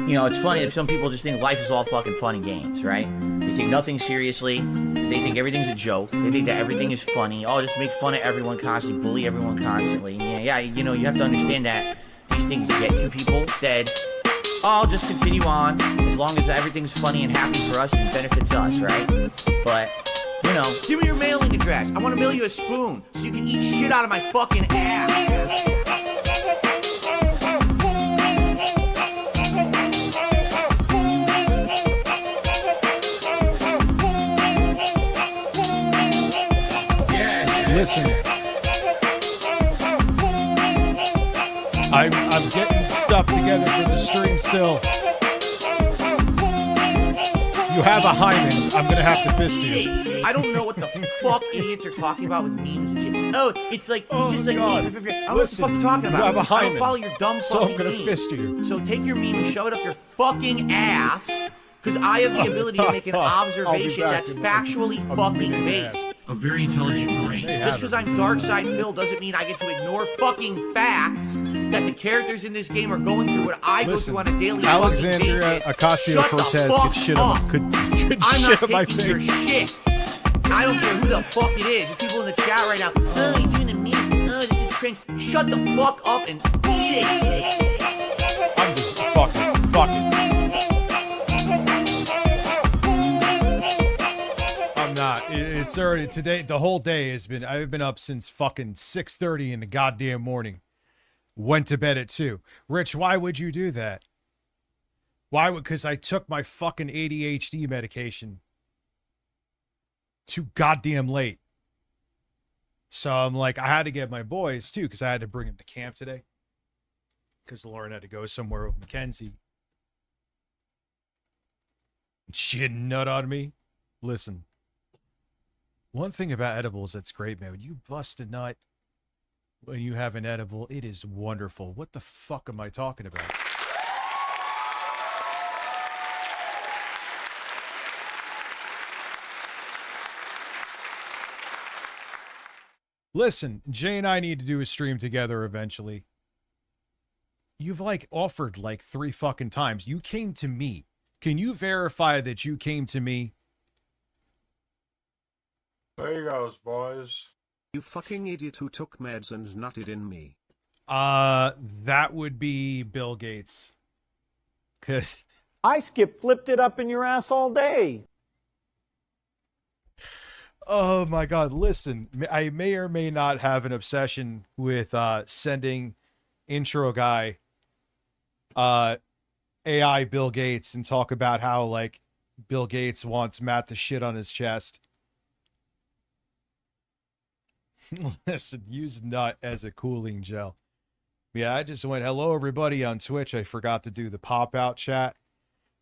You know, it's funny that some people just think life is all fucking fun and games, right? They take nothing seriously. They think everything's a joke. They think that everything is funny. Oh, just make fun of everyone constantly, bully everyone constantly. Yeah, you know, you have to understand that these things get to people. Instead, I'll just continue on as long as everything's funny and happy for us and benefits us, right? But, you know, give me your mailing address. I want to mail you a spoon so you can eat shit out of my fucking ass. Listen, I'm getting stuff together for the stream still. You have a hymen. I'm gonna have to fist you. I don't know what the fuck idiots are talking about with memes and shit. Oh, it's like just like God. memes. I don't know what the fuck you're talking about. You have a I hymen. don't follow your dumb So fucking I'm gonna meme. fist you. So take your meme and shove it up your fucking ass, because I have the ability to make an observation back that's in- factually fucking beating your based. A very intelligent brain. Just because I'm Dark Side Phil doesn't mean I get to ignore fucking facts that the characters in this game are going through what I go through on a daily fucking Alexandria basis. Ocasio-Cortez Shut the could shit on fuck could I'm shit not on my taking your face. shit. I don't care who the fuck it is. There's people in the chat right now. Oh, he's doing a meme. Oh, this is cringe. Shut the fuck up and eat it. I'm just fucking. I'm not. It's already today. The whole day has been. I've been up since fucking 6:30 in the goddamn morning. Went to bed at 2. Rich, why would you do that? Why would? Because I took my fucking ADHD medication too goddamn late. So I'm like, I had to get my boys too, because I had to bring them to camp today. Because Lauren had to go somewhere with Mackenzie. She had nut on me. Listen, one thing about edibles that's great, man. When you bust a nut, when you have an edible, it is wonderful. What the fuck am I talking about? Listen, Jay and I need to do a stream together eventually. You've like offered like 3 fucking times. You came to me. Can you verify that you came to me? There you goes, boys. You fucking idiot who took meds and nutted in me. That would be Bill Gates. Cause I flipped it up in your ass all day. oh my God, listen, I may or may not have an obsession with sending intro guy AI Bill Gates and talk about how like Bill Gates wants Matt to shit on his chest. Listen, use nut as a cooling gel. Yeah, I just went, hello everybody on Twitch. I forgot to do the pop out chat.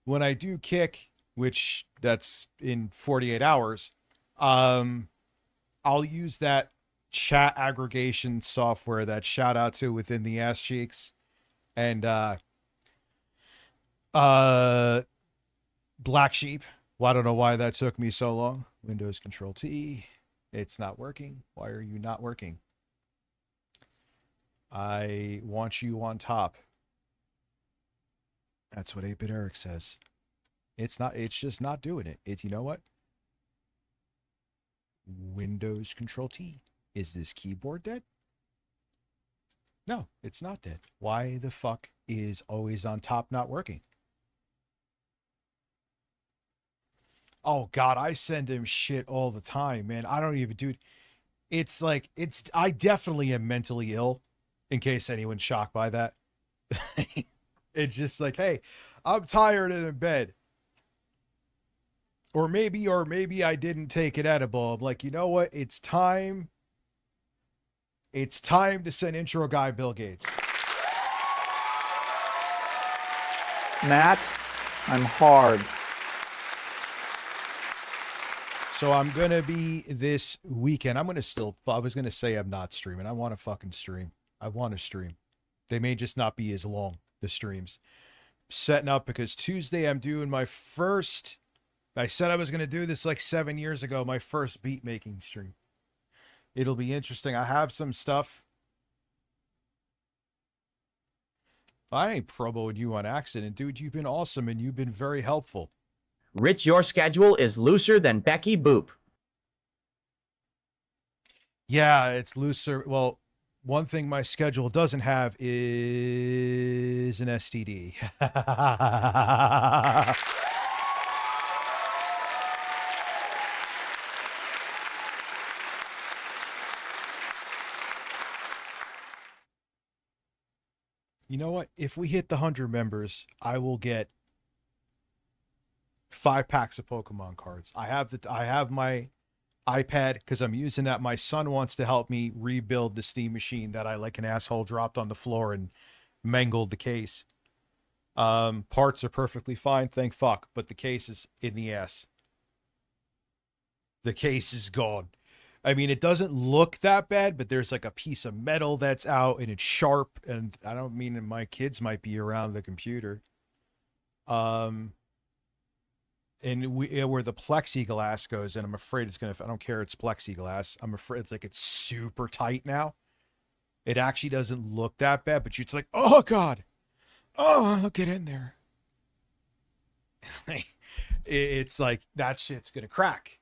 When I do kick, which that's in 48 hours, I'll use that chat aggregation software that shout out to within the ass cheeks. And Black Sheep. Well, I don't know why that took me so long. Windows Control T. It's not working. Why are you not working? I want you on top. That's what 8-Bit Eric says. It's just not doing it. You know what? Windows Control T. Is this keyboard dead? No, it's not dead. Why the fuck is always on top not working? Oh God, I send him shit all the time, man. I don't even do it. It's like, I definitely am mentally ill, in case anyone's shocked by that. It's just like, hey, I'm tired and in bed. Or maybe I didn't take an edible. I'm like, you know what? It's time. It's time to send intro guy Bill Gates. Matt, I'm hard. So I'm going to be this weekend. I was going to say I'm not streaming. I want to fucking stream. I want to stream. They may just not be as long, the streams. Setting up because Tuesday I'm doing my first, I said I was going to do this like 7 years ago, my first beat making stream. It'll be interesting. I have some stuff. I ain't promoting you on accident, dude. You've been awesome and you've been very helpful. Rich, your schedule is looser than Becky Boop. Yeah, it's looser. Well, one thing my schedule doesn't have is an STD. You know what? If we hit the 100 members, I will get 5 packs of Pokemon cards. I have my iPad because I'm using that. My son wants to help me rebuild the Steam machine that I, like an asshole, dropped on the floor and mangled the case. Parts are perfectly fine, thank fuck, but the case is in the ass. The case is gone. I mean, it doesn't look that bad, but there's like a piece of metal that's out and it's sharp. And I don't mean that my kids might be around the computer. And where the plexiglass goes, and I'm afraid it's I don't care, it's plexiglass. I'm afraid it's super tight now. It actually doesn't look that bad, but it's like, oh God, oh, get in there. It's like that shit's gonna crack.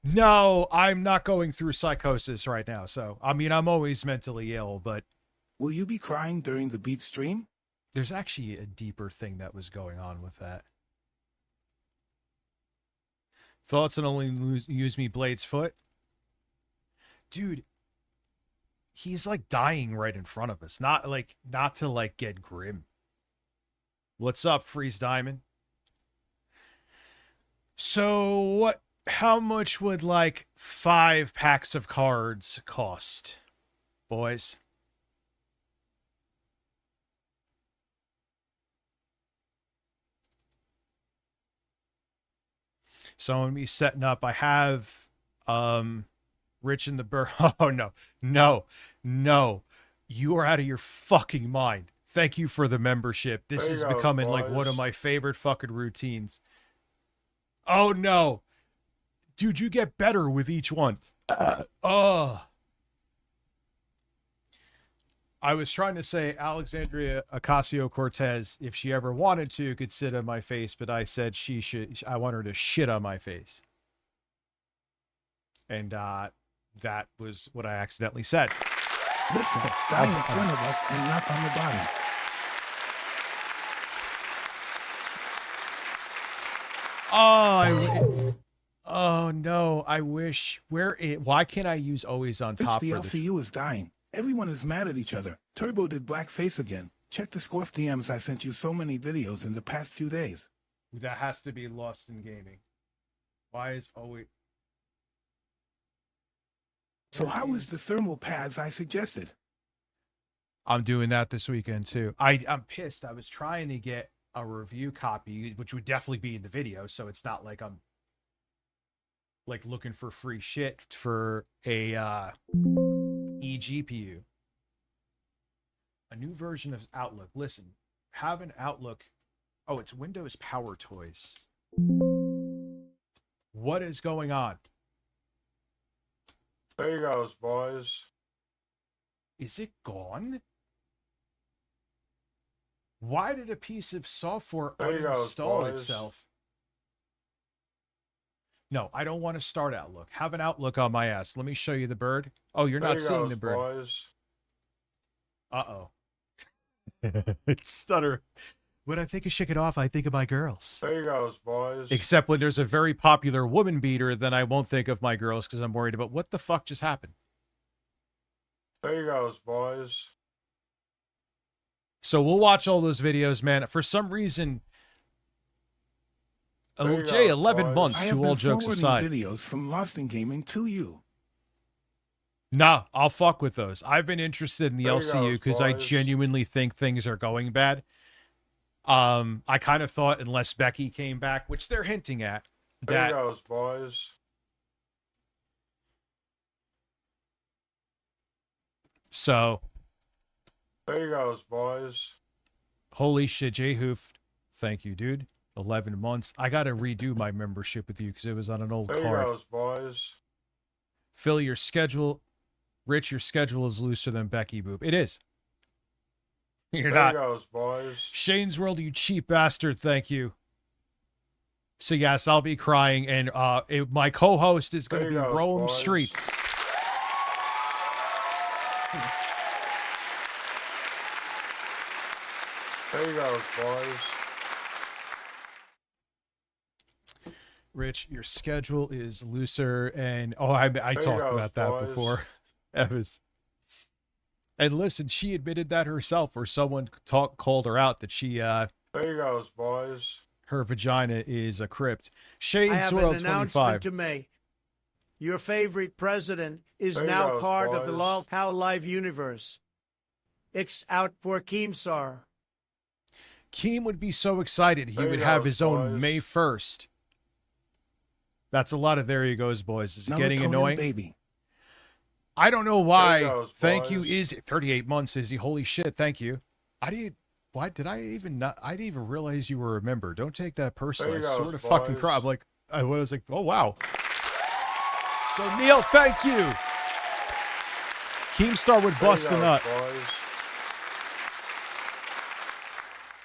No, I'm not going through psychosis right now. So, I mean, I'm always mentally ill, but Will you be crying during the beat stream? there's actually a deeper thing that was going on with that. Thoughts on only use me Blade's foot? Dude, he's like dying right in front of us. Not to get grim. What's up, Freeze Diamond? So how much would 5 packs of cards cost, boys? So I'm gonna be setting up. I have Rich in the Bird. Oh no. You are out of your fucking mind. Thank you for the membership. This There is you go, becoming one boys. of my favorite fucking routines. Oh no. Dude, you get better with each one. I was trying to say Alexandria Ocasio-Cortez, if she ever wanted to, could sit on my face, but I said I want her to shit on my face. And that was what I accidentally said. Listen, die in front of us and knock on the body. Oh no, I wish. Why can't I use always on It's top the for the LCU is dying. Everyone is mad at each other. Turbo did blackface again. Check the Scorf DMs. I sent you so many videos in the past few days. That has to be lost in gaming. Why is always... So how is the thermal pads I suggested? I'm doing that this weekend too. I'm pissed. I was trying to get a review copy, which would definitely be in the video, so it's not like I'm looking for free shit for a eGPU. A new version of Outlook. Listen, have an Outlook. Oh, it's Windows Power Toys. What is going on? There you goes, boys. Is it gone? Why did a piece of software There you go, uninstall boys. itself? No, I don't want to start Outlook. Have an Outlook on my ass. Let me show you the bird. Oh, you're There not you seeing goes, the bird. boys. Uh-oh. It's stutter. When I think of shaking off, I think of my girls. There you goes, boys. Except when there's a very popular woman beater, then I won't think of my girls because I'm worried about what the fuck just happened. There you goes, boys. So we'll watch all those videos, man. For some reason, There you Jay, go, 11 boys. months I to have all been jokes forwarding aside. videos from Lost in Gaming to you. No, I'll fuck with those. I've been interested in the There you LCU go, because I boys. genuinely think things are going bad. I kind of thought unless Becky came back, which they're hinting at, There you that goes, boys. so There you goes, boys. holy shit, Jay Hoof, thank you, dude. 11 months. I gotta redo my membership with you because it was on an old There you card. goes, boys. Phil, your schedule, Rich, your schedule is looser than Becky Boop. It is. You're There not. he goes, boys. Shane's World, you cheap bastard. Thank you. So yes, I'll be crying, and my co-host is going to There be you go, Rome boys. Streets. There he goes, boys. Rich, your schedule is looser, and I talked goes, about that boys. before. Evans. And listen, she admitted that herself, or someone called her out that she There he goes, boys. her vagina is a crypt. I Shane have Swirl an 25. announcement to make. Your favorite president is There you now go, part of the boys. Lol Cow Live universe. It's out for Keemstar. Keem would be so excited he There would you have go, his own boys. May 1st. That's a lot of there he goes, boys. It's getting Melatonin annoying. baby. I don't know why. There he goes, Thank you, boys. Izzy. 38 months, Izzy. Holy shit, thank you. Why did I even not? I didn't even realize you were a member. Don't take that personally. There you I go, sort of fucking boys. cry. I'm like, I was like, oh wow. So Neil, thank you. Keemstar would There he bust a goes, nut. boys.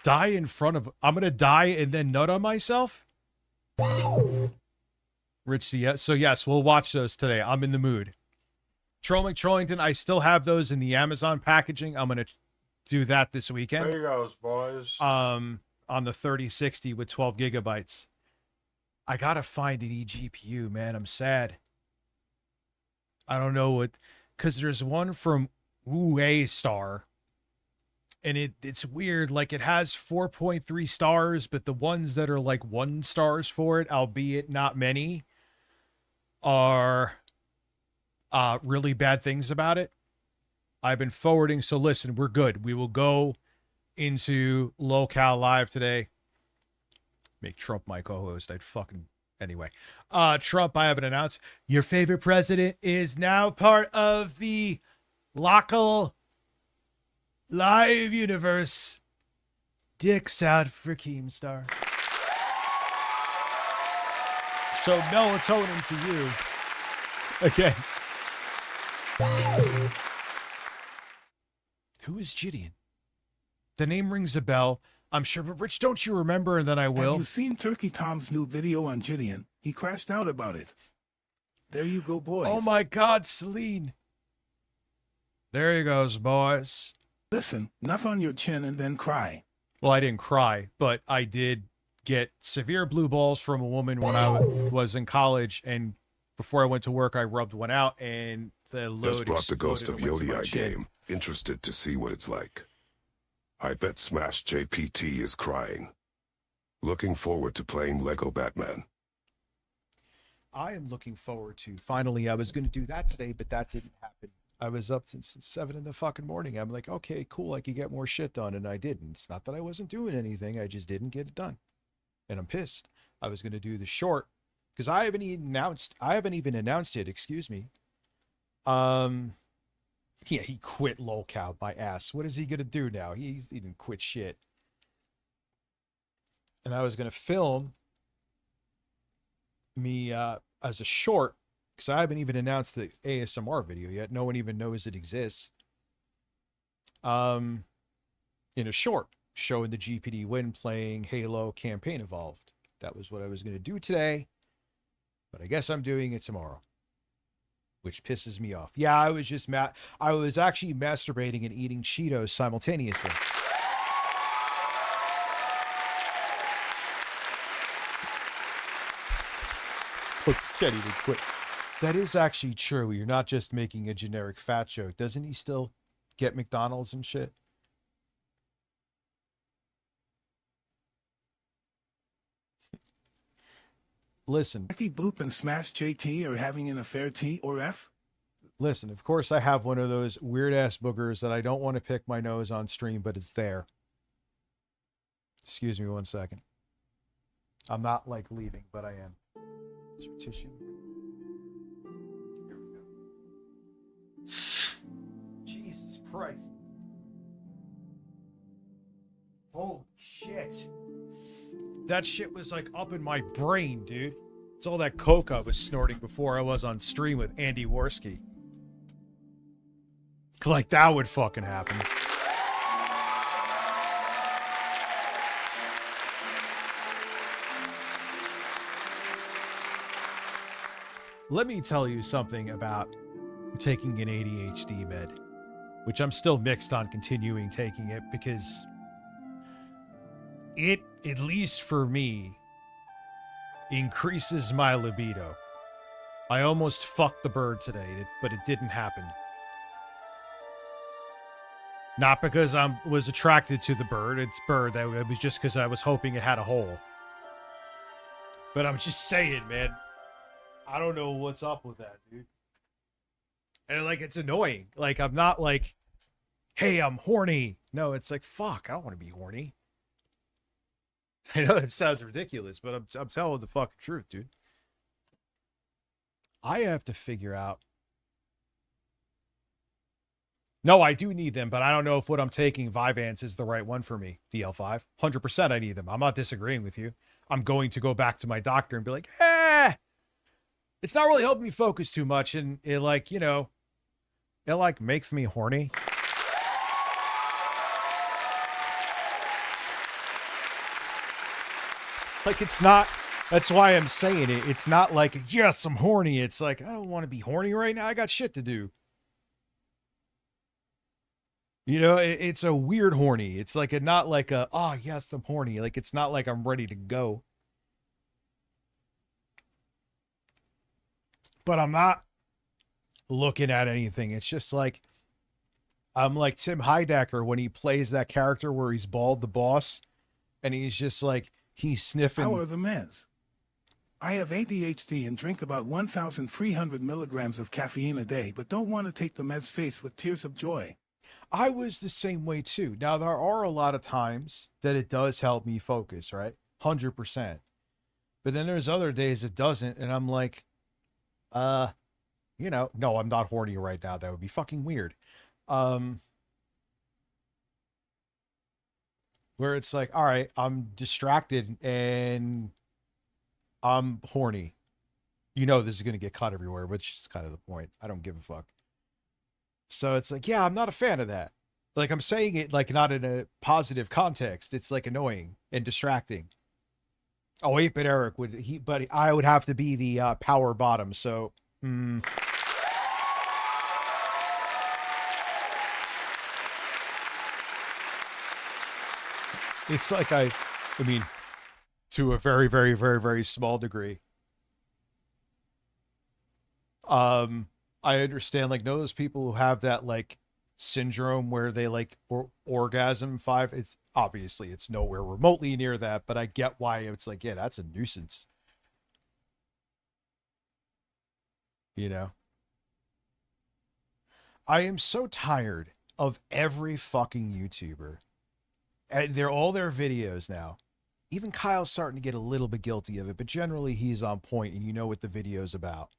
Die in front of. I'm gonna die and then nut on myself. Rich, so yes, we'll watch those today. I'm in the mood. Troll McTrollington, I still have those in the Amazon packaging. I'm gonna do that this weekend. There he goes, boys. On the 3060 with 12 gigabytes. I gotta find an eGPU, man. I'm sad. I don't know what, because there's one from Wu Star, and it's weird. Like, it has 4.3 stars, but the ones that are like 1 stars for it, albeit not many, are really bad things about it. I've been forwarding. So listen, we're good. We will go into Local Live today. Make Trump my co-host. Anyway. Trump, I haven't announced. Your favorite president is now part of the Local Live universe. Dicks out for Keemstar. So melatonin to you. Okay. Who is Gideon? The name rings a bell, I'm sure, but Rich, don't you remember? And then I Have will. you seen Turkey Tom's new video on Gideon? He crashed out about it. There you go, boys. Oh my God, Celine. There he goes, boys. Listen, enough on your chin and then cry. Well, I didn't cry, but I did get severe blue balls from a woman when I was in college, and before I went to work, I rubbed one out, and the load Just brought the ghost of exploded and went to my Yodi chin. game. Interested to see what it's like. I bet Smash JPT is crying. Looking forward to playing Lego Batman. I am looking forward to. Finally, I was going to do that today, but that didn't happen. I was up since 7 in the fucking morning. I'm like, okay, cool. I could get more shit done, and I didn't. It's not that I wasn't doing anything. I just didn't get it done, and I'm pissed. I was going to do the short because I haven't even announced it. Excuse me. Yeah, he quit lolcow my ass. What is he gonna do now? He didn't quit shit. And I was gonna film me as a short because I haven't even announced the ASMR video yet. No one even knows it exists. In a short showing the GPD win playing Halo Campaign Evolved. That was what I was gonna do today, but I guess I'm doing it tomorrow, which pisses me off. Yeah, I was just I was actually masturbating and eating Cheetos simultaneously. Look, can't even quit. That is actually true. You're not just making a generic fat joke. Doesn't he still get McDonald's and shit? Listen. Becky Boop and Smash JT are having an affair, T or F? Listen, of course I have one of those weird-ass boogers that I don't want to pick my nose on stream, but it's there. Excuse me 1 second. I'm not, like, leaving, but I am. Is there tissue? Here we go. Jesus Christ. Holy shit. That shit was, like, up in my brain, dude. It's all that coke I was snorting before I was on stream with Andy Worski. Like, that would fucking happen. let me tell you something about taking an ADHD med, which I'm still mixed on continuing taking it because it, at least for me, increases my libido. I almost fucked the bird today, but it didn't happen. Not because I was attracted to the bird. It's bird. It was just because I was hoping it had a hole. But I'm just saying, man. I don't know what's up with that, dude. And, like, it's annoying. Like, I'm not like, hey, I'm horny. No, it's like, fuck, I don't want to be horny. I know it sounds ridiculous, but I'm telling the fucking truth, dude. I have to figure out. No, I do need them, but I don't know if what I'm taking, Vyvanse, is the right one for me. DL5. 100% I need them. I'm not disagreeing with you. I'm going to go back to my doctor and be like, it's not really helping me focus too much. And it, like, you know, it, like, makes me horny. Like, it's not, that's why I'm saying it. It's not like, yes, I'm horny. It's like, I don't want to be horny right now. I got shit to do. You know, it's a weird horny. It's like not like a, oh, yes, I'm horny. Like, it's not like I'm ready to go. But I'm not looking at anything. It's just like, I'm like Tim Heidecker when he plays that character where he's bald, the boss, and he's just like, he's sniffing. How are the meds? I have ADHD and drink about 1,300 milligrams of caffeine a day, but don't want to take the meds faced with tears of joy. I was the same way too. Now, there are a lot of times that it does help me focus, right? 100%. But then there's other days it doesn't. And I'm like, you know, no, I'm not horny right now. That would be fucking weird. Where it's like, all right, I'm distracted and I'm horny. You know, this is going to get cut everywhere, which is kind of the point. I don't give a fuck. So it's like, yeah, I'm not a fan of that. Like, I'm saying it like not in a positive context. It's like annoying and distracting. Oh, 8-Bit Eric but I would have to be the power bottom. So, it's like I mean, to a very, very, very, very small degree. I understand, like, know those people who have that, like, syndrome where they, like, orgasm 5. It's obviously, it's nowhere remotely near that, but I get why it's like, yeah, that's a nuisance. You know? I am so tired of every fucking YouTuber. And they're all their videos now. Even Kyle's starting to get a little bit guilty of it, but generally he's on point and you know what the video's about.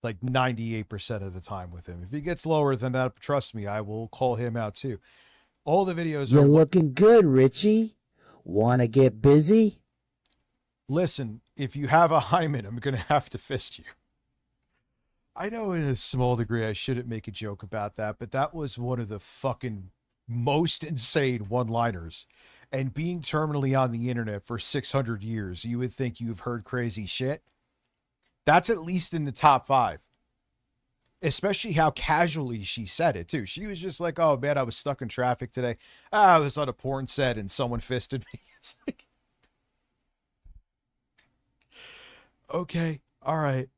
Like 98% of the time with him. If he gets lower than that, trust me, I will call him out too. All the videos You're are looking good, Richie. Want to get busy? Listen, if you have a hymen, I'm going to have to fist you. I know in a small degree I shouldn't make a joke about that, but that was one of the fucking most insane one-liners. And being terminally on the internet for 600 years, you would think you've heard crazy shit. That's at least in the top 5. Especially how casually she said it, too. She was just like, oh, man, I was stuck in traffic today. I was on a porn set and someone fisted me. It's like, okay, all right.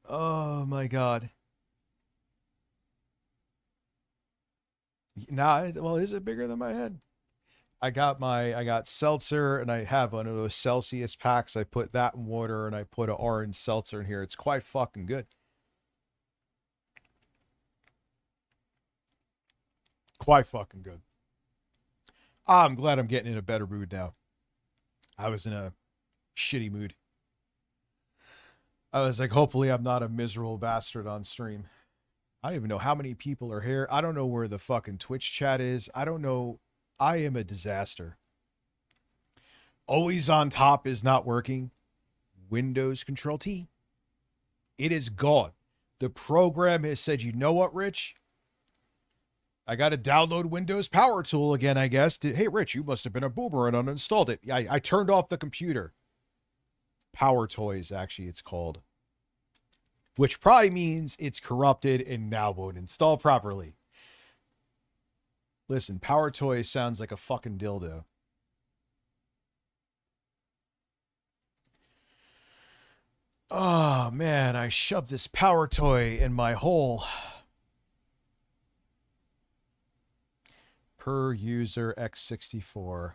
Oh, my God. Nah, well, is it bigger than my head? I got seltzer and I have one of those Celsius packs. I put that in water and I put an orange seltzer in here. It's quite fucking good. Quite fucking good. I'm glad I'm getting in a better mood now. I was in a shitty mood. I was like, hopefully I'm not a miserable bastard on stream. I don't even know how many people are here. I don't know where the fucking Twitch chat is. I don't know. I am a disaster. Always on top is not working. Windows Control T. It is gone. The program has said, you know what, Rich? I got to download Windows Power Tool again, I guess. Hey, Rich, you must have been a boomer and uninstalled it. I turned off the computer. Power Toys, actually, it's called. which probably means it's corrupted and now won't install properly. Listen, Power Toy sounds like a fucking dildo. Oh man, I shoved this Power Toy in my hole. Per user X64.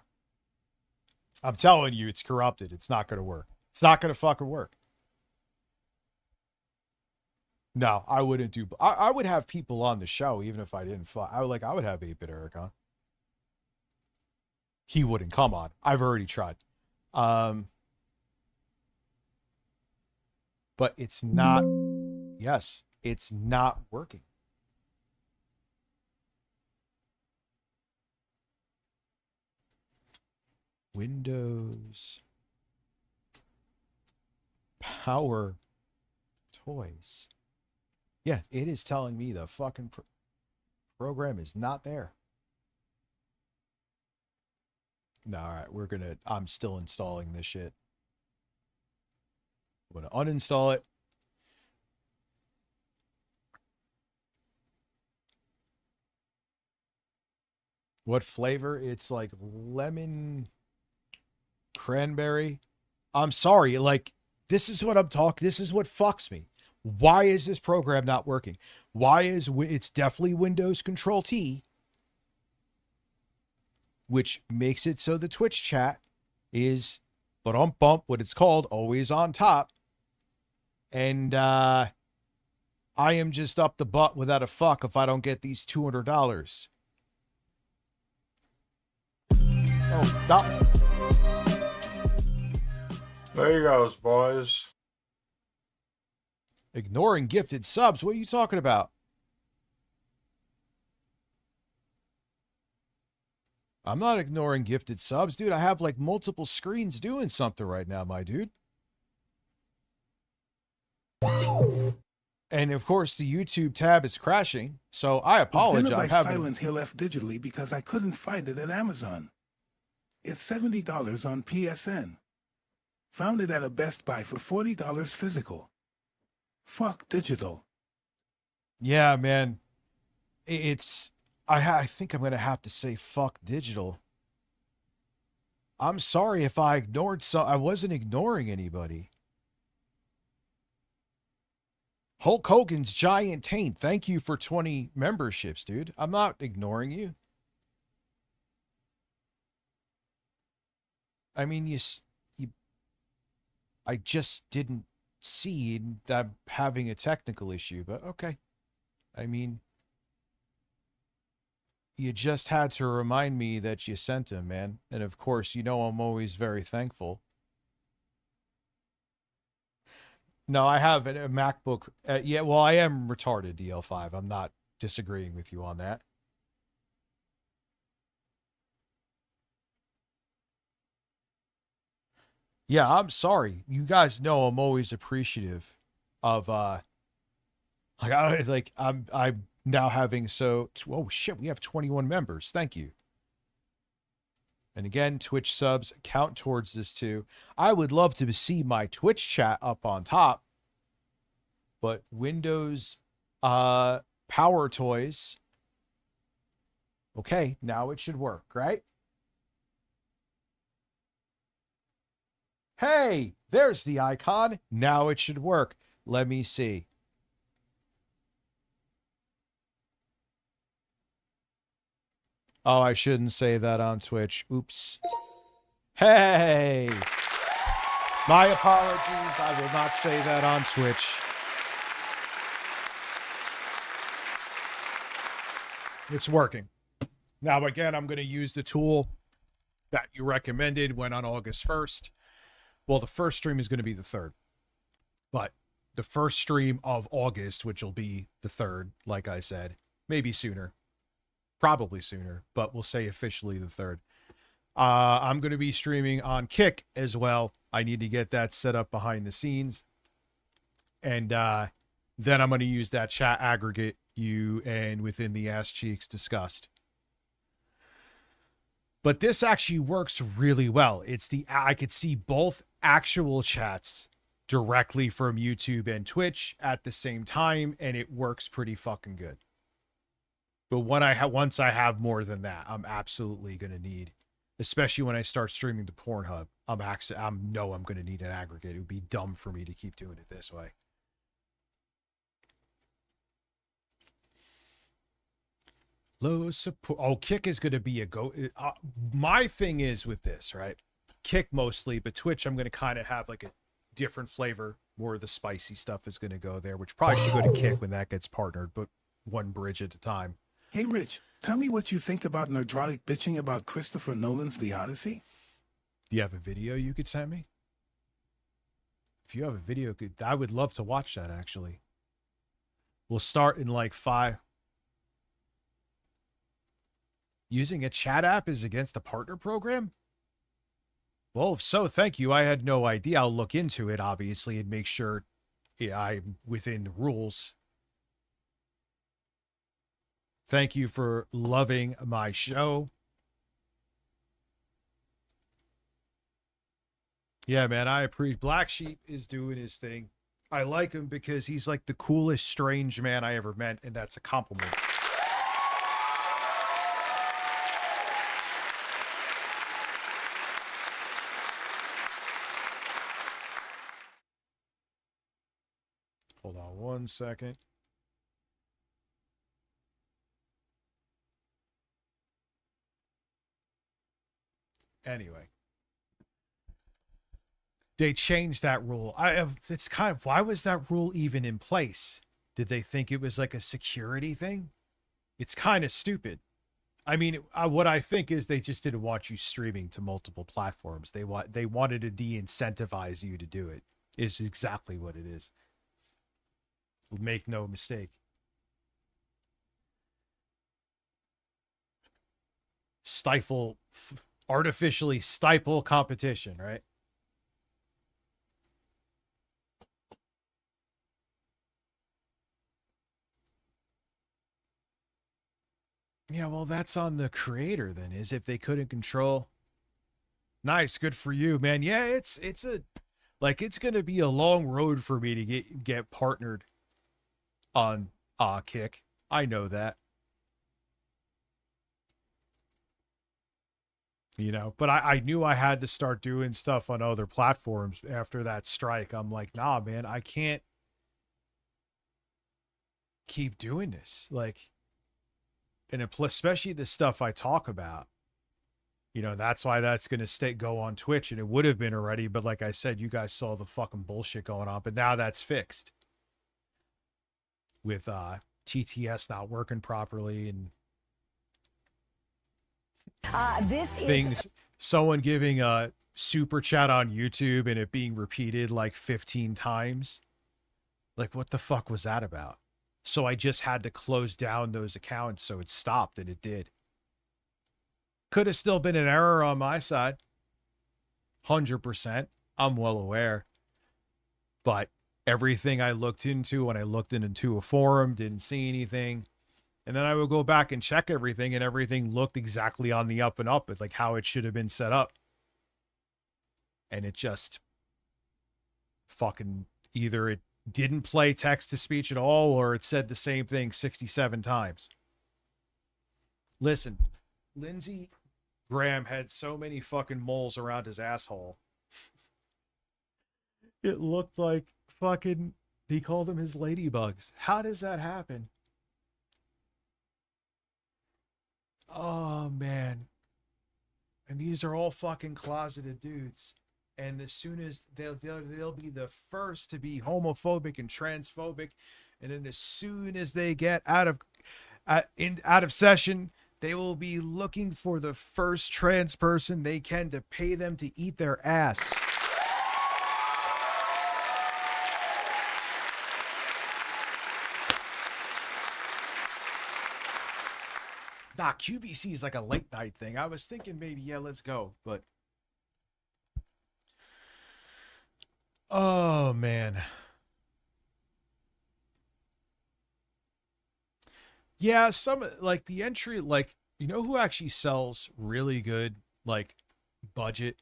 I'm telling you, it's corrupted. It's not going to work. It's not going to fucking work. No, I wouldn't do. I would have people on the show even if I didn't. I would have 8-Bit Eric on. He wouldn't come on. I've already tried. But it's not. Yes, it's not working. Windows Power Toys. Yeah, it is telling me the fucking program is not there. No, all right, I'm still installing this shit. I'm gonna uninstall it. What flavor? It's like lemon cranberry. I'm sorry, like this is what I'm talking. This is what fucks me. Why is this program not working? Why is it's definitely Windows Control T, which makes it so the Twitch chat is bump what it's called, always on top. And I am just up the butt without a fuck if I don't get these $200. Oh, stop. There he goes, boys. Ignoring gifted subs. What are you talking about? I'm not ignoring gifted subs, dude. I have like multiple screens doing something right now, my dude. And of course, the YouTube tab is crashing, so I apologize. Silent Hill F digitally because I couldn't find it at Amazon. It's $70 on PSN. Found it at a Best Buy for $40 physical. Fuck digital. Yeah, man. I think I'm going to have to say fuck digital. I'm sorry if I ignored I wasn't ignoring anybody. Hulk Hogan's Giant Taint. Thank you for 20 memberships, dude. I'm not ignoring you. I mean, I just didn't see that I'm having a technical issue, but okay. I mean, you just had to remind me that you sent him, man. And of course, you know I'm always very thankful. No, I have a MacBook. Yeah, well, I am retarded, DL5. I'm not disagreeing with you on that. Yeah, I'm sorry. You guys know I'm always appreciative of I'm now having oh shit, we have 21 members. Thank you. And again, Twitch subs count towards this too. I would love to see my Twitch chat up on top. But Windows Power Toys. Okay, now it should work, right? Hey, there's the icon. Now it should work. Let me see. Oh, I shouldn't say that on Twitch. Oops. Hey! My apologies. I will not say that on Twitch. It's working. Now, again, I'm going to use the tool that you recommended, went on August 1st. Well, the first stream is going to be the 3rd. But the first stream of August, which will be the 3rd, like I said, maybe sooner. Probably sooner, but we'll say officially the 3rd. I'm going to be streaming on Kick as well. I need to get that set up behind the scenes. And then I'm going to use that chat aggregate you and within the Ass Cheeks discussed. But this actually works really well. I could see both actual chats directly from YouTube and Twitch at the same time, and it works pretty fucking good. But once I have more than that, I'm absolutely gonna need, especially when I start streaming to Pornhub, I'm gonna need an aggregate. It would be dumb for me to keep doing it this way. Low support. Oh, Kick is gonna be a go. My thing is with this, right? Kick mostly, but Twitch, I'm gonna kind of have like a different flavor. More of the spicy stuff is gonna go there, which probably should go to Kick when that gets partnered, but one bridge at a time. Hey, Rich, tell me what you think about Nerdrotic bitching about Christopher Nolan's The Odyssey. Do you have a video you could send me? If you have a video, I would love to watch that, actually. We'll start in like 5. Using a chat app is against a partner program? Well, if so, thank you. I had no idea. I'll look into it, obviously, and make sure I'm within the rules. Thank you for loving my show. Yeah, man, I appreciate. Black Sheep is doing his thing. I like him because he's like the coolest strange man I ever met, and that's a compliment. Hold on 1 second. Anyway, they changed that rule. It's kind of, why was that rule even in place? Did they think it was like a security thing? It's kind of stupid. I mean, what I think is they just didn't want you streaming to multiple platforms. They wanted to de-incentivize you to do it. Is exactly what it is. Make no mistake. Artificially stifle competition, right? Yeah, well, that's on the creator then, is if they couldn't control. Nice, good for you, man. Yeah, it's gonna be a long road for me to get partnered on Kick. I know that. You know, but I knew I had to start doing stuff on other platforms after that strike. I'm like, nah, man, I can't keep doing this. Like, and especially the stuff I talk about, you know, that's why that's going to go on Twitch, and it would have been already. But like I said, you guys saw the fucking bullshit going on, but now that's fixed with TTS not working properly and someone giving a super chat on YouTube and it being repeated like 15 times. Like, what the fuck was that about? So I just had to close down those accounts, so it stopped, and it did. Could have still been an error on my side. 100%. I'm well aware. But everything I looked into, when I looked into a forum, didn't see anything. And then I would go back and check everything, and everything looked exactly on the up and up. It's like how it should have been set up. And it just fucking either it didn't play text to speech at all, or it said the same thing 67 times. Listen, Lindsey Graham had so many fucking moles around his asshole. It looked like fucking, he called them his ladybugs. How does that happen? Oh, man. And these are all fucking closeted dudes. And as soon as they'll be the first to be homophobic and transphobic, and then as soon as they get out of session, they will be looking for the first trans person they can to pay them to eat their ass. Nah, QVC is like a late night thing. I was thinking maybe, yeah, let's go, but oh, man. Yeah, some, like, the entry, like, you know who actually sells really good, like, budget?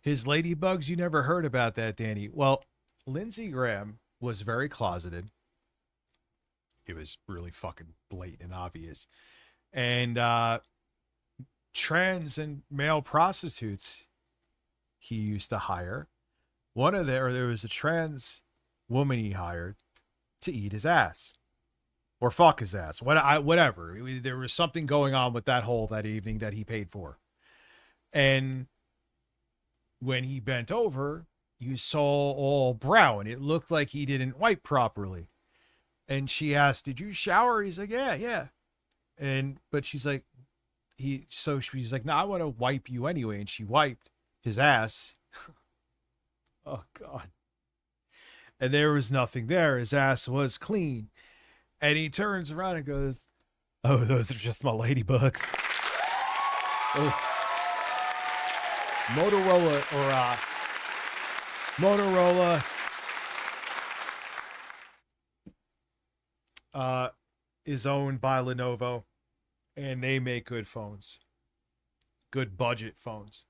His ladybugs, you never heard about that, Danny. Well, Lindsey Graham was very closeted. It was really fucking blatant and obvious. And trans and male prostitutes he used to hire. There was a trans woman he hired to eat his ass or fuck his ass. Whatever. There was something going on with that hole that evening that he paid for. And when he bent over, you saw all brown. It looked like he didn't wipe properly. And she asked, "Did you shower?" He's like, yeah. But she's like, she's like, "No, I want to wipe you anyway." And she wiped his ass. Oh God. And there was nothing there. His ass was clean. And he turns around and goes, "Oh, those are just my ladybugs." Those Motorola is owned by Lenovo, and they make good phones, good budget phones.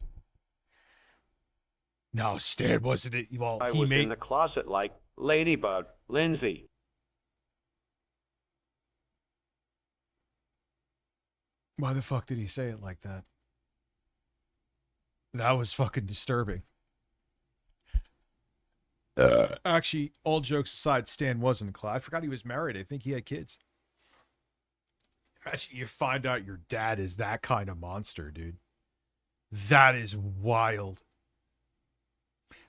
No, Stan wasn't it? Well, I he was made in the closet like Ladybug, Lindsay. Why the fuck did he say it like that? That was fucking disturbing. Actually, all jokes aside, Stan wasn't in class. I forgot he was married. I think he had kids. Imagine you find out your dad is that kind of monster, dude. That is wild.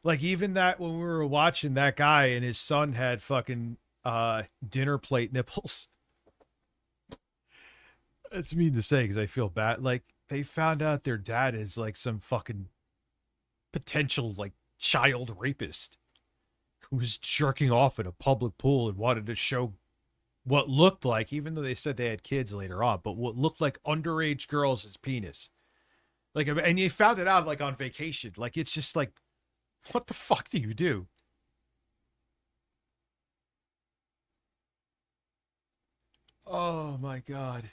Like, even that when we were watching that guy and his son had fucking dinner plate nipples. It's mean to say because I feel bad. Like, they found out their dad is like some fucking potential like child rapist who was jerking off in a public pool and wanted to show what looked like, even though they said they had kids later on, but what looked like underage girls' penis. Like, and you found it out like on vacation. Like, it's just like, what the fuck do you do? Oh my God.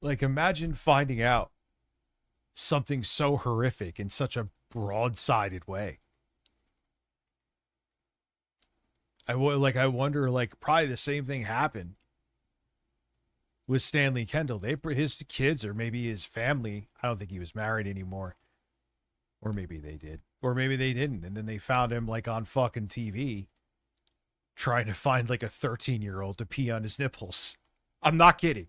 Like, imagine finding out something so horrific in such a broad-sided way. I wonder, like, probably the same thing happened with Stanley Kendall. His kids, or maybe his family, I don't think he was married anymore. Or maybe they did. Or maybe they didn't. And then they found him, like, on fucking TV trying to find, like, a 13-year-old to pee on his nipples. I'm not kidding.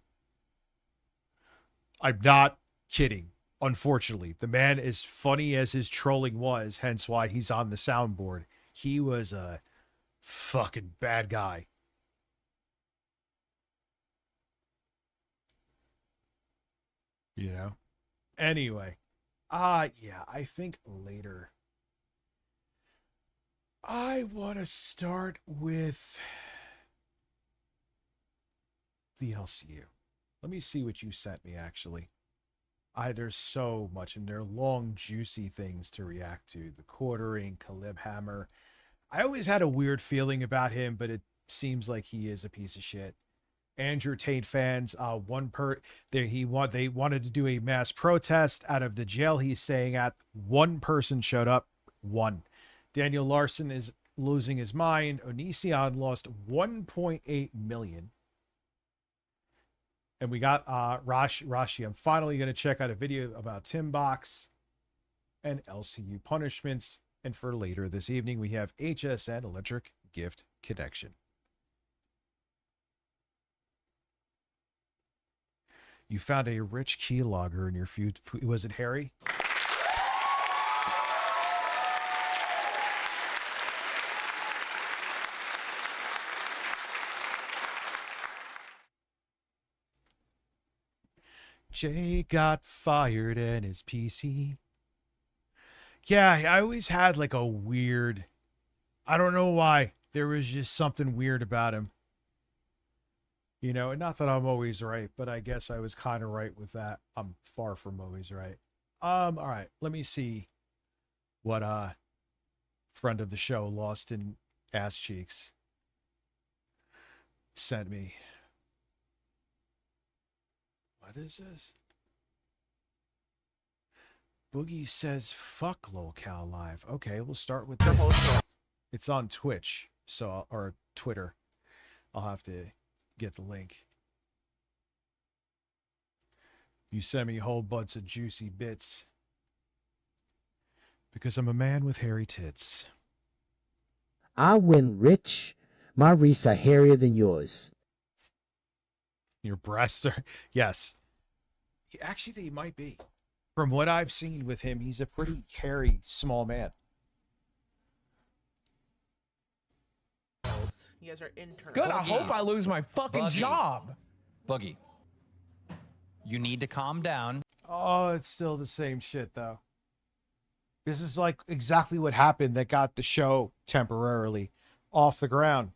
I'm not kidding. Unfortunately, the man, as funny as his trolling was, hence why he's on the soundboard, he was a fucking bad guy. You know? Anyway. Yeah, I think later. I want to start with the LCU. Let me see what you sent me, actually. There's so much, and they're long, juicy things to react to. The Quartering, Caleb Hammer. I always had a weird feeling about him, but it seems like he is a piece of shit. Andrew Tate fans, they wanted to do a mass protest out of the jail he's staying at. One person showed up. One. Daniel Larson is losing his mind. Onision lost 1.8 million. And we got Rashi. I'm finally going to check out a video about Timbox and LCU punishments. And for later this evening, we have HSN Electric Gift Connection. You found a rich keylogger in your food. Was it Harry? Jay got fired and his PC. Yeah, I always had like a weird, I don't know why. There was just something weird about him. You know, and not that I'm always right, but I guess I was kind of right with that. I'm far from always right. All right, let me see what friend of the show, Lost in Ass Cheeks, sent me. What is this? Boogie says, fuck LolCal Live. Okay, we'll start with this. It's on Twitch, or Twitter. I'll have to get the link. You send me a whole bunch of juicy bits. Because I'm a man with hairy tits. I win rich. My wrists are hairier than yours. Your breasts are... Yes. Actually, they might be. From what I've seen with him, he's a pretty hairy, small man. You guys are internal. Good. I hope I lose my fucking job. Boogie. You need to calm down. Oh, it's still the same shit, though. This is like exactly what happened that got the show temporarily off the ground.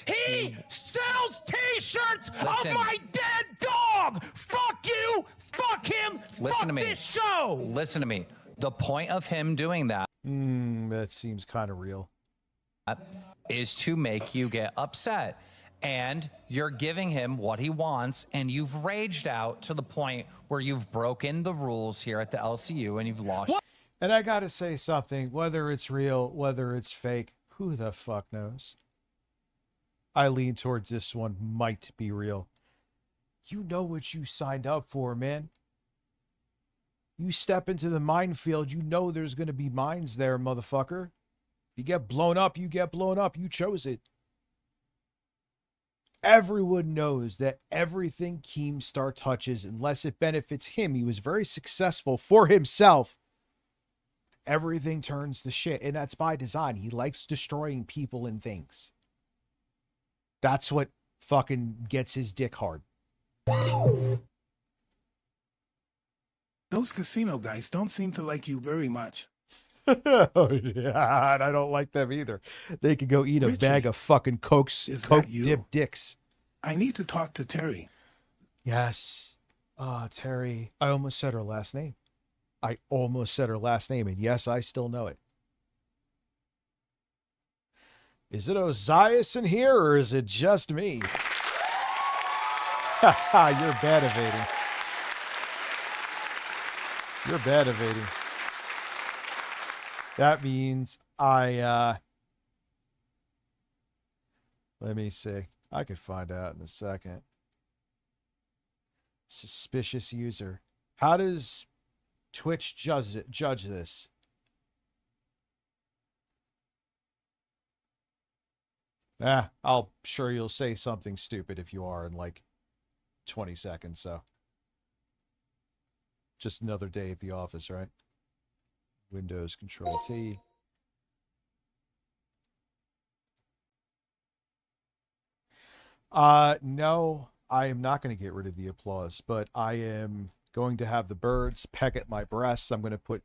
He sells T-shirts of Listen. my dead dog. Fuck you. Fuck him. Listen fuck to me. this show. Listen to me. The point of him doing that That seems kind of real. is to make you get upset. And you're giving him what he wants, and you've raged out to the point where you've broken the rules here at the LCU and you've lost. What? And I gotta say something, whether it's real, whether it's fake, who the fuck knows? I lean towards this one might be real. You know what you signed up for, man. You step into the minefield, you know there's gonna be mines there, motherfucker. If you get blown up, you get blown up. You chose it. Everyone knows that everything Keemstar touches, unless it benefits him, he was very successful for himself. Everything turns to shit, and that's by design. He likes destroying people and things. That's what fucking gets his dick hard. Those casino guys don't seem to like you very much. Oh, yeah, and I don't like them either. They could go eat a Richie, bag of fucking Coke that you? dip dicks. I need to talk to Terry. Yes. Terry. I almost said her last name. And yes, I still know it. Is it Ozias in here, or is it just me? You're bad evading. You're bad evading. That means let me see. I could find out in a second. Suspicious user. How does Twitch judge this? I'll sure you'll say something stupid if you are in like 20 seconds, so. Just another day at the office, right? Windows Control T. No, I am not going to get rid of the applause, but I am going to have the birds peck at my breasts. I'm going to put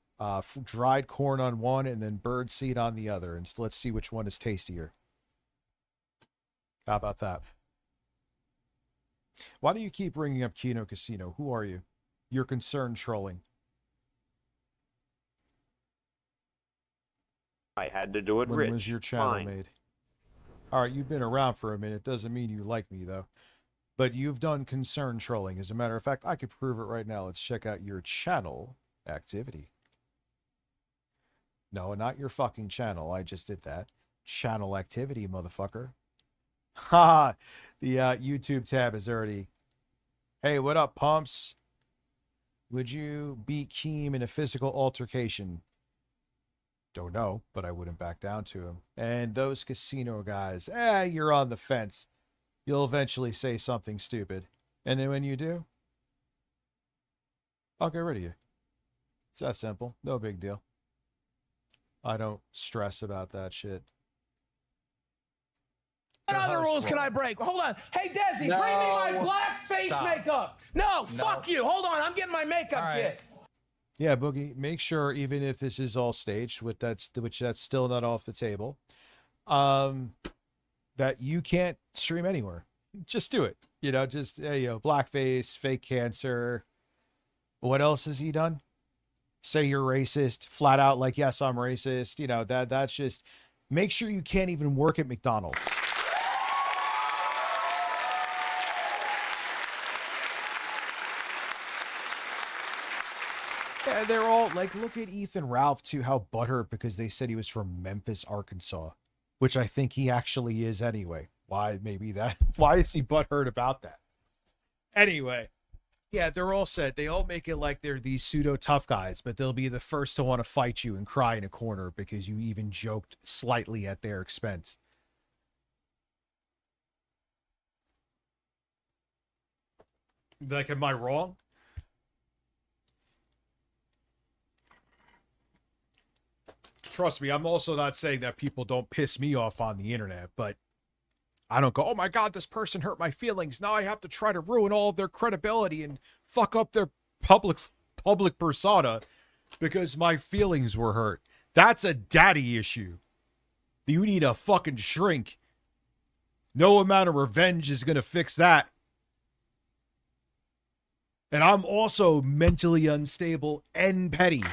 dried corn on one and then bird seed on the other, and let's see which one is tastier. How about that? Why do you keep bringing up Kino Casino? Who are you? You're concerned trolling. I had to do it When rich. was your channel Fine. made? All right, you've been around for a minute. Doesn't mean you like me, though. But you've done concern trolling. As a matter of fact, I could prove it right now. Let's check out your channel activity. No, not your fucking channel. I just did that. Channel activity, motherfucker. Ha! The YouTube tab is already... Hey, what up, pumps? Would you beat Keem in a physical altercation? Don't know, but I wouldn't back down to him. And those casino guys, you're on the fence. You'll eventually say something stupid. And then when you do, I'll get rid of you. It's that simple. No big deal. I don't stress about that shit. What other rules can I break? Hold on. Hey, Desi, bring me my black face makeup. No, fuck you. Hold on. I'm getting my makeup kit. Yeah, Boogie, make sure, even if this is all staged, which that's still not off the table, that you can't stream anywhere. Just do it. You know, just, blackface, fake cancer. What else has he done? Say you're racist, flat out, like, yes, I'm racist. You know, that's just, make sure you can't even work at McDonald's. Yeah, they're all like, look at Ethan Ralph too, how butthurt because they said he was from Memphis, Arkansas, which I think he actually is anyway. Why is he butthurt about that? Anyway, yeah, they're all said. They all make it like they're these pseudo tough guys, but they'll be the first to want to fight you and cry in a corner because you even joked slightly at their expense. Like, am I wrong? Trust me, I'm also not saying that people don't piss me off on the internet, but I don't go, oh my God, this person hurt my feelings. Now I have to try to ruin all of their credibility and fuck up their public persona because my feelings were hurt. That's a daddy issue. You need a fucking shrink. No amount of revenge is going to fix that. And I'm also mentally unstable and petty.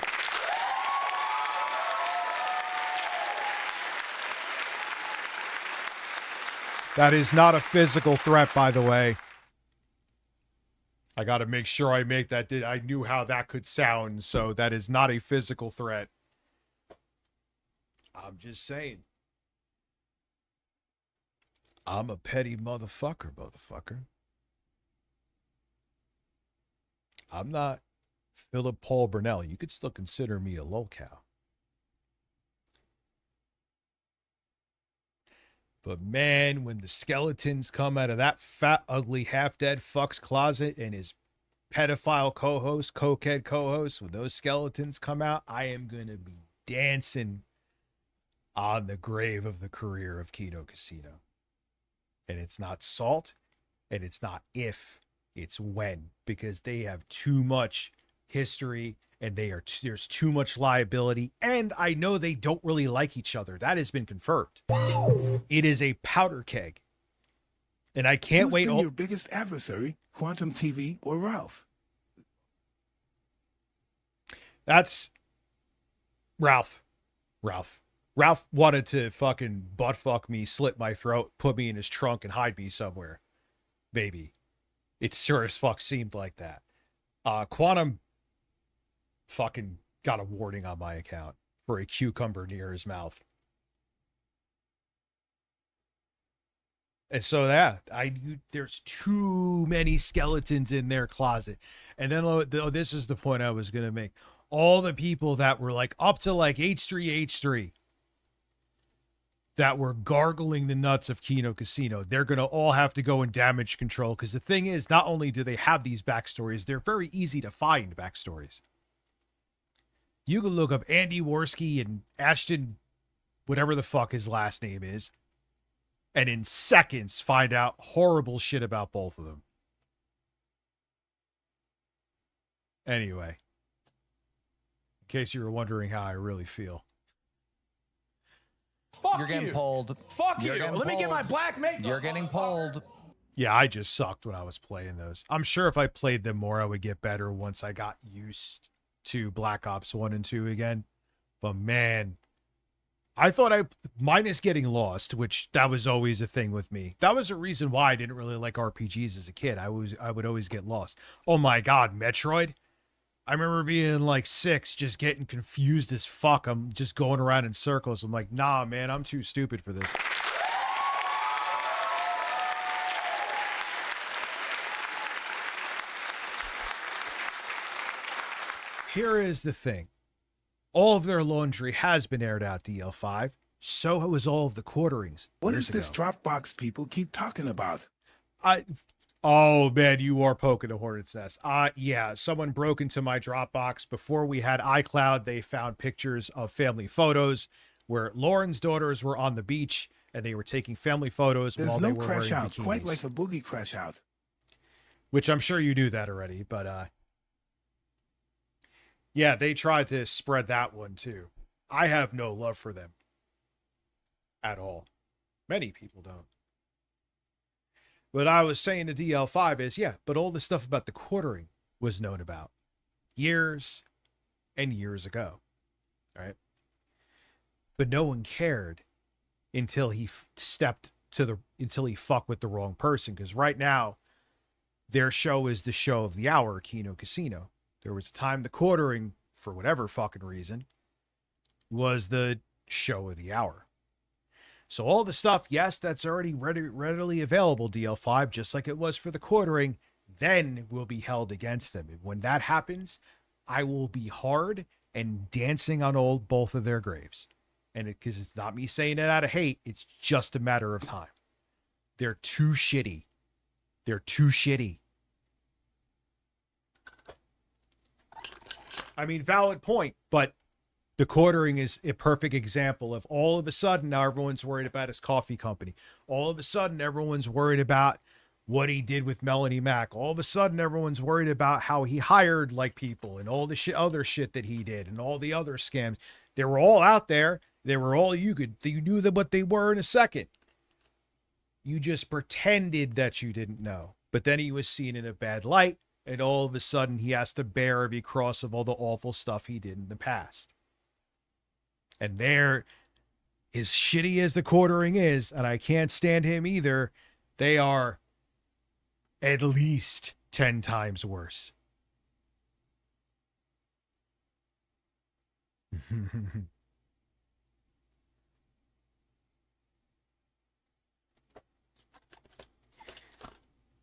That is not a physical threat, by the way. I got to make sure I make that. I knew how that could sound, so that is not a physical threat. I'm just saying. I'm a petty motherfucker. I'm not Philip Paul Burnell. You could still consider me a lolcow. But man, when the skeletons come out of that fat, ugly, half-dead fuck's closet and his pedophile co-host, cokehead co-host, when those skeletons come out, I am going to be dancing on the grave of the career of Kino Casino. And it's not salt, and it's not if, it's when, because they have too much history and there's too much liability, and I know they don't really like each other. That has been confirmed. It is a powder keg, and I can't wait. Who's been your biggest adversary, Quantum TV or Ralph? That's Ralph. Ralph wanted to fucking butt fuck me, slit my throat, put me in his trunk, and hide me somewhere. Baby, it sure as fuck seemed like that. Quantum fucking got a warning on my account for a cucumber near his mouth. And so there's too many skeletons in their closet. And then this is the point I was going to make. All the people that were like up to like H3 that were gargling the nuts of Kino Casino, they're going to all have to go in damage control. Because the thing is, not only do they have these backstories, they're very easy to find backstories. You can look up Andy Worski and Ashton, whatever the fuck his last name is, and in seconds find out horrible shit about both of them. Anyway, in case you were wondering how I really feel. Fuck You're getting you. pulled. Fuck You're you. getting Let me get pulled. my black makeup. You're getting pulled. Yeah, I just sucked when I was playing those. I'm sure if I played them more, I would get better once I got used to Black Ops 1 and 2 again. But man, I thought minus getting lost, which that was always a thing with me. That was a reason why I didn't really like RPGs as a kid. I would always get lost. Oh my God, Metroid. I remember being like 6, just getting confused as fuck. I'm just going around in circles. I'm like, nah, man, I'm too stupid for this. Here is the thing. All of their laundry has been aired out, DL5. So was all of the quarterings. What is this Dropbox people keep talking about? Oh, man, you are poking a hornet's nest. Yeah, someone broke into my Dropbox. Before we had iCloud, they found pictures of family photos where Lauren's daughters were on the beach and they were taking family photos There's while no they were crash wearing out, bikinis. quite like a boogie crash out. Which I'm sure you knew that already, but yeah, they tried to spread that one too. I have no love for them at all. Many people don't. What I was saying to DL5 is, yeah, but all the stuff about the quartering was known about years and years ago, right? But no one cared until he until he fucked with the wrong person. Because right now, their show is the show of the hour, Kino Casino. There was a time the quartering for whatever fucking reason, was the show of the hour. So all the stuff, yes, that's already readily available, DL5, just like it was for the quartering, then will be held against them. And when that happens, I will be hard and dancing on both of their graves. And because it's not me saying it out of hate, it's just a matter of time. They're too shitty. They're too shitty. I mean, valid point, but the quartering is a perfect example of all of a sudden now everyone's worried about his coffee company. All of a sudden everyone's worried about what he did with Melanie Mack. All of a sudden everyone's worried about how he hired like people and all the other shit that he did and all the other scams. They were all out there. They were all you knew them what they were in a second. You just pretended that you didn't know. But then he was seen in a bad light, and all of a sudden he has to bear every cross of all the awful stuff he did in the past. And they're, as shitty as the quartering is, and I can't stand him either, they are at least 10 times worse.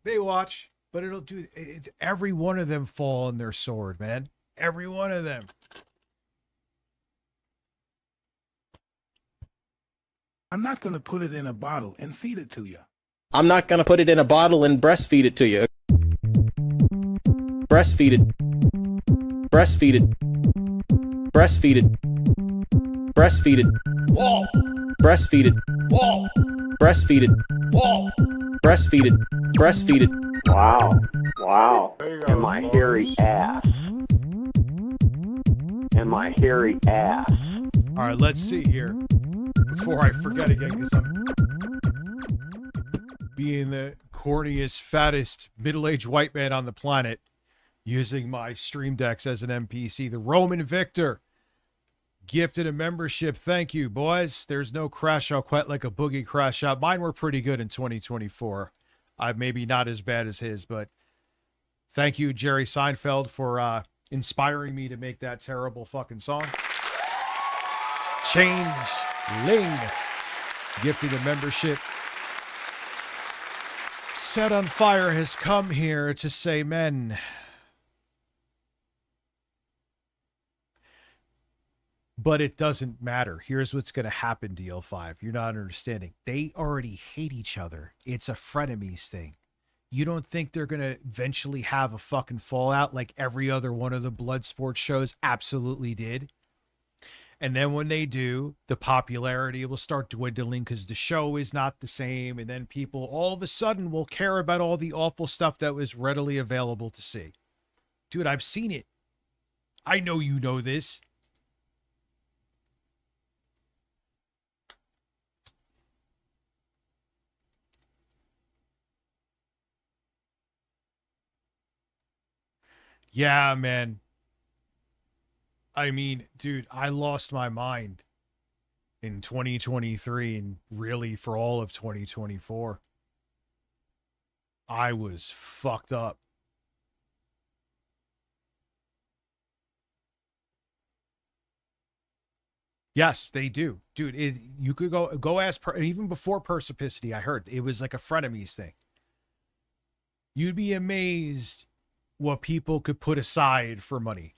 They watch, but it'll do it. Every one of them fall on their sword, man. Every one of them. I'm not going to put it in a bottle and feed it to you. I'm not going to put it in a bottle and breastfeed it to you. Breastfeed it. Breastfeed it. Breastfeed it. Breastfeed it. Whoa. Breastfeed it. Whoa. Breastfeed it. Whoa. Breastfeed it. Breastfeed it. Wow. Wow. And my hairy ass. And my hairy ass. All right, let's see here. Before I forget again, because I'm being the corniest, fattest, middle-aged white man on the planet, using my stream decks as an NPC. The Roman Victor gifted a membership. Thank you, boys. There's no crash out quite like a boogie crash out. Mine were pretty good in 2024. Maybe not as bad as his, but thank you, Jerry Seinfeld, for inspiring me to make that terrible fucking song. Change Ling gifting a membership. Set on Fire has come here to say, men, but it doesn't matter. Here's what's going to happen, DL5. You're not understanding. They already hate each other. It's a frenemies thing. You don't think they're going to eventually have a fucking fallout like every other one of the blood sports shows absolutely did? And then when they do, the popularity will start dwindling because the show is not the same. And then people all of a sudden will care about all the awful stuff that was readily available to see. Dude, I've seen it. I know you know this. Yeah, man. I mean, dude, I lost my mind in 2023 and really for all of 2024. I was fucked up. Yes, they do. Dude, you could go ask, even before Persipicity, I heard it was like a frenemies thing. You'd be amazed what people could put aside for money.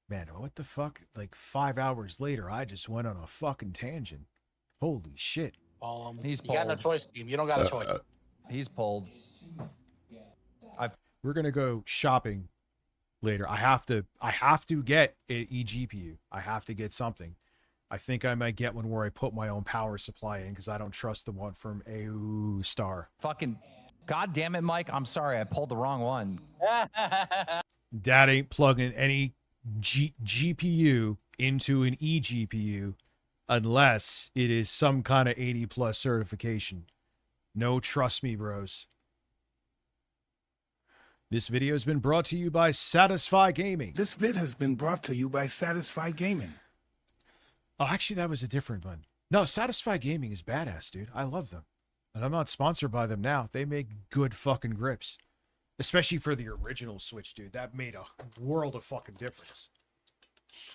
Man, what the fuck? Like 5 hours later, I just went on a fucking tangent. Holy shit. He's you got no choice, team. You don't got a choice. He's pulled. We're gonna go shopping later. I have to get an eGPU. I have to get something. I think I might get one where I put my own power supply in because I don't trust the one from AU Star. Fucking God damn it, Mike. I'm sorry. I pulled the wrong one. Dad ain't plugging any GPU into an eGPU unless it is some kind of 80 plus certification. No, trust me, bros. This video has been brought to you by Satisfy Gaming. This vid has been brought to you by Satisfy Gaming. Oh, actually, that was a different one. No, Satisfy Gaming is badass, dude. I love them. And I'm not sponsored by them now. They make good fucking grips. Especially for the original Switch, dude. That made a world of fucking difference.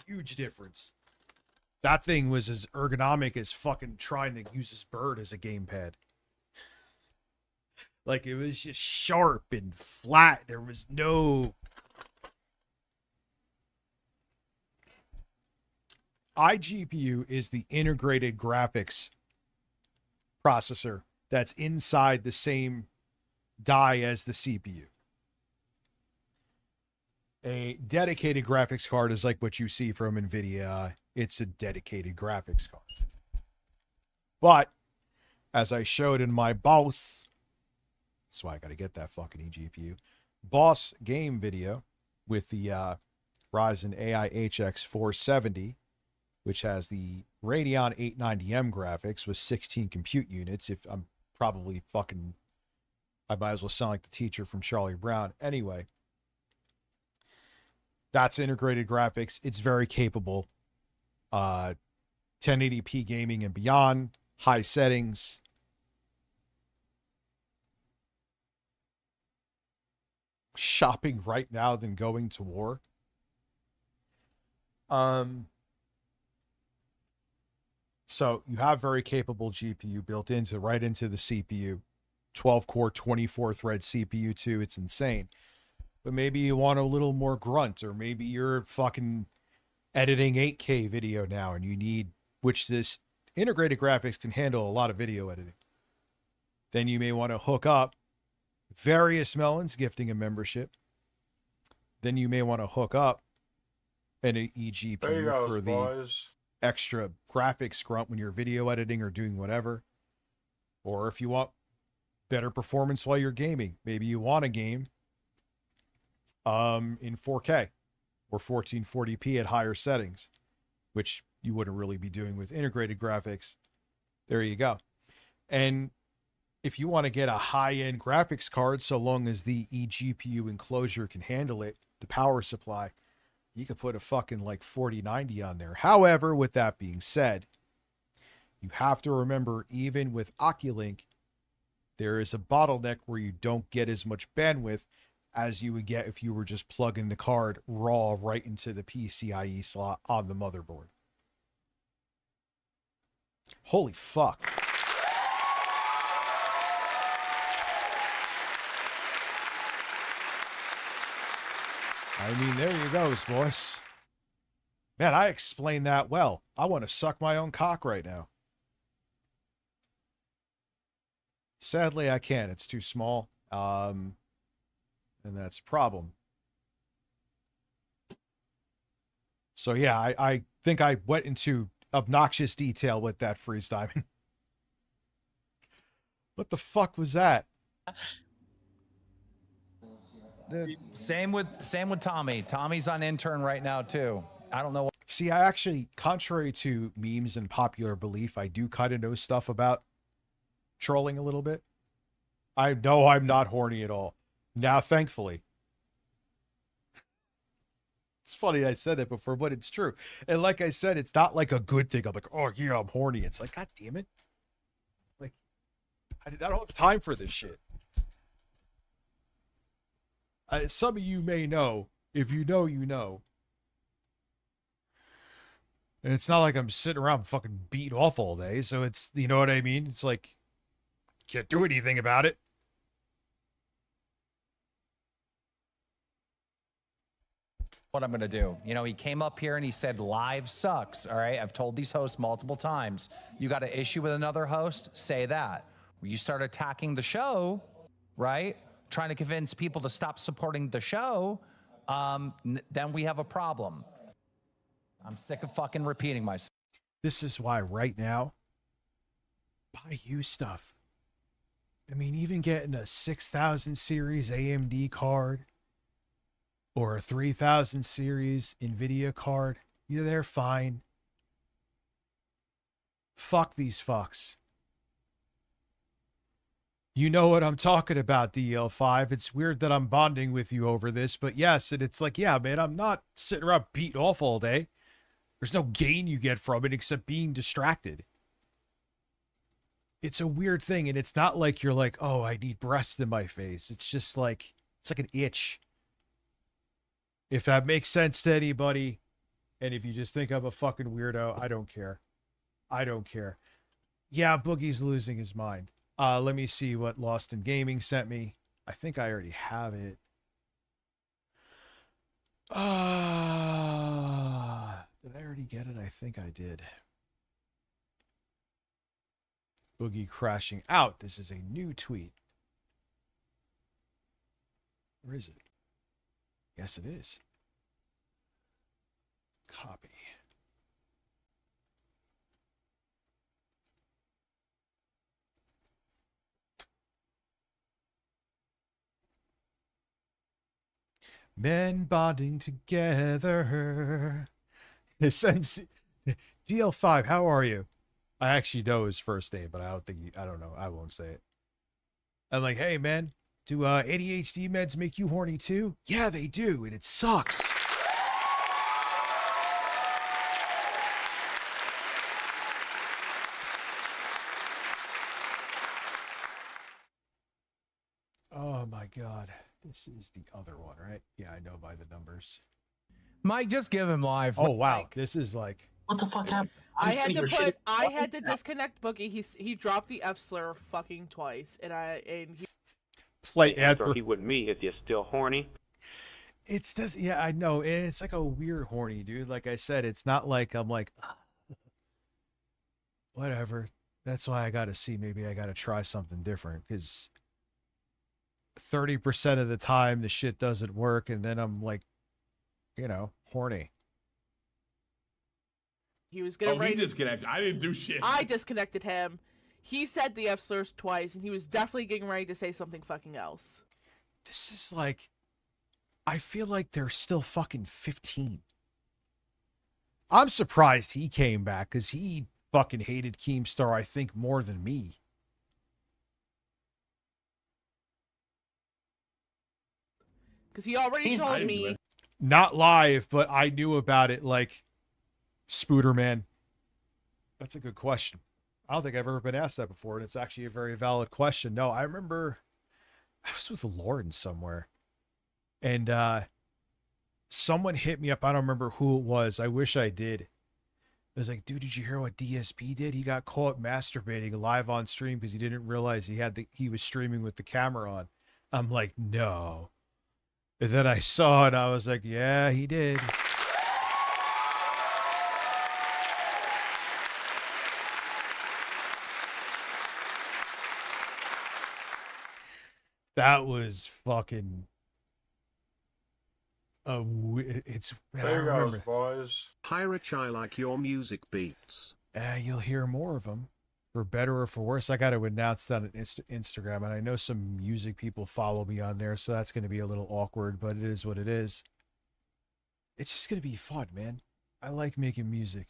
Huge difference. That thing was as ergonomic as fucking trying to use this bird as a gamepad. Like, it was just sharp and flat. There was no... iGPU is the integrated graphics processor that's inside the same die as the CPU. A dedicated graphics card is like what you see from NVIDIA. It's a dedicated graphics card. But, as I showed in my boss, that's why I got to get that fucking eGPU, boss game video with the Ryzen AI HX 470, which has the Radeon 890M graphics with 16 compute units. If I'm probably fucking, I might as well sound like the teacher from Charlie Brown. Anyway, that's integrated graphics. It's very capable. 1080p gaming and beyond, high settings. Shopping right now than going to war. So you have very capable GPU built into right into the CPU. 12 core, 24 thread CPU too. It's insane. But maybe you want a little more grunt, or maybe you're fucking editing 8K video now and you need, which this integrated graphics can handle a lot of video editing. Then you may want to hook up Various Melons gifting a membership. Then you may want to hook up an eGPU for the extra graphics grunt when you're video editing or doing whatever. Or if you want better performance while you're gaming, maybe you want a game in 4K or 1440p at higher settings, which you wouldn't really be doing with integrated graphics. There you go. And if you want to get a high-end graphics card, so long as the eGPU enclosure can handle it, the power supply, you could put a fucking like 4090 on there. However, with that being said, you have to remember, even with Oculink, there is a bottleneck where you don't get as much bandwidth as you would get if you were just plugging the card raw right into the PCIe slot on the motherboard. Holy fuck. I mean, there you go, boys. Man, I explained that well. I want to suck my own cock right now. Sadly, I can't. It's too small. And that's a problem. So yeah, I think I went into obnoxious detail with that Freeze Diamond. What the fuck was that? Same with Tommy. Tommy's on intern right now too. I don't know what. See, I actually, contrary to memes and popular belief, I do kind of know stuff about trolling a little bit. I know I'm not horny at all. Now, thankfully. It's funny I said that before, but it's true. And like I said, it's not like a good thing. I'm like, oh yeah, I'm horny. It's like, God damn it. Like, I don't have time for this shit. Some of you may know. If you know, you know. And it's not like I'm sitting around fucking beat off all day. So it's, you know what I mean? It's like, can't do anything about it. What I'm going to do. You know, he came up here and he said live sucks. All right. I've told these hosts multiple times. You got an issue with another host? Say that. When you start attacking the show, right? Trying to convince people to stop supporting the show, then we have a problem. I'm sick of fucking repeating myself. This is why right now, buy used stuff. I mean, even getting a 6000 series AMD card or a 3000 series NVIDIA card, they're fine. Fuck these fucks. You know what I'm talking about, DL5. It's weird that I'm bonding with you over this, but yes, and it's like, yeah, man, I'm not sitting around beating off all day. There's no gain you get from it except being distracted. It's a weird thing, and it's not like you're like, oh, I need breasts in my face. It's just like, It's like an itch. If that makes sense to anybody, and if you just think I'm a fucking weirdo, I don't care. I don't care. Yeah, Boogie's losing his mind. Let me see what Lost in Gaming sent me. I think I already have it. Did I already get it? I think I did. Boogie crashing out. This is a new tweet. Where is it? Yes, it is. Copy. Men bonding together. Since DL5, how are you? I actually know his first name, but I don't know. I won't say it. I'm like, hey man, do ADHD meds make you horny too? Yeah, they do, and it sucks. Oh my God. This is the other one, right? Yeah, I know by the numbers. Mike, just give him live. Oh wow, Mike. this is like. What the fuck happened? I had to disconnect Boogie. He dropped the F slur fucking twice, and he Play ad So he with me if you're still horny. It's just, yeah, I know. It's like a weird horny, dude. Like I said, it's not like I'm like, whatever. That's why I got to see. Maybe I got to try something different, because 30% of the time the shit doesn't work, and then I'm like, you know, horny. He was getting ready. He disconnected. I didn't do shit. I disconnected him. He said the F slurs twice, and he was definitely getting ready to say something fucking else. This is like, I feel like they're still fucking 15. I'm surprised he came back, because he fucking hated Keemstar, I think, more than me. Because he already told me. Not live, but I knew about it like Spooderman. That's a good question. I don't think I've ever been asked that before, and it's actually a very valid question. No, I remember I was with Lauren somewhere, and someone hit me up. I don't remember who it was. I wish I did. It was like, dude, did you hear what DSP did? He got caught masturbating live on stream because he didn't realize he was streaming with the camera on. I'm like, no. And then I saw it. I was like, yeah, he did. That was fucking. It's. There goes, boys. Hi, Rich. I like your music beats. You'll hear more of them, for better or for worse. I got to announce that on Instagram, and I know some music people follow me on there, so that's going to be a little awkward, but it is what it is. It's just going to be fun, man. I like making music.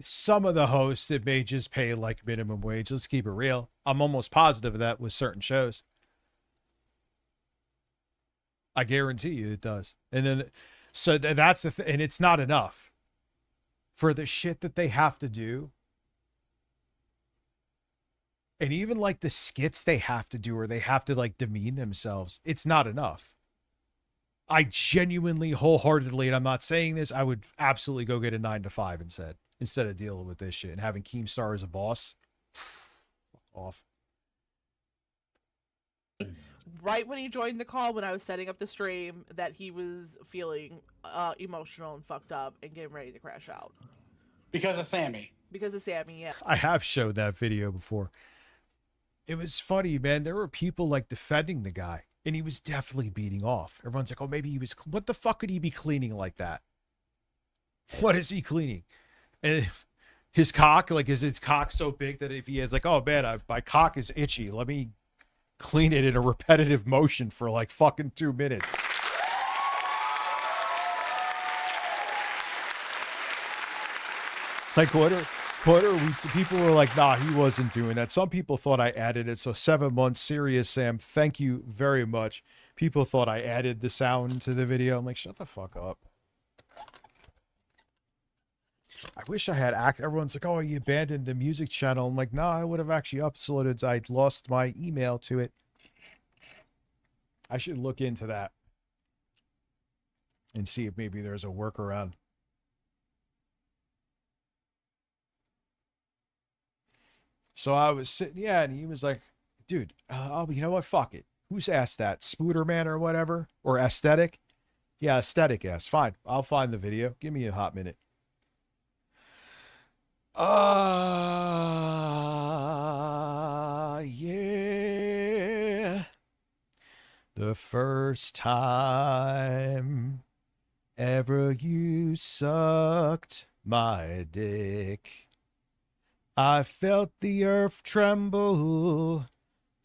Some of the hosts, it may just pay like minimum wage. Let's keep it real. I'm almost positive of that with certain shows. I guarantee you it does. And then, so that's the thing. And it's not enough for the shit that they have to do. And even like the skits they have to do, or they have to like demean themselves. It's not enough. I genuinely, wholeheartedly, and I'm not saying this, I would absolutely go get a 9-to-5 instead of dealing with this shit and having Keemstar as a boss. Off. Right when he joined the call, when I was setting up the stream, that he was feeling emotional and fucked up and getting ready to crash out. Because of Sammy. Because of Sammy, yeah. I have showed that video before. It was funny, man. There were people like defending the guy. And he was definitely beating off. Everyone's like, oh, maybe he was... What the fuck could he be cleaning like that? What is he cleaning? And his cock, like, is his cock so big that if he is like, oh, man, my cock is itchy. Let me clean it in a repetitive motion for, like, fucking 2 minutes. Like, what are we... People were like, nah, he wasn't doing that. Some people thought I added it. So 7 months, serious Sam. Thank you very much. People thought I added the sound to the video. I'm like, shut the fuck up. I wish I had everyone's like, oh, you abandoned the music channel. I'm like, no, I would have actually uploaded. I'd lost my email to it. I should look into that and see if maybe there's a workaround. So I was sitting, yeah, and he was like, dude, oh, you know what? Fuck it. Who's asked that? Spooderman or whatever? Or Aesthetic? Yeah, Aesthetic asked. Fine. I'll find the video. Give me a hot minute. Yeah. The first time ever you sucked my dick, I felt the earth tremble.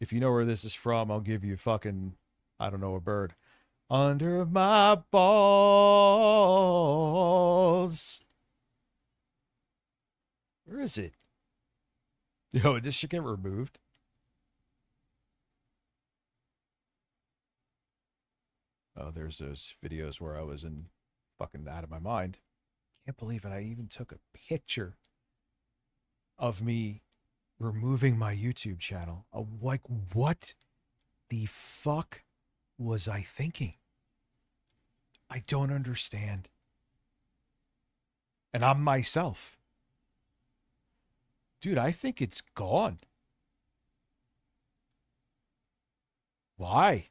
If you know where this is from, I'll give you fucking, I don't know, a bird. Under my balls. Where is it? Yo, this should get removed. Oh, there's those videos where I was in fucking out of my mind. Can't believe it. I even took a picture of me removing my YouTube channel. Like, what the fuck was I thinking? I don't understand. And I'm myself. Dude, I think it's gone. Why?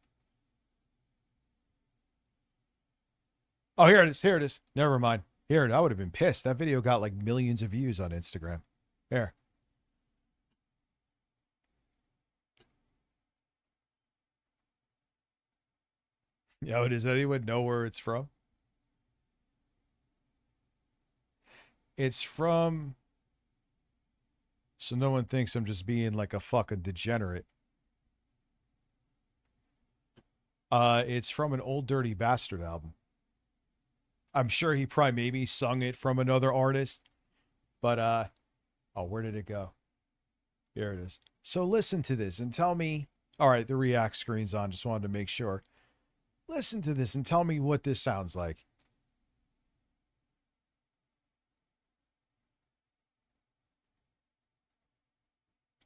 Oh, here it is. Here it is. Never mind. Here, I would have been pissed. That video got like millions of views on Instagram. Here. Yo, does anyone know where it's from? It's from... So no one thinks I'm just being like a fucking degenerate. It's from an Old Dirty Bastard album. I'm sure he probably maybe sung it from another artist. But, oh, where did it go? Here it is. So listen to this and tell me... All right, the react screen's on. Just wanted to make sure. Listen to this and tell me what this sounds like.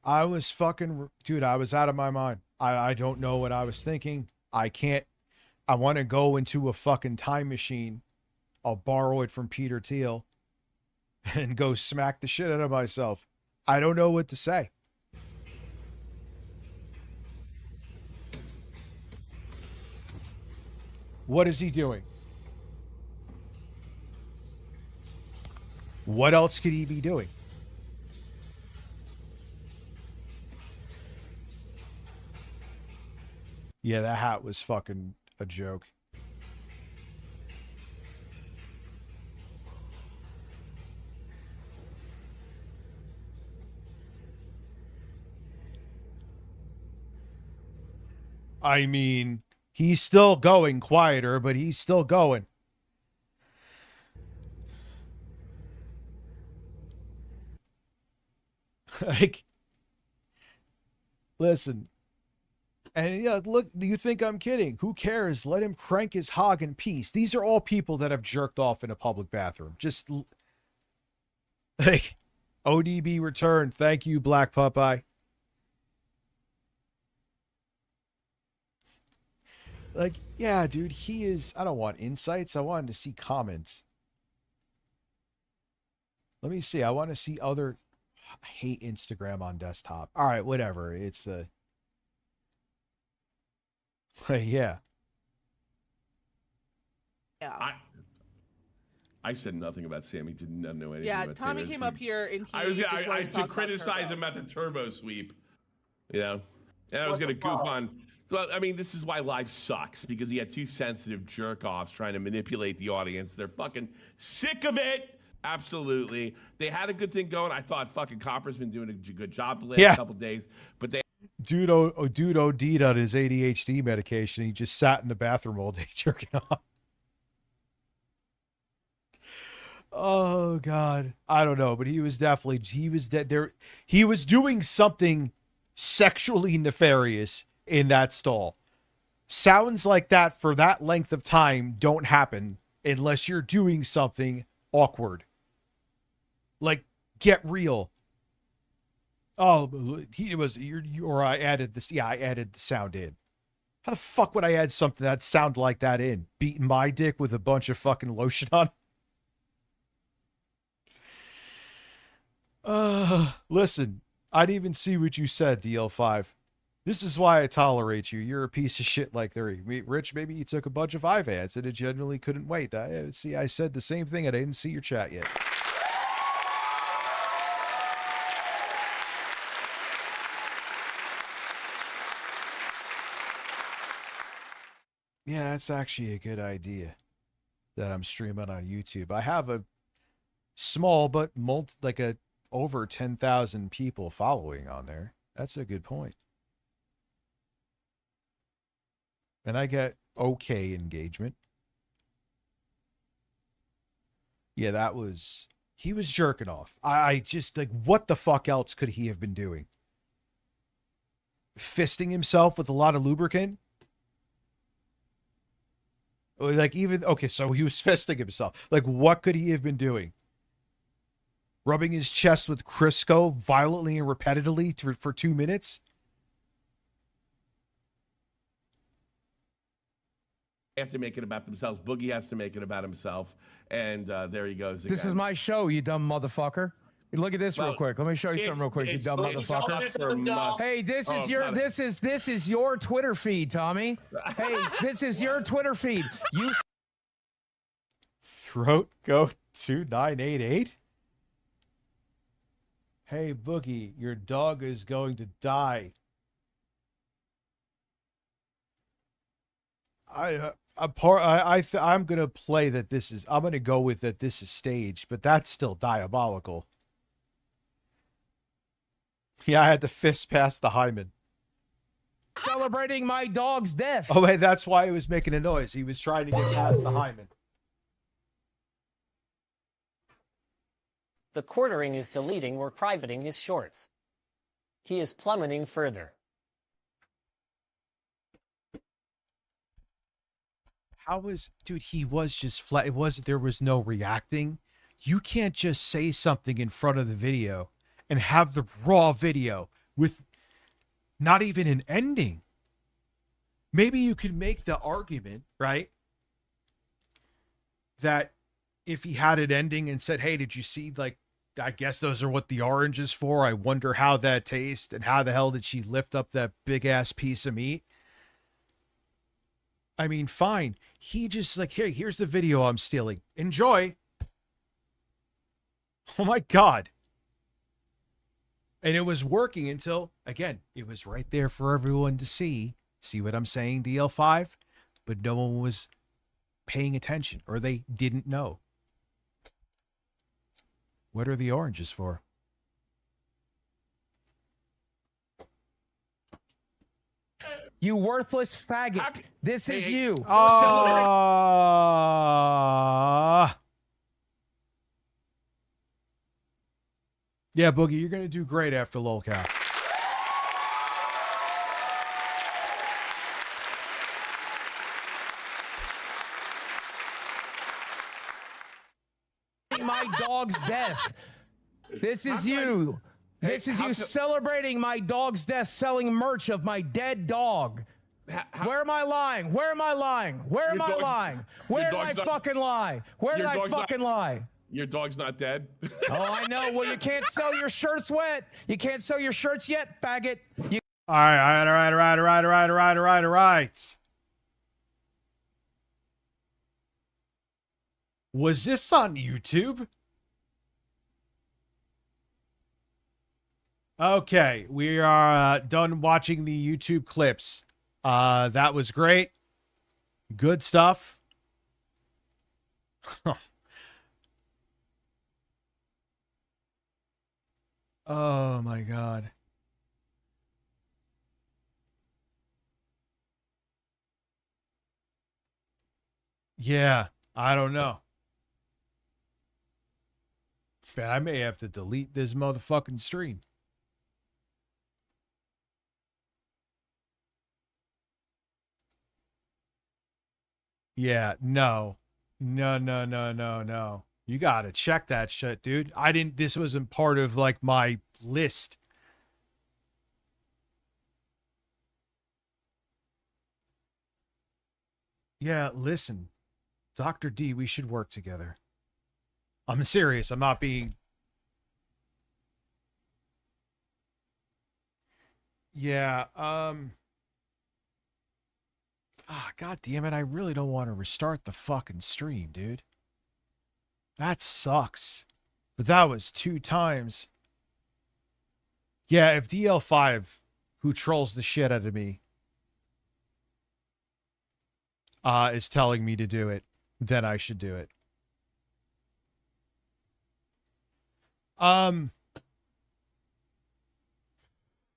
I was fucking... Dude, I was out of my mind. I don't know what I was thinking. I can't... I want to go into a fucking time machine. I'll borrow it from Peter Thiel and go smack the shit out of myself. I don't know what to say. What is he doing? What else could he be doing? Yeah, that hat was fucking a joke. I mean, he's still going quieter, but he's still going. Like, listen. And yeah, look, do you think I'm kidding? Who cares? Let him crank his hog in peace. These are all people that have jerked off in a public bathroom. Just like ODB returned. Thank you, Black Popeye. Like, yeah, dude, he is... I don't want insights. I wanted to see comments. Let me see. I want to see other... I hate Instagram on desktop. All right, whatever. It's the... Yeah. Yeah. I said nothing about Sammy. Did not know anything Yeah, about Tommy Sammy. came up here and he I was just wanted I to to talk about criticize Turbo. him at the turbo sweep. You know? And I was going to goof on... Well, I mean, this is why live sucks, because he had two sensitive jerk-offs trying to manipulate the audience. They're fucking sick of it. Absolutely. They had a good thing going. I thought fucking Copper's been doing a good job the last couple days, but they... Dude OD'd on his ADHD medication. He just sat in the bathroom all day jerking off. Oh, God. I don't know, but he was definitely... He was dead there. He was doing something sexually nefarious in that stall. Sounds like that for that length of time don't happen unless you're doing something awkward. Like, get real. Oh, he was, or I added this. Yeah, I added the sound in. How the fuck would I add something that sound like that in? Beating my dick with a bunch of fucking lotion on? Listen, I didn't even see what you said, DL5. This is why I tolerate you. You're a piece of shit like 30. Rich, maybe you took a bunch of ads and it genuinely couldn't wait. See, I said the same thing and I didn't see your chat yet. Yeah, that's actually a good idea that I'm streaming on YouTube. I have a small but over 10,000 people following on there. That's a good point. And I get okay engagement. Yeah, he was jerking off. I just, like, what the fuck else could he have been doing? Fisting himself with a lot of lubricant? Like, even, okay, so he was fisting himself. Like, what could he have been doing? Rubbing his chest with Crisco violently and repetitively for 2 minutes? They have to make it about themselves. Boogie has to make it about himself. And there he goes again. This is my show, you dumb motherfucker. Look at this real quick. Let me show you something real quick, you dumb motherfucker. Hey, this is your Twitter feed, Tommy. Hey, this is your Twitter feed. You Throat goat 2988. Hey Boogie, your dog is going to die. I'm gonna play that this is. I'm gonna go with that this is staged, but that's still diabolical. Yeah, I had to fist past the hymen. celebrating my dog's death. Oh wait, that's why he was making a noise. He was trying to get past the hymen. The quartering is deleting or privating his shorts. He is plummeting further. How was, dude, he was just flat. It wasn't, there was no reacting. You can't just say something in front of the video and have the raw video with not even an ending. Maybe you could make the argument, right, that if he had an ending and said, hey, did you see, like, I guess those are what the orange is for. I wonder how that tastes, and how the hell did she lift up that big ass piece of meat? I mean, fine. He just like, hey, here's the video I'm stealing. Enjoy. Oh my God. And it was working until, again, it was right there for everyone to see. See what I'm saying, DL5? But no one was paying attention, or they didn't know. What are the oranges for? You worthless faggot. This is you. Yeah, Boogie, you're going to do great after lolcow. My dog's death. This is you. This is you celebrating my dog's death, selling merch of my dead dog. Where am I lying? Where am I lying? Where am I lying? Where did I fucking lie? Where did I fucking lie? Your dog's not dead? Oh, I know. Well, you can't sell your shirts wet. You can't sell your shirts yet, faggot. All right. Was this on YouTube? Okay, we are done watching the YouTube clips. That was great. Good stuff. Oh my God. Yeah, I don't know. Man, I may have to delete this motherfucking stream. Yeah, no. No. You gotta check that shit, dude. This wasn't part of like my list. Yeah, listen, Dr. D, we should work together. I'm serious. I'm not being. Yeah, God damn it. I really don't want to restart the fucking stream, dude. That sucks. But that was 2 times. Yeah, if DL5, who trolls the shit out of me, is telling me to do it, then I should do it.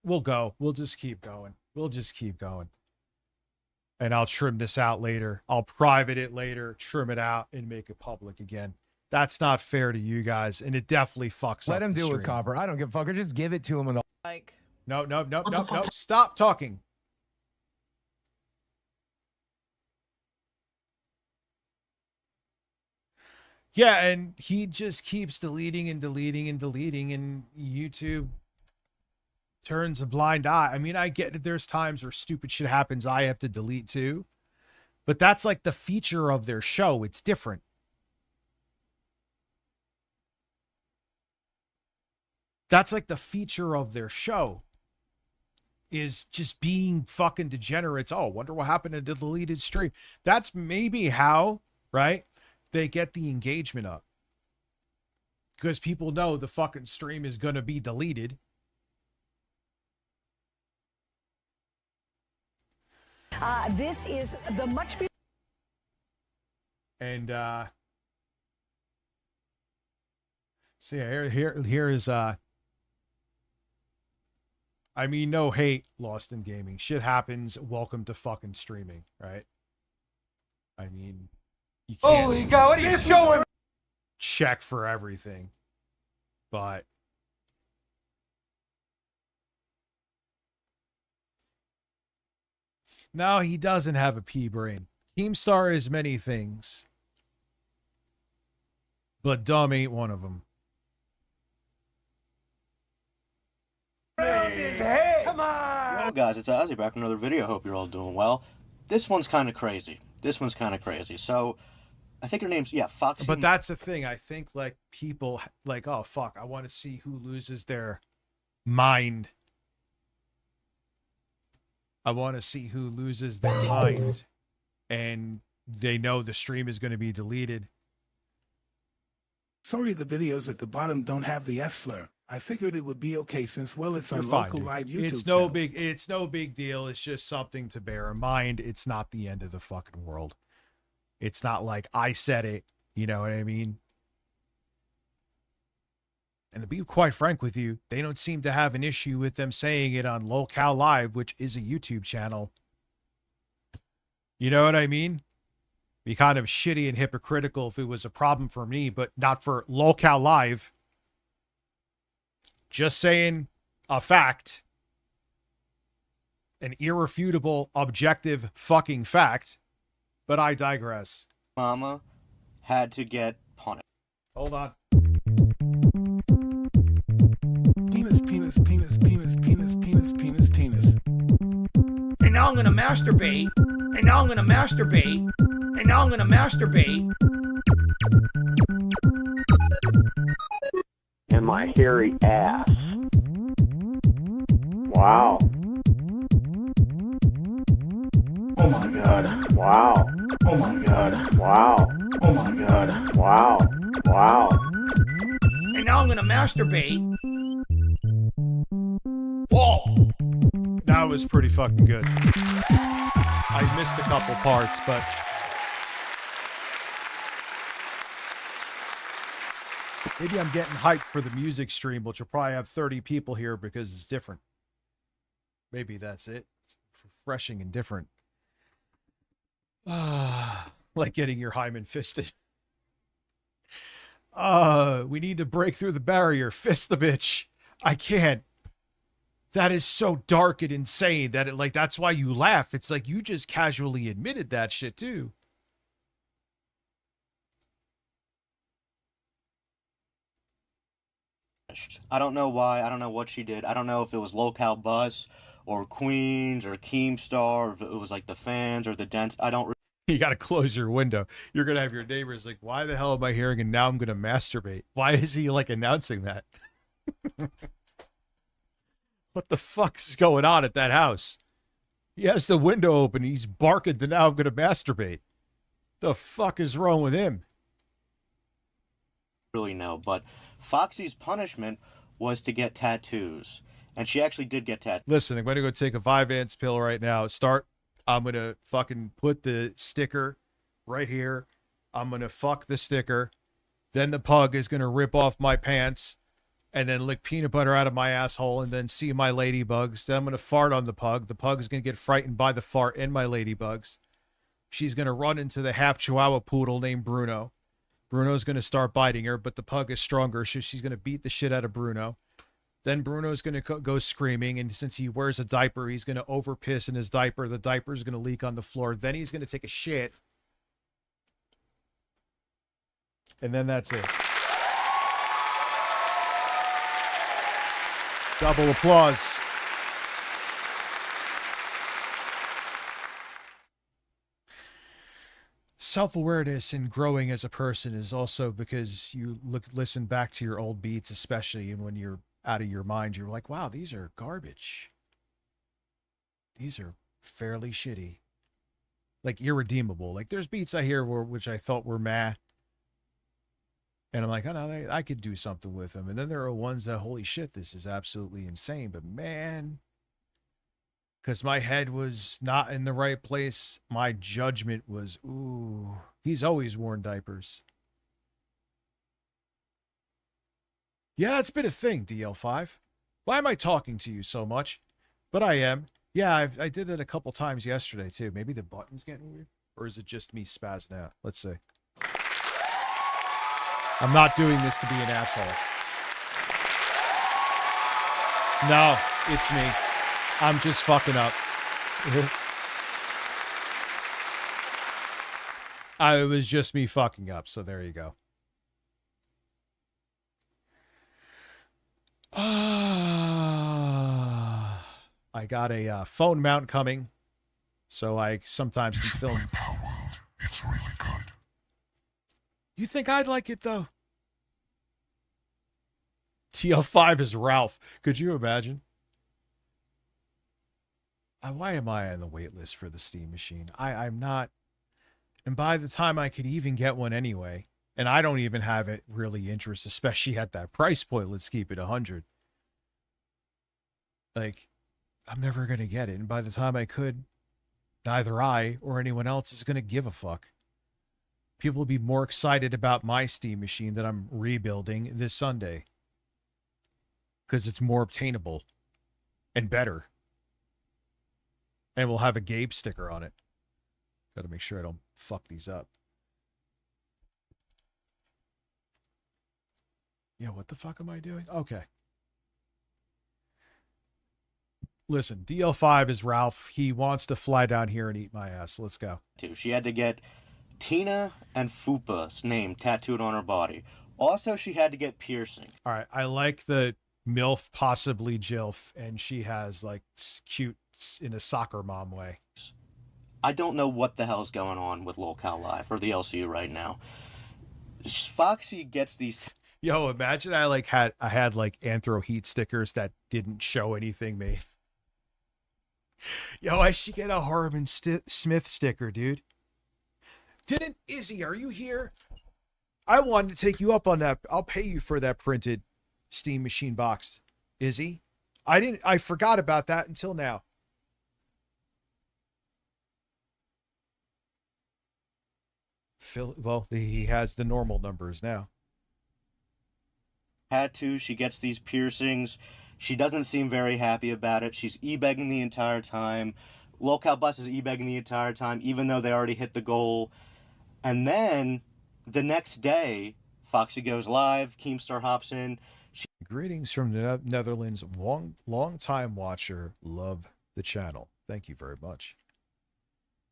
We'll go. We'll just keep going. We'll just keep going. And I'll trim this out later. I'll private it later, trim it out, and make it public again. That's not fair to you guys, and it definitely fucks up. Let him the do it with stream. Copper. I don't give a fuck. Just give it to him. And Like, No. Stop talking. Yeah, and he just keeps deleting and deleting and deleting, and YouTube turns a blind eye. I mean, I get that there's times where stupid shit happens I have to delete too, but that's like the feature of their show. It's different. That's like the feature of their show, is just being fucking degenerates. Oh, wonder what happened to the deleted stream. That's maybe how, right, they get the engagement up. Because people know the fucking stream is going to be deleted. This is the much be- And so yeah, here is I mean, no hate, Lost in Gaming. Shit happens. Welcome to fucking streaming, right? I mean, you can't. Holy God, what are you showing? Check for everything, but no, he doesn't have a pea brain. Keemstar is many things, but dumb ain't one of them. Come on! Hello guys, it's Ozzy back with another video. Hope you're all doing well. This one's kind of crazy. So, I think her name's, Foxy. But that's the thing. I think, like, people, like, oh, fuck, I want to see who loses their mind. I want to see who loses their mind. And they know the stream is going to be deleted. Sorry the videos at the bottom don't have the F slur. I figured it would be okay since, well, it's You're on fine, local dude. live YouTube It's channel. no big deal. It's just something to bear in mind. It's not the end of the fucking world. It's not like I said it, you know what I mean? And to be quite frank with you, they don't seem to have an issue with them saying it on Locale Live, which is a YouTube channel. You know what I mean? Be kind of shitty and hypocritical if it was a problem for me, but not for Locale Live. Just saying a fact. An irrefutable, objective fucking fact. But I digress. Mama had to get punished. Hold on. Penis, penis, penis, penis, penis, penis, penis, penis. And now I'm gonna masturbate. And now I'm gonna masturbate. And now I'm gonna masturbate. And my hairy ass. Wow. Oh my god. Wow. Oh my god. Wow. Oh my god. Wow. Wow. And now I'm gonna masturbate. Whoa! That was pretty fucking good. I missed a couple parts, but maybe I'm getting hyped for the music stream, which will probably have 30 people here because it's different. Maybe that's it. It's refreshing and different. Like getting your hymen fisted. We need to break through the barrier. Fist the bitch. I can't. That is so dark and insane that that's why you laugh. It's like you just casually admitted that shit too. punished. I don't know why. I don't know what she did. I don't know if it was Locale Bus or Queens or Keemstar, or if it was like the fans or the Dents. I don't. You got to close your window. You're going to have your neighbors like, why the hell am I hearing and now I'm going to masturbate? Why is he like announcing that? What the fuck's going on at that house? He has the window open. He's barking that now I'm going to masturbate. The fuck is wrong with him? Really know, but Foxy's punishment was to get tattoos. And she actually did get tattoos. Listen, I'm going to go take a Vyvanse pill right now. I'm going to fucking put the sticker right here. I'm going to fuck the sticker. Then the pug is going to rip off my pants and then lick peanut butter out of my asshole and then see my ladybugs. Then I'm going to fart on the pug. The pug is going to get frightened by the fart and my ladybugs. She's going to run into the half Chihuahua poodle named Bruno. Bruno's going to start biting her, but the pug is stronger, so she's going to beat the shit out of Bruno. Then Bruno's going to go screaming, and since he wears a diaper, he's going to overpiss in his diaper. The diaper is going to leak on the floor. Then he's going to take a shit. And then that's it. Double applause. Self-awareness and growing as a person is also because you listen back to your old beats, especially, and when you're out of your mind, you're like, wow, these are garbage. These are fairly shitty. Like irredeemable. Like there's beats I hear which I thought were meh. And I'm like, oh no, I could do something with them. And then there are ones that, holy shit, this is absolutely insane. But man, because my head was not in the right place. My judgment was, ooh, he's always worn diapers. Yeah, that's been a thing, DL5. Why am I talking to you so much? But I am. Yeah, I did it a couple times yesterday, too. Maybe the button's getting weird? Or is it just me spazzing out? Let's see. I'm not doing this to be an asshole. No, it's me. I'm just fucking up. It was just me fucking up, so there you go. I got a phone mount coming, so I sometimes can film. It's really good. You think I'd like it, though? TL5 is Ralph. Could you imagine? Why am I on the wait list for the Steam Machine? I'm not. And by the time I could even get one anyway, and I don't even have it really interest, especially at that price point. Let's keep it 100. Like, I'm never going to get it. And by the time I could, neither I or anyone else is going to give a fuck. People will be more excited about my Steam Machine that I'm rebuilding this Sunday. Because it's more obtainable and better. And we'll have a Gabe sticker on it. Got to make sure I don't fuck these up. Yeah, what the fuck am I doing? Okay. Listen, DL5 is Ralph. He wants to fly down here and eat my ass. Let's go. She had to get Tina and Fupa's name tattooed on her body. Also, she had to get piercing. All right, I like the MILF, possibly JILF, and she has like cute in a soccer mom way. I don't know what the hell's going on with Locale Live or the LCU right now. Foxy gets these. Yo, imagine I had like Anthro Heat stickers that didn't show anything made. Yo, I should get a Harmon Smith sticker, dude. Izzy, are you here? I wanted to take you up on that. I'll pay you for that printed Steam Machine box. Izzy? I forgot about that until now. Well, he has the normal numbers now. Tattoo, she gets these piercings. She doesn't seem very happy about it. She's e-begging the entire time. Locale Bus is e-begging the entire time, even though they already hit the goal. And then, the next day, Foxy goes live, Keemstar hops in. Greetings from the Netherlands. Long-time watcher. Love the channel. Thank you very much.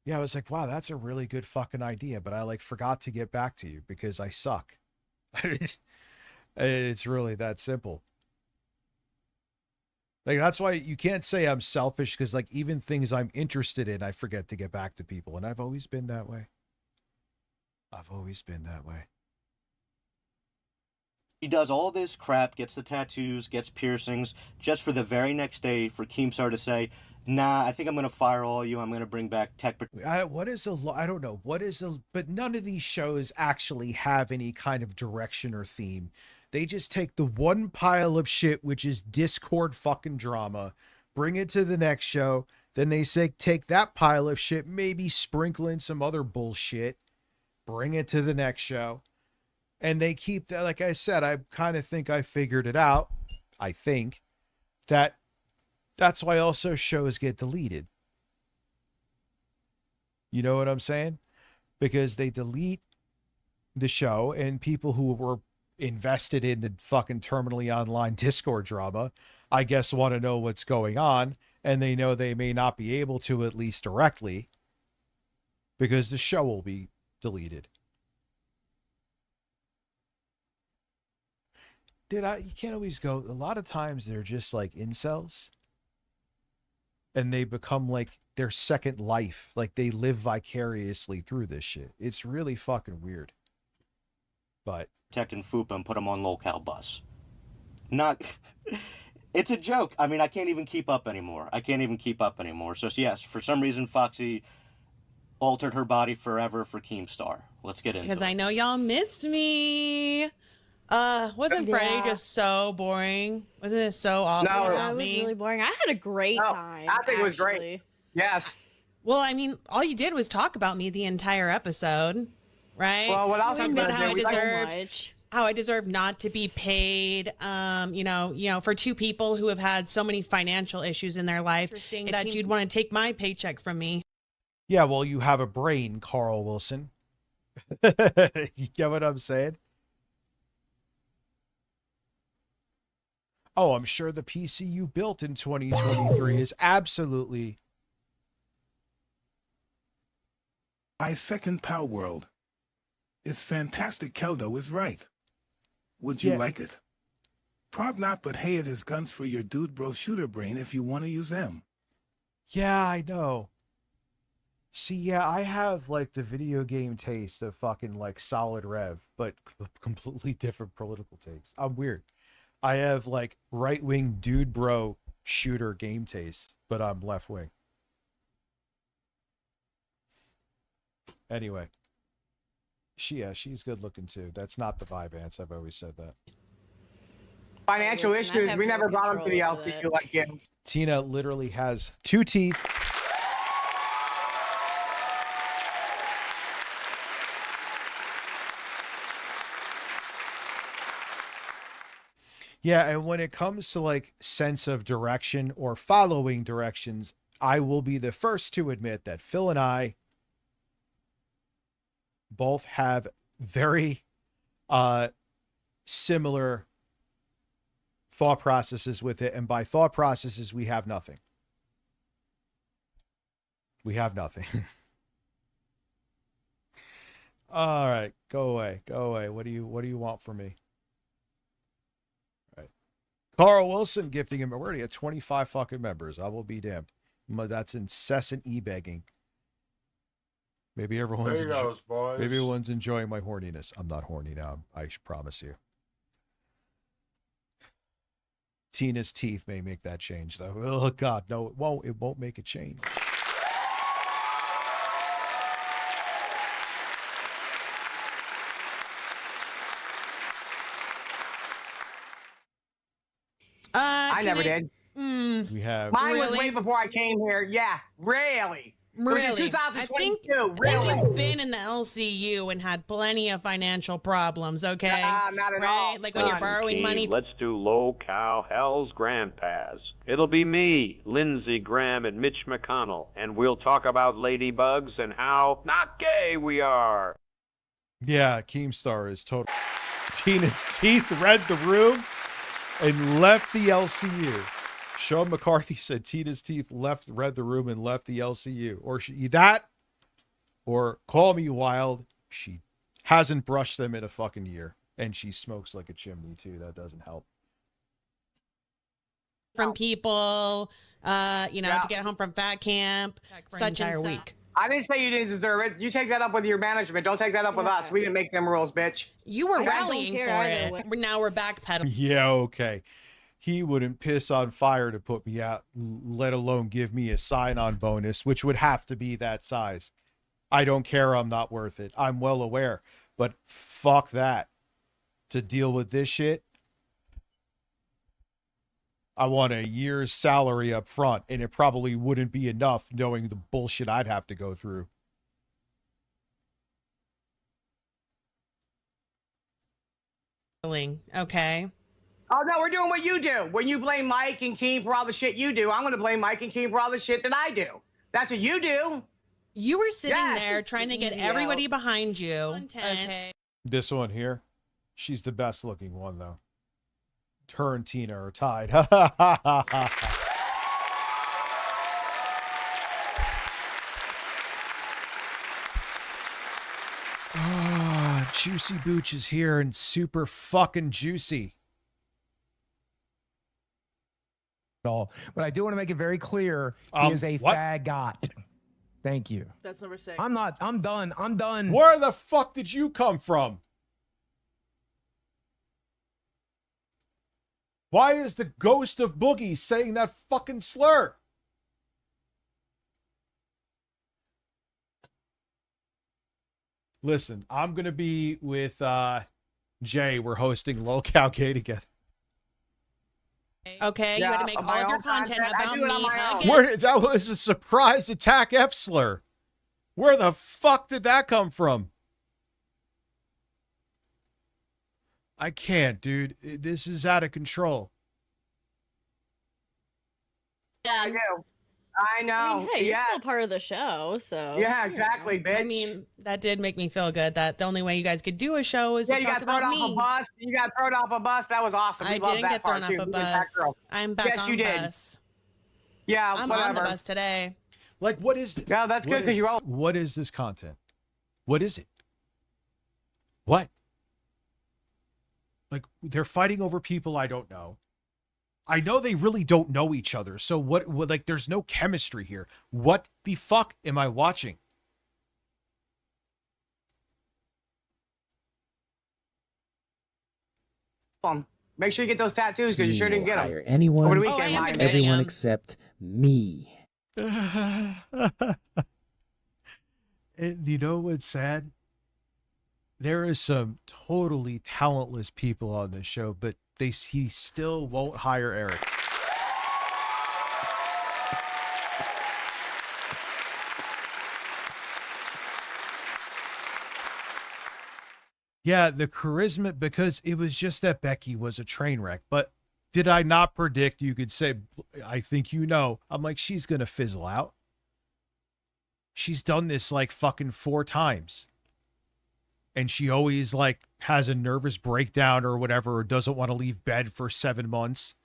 Yeah, I was like, wow, that's a really good fucking idea, but I forgot to get back to you because I suck. It's really that simple. Like, that's why you can't say I'm selfish, because like even things I'm interested in, I forget to get back to people. And I've always been that way. I've always been that way. He does all this crap, gets the tattoos, gets piercings, just for the very next day for Keemstar to say, nah, I think I'm going to fire all of you. I'm going to bring back tech. What is I don't know. But none of these shows actually have any kind of direction or theme. They just take the one pile of shit, which is Discord fucking drama, bring it to the next show. Then they say, take that pile of shit, maybe sprinkle in some other bullshit, bring it to the next show. And they keep that, like I said, I kind of think I figured it out. I think that's why also shows get deleted. You know what I'm saying? Because they delete the show, and people who were invested in the fucking terminally online Discord drama, I guess, want to know what's going on, and they know they may not be able to, at least directly, because the show will be deleted. You can't always go. A lot of times they're just like incels, and they become like their second life. Like they live vicariously through this shit. It's really fucking weird. But Tech and Fupa and put them on Locale Bus. Not, it's a joke. I mean, I can't even keep up anymore. So yes, for some reason, Foxy altered her body forever for Keemstar. Let's get into it. Because I know y'all missed me. Wasn't Friday just so boring? Wasn't it so awful? No, about it was me? really boring. I had a great time. I think it was great. Yes. Well, I mean, all you did was talk about me the entire episode, right? Well, what else? Talk about how I deserved, how I deserve not to be paid. You know, for two people who have had so many financial issues in their life, that you'd want to take my paycheck from me. yeah, well, you have a brain, Carl Wilson. You get what I'm saying? Oh, I'm sure the PC you built in 2023 is absolutely... I second Power World. It's fantastic. Keldo is right. Would you like it? Prob not, but hey, it is guns for your dude bro shooter brain if you want to use them. Yeah, I know. See, yeah, I have like the video game taste of fucking like Solid Rev, but completely different political taste. I'm weird. I have like right-wing dude bro shooter game taste, but I'm left-wing. Anyway. She's good looking too. That's not the vibe, Ants. I've always said that. Financial issues. We never brought them to the LCU like you. Tina literally has 2 teeth. Yeah, and when it comes to like sense of direction or following directions, I will be the first to admit that Phil and I both have very similar thought processes with it. And by thought processes, we have nothing. We have nothing. All right, go away. Go away. What do you want from me? Carl Wilson gifting him. We're already at 25 fucking members. I will be damned. That's incessant e-begging. Maybe everyone's There goes, boys. maybe everyone's enjoying my horniness. I'm not horny now. I promise you. Tina's teeth may make that change, though. Oh God, no, it won't. It won't make a change. I never did. We have. Mine was way before I came here. Yeah, really. It was in Really? 2022. I think really. you've been in the LCU and had plenty of financial problems, okay? Nah, not at all. Like when you're borrowing money. Let's do Locale Hell's Grandpas. It'll be me, Lindsey Graham, and Mitch McConnell, and we'll talk about ladybugs and how not gay we are. Yeah, Keemstar is total. Tina's teeth read the room and left the LCU. Sean McCarthy said Tina's teeth read the room and left the LCU. Or or call me wild. She hasn't brushed them in a fucking year. And she smokes like a chimney too. That doesn't help. from people, to get home from fat camp, such and such. Week. I didn't say you didn't deserve it. You take that up with your management. Don't take that up with us. We didn't make them rules, bitch. You were Okay? rallying for it. Now we're backpedaling. Yeah, okay. He wouldn't piss on fire to put me out, let alone give me a sign-on bonus, which would have to be that size. I don't care. I'm not worth it. I'm well aware. But fuck that. To deal with this shit, I want a year's salary up front, and it probably wouldn't be enough knowing the bullshit I'd have to go through. Okay. Oh, no, we're doing what you do. When you blame Mike and Keen for all the shit you do, I'm going to blame Mike and Keen for all the shit that I do. That's what you do. You were sitting there trying to get everybody behind you. Okay. This one here, she's the best looking one, though. Her and Tina are tied. Juicy Booch is here and super fucking juicy. But I do want to make it very clear, he is a faggot. Thank you. That's number 6. I'm done. I'm done. Where the fuck did you come from? Why is the ghost of Boogie saying that fucking slur? Listen, I'm going to be with Jay. We're hosting Lolcow Gay together. Okay, you had to make all of your content about me. Where, that was a surprise attack F slur. Where the fuck did that come from? I can't, dude. This is out of control. Yeah, I do. I know. I mean, hey, you're still part of the show, so. Yeah, exactly, bitch. I mean, that did make me feel good that the only way you guys could do a show is to talk about me. You got thrown off a bus. That was awesome. I didn't get thrown off a bus. I'm back on the bus. Yeah, I'm whatever. on the bus today. Like, what is this? Yeah, that's good because you're all. What is this content? What is it? What? Like, they're fighting over people I don't know. I know they really don't know each other. So what like, there's no chemistry here. What the fuck am I watching? Make sure you get those tattoos because you sure didn't get them. Hire anyone, Over the weekend, everyone except me. And you know what's sad? There are some totally talentless people on this show, but he still won't hire Eric. Yeah, the charisma, because it was just that Becky was a train wreck. But did I not predict? You could say, I think you know. I'm like, she's going to fizzle out. She's done this like fucking 4 times. And she always like has a nervous breakdown or whatever, or doesn't want to leave bed for 7 months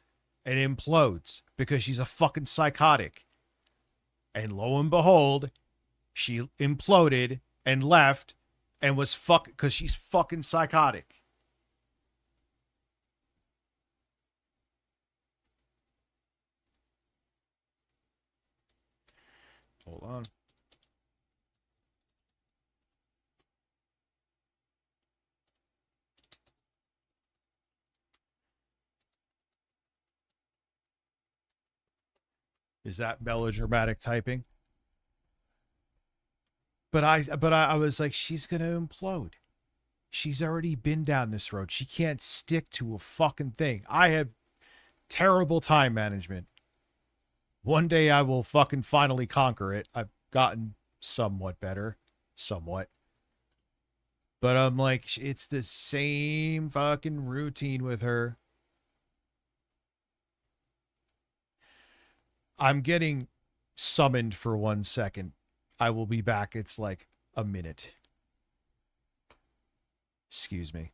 and implodes because she's a fucking psychotic. And lo and behold, she imploded and left and was because she's fucking psychotic. Hold on. Is that melodramatic typing? But I was like, she's going to implode. She's already been down this road. She can't stick to a fucking thing. I have terrible time management. One day I will fucking finally conquer it. I've gotten somewhat better. Somewhat. But I'm like, it's the same fucking routine with her. I'm getting summoned for 1 second. I will be back. It's like a minute. Excuse me.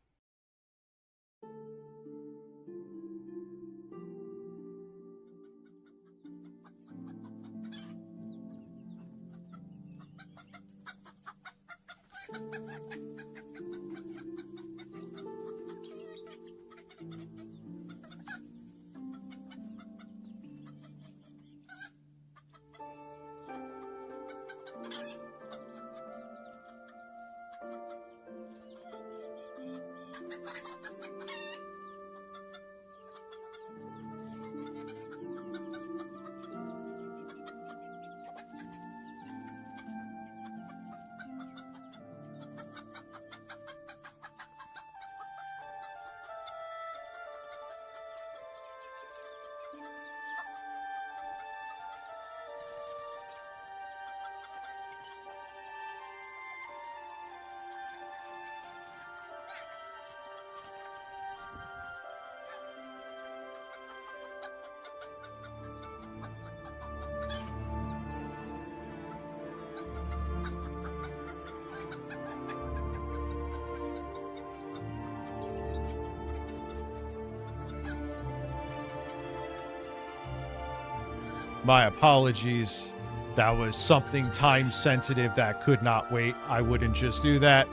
My apologies. That was something time sensitive that could not wait. I wouldn't just do that.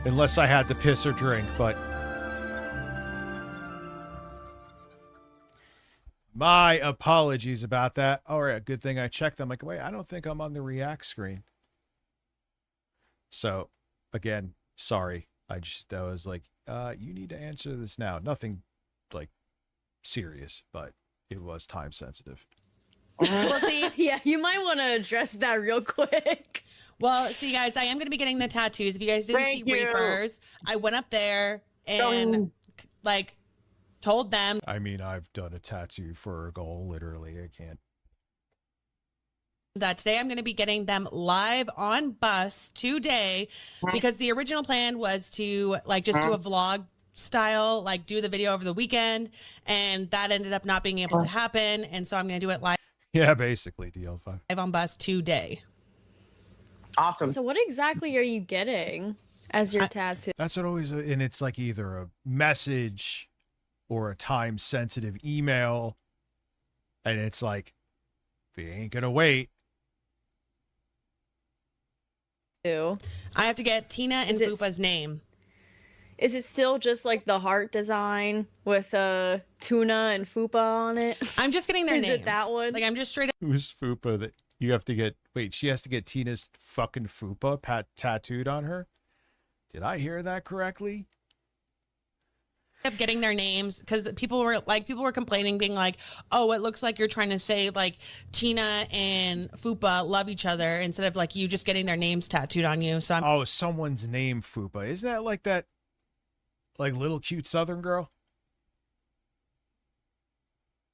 Unless I had to piss or drink, but... My apologies about that. All right, good thing I checked. I'm like, wait, I don't think I'm on the React screen. So, again, sorry. I was like, you need to answer this now. Nothing, like, serious, but it was time sensitive. Well, see, yeah, you might want to address that real quick. Well, see, guys, I am going to be getting the tattoos. If you guys didn't see Reapers, I went up there and, like, told them. I mean, I've done a tattoo for a goal, literally. I can't. That today I'm going to be getting them live on bus today, because the original plan was to, like, just do a vlog style, like, do the video over the weekend, and that ended up not being able to happen, and so I'm going to do it live. Yeah, basically, DL5. Live on bus today. Awesome. So what exactly are you getting as your tattoo? That's what always, and it's like either a message or a time-sensitive email, and it's like, they ain't gonna wait. I have to get Tina and Fupa's name. Is it still just like the heart design with Tuna and Fupa on it? I'm just getting their Is names. it that one? Like, I'm just straight up. Who's Fupa that you have to get? Wait, she has to get Tina's fucking Fupa tattooed on her? Did I hear that correctly? Up getting their names, because people were complaining, being like, oh, it looks like you're trying to say like Tina and Fupa love each other instead of like you just getting their names tattooed on you. So Oh, someone's name Fupa. Isn't that like little cute Southern girl?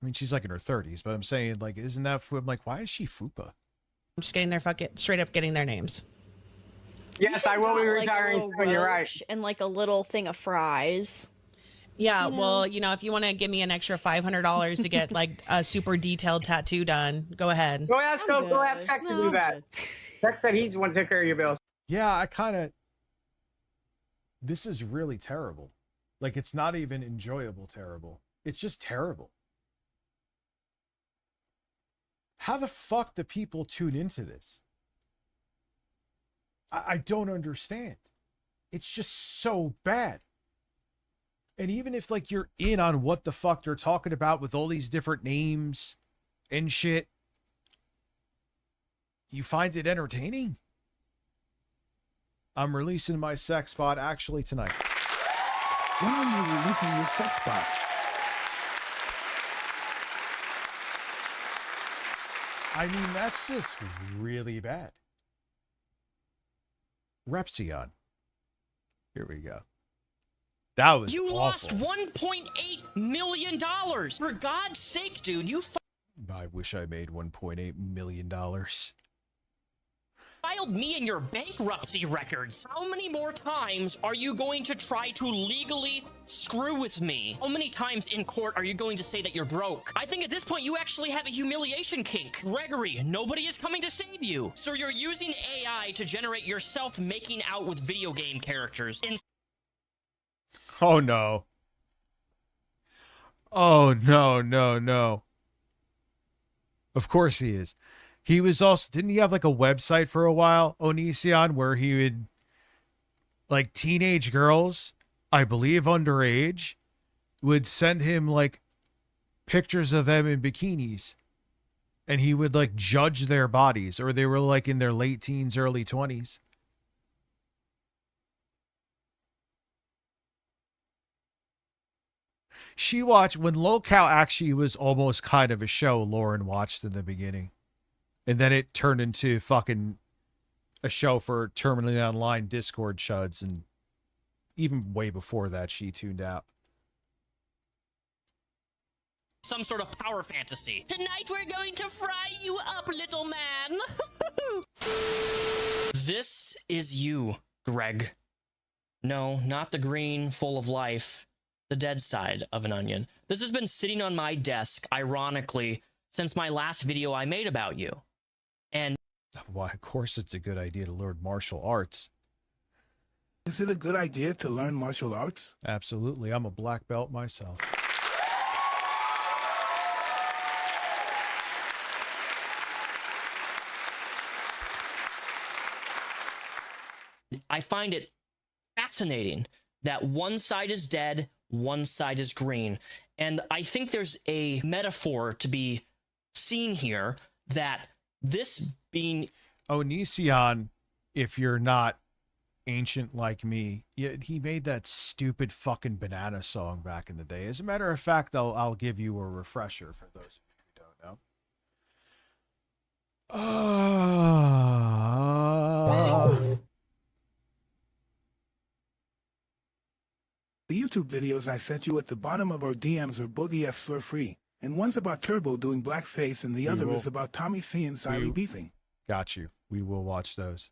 I mean, she's like in her 30s, but I'm saying, like, isn't that I'm like, why is she Fupa? I'm just getting their straight up getting their names. Yes, I will be retiring soon. You're right. And like a little thing of fries. Yeah, well, if you want to give me an extra $500 to get like a super detailed tattoo done, go ahead. Go ask Tech to do that. Tech said he's the one to take care of your bills. Yeah, this is really terrible. Like, it's not even enjoyable terrible. It's just terrible. How the fuck do people tune into this? I don't understand. It's just so bad. And even if, like, you're in on what the fuck they're talking about with all these different names and shit, you find it entertaining? I'm releasing my sex spot actually tonight. When are you releasing your sex spot? I mean, that's just really bad. Repsion. Here we go. That was You awful. lost $1.8 million. For God's sake, dude, you I wish I made $1.8 million. filed me in your bankruptcy records. How many more times are you going to try to legally screw with me? How many times in court are you going to say that you're broke? I think at this point you actually have a humiliation kink. Gregory, nobody is coming to save you. So you're using AI to generate yourself making out with video game characters. Oh, no. Oh, no. Of course he is. He was also, didn't he have like a website for a while, Onision, where he would, like, teenage girls, I believe underage, would send him like pictures of them in bikinis, and he would like judge their bodies, or they were like in their late teens, early 20s. She watched when LolCow actually was almost kind of a show Lauren watched in the beginning. And then it turned into fucking a show for Terminally Online Discord chuds. And even way before that, she tuned out. Some sort of power fantasy. Tonight we're going to fry you up, little man. This is you, Greg. No, not the green, full of life. The dead side of an onion. This has been sitting on my desk, ironically, since my last video I made about you. And why, of course it's a good idea to learn martial arts. Is it a good idea to learn martial arts? Absolutely. I'm a black belt myself. I find it fascinating that one side is dead, one side is green. And I think there's a metaphor to be seen here that this being... Onision, if you're not ancient like me, he made that stupid fucking banana song back in the day. As a matter of fact, I'll give you a refresher for those of you who don't know. The YouTube videos I sent you at the bottom of our DMs are Boogie F slur free, and one's about Turbo doing blackface, and the other is about Tommy C and Siley beefing. Got you. We will watch those.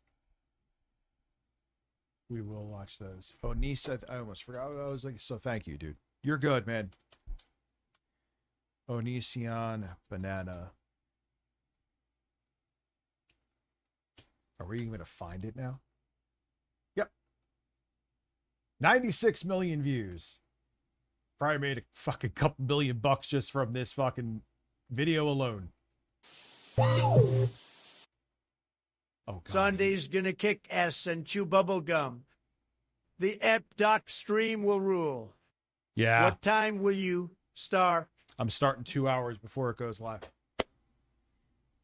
We will watch those. Oh, Nisa, I almost forgot what I was like. So thank you, dude. You're good, man. Onision banana. Are we even going to find it now? Yep. 96 million views. Probably made a fucking couple $1 billion just from this fucking video alone. Oh, God. Sunday's gonna kick ass and chew bubble gum. The Ep.Doc stream will rule. Yeah. What time will you start? I'm starting 2 hours before it goes live.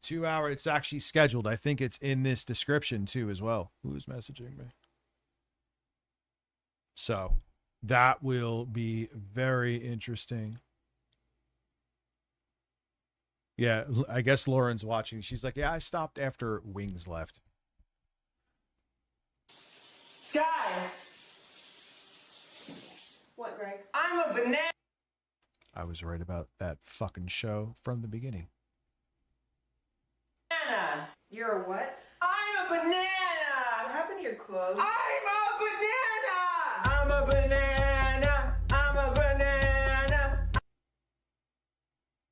2 hours. It's actually scheduled. I think it's in this description too as well. Who's messaging me? So that will be very interesting. Yeah, I guess Lauren's watching. She's like, yeah, I stopped after Wings left. Sky, What, Greg? I'm a banana. I was right about that fucking show from the beginning. You're a what? I'm a banana. What happened to your clothes? I'm a banana. I'm a banana.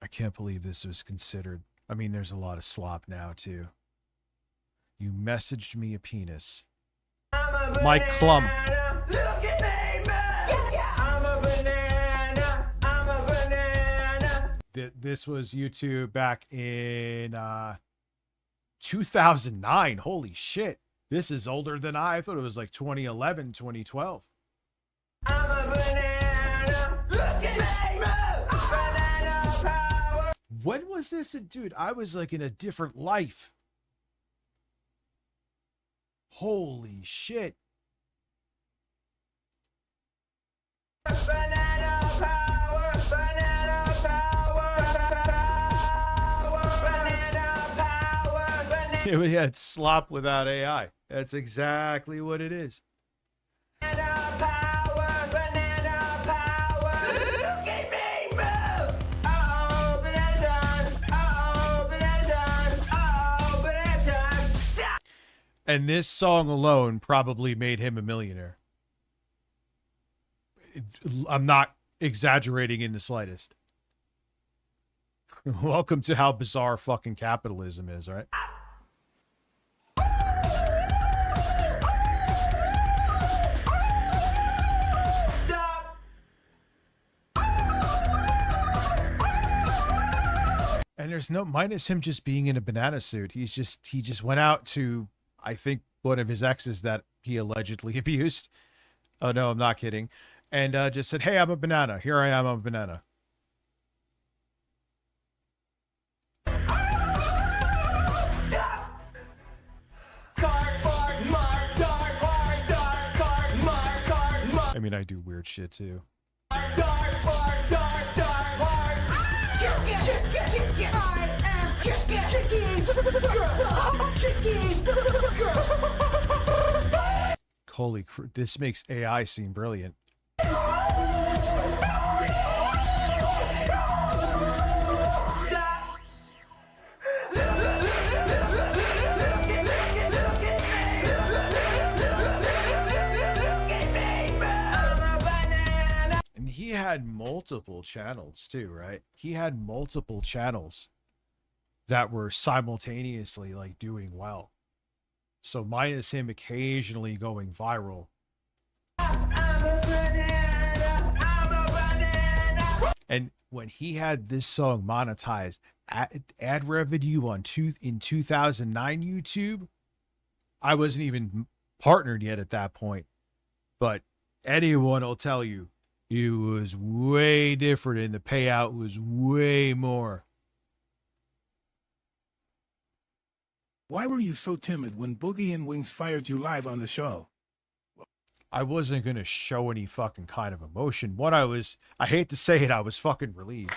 I can't believe this was considered. I mean, there's a lot of slop now, too. You messaged me a penis. Mike Klum. Look at me, man. I'm a banana. I'm a banana. This was YouTube back in 2009. Holy shit. This is older than I thought it was like 2011, 2012. I'm a banana. Look at me, man. Banana power. When was this? Dude, I was like in a different life. Holy shit. Banana power. Banana power. Banana power. Banana We had slop without AI. That's exactly what it is. power. Banana power. Look at me move. Uh-oh, banana time. Uh-oh, banana time. Uh-oh, banana time. Stop. And this song alone probably made him a millionaire. I'm not exaggerating in the slightest. Welcome to how bizarre fucking capitalism is, right? Stop. And there's no minus him just being in a banana suit. He just went out to, I think, one of his exes that he allegedly abused. Oh no, I'm not kidding. And just said, "Hey, I'm a banana. Here I am, I'm a banana." I mean, I do weird shit too. Holy crap, this makes AI seem brilliant. And he had multiple channels too, right? He had multiple channels that were simultaneously like doing well. So minus him occasionally going viral. And when he had this song monetized, ad revenue on in 2009 YouTube, I wasn't even partnered yet at that point. But anyone will tell you it was way different and the payout was way more. Why were you so timid when Boogie and Wings fired you live on the show? I wasn't going to show any fucking kind of emotion. I hate to say it, I was fucking relieved.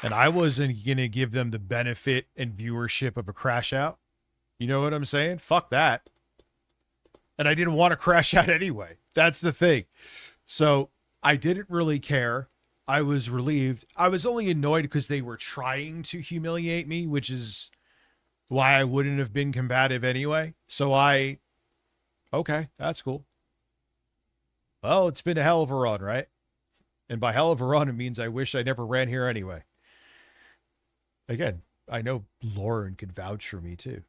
And I wasn't going to give them the benefit and viewership of a crash out. You know what I'm saying? Fuck that. And I didn't want to crash out anyway. That's the thing. So I didn't really care. I was relieved. I was only annoyed because they were trying to humiliate me, which is why I wouldn't have been combative anyway. So okay, that's cool. Well, it's been a hell of a run, right? And by hell of a run, it means I wish I never ran here anyway. Again, I know Lauren could vouch for me too.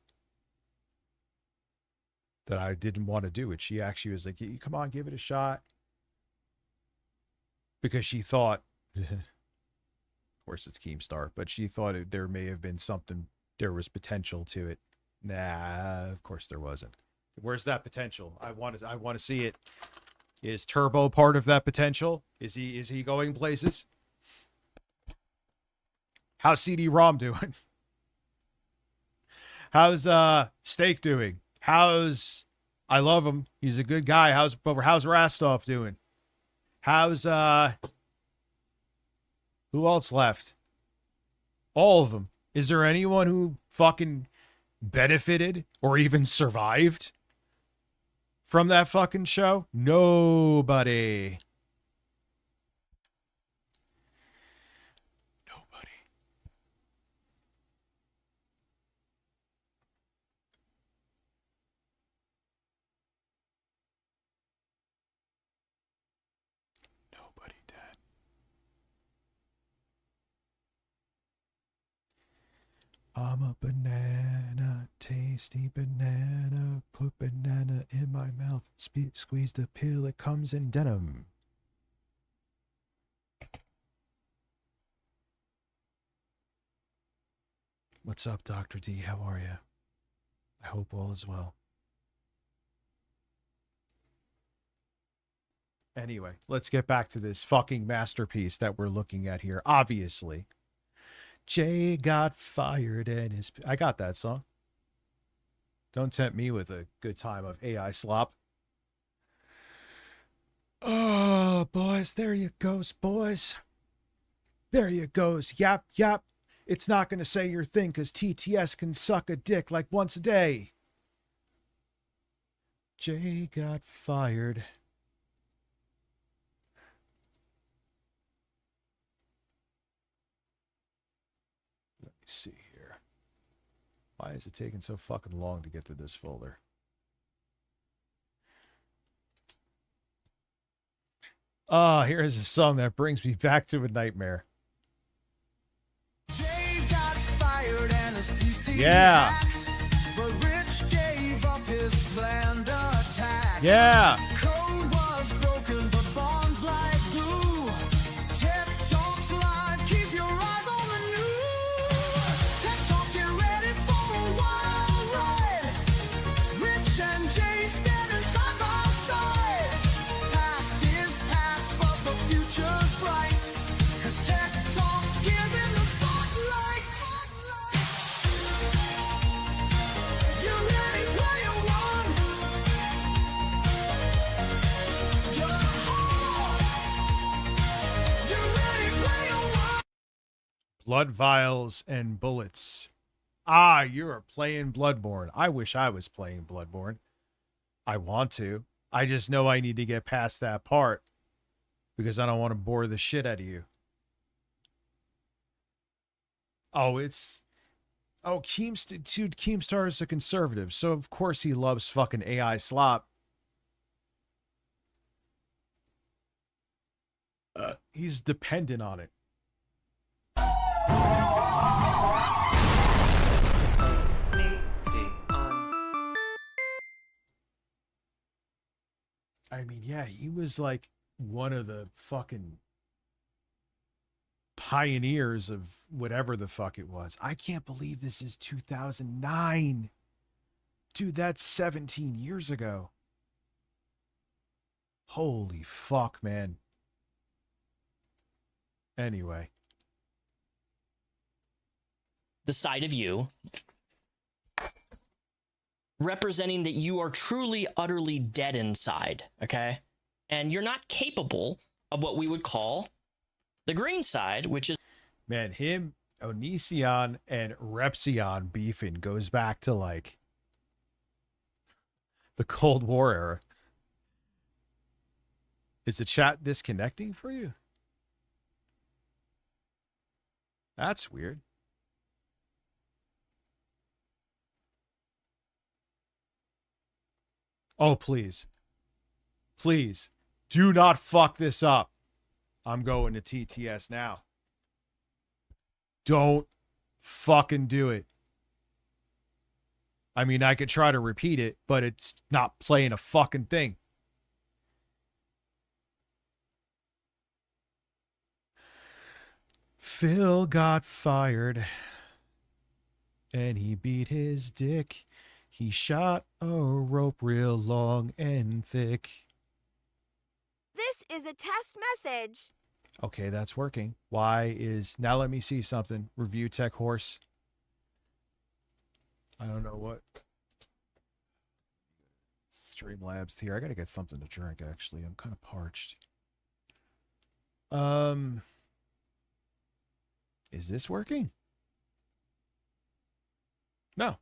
That I didn't want to do it. She actually was like, come on, give it a shot. Because she thought, of course it's Keemstar, but she thought there may have been something, there was potential to it. Nah, of course there wasn't. Where's that potential? I want to see it. Is Turbo part of that potential? Is he going places? How's CD-ROM doing? How's Steak doing? I love him. He's a good guy. How's Rastov doing? How's who else left? All of them. Is there anyone who fucking benefited or even survived from that fucking show? Nobody. I'm a banana, tasty banana, put banana in my mouth, squeeze the pill, it comes in denim. What's up, Dr. D? How are you? I hope all is well. Anyway, let's get back to this fucking masterpiece that we're looking at here, obviously. Jay got fired and I got that song. Don't tempt me with a good time of AI slop. Oh, boys, there you goes, boys. There you goes. Yap, yap. It's not going to say your thing because TTS can suck a dick like once a day. Jay got fired. See here. Why is it taking so fucking long to get to this folder? Here's a song that brings me back to a nightmare. Jay got fired and his PC Yeah. hacked, but Rich gave up his planned attack. Yeah. Code was broken, but bonds like glue. Tech Talks Live, keep your eyes on the news. Tech Talk, get ready for a wild ride. Rich and Jay standing side by side. Past is past, but the future's bright. 'Cause Tech Talk is in the spotlight. You ready, player one? You're hot. You ready, player one? Blood vials and bullets. Ah, you're playing Bloodborne. I wish I was playing Bloodborne. I want to. I just know I need to get past that part because I don't want to bore the shit out of you. Keemstar is a conservative, so of course he loves fucking AI slop. He's dependent on it. I mean, yeah, he was like one of the fucking pioneers of whatever the fuck it was. I can't believe this is 2009. Dude, that's 17 years ago. Holy fuck, man. Anyway. The side of you representing that you are truly, utterly dead inside, okay? And you're not capable of what we would call the green side, which is... Man, him, Onision, and Repsion beefing goes back to, like, the Cold War era. Is the chat disconnecting for you? That's weird. Oh, please. Please. Do not fuck this up. I'm going to TTS now. Don't fucking do it. I mean, I could try to repeat it, but it's not playing a fucking thing. Phil got fired and he beat his dick. He shot a rope real long and thick. This is a test message. Okay, that's working. Why is... Now let me see something. Review Tech Horse. I don't know what. Streamlabs here. I gotta get something to drink, actually. I'm kind of parched. Is this working? No.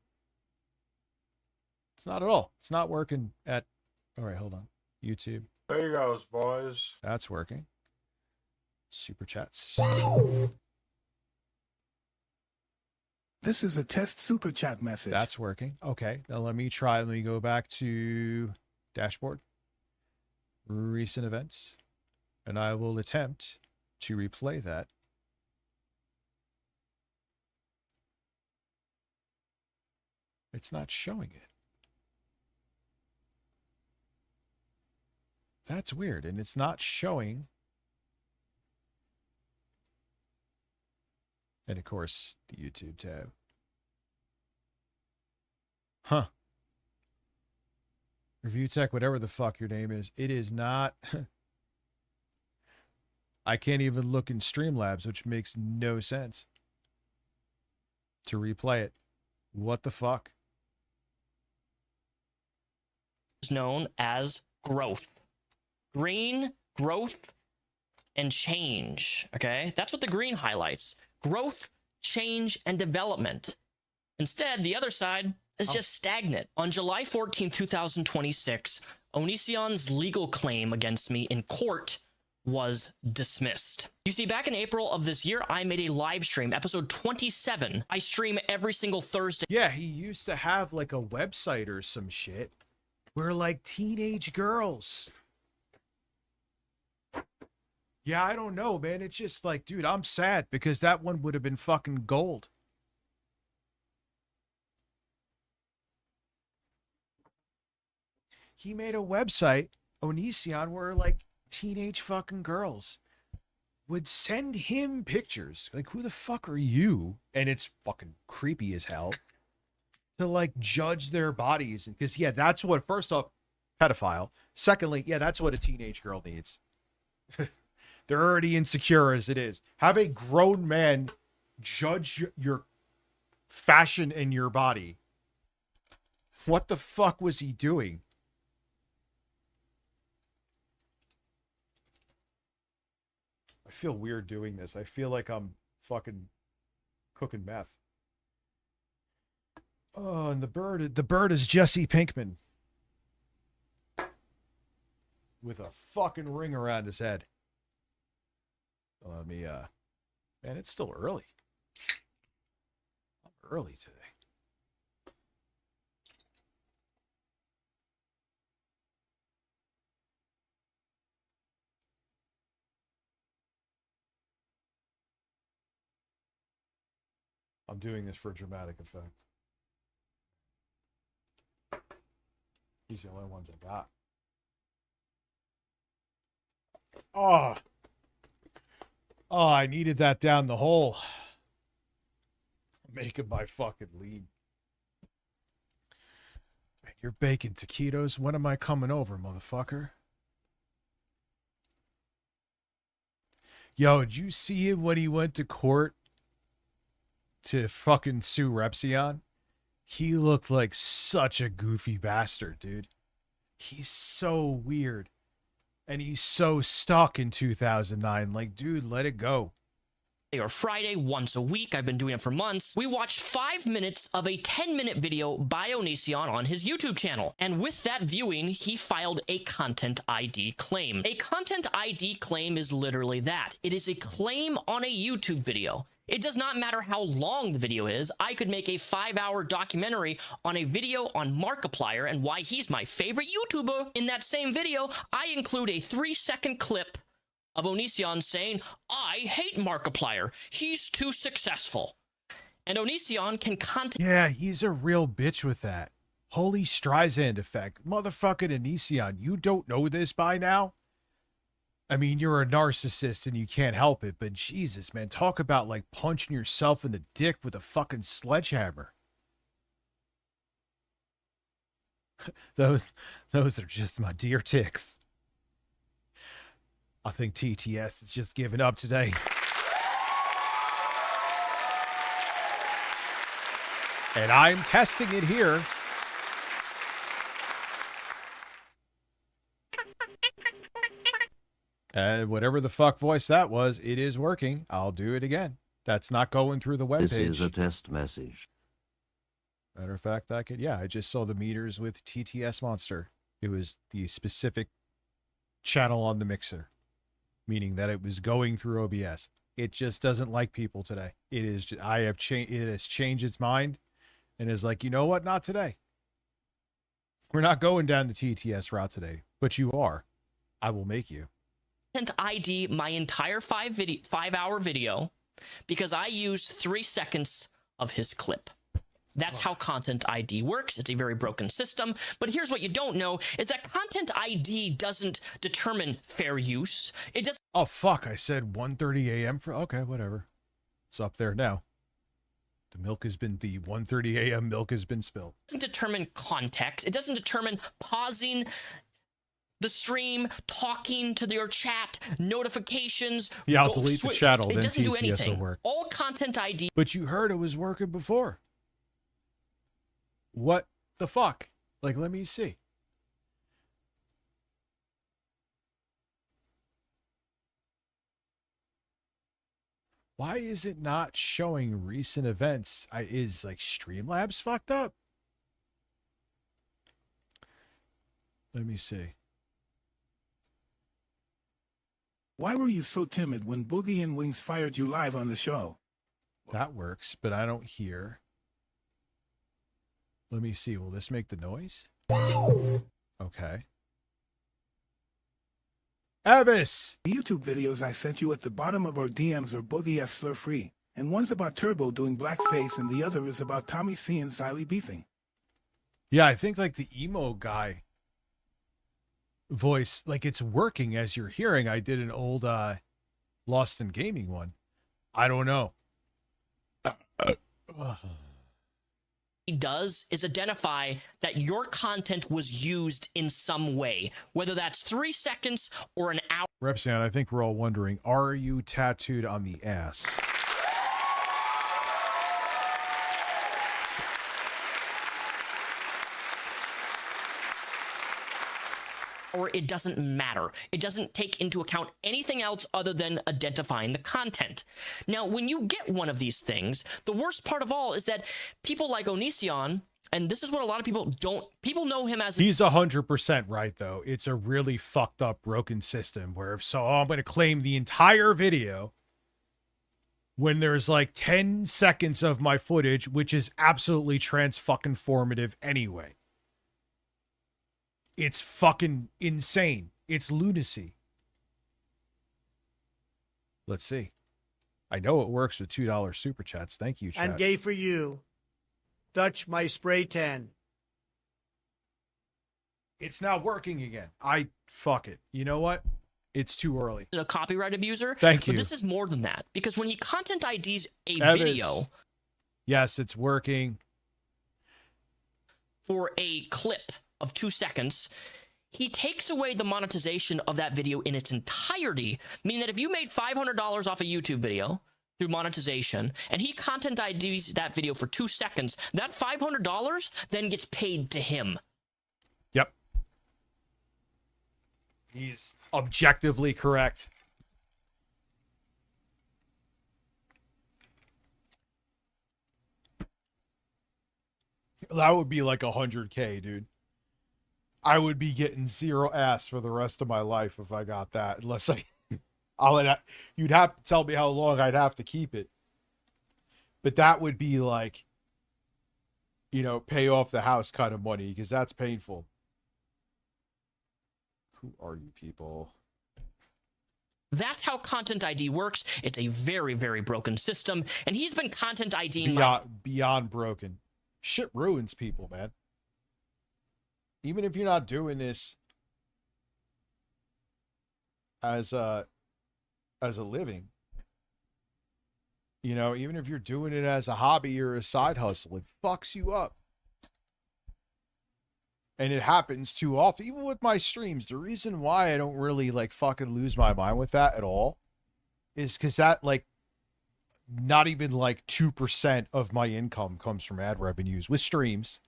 It's not at all. It's not working at... All right, hold on. YouTube. There you goes, boys. That's working. Super chats. This is a test super chat message. That's working. Okay. Now let me try. Let me go back to dashboard. Recent events. And I will attempt to replay that. It's not showing it. That's weird. And it's not showing. And of course, the YouTube tab. Huh. Review Tech, whatever the fuck your name is. It is not. I can't even look in Streamlabs, which makes no sense. To replay it. What the fuck? Is known as growth. Green, growth, and change. Okay? That's what the green highlights. Growth, change, and development. Instead, the other side is just stagnant. On July 14, 2026, Onision's legal claim against me in court was dismissed. You see, back in April of this year, I made a live stream, episode 27. I stream every single Thursday. Yeah, he used to have like a website or some shit where like teenage girls. Yeah, I don't know, man. It's just like, dude, I'm sad because that one would have been fucking gold. He made a website, Onision, where like teenage fucking girls would send him pictures. Like, who the fuck are you? And it's fucking creepy as hell to like judge their bodies. Because, yeah, that's what, first off, pedophile. Secondly, yeah, that's what a teenage girl needs. They're already insecure as it is. Have a grown man judge your fashion and your body. What the fuck was he doing? I feel weird doing this. I feel like I'm fucking cooking meth. Oh, and the bird is Jesse Pinkman. With a fucking ring around his head. Let me, man, it's still early. I'm early today. I'm doing this for dramatic effect. These are the only ones I got. Oh. Oh, I needed that down the hole. Making my fucking lead. Man, you're baking taquitos. When am I coming over, motherfucker? Yo, did you see him when he went to court to fucking sue Repzion? He looked like such a goofy bastard, dude. He's so weird. And he's so stuck in 2009. Like, dude, let it go. Or Friday once a week. I've been doing it for months. We watched 5 minutes of a 10-minute video by Onision on his YouTube channel. And with that viewing, he filed a Content ID claim. A Content ID claim is literally that. It is a claim on a YouTube video. It does not matter how long the video is. I could make a 5-hour documentary on a video on Markiplier and why he's my favorite YouTuber. In that same video, I include a 3-second clip of Onision saying, I hate Markiplier. He's too successful. And Onision can contact... Yeah, he's a real bitch with that. Holy Streisand effect. Motherfucking Onision, you don't know this by now? I mean, you're a narcissist and you can't help it, but Jesus, man, talk about like punching yourself in the dick with a fucking sledgehammer. Those are just my dear ticks. I think TTS is just giving up today. And I'm testing it here. Whatever the fuck voice that was, it is working. I'll do it again. That's not going through the webpage. This is a test message. Matter of fact, I just saw the meters with TTS Monster. It was the specific channel on the mixer, meaning that it was going through OBS. It just doesn't like people today. It has changed its mind and is like, you know what? Not today. We're not going down the TTS route today, but you are. I will make you. Content ID my entire 5-hour video because I used 3 seconds of his clip. That's how Content ID works. It's a very broken system. But here's what you don't know is that Content ID doesn't determine fair use. It doesn't. Oh, fuck. I said 1:30 a.m. for... Okay, whatever. It's up there now. The 1:30 a.m. milk has been spilled. It doesn't determine context. It doesn't determine pausing the stream, talking to your chat, notifications. Yeah, I'll delete the channel, then doesn't do TTS anything. will work. All Content ID. But you heard it was working before. What the fuck? Like, let me see. Why is it not showing recent events? Is like Streamlabs fucked up? Let me see. Why were you so timid when Boogie and Wings fired you live on the show? That works, but I don't hear. Let me see. Will this make the noise? Okay. Evis! The YouTube videos I sent you at the bottom of our DMs are Boogie F slur free, and one's about Turbo doing blackface, and the other is about Tommy C and Xylee beefing. Yeah, I think like the emo guy voice, like it's working as you're hearing. I did an old Lost in Gaming one. I don't know. He does is identify that your content was used in some way, whether that's 3 seconds or an hour. Repzion, I think we're all wondering, are you tattooed on the ass? Or it doesn't matter. It doesn't take into account anything else other than identifying the content. Now, when you get one of these things, the worst part of all is that people like Onision, and this is what a lot of people know him as. He's 100% right, though. It's a really fucked up, broken system where I'm going to claim the entire video when there's like 10 seconds of my footage, which is absolutely trans-fucking-formative anyway. It's fucking insane. It's lunacy. Let's see. I know it works with $2 super chats. Thank you, chat. And gay for you. Touch my spray tan. It's not working again. Fuck it. You know what? It's too early. A copyright abuser. Thank you. But this is more than that, because when he content IDs a Evis. video Yes, it's working. for a clip of 2 seconds, he takes away the monetization of that video in its entirety, meaning that if you made $500 off a YouTube video through monetization, and he content IDs that video for 2 seconds, that $500 then gets paid to him. Yep. He's objectively correct. That would be like 100K, dude. I would be getting zero ass for the rest of my life if I got that, unless you'd have to tell me how long I'd have to keep it. But that would be like, you know, pay off the house kind of money, because that's painful. Who are you people? That's how Content ID works. It's a very, very broken system, and he's been Content IDing Beyond broken. Shit ruins people, man. Even if you're not doing this as a living, you know, even if you're doing it as a hobby or a side hustle, it fucks you up. And it happens too often. Even with my streams, the reason why I don't really like fucking lose my mind with that at all is because that, like, not even like 2% of my income comes from ad revenues with streams.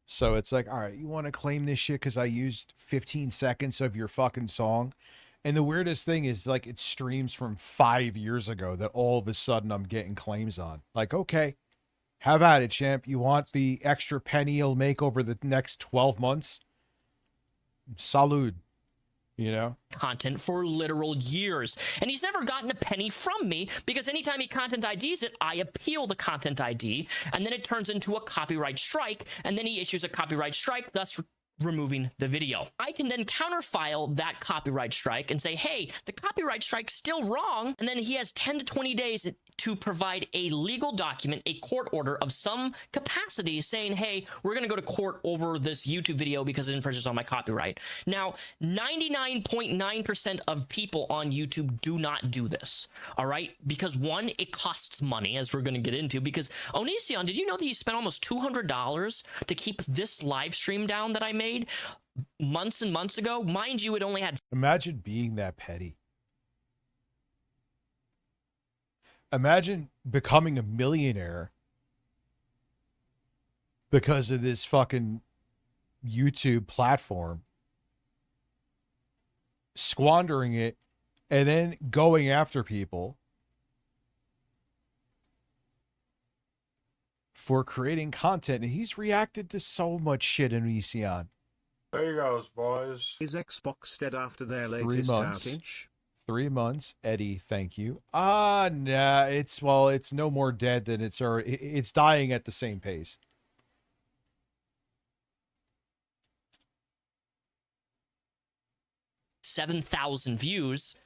So it's like, all right, you want to claim this shit because I used 15 seconds of your fucking song? And the weirdest thing is, like, it's streams from 5 years ago that all of a sudden I'm getting claims on. Like, okay, have at it, champ. You want the extra penny it'll make over the next 12 months? Salud. You know, content for literal years, and he's never gotten a penny from me, because anytime he content IDs it, I appeal the content ID, and then it turns into a copyright strike, and then he issues a copyright strike, thus removing the video. I can then counterfile that copyright strike and say, hey, the copyright strike's still wrong, and then he has 10 to 20 days to provide a legal document, a court order of some capacity, saying, hey, we're going to go to court over this YouTube video because it infringes on my copyright. Now, 99.9% of people on YouTube do not do this, all right? Because one, it costs money, as we're going to get into, because Onision, did you know that he spent almost $200 to keep this live stream down that I made months and months ago? Mind you, it only had... Imagine being that petty. Imagine becoming a millionaire because of this fucking YouTube platform, squandering it, and then going after people for creating content. And he's reacted to so much shit in Onision. There you goes, boys. Is Xbox dead after their 3 latest months. outage? 3 months, Eddie. Thank you. Nah. It's no more dead than it's dying at the same pace. $7,000 views.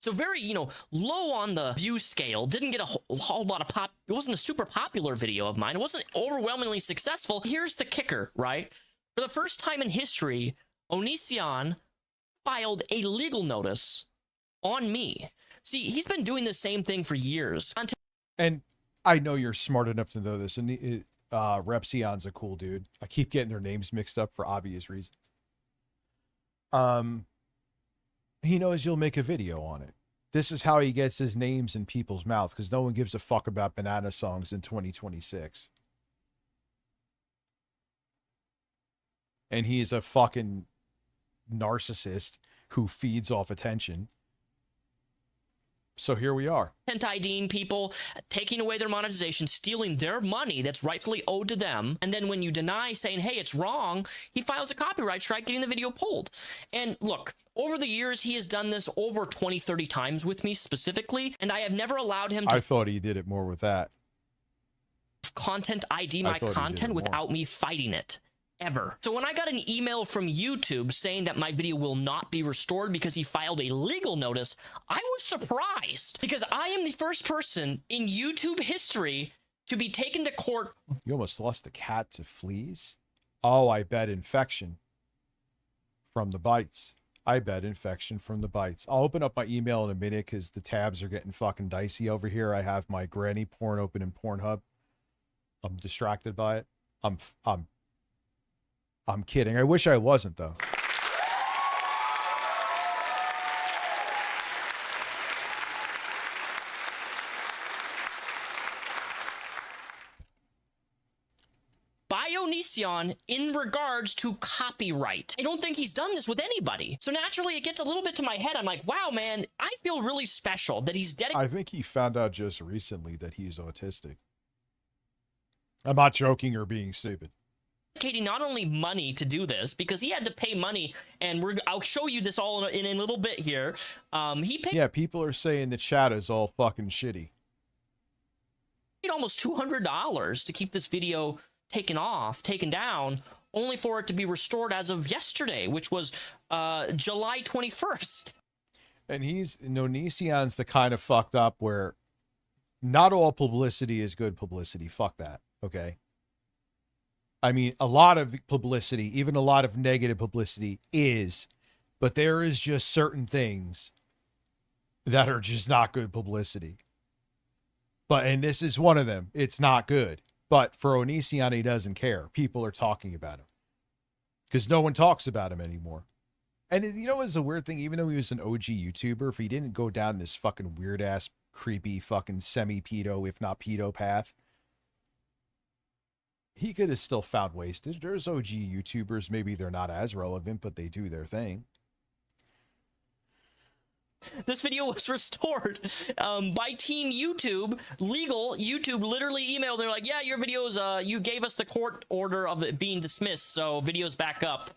So very, low on the view scale. Didn't get a whole lot of pop. It wasn't a super popular video of mine. It wasn't overwhelmingly successful. Here's the kicker, right? For the first time in history, Onision filed a legal notice on me. See, he's been doing the same thing for years. And I know you're smart enough to know this. And Repsion's a cool dude. I keep getting their names mixed up for obvious reasons. He knows you'll make a video on it. This is how he gets his names in people's mouths, because no one gives a fuck about banana songs in 2026. And he is a fucking narcissist who feeds off attention. So here we are. IDing people, taking away their monetization, stealing their money that's rightfully owed to them. And then when you deny, saying, hey, it's wrong, he files a copyright strike, getting the video pulled. And look, over the years, he has done this over 20, 30 times with me specifically, and I have never allowed him to... I thought he did it more with that. Content ID my content without me fighting it. Ever. So when I got an email from YouTube saying that my video will not be restored because he filed a legal notice, I was surprised, because I am the first person in YouTube history to be taken to court. You almost lost a cat to fleas? Oh, I bet infection. from the bites. I bet infection from the bites. I'll open up my email in a minute because the tabs are getting fucking dicey over here. I have my granny porn open in Pornhub. I'm distracted by it. I'm kidding. I wish I wasn't though. Onision in regards to copyright. I don't think he's done this with anybody. So naturally, it gets a little bit to my head. I'm like, wow, man, I feel really special that he's dedicated. I think he found out just recently that he's autistic. I'm not joking or being stupid. Dedicating not only money to do this, because he had to pay money, and I'll show you this all in a little bit here. He paid. Yeah, people are saying the chat is all fucking shitty. Almost $200 to keep this video taken down, only for it to be restored as of yesterday, which was July 21st. And Onision's the kind of fucked up where not all publicity is good publicity. Fuck that. Okay. I mean, a lot of publicity, even a lot of negative publicity is, but there is just certain things that are just not good publicity. And this is one of them. It's not good. But for Onision, he doesn't care. People are talking about him because no one talks about him anymore. And you know what's the weird thing? Even though he was an OG YouTuber, if he didn't go down this fucking weird ass, creepy fucking semi-pedo, if not pedo path, he could have still found ways to. There's OG YouTubers. Maybe they're not as relevant, but they do their thing. This video was restored by Team YouTube. Legal YouTube literally emailed. They're like, yeah, your videos, you gave us the court order of it being dismissed, so video's back up.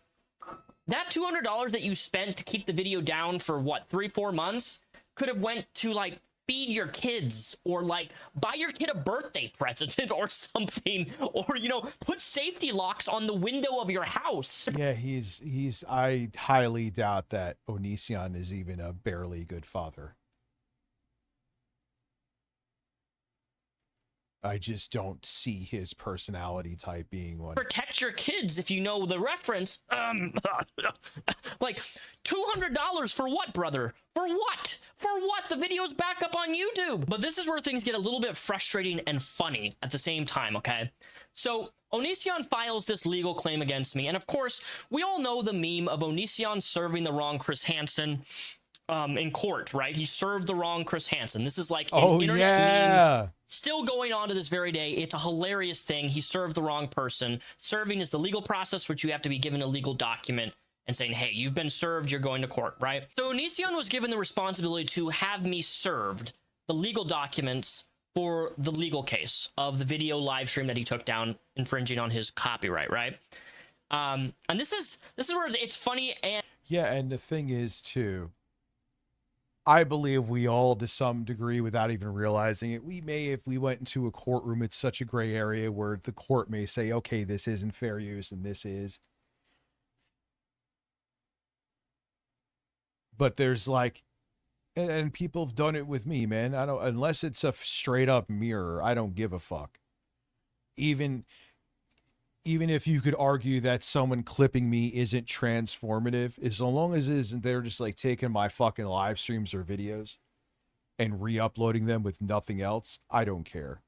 That $200 that you spent to keep the video down for what, 3-4 months could have went to like feed your kids or like buy your kid a birthday present or something, or you know, put safety locks on the window of your house. Yeah, I highly doubt that Onision is even a barely good father. I just don't see his personality type being one. Protect your kids if you know the reference. Like $200 for what, brother? For what? For what? The video's back up on YouTube. But this is where things get a little bit frustrating and funny at the same time, okay? So Onision files this legal claim against me. And of course, we all know the meme of Onision serving the wrong Chris Hansen in court, right? He served the wrong Chris Hansen. This is like an internet meme still going on to this very day. It's a hilarious thing. He served the wrong person. Serving is the legal process, which you have to be given a legal document and saying, hey, you've been served, you're going to court, right? So Onision was given the responsibility to have me served the legal documents for the legal case of the video live stream that he took down, infringing on his copyright, right? And this is where it's funny. And yeah, and the thing is too, I believe we all, to some degree, without even realizing it, we may, if we went into a courtroom, it's such a gray area where the court may say, okay, this isn't fair use and this is. But there's like, and people have done it with me, man. I don't, unless it's a straight up mirror, I don't give a fuck. Even if you could argue that someone clipping me isn't transformative, as long as it isn't, they're just like taking my fucking live streams or videos and re-uploading them with nothing else, I don't care.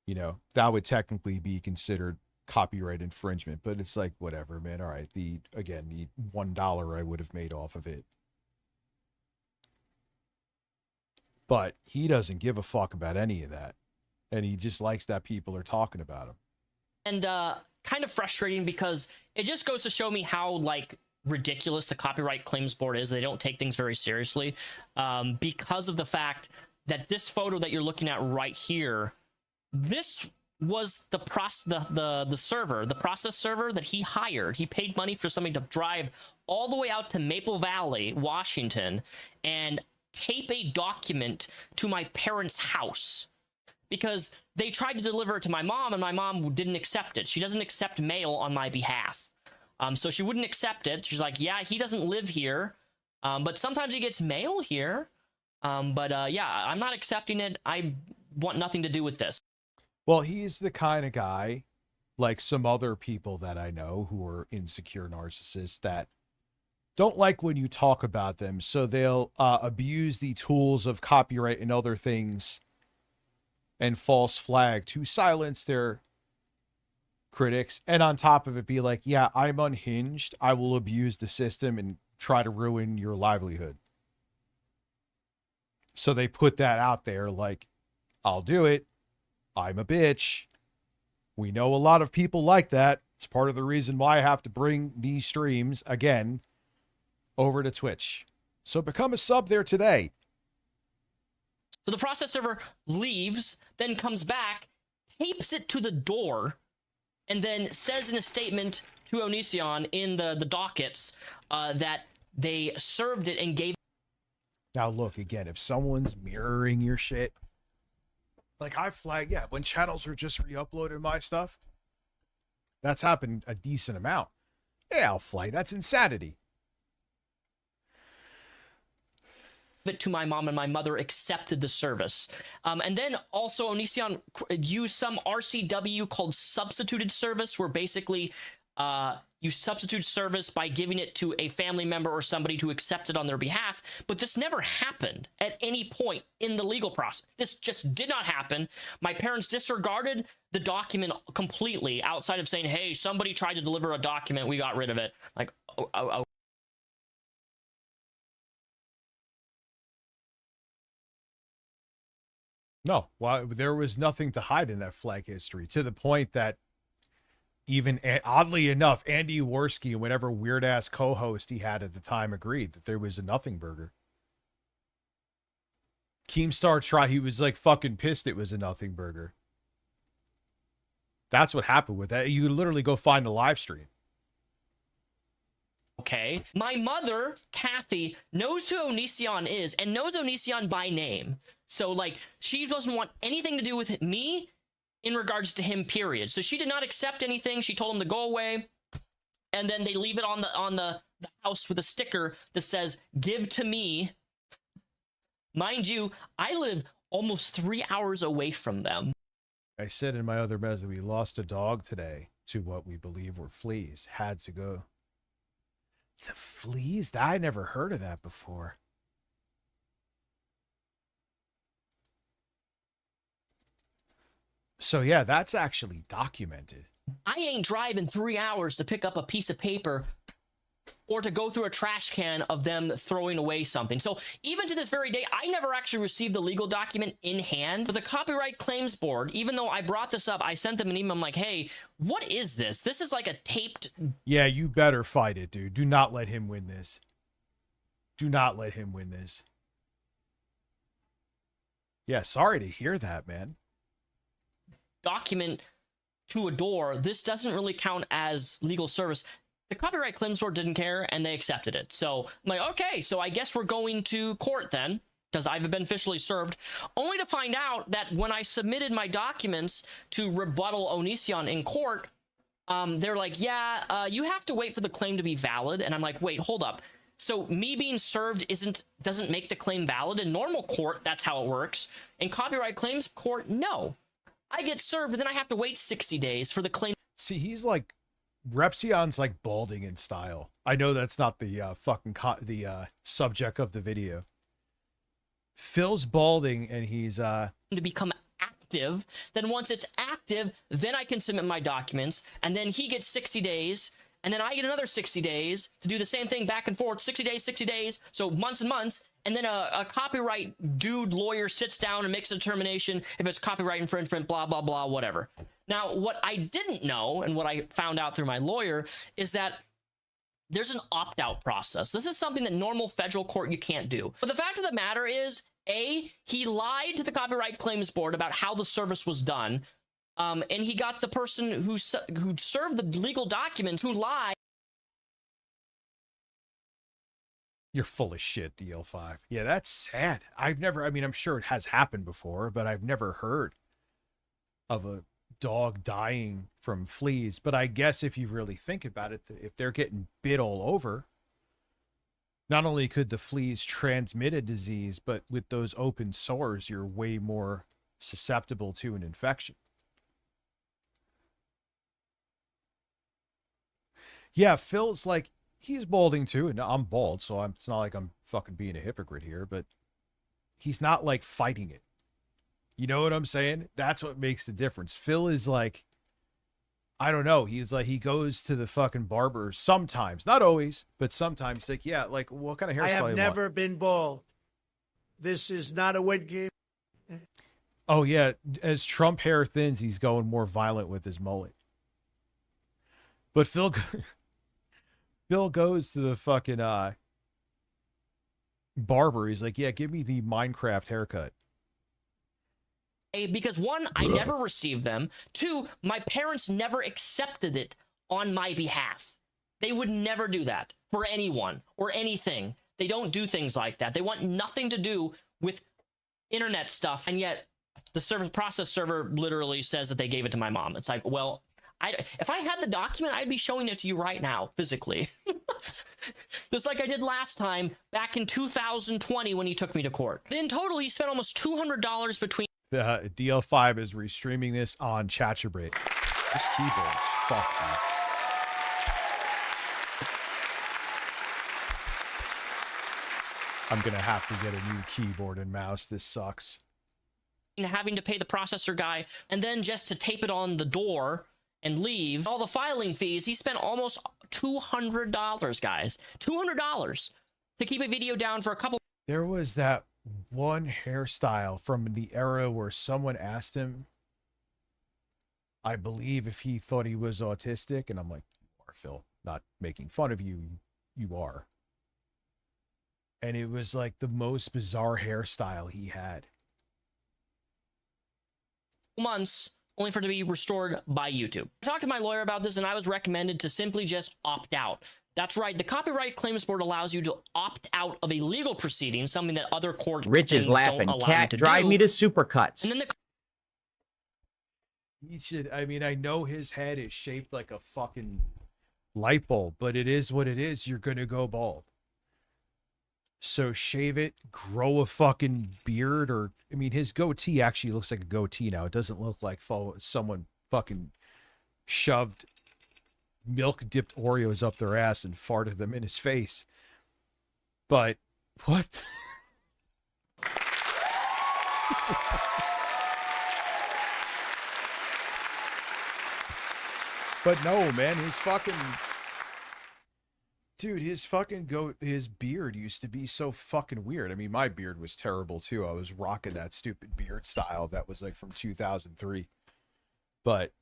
You know, that would technically be considered copyright infringement, but it's like, whatever, man. All right. The $1 I would have made off of it. But he doesn't give a fuck about any of that. And he just likes that people are talking about him. And kind of frustrating because it just goes to show me how like ridiculous the Copyright Claims Board is. They don't take things very seriously because of the fact that this photo that you're looking at right here, this was the server, the process server that he hired. He paid money for somebody to drive all the way out to Maple Valley, Washington, and tape a document to my parents' house. Because they tried to deliver it to my mom, and my mom didn't accept it. She doesn't accept mail on my behalf. So she wouldn't accept it. She's like, yeah, he doesn't live here, but sometimes he gets mail here. Yeah, I'm not accepting it. I want nothing to do with this. Well, he's the kind of guy like some other people that I know who are insecure narcissists that don't like when you talk about them. So they'll abuse the tools of copyright and other things and false flag to silence their critics. And on top of it, be like, yeah, I'm unhinged. I will abuse the system and try to ruin your livelihood. So they put that out there like, I'll do it. I'm a bitch. We know a lot of people like that. It's part of the reason why I have to bring these streams again over to Twitch. So become a sub there today. So the process server leaves, then comes back, tapes it to the door, and then says in a statement to Onision in the dockets that they served it and gave. Now look, again, if someone's mirroring your shit, like I flag, yeah, when channels are just re-uploading my stuff, that's happened a decent amount. Yeah, I'll flag. That's insanity. It to my mom, and my mother accepted the service. And then also Onision used some RCW called substituted service, where basically you substitute service by giving it to a family member or somebody to accept it on their behalf. But this never happened at any point in the legal process. This just did not happen. My parents disregarded the document completely, outside of saying, hey, somebody tried to deliver a document, we got rid of it. Like, oh. No, well, there was nothing to hide in that flag history, to the point that even oddly enough, Andy Worski and whatever weird ass co-host he had at the time agreed that there was a nothing burger. Keemstar he was like fucking pissed it was a nothing burger. That's what happened with that. You literally go find the live stream. Okay. My mother, Kathy, knows who Onision is and knows Onision by name. So, like, she doesn't want anything to do with me in regards to him, period. So she did not accept anything. She told him to go away. And then they leave it on the house with a sticker that says, give to me. Mind you, I live almost 3 hours away from them. I said in my other message, we lost a dog today to what we believe were fleas. Had to go. To fleas? I never heard of that before. So yeah, that's actually documented. I ain't driving 3 hours to pick up a piece of paper or to go through a trash can of them throwing away something. So even to this very day, I never actually received the legal document in hand. For the Copyright Claims Board, even though I brought this up, I sent them an email. I'm like, hey, what is this? This is like a taped... Yeah, you better fight it, dude. Do not let him win this. Do not let him win this. Yeah, sorry to hear that, man. Document to a door. This doesn't really count as legal service. The Copyright Claims Board didn't care, and they accepted it. So I'm like, okay, so I guess we're going to court then, because I've been officially served, only to find out that when I submitted my documents to rebuttal Onision in court, they're like, yeah, you have to wait for the claim to be valid. And I'm like, wait, hold up. So me being served doesn't make the claim valid. In normal court, that's how it works. In Copyright Claims Court, no. I get served, and then I have to wait 60 days for the claim. See, he's like, Repsion's like balding in style. I know that's not the subject of the video. Phil's balding, and he's to become active. Then once it's active, then I can submit my documents, and then he gets 60 days, and then I get another 60 days to do the same thing back and forth, 60 days, so months and months. And then a copyright dude lawyer sits down and makes a determination if it's copyright infringement, blah, blah, blah, whatever. Now, what I didn't know, and what I found out through my lawyer, is that there's an opt-out process. This is something that normal federal court you can't do. But the fact of the matter is, A, he lied to the Copyright Claims Board about how the service was done, and he got the person who served the legal documents who lied. You're full of shit, DL5. Yeah, that's sad. I'm sure it has happened before, but I've never heard of a dog dying from fleas. But I guess if you really think about it, if they're getting bit all over, not only could the fleas transmit a disease, but with those open sores, you're way more susceptible to an infection. Yeah, Phil's like, he's balding too, and I'm bald, so it's not like I'm fucking being a hypocrite here, but he's not like fighting it. You know what I'm saying? That's what makes the difference. Phil is like, I don't know. He's like, he goes to the fucking barber sometimes, not always, but sometimes. He's like, yeah, like what kind of hairstyle I you have want? never been bald. This is not a wet game. Oh yeah, as Trump hair thins, he's going more violent with his mullet. But Phil goes to the fucking barber. He's like, yeah, give me the Minecraft haircut. Because one, I never received them. Two, my parents never accepted it on my behalf. They would never do that for anyone or anything. They don't do things like that. They want nothing to do with internet stuff, and yet the service process server literally says that they gave it to my mom. It's like, well, if I had the document, I'd be showing it to you right now, physically. Just like I did last time, back in 2020 when he took me to court. In total, he spent almost $200 between... The DL5 is restreaming this on Chatterbait. This keyboard is fucked, man. I'm gonna have to get a new keyboard and mouse. This sucks. having to pay the processor guy, and then just to tape it on the door and leave. All the filing fees, he spent almost $200, guys. $200 to keep a video down for a couple. There was that one hairstyle from the era where someone asked him, I believe, if he thought he was autistic, and I'm like, you are, Phil. Not making fun of you. You are. And it was like the most bizarre hairstyle he had. Months, only for it to be restored by YouTube. I talked to my lawyer about this, and I was recommended to simply just opt out. That's right, the Copyright Claims Board allows you to opt out of a legal proceeding, something that other courts Rich is laughing. Cat, drive me to Supercuts. And then the He should, I mean, I know his head is shaped like a fucking light bulb, but it is what it is. You're gonna go bald. So shave it, grow a fucking beard, or, I mean, his goatee actually looks like a goatee now. It doesn't look like someone fucking shoved milk-dipped Oreos up their ass and farted them in his face. But, what? But no, man, his fucking... Dude, his beard used to be so fucking weird. I mean, my beard was terrible too. I was rocking that stupid beard style that was like from 2003. But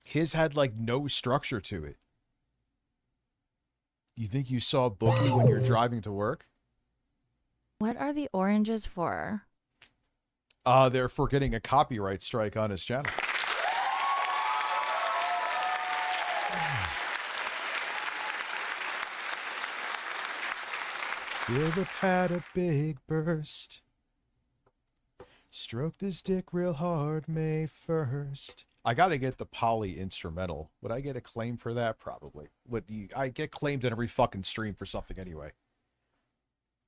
his had like no structure to it. You think you saw Boogie when you're driving to work? What are the oranges for? They're for getting a copyright strike on his channel. Feel the pad a big burst. Stroke this dick real hard May 1st. I gotta get the Poly instrumental. Would I get a claim for that? Probably. I get claimed in every fucking stream for something anyway.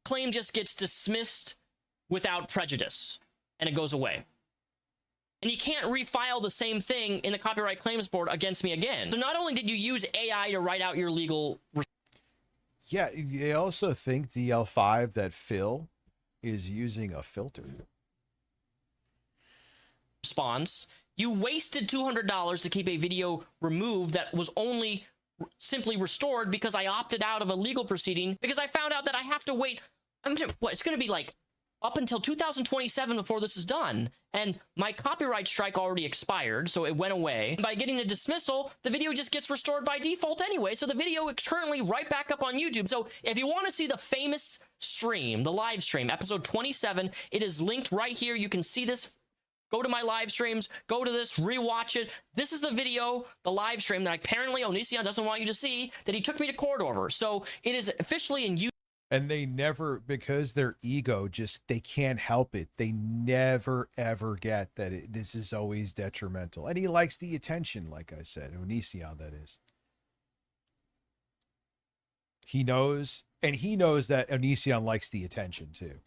claim just gets dismissed without prejudice, and it goes away. And you can't refile the same thing in the Copyright Claims Board against me again. So not only did you use AI to write out your legal... Yeah, they also think DL5 that Phil is using a filter. Response, you wasted $200 to keep a video removed that was only simply restored because I opted out of a legal proceeding because I found out that I have to wait. It's going to be like up until 2027 before this is done. And my copyright strike already expired, so it went away. By getting a dismissal, the video just gets restored by default anyway, so the video is currently right back up on YouTube. So if you want to see the famous stream, the live stream, episode 27, it is linked right here. You can see this. Go to my live streams, go to this, rewatch it. This is the video, the live stream that apparently Onision doesn't want you to see, that he took me to court over. So it is officially in YouTube. And they never, because their ego they can't help it. They never, ever get that this is always detrimental. And he likes the attention, like I said. Onision, that is. He knows, and he knows that Onision likes the attention, too.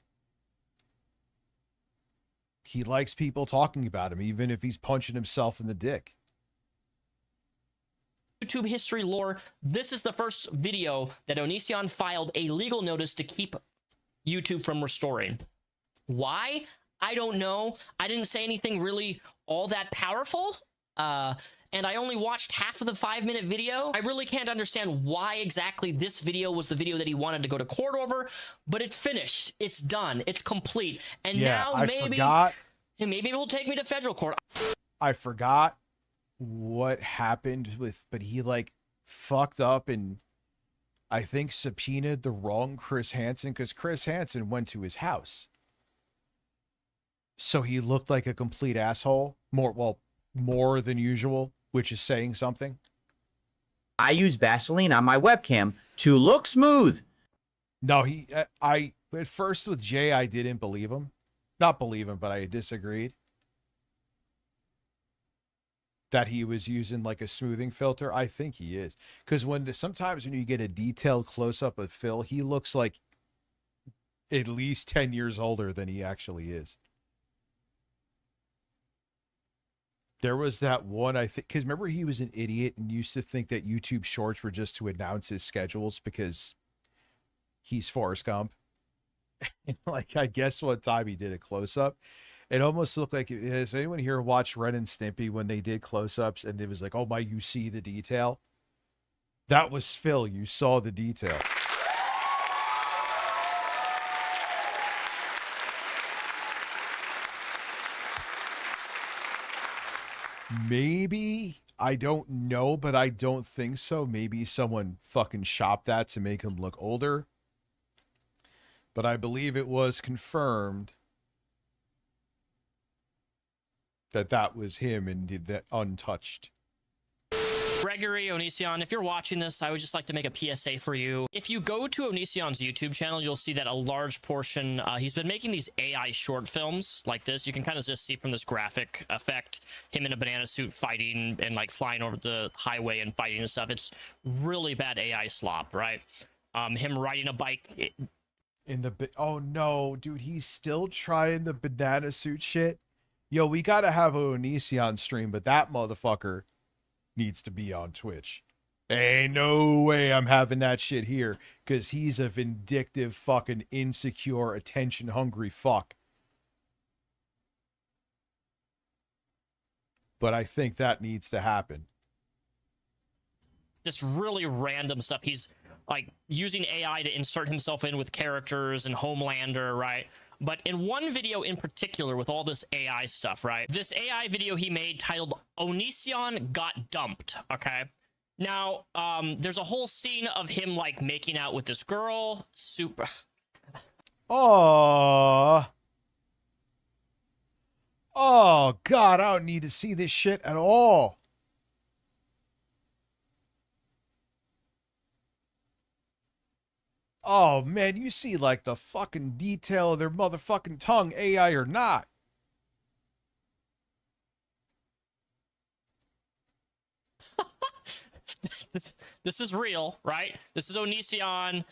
He likes people talking about him, even if he's punching himself in the dick. YouTube history lore, this is the first video that Onision filed a legal notice to keep YouTube from restoring. Why? I don't know. I didn't say anything really all that powerful. And I only watched half of the 5-minute video. I really can't understand why exactly this video was the video that he wanted to go to court over, but it's finished. It's done. It's complete. And Yeah, now maybe he'll take me to federal court. I forgot what happened with, but he like fucked up and I think subpoenaed the wrong Chris Hansen because Chris Hansen went to his house. So he looked like a complete asshole, more than usual, which is saying something. I use Vaseline on my webcam to look smooth. No, I at first with Jay, I didn't believe him. Not believe him, but I disagreed that he was using like a smoothing filter. I think he is. Because sometimes when you get a detailed close-up of Phil, he looks like at least 10 years older than he actually is. There was that one, I think, because remember he was an idiot and used to think that YouTube Shorts were just to announce his schedules because he's Forrest Gump. And like, I guess one time he did a close-up. It almost looked like, has anyone here watched Ren and Stimpy when they did close-ups and it was like, oh my, you see the detail? That was Phil. You saw the detail. Maybe, I don't know, but I don't think so. Maybe someone fucking shopped that to make him look older. But I believe it was confirmed that was him and did that untouched. Gregory Onision, if you're watching this, I would just like to make a PSA for you. If you go to Onision's YouTube channel, you'll see that a large portion, he's been making these AI short films like this. You can kind of just see from this graphic effect, him in a banana suit fighting and like flying over the highway and fighting and stuff. It's really bad AI slop, right? Him riding a bike. Oh no, dude, he's still trying the banana suit shit. Yo, we gotta have a Onision stream, but that motherfucker needs to be on Twitch. Ain't no way I'm having that shit here, because he's a vindictive, fucking insecure, attention-hungry fuck. But I think that needs to happen. This really random stuff. He's like using AI to insert himself in with characters and Homelander, right? But in one video in particular with all this AI stuff, right? This AI video he made titled Onision Got Dumped, okay? Now, there's a whole scene of him like making out with this girl. Super. Oh. Oh, God, I don't need to see this shit at all. Oh, man, you see, like, the fucking detail of their motherfucking tongue, AI or not. This is real, right? This is Onision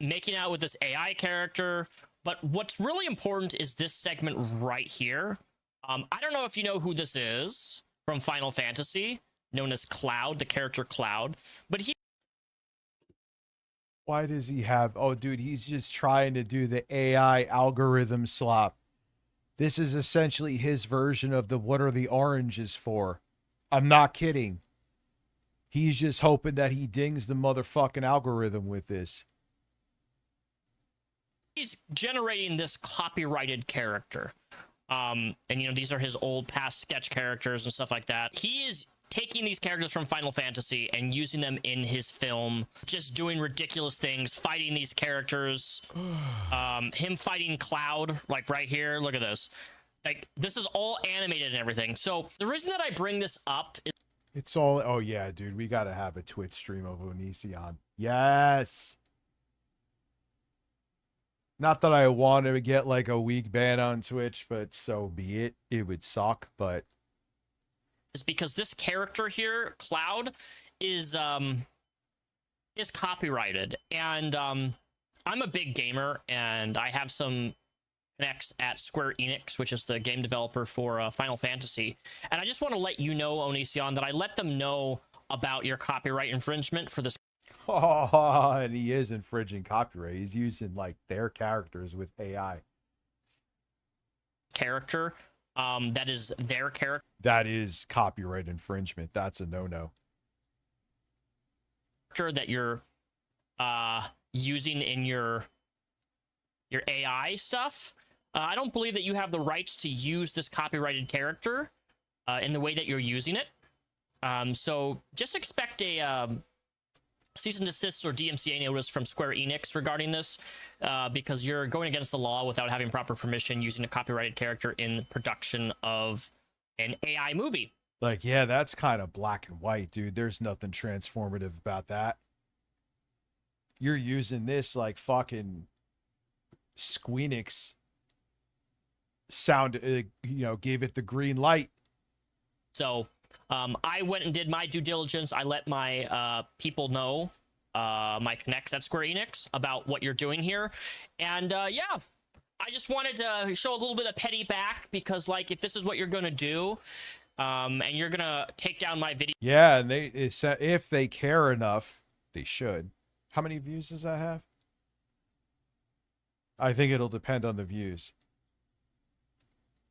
making out with this AI character. But what's really important is this segment right here. I don't know if you know who this is from Final Fantasy, known as Cloud, the character Cloud. But he... Why does he have... Oh, dude, he's just trying to do the AI algorithm slop. This is essentially his version of the what are the oranges for. I'm not kidding. He's just hoping that he dings the motherfucking algorithm with this. He's generating this copyrighted character. And, you know, these are his old past sketch characters and stuff like that. He is taking these characters from Final Fantasy and using them in his film, just doing ridiculous things, fighting these characters. Him fighting Cloud, like right here. Look at this. Like, this is all animated and everything. So the reason that I bring this up is... It's all... Oh, yeah, dude. We got to have a Twitch stream of Onision. Yes! Not that I want to get, like, a week ban on Twitch, but so be it. It would suck, but... is because this character here, Cloud, is copyrighted. And I'm a big gamer, and I have some connects at Square Enix, which is the game developer for Final Fantasy. And I just want to let you know, Onision, that I let them know about your copyright infringement for this Oh, and he is infringing copyright. He's using like their characters with AI. character. That is their character. That is copyright infringement. That's a no-no. That you're using in your AI stuff. I don't believe that you have the rights to use this copyrighted character in the way that you're using it. So just expect a cease and desist or DMCA notice from Square Enix regarding this, because you're going against the law without having proper permission using a copyrighted character in the production of an AI movie. Like, yeah, that's kind of black and white, dude. There's nothing transformative about that. You're using this like fucking Squeenix sound, gave it the green light. So I went and did my due diligence. I let my people know, my connects at Square Enix, about what you're doing here. And yeah, I just wanted to show a little bit of petty back, because like, if this is what you're going to do, and you're going to take down my video. Yeah, and if they care enough, they should. How many views does that have? I think it'll depend on the views.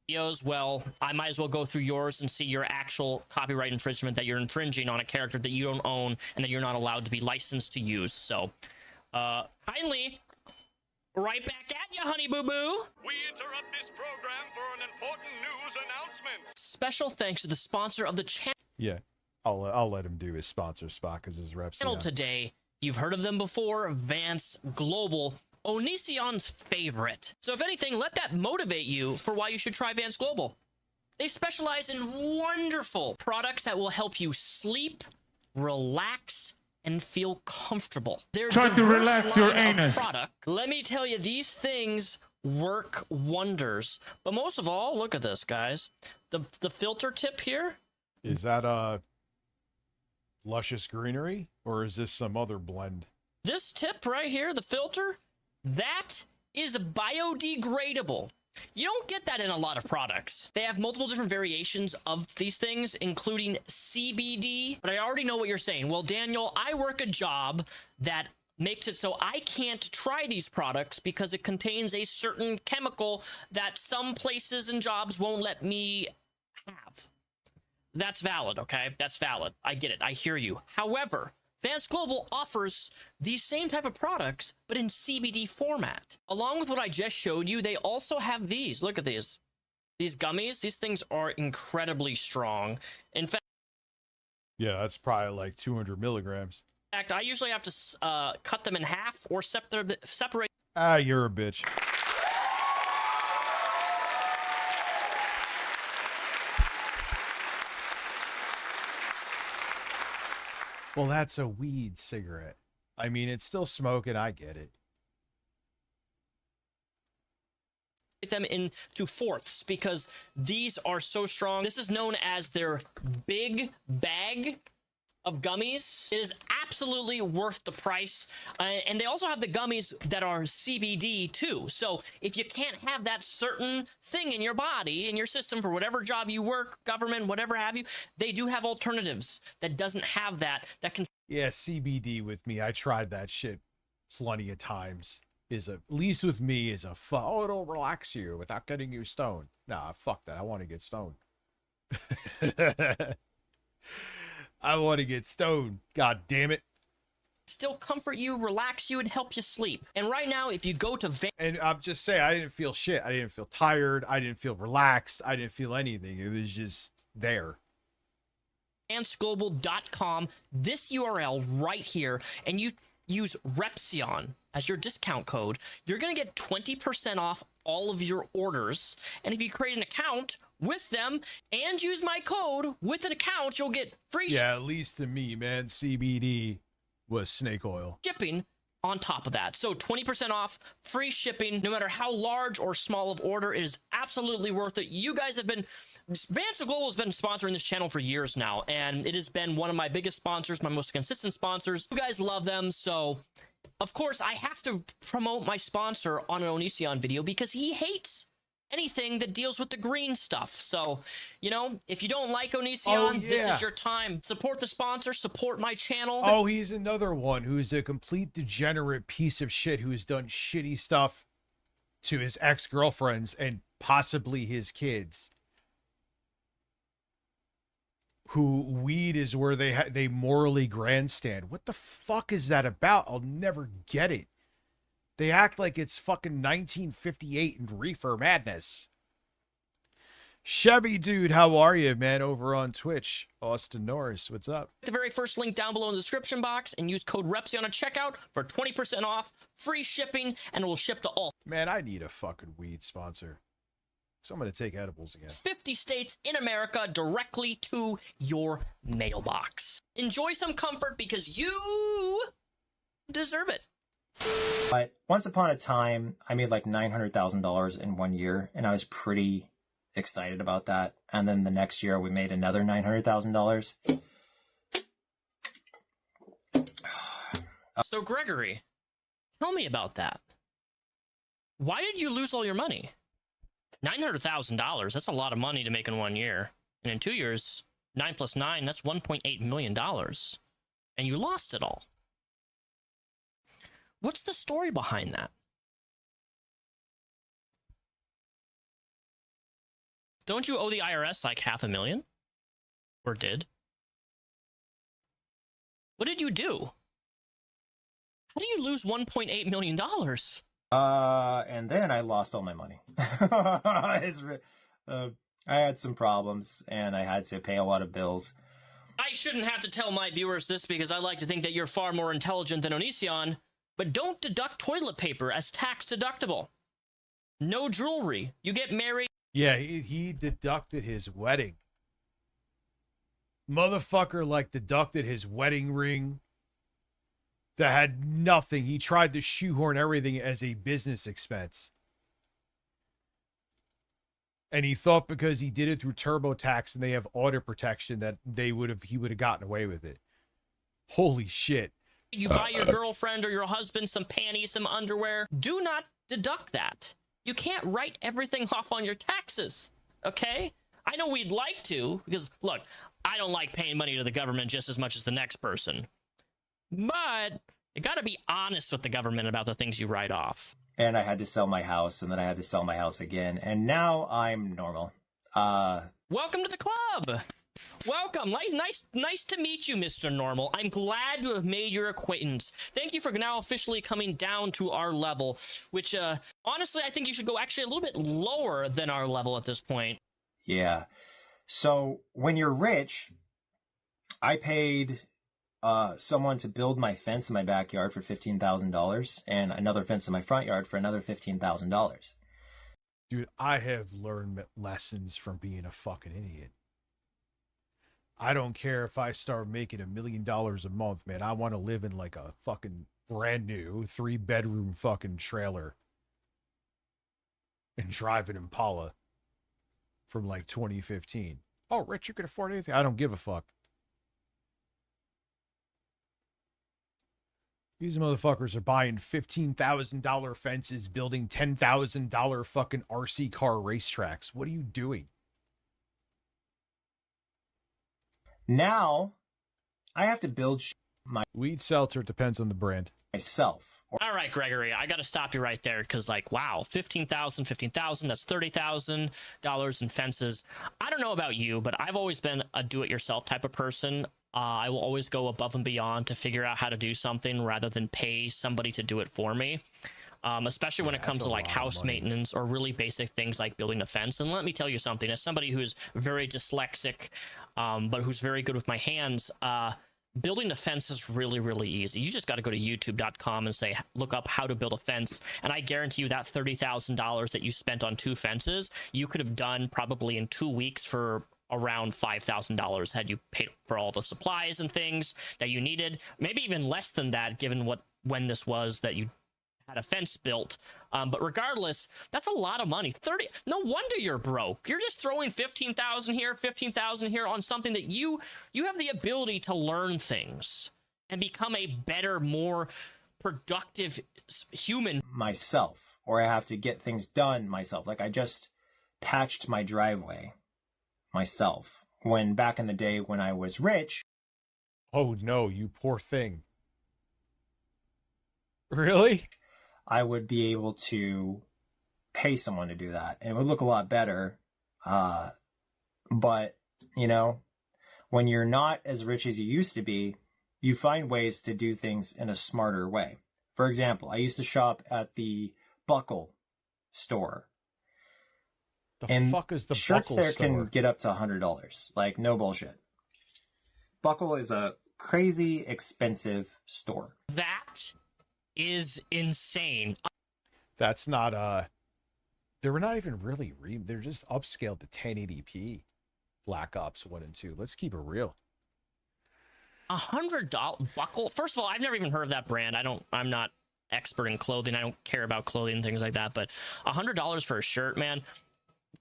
Videos, well, I might as well go through yours and see your actual copyright infringement, that you're infringing on a character that you don't own and that you're not allowed to be licensed to use. So, kindly, right back at you, honey boo boo. We interrupt this program for an important news announcement. Special thanks to the sponsor of the channel Yeah, I'll let him do his sponsor spot because his reps. today. You've heard of them before, Vance Global, Onision's favorite. So if anything, let that motivate you for why you should try Vance Global. They specialize in wonderful products that will help you sleep, relax, and feel comfortable. They're Try to diverse relax your line of anus. product. Let me tell you, these things work wonders. But most of all, look at this, guys. The filter tip here. Is that Luscious Greenery, or is this some other blend? This tip right here, the filter, that is biodegradable. You don't get that in a lot of products. They have multiple different variations of these things, including CBD. But I already know what you're saying. Well, Daniel, I work a job that makes it so I can't try these products because it contains a certain chemical that some places and jobs won't let me have. That's valid, okay? That's valid. I get it. I hear you. However, Vance Global offers these same type of products, but in CBD format. Along with what I just showed you, they also have these. Look at these. These gummies, these things are incredibly strong. In fact, Yeah, that's probably like 200 milligrams. I usually have to cut them in half or separate. Ah, you're a bitch. Well, that's a weed cigarette. I mean, it's still smoking. I get it. Them into fourths because these are so strong. This is known as their big bag of gummies. It is absolutely worth the price. And they also have the gummies that are CBD too. So if you can't have that certain thing in your body, in your system, for whatever job you work, government, whatever have you, they do have alternatives that doesn't have that can. Yeah, CBD with me. I tried that shit plenty of times. At least with me, is a oh, it'll relax you without getting you stoned. Nah, fuck that. I want to get stoned. I want to get stoned. God damn it. Still comfort you, relax you, and help you sleep. And right now, if you go to and I'm just saying, I didn't feel shit. I didn't feel tired. I didn't feel relaxed. I didn't feel anything. It was just there. VanceGlobal.com, this URL right here, and you use Repsion as your discount code, you're going to get 20% off all of your orders. And if you create an account with them and use my code with an account, you'll get free at least to me, man, CBD was snake oil. shipping on top of that. So 20% off, free shipping, no matter how large or small of order, is absolutely worth it. You guys have been, Vance Global has been sponsoring this channel for years now, and it has been one of my biggest sponsors, my most consistent sponsors. You guys love them, so of course I have to promote my sponsor on an Onision video because he hates anything that deals with the green stuff. So, you know, if you don't like Onision, this is your time. Support the sponsor, support my channel. Oh, he's another one who's a complete degenerate piece of shit who's done shitty stuff to his ex-girlfriends and possibly his kids. Who weed is where they morally grandstand. What the fuck is that about? I'll never get it. They act like it's fucking 1958 and reefer madness. Chevy dude, how are you, man? Over on Twitch, Austin Norris, what's up? The very first link down below in the description box and use code REPSION at checkout for 20% off, free shipping, and it will ship to all. Man, I need a fucking weed sponsor. So I'm going to take edibles again. 50 states in America directly to your mailbox. Enjoy some comfort because you deserve it. But once upon a time, I made like $900,000 in 1 year, and I was pretty excited about that. And then the next year, we made another $900,000. So, Gregory, tell me about that. Why did you lose all your money? $900,000, that's a lot of money to make in 1 year. And in 2 years, 9 plus 9, that's $1.8 million. And you lost it all. What's the story behind that? Don't you owe the IRS like $500,000? Or did? What did you do? How do you lose $1.8 million? And then I lost all my money. I had some problems, and I had to pay a lot of bills. I shouldn't have to tell my viewers this because I like to think that you're far more intelligent than Onision, but don't deduct toilet paper as tax deductible. No jewelry. You get married. Yeah, he deducted his wedding. Motherfucker, like, deducted his wedding ring that had nothing. He tried to shoehorn everything as a business expense. And he thought because he did it through TurboTax and they have audit protection that he would have gotten away with it. Holy shit. You buy your girlfriend or your husband some panties, some underwear. Do not deduct that. You can't write everything off on your taxes, okay? I know we'd like to, because, look, I don't like paying money to the government just as much as the next person. But you got to be honest with the government about the things you write off. And I had to sell my house, and then I had to sell my house again, and now I'm normal. Welcome to the club. Welcome. Nice to meet you, Mr. Normal. I'm glad to have made your acquaintance. Thank you for now officially coming down to our level, which, honestly, I think you should go actually a little bit lower than our level at this point. Yeah. So when you're rich, I paid someone to build my fence in my backyard for $15,000 and another fence in my front yard for another $15,000. Dude, I have learned lessons from being a fucking idiot. I don't care if I start making $1 million a month, man. I want to live in like a fucking brand new 3-bedroom fucking trailer and drive an Impala from like 2015. Oh, Rich, you can afford anything. I don't give a fuck. These motherfuckers are buying $15,000 fences, building $10,000 fucking RC car racetracks. What are you doing? Now, I have to build my weed seltzer. Depends on the brand. Myself. All right, Gregory, I got to stop you right there because, like, wow, $15,000, that's $30,000 in fences. I don't know about you, but I've always been a do-it-yourself type of person. I will always go above and beyond to figure out how to do something rather than pay somebody to do it for me. Especially when it comes to like house maintenance or really basic things like building a fence. And let me tell you something, as somebody who's very dyslexic, but who's very good with my hands, building a fence is really, really easy. You just got to go to youtube.com and say, look up how to build a fence. And I guarantee you that $30,000 that you spent on 2 fences, you could have done probably in 2 weeks for around $5,000 had you paid for all the supplies and things that you needed. Maybe even less than that, given when this was that you had a fence built. But regardless, that's a lot of money. No wonder you're broke. You're just throwing $15,000 here, $15,000 here on something that you have the ability to learn things and become a better, more productive human myself, or I have to get things done myself. Like I just patched my driveway myself. When back in the day when I was rich. Oh no, you poor thing. Really? I would be able to pay someone to do that. And it would look a lot better. But, you know, when you're not as rich as you used to be, you find ways to do things in a smarter way. For example, I used to shop at the Buckle store. The fuck is the shirts Buckle there store? can get up to $100. Like, no bullshit. Buckle is a crazy expensive store. That is insane. That's not they were not even really they're just upscaled to 1080p. Black Ops 1 and 2. Let's keep it real. $100 Buckle. First of all, I've never even heard of that brand. I'm not expert in clothing. I don't care about clothing and things like that. But $100 for a shirt, man.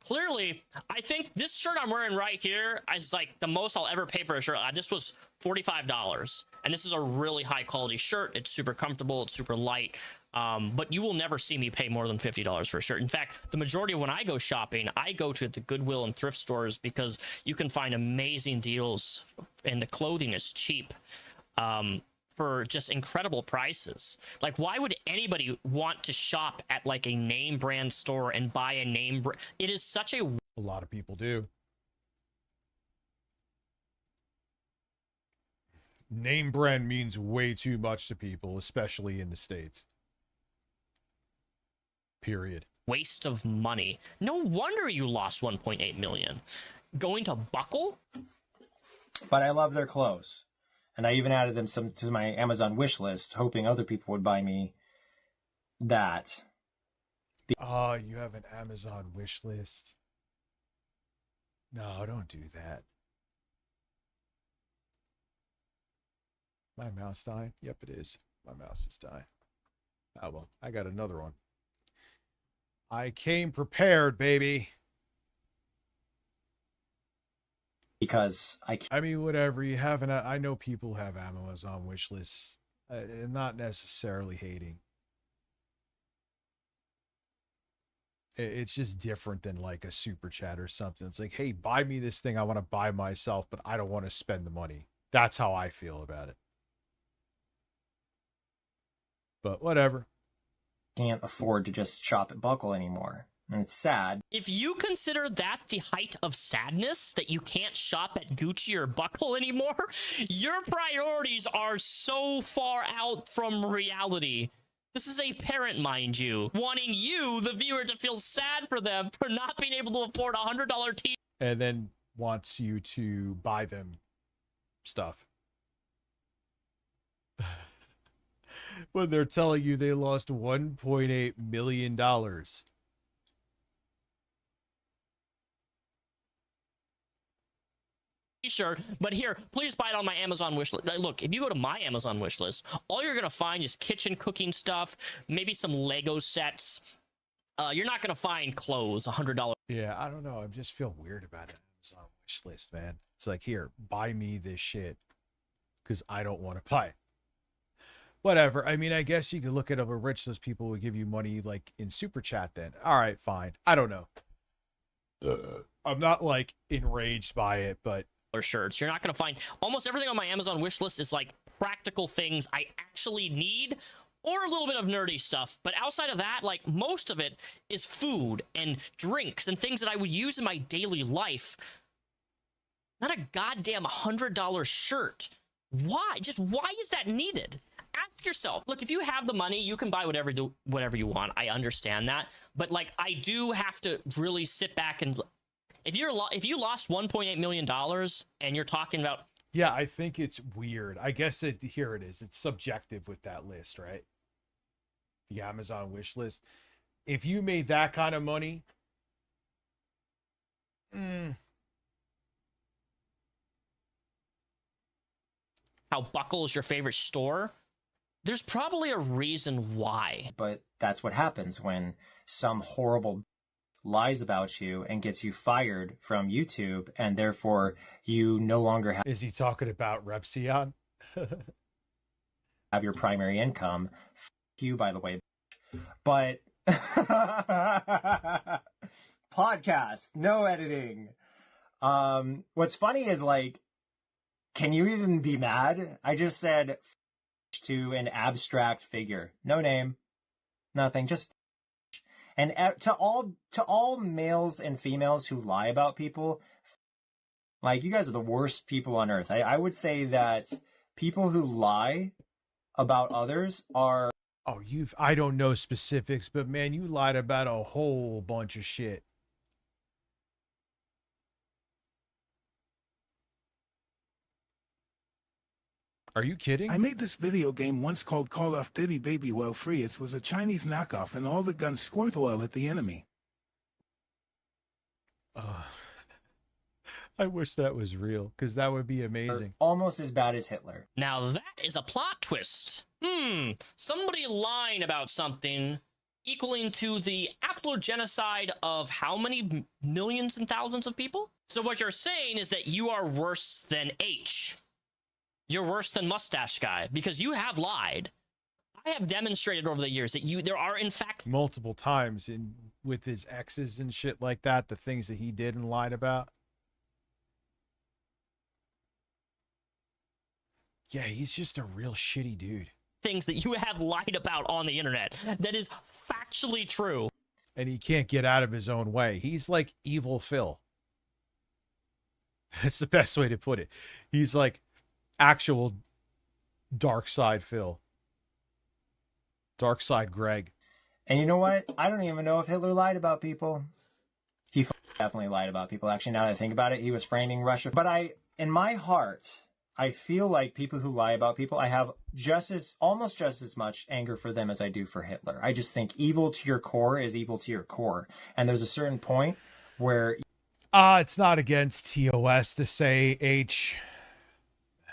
Clearly, I think this shirt I'm wearing right here is like the most I'll ever pay for a shirt. This was $45, and this is a really high quality shirt. It's super comfortable. It's super light. But you will never see me pay more than $50 for a shirt. In fact, the majority of when I go shopping, I go to the Goodwill and thrift stores because you can find amazing deals, and the clothing is cheap. For just incredible prices. Like, why would anybody want to shop at like a name brand store and buy a name brand? It is such a lot of people do. Name brand means way too much to people, especially in the States. Period. waste of money. No wonder you lost 1.8 million. Going to Buckle? But I love their clothes. And I even added them to my Amazon wish list, hoping other people would buy me that. Oh, you have an Amazon wish list. No, don't do that. My mouse dying? Yep, it is. My mouse is dying. Oh, well, I got another one. I came prepared, baby. Because I mean, whatever you have, and I know people have Amazon wish lists. I'm not necessarily hating. It's just different than like a super chat or something. It's like, hey, buy me this thing I want to buy myself, but I don't want to spend the money. That's how I feel about it. But whatever. Can't afford to just shop at Buckle anymore. And it's sad. If you consider that the height of sadness, that you can't shop at Gucci or Buckle anymore, your priorities are so far out from reality. This is a parent, mind you, wanting you, the viewer, to feel sad for them for not being able to afford a $100 TV. And then wants you to buy them stuff. When they're telling you they lost $1.8 million. T-shirt, but here, please buy it on my Amazon wish list. Look, if you go to my Amazon wish list, all you're gonna find is kitchen cooking stuff, maybe some Lego sets. You're not gonna find clothes, $100. Yeah, I don't know. I just feel weird about it. Amazon wish list, man. It's like, here, buy me this shit because I don't want to buy it. Whatever. I mean, I guess you could look at how rich those people would give you money, like in super chat. Then, all right, fine. I don't know. I'm not like enraged by it, but. Or shirts. You're not going to find almost everything on my Amazon wish list is like practical things I actually need or a little bit of nerdy stuff. But outside of that, like most of it is food and drinks and things that I would use in my daily life. Not a goddamn $100 shirt. Why? Just why is that needed? Ask yourself. Look, if you have the money, you can buy whatever you want. I understand that. But like, I do have to really sit back and if you lost $1.8 million and you're talking about. Yeah, I think it's weird. I guess here it is. It's subjective with that list, right? The Amazon wish list. If you made that kind of money, how Buckle is your favorite store? There's probably a reason why. But that's what happens when some horrible lies about you and gets you fired from YouTube, and therefore you no longer have. Is he talking about Repsion? Have your primary income. F you, by the way. But podcast, no editing. What's funny is like, can you even be mad? I just said to an abstract figure, no name, nothing, just. And to all males and females who lie about people, like, you guys are the worst people on earth. I would say that people who lie about others are. Oh, I don't know specifics, but man, you lied about a whole bunch of shit. Are you kidding? I made this video game once called Call of Duty Baby Well Free. It was a Chinese knockoff, and all the guns squirt oil at the enemy. I wish that was real, because that would be amazing. Almost as bad as Hitler. Now that is a plot twist. Somebody lying about something equaling to the genocide of how many millions and thousands of people? So what you're saying is that you are worse than H. You're worse than Mustache Guy, because you have lied. I have demonstrated over the years that there are in fact multiple times with his exes and shit like that, the things that he did and lied about. Yeah, he's just a real shitty dude. Things that you have lied about on the internet that is factually true. And he can't get out of his own way. He's like Evil Phil. That's the best way to put it. He's like actual Dark Side Phil. Dark Side Greg. And you know what? I don't even know if Hitler lied about people. He definitely lied about people. Actually, now that I think about it, he was framing Russia. But in my heart, I feel like people who lie about people, I have almost just as much anger for them as I do for Hitler. I just think evil to your core is evil to your core. And there's a certain point where... it's not against TOS to say H.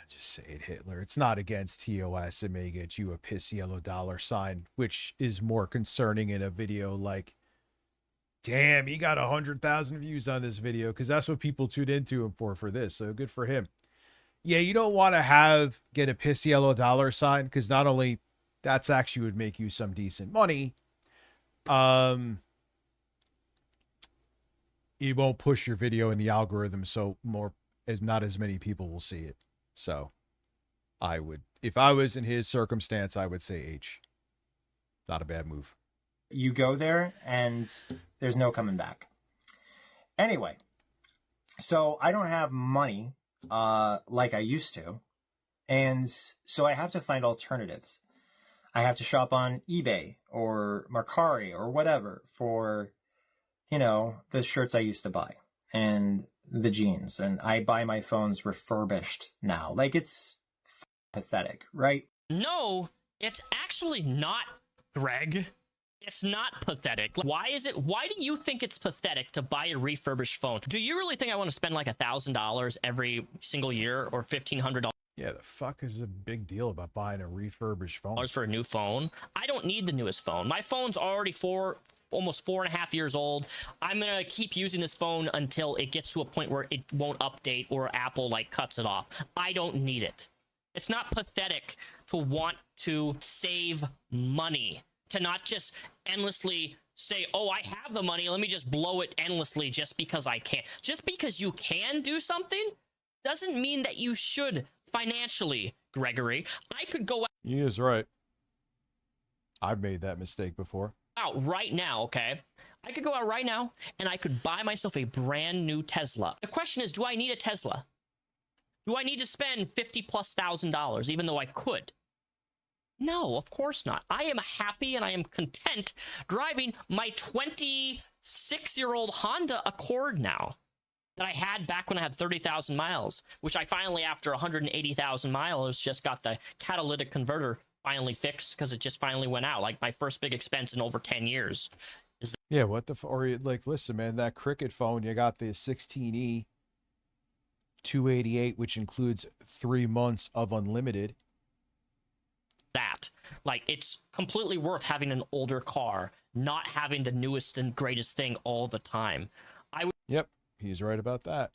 Just say it, Hitler. It's not against TOS. It may get you a piss yellow $, which is more concerning in a video like, damn, he got 100,000 views on this video, because that's what people tuned into him for this. So good for him. Yeah, you don't want to get a piss yellow $, because not only that's actually would make you some decent money, it won't push your video in the algorithm, so not as many people will see it. So I would, if I was in his circumstance, I would say H. Not a bad move. You go there and there's no coming back. Anyway, so I don't have money like I used to. And so I have to find alternatives. I have to shop on eBay or Mercari or whatever for, the shirts I used to buy and the jeans. And I buy my phones refurbished now. Like, it's pathetic, right? No, it's actually not, Greg. It's not pathetic. Why do you think it's pathetic to buy a refurbished phone? Do you really think I want to spend like $1,000 every single year or $1,500? Yeah, the fuck is a big deal about buying a refurbished phone? For a new phone? I don't need the newest phone. My phone's already almost 4.5 years old. I'm gonna keep using this phone until it gets to a point where it won't update or Apple cuts it off. I don't need it. It's not pathetic to want to save money, to not just endlessly say, oh, I have the money, let me just blow it endlessly just because I can. Just because you can do something doesn't mean that you should financially, Gregory. I could go He is right. I've made that mistake before. out right now, okay? I could go out right now and I could buy myself a brand new Tesla. The question is, do I need a Tesla? Do I need to spend $50,000+ even though I could? No, of course not. I am happy and I am content driving my 26-year-old Honda Accord now that I had back when I had 30,000 miles, which I finally, after 180,000 miles, just got the catalytic converter finally fixed because it just finally went out. Like, my first big expense in over 10 years. Yeah, what the or like, listen, man, that Cricket phone, you got the 16E 288, which includes 3 months of unlimited. That, like, it's completely worth having an older car, not having the newest and greatest thing all the time. Yep, he's right about that.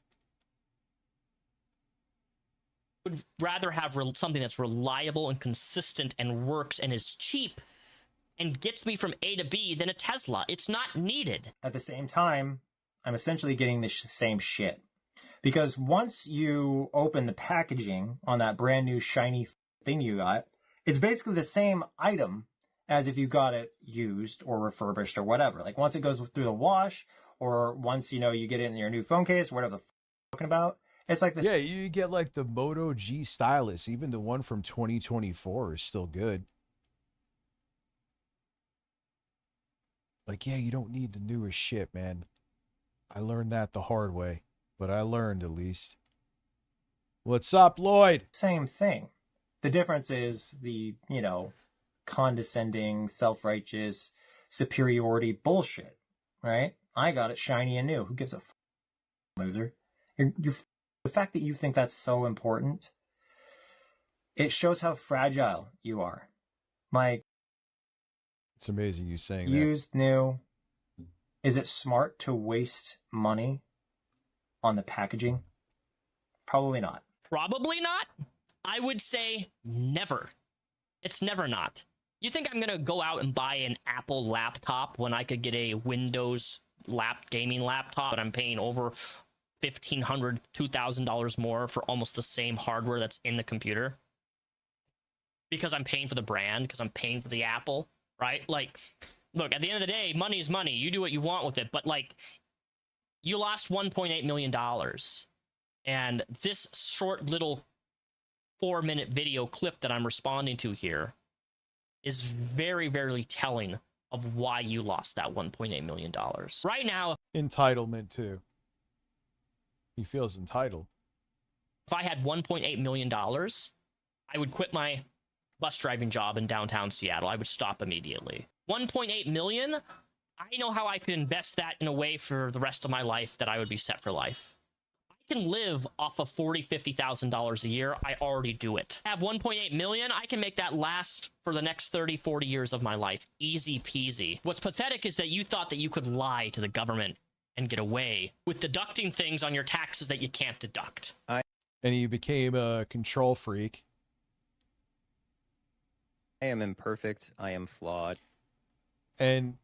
Would rather have something that's reliable and consistent and works and is cheap and gets me from A to B than a Tesla. It's not needed. At the same time, I'm essentially getting the same shit. Because once you open the packaging on that brand new shiny thing you got, it's basically the same item as if you got it used or refurbished or whatever. Like once it goes through the wash, or once, you know, you get it in your new phone case, whatever the you're talking about, it's like this. Yeah, you get like the Moto G stylus. Even the one from 2024 is still good. Like, yeah, you don't need the newest shit, man. I learned that the hard way, but I learned at least. What's up, Lloyd? Same thing. The difference is the, you know, condescending, self-righteous superiority bullshit, right? I got it shiny and new. Who gives a loser? The fact that you think that's so important, it shows how fragile you are. Like, It's amazing you saying that. used, new. Is it smart to waste money on the packaging? Probably not. Probably not. I would say never. It's never not. You think I'm gonna go out and buy an Apple laptop when I could get a Windows gaming laptop, but I'm paying over $1,500, $2,000 more for almost the same hardware that's in the computer? Because I'm paying for the brand, because I'm paying for the Apple, right? Like, look, at the end of the day, money is money. You do what you want with it, but like, you lost $1.8 million. And this short little 4-minute video clip that I'm responding to here is very, very telling of why you lost that $1.8 million. Right now, Entitlement, too. He feels entitled. if I had $1.8 million, I would quit my bus driving job in downtown Seattle. I would stop immediately. 1.8 million, I know how I could invest that in a way for the rest of my life that I would be set for life. I can live off of $40,000, $50,000 a year. I already do it. I have 1.8 million. I can make that last for the next 30, 40 years of my life. Easy peasy. What's pathetic is that you thought that you could lie to the government and get away with deducting things on your taxes that you can't deduct. And he became a control freak. I am imperfect. I am flawed. And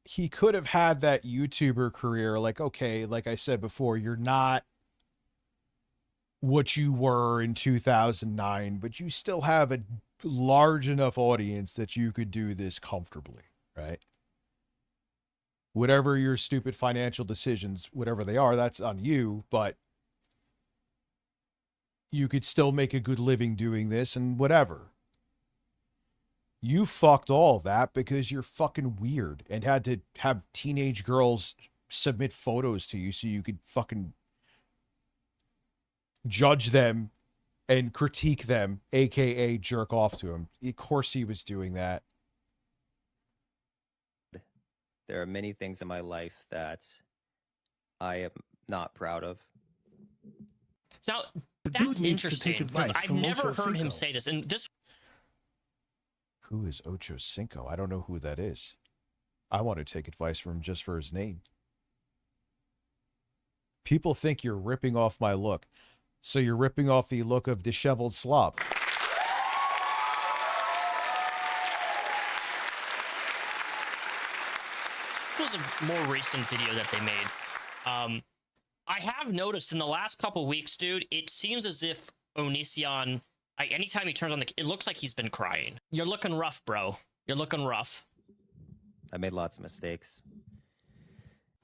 he could have had that YouTuber career. Like, okay, like I said before, you're not what you were in 2009, but you still have a large enough audience that you could do this comfortably, right? Whatever your stupid financial decisions, whatever they are, that's on you, but you could still make a good living doing this and whatever. You fucked all of that because you're fucking weird and had to have teenage girls submit photos to you so you could fucking judge them and critique them, aka jerk off to them. Of course he was doing that. There are many things in my life that I am not proud of. Now, dude that's needs to interesting take because advice I've from never Ocho heard him Cinco. say this. And this Who is Ocho Cinco? I don't know who that is. I want to take advice from him just for his name. People think you're ripping off my look. So you're ripping off the look of disheveled slop. was a more recent video that they made. I have noticed in the last couple weeks, dude, it seems as if Onision, anytime he turns on it looks like he's been crying. You're looking rough, bro. You're looking rough. I made lots of mistakes.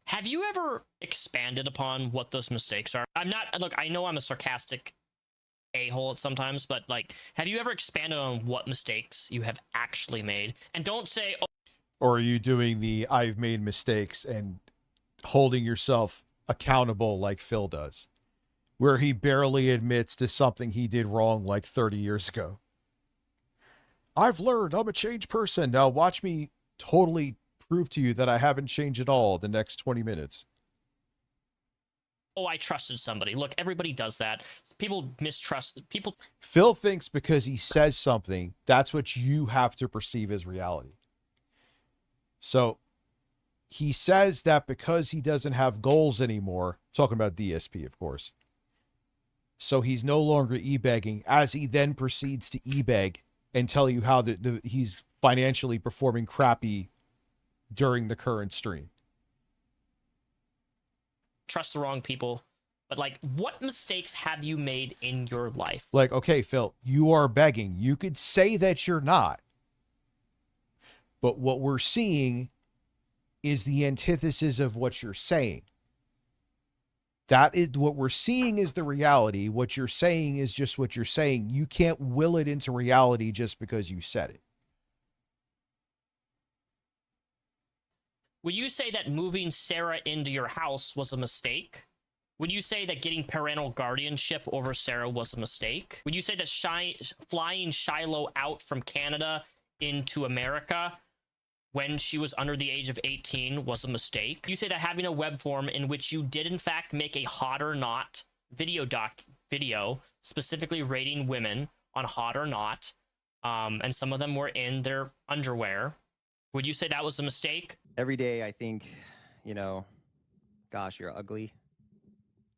Have you ever expanded upon what those mistakes are? Look, I know I'm a sarcastic a-hole at sometimes, but like, have you ever expanded on what mistakes you have actually made? And don't say, oh, Or are you doing the I've made mistakes and holding yourself accountable like Phil does, where he barely admits to something he did wrong like 30 years ago? I've learned I'm a changed person. Now watch me totally prove to you that I haven't changed at all the next 20 minutes. oh, I trusted somebody. Look, everybody does that. People mistrust people. Phil thinks because he says something, that's what you have to perceive as reality. So he says that because he doesn't have goals anymore, talking about DSP, of course. So he's no longer e-begging, as he then proceeds to e-beg and tell you how he's financially performing crappy during the current stream. trust the wrong people. But like, what mistakes have you made in your life? Like, okay, Phil, you are begging. You could say that you're not. But what we're seeing is the antithesis of what you're saying. That is what we're seeing is the reality. What you're saying is just what you're saying. You can't will it into reality just because you said it. Would you say that moving Sarah into your house was a mistake? Would you say that getting parental guardianship over Sarah was a mistake? Would you say that flying Shiloh out from Canada into America when she was under the age of 18 was a mistake? You say that having a web form in which you did in fact make a hot or not video specifically rating women on hot or not, and some of them were in their underwear, would you say that was a mistake? Every day I think, you know, gosh, you're ugly.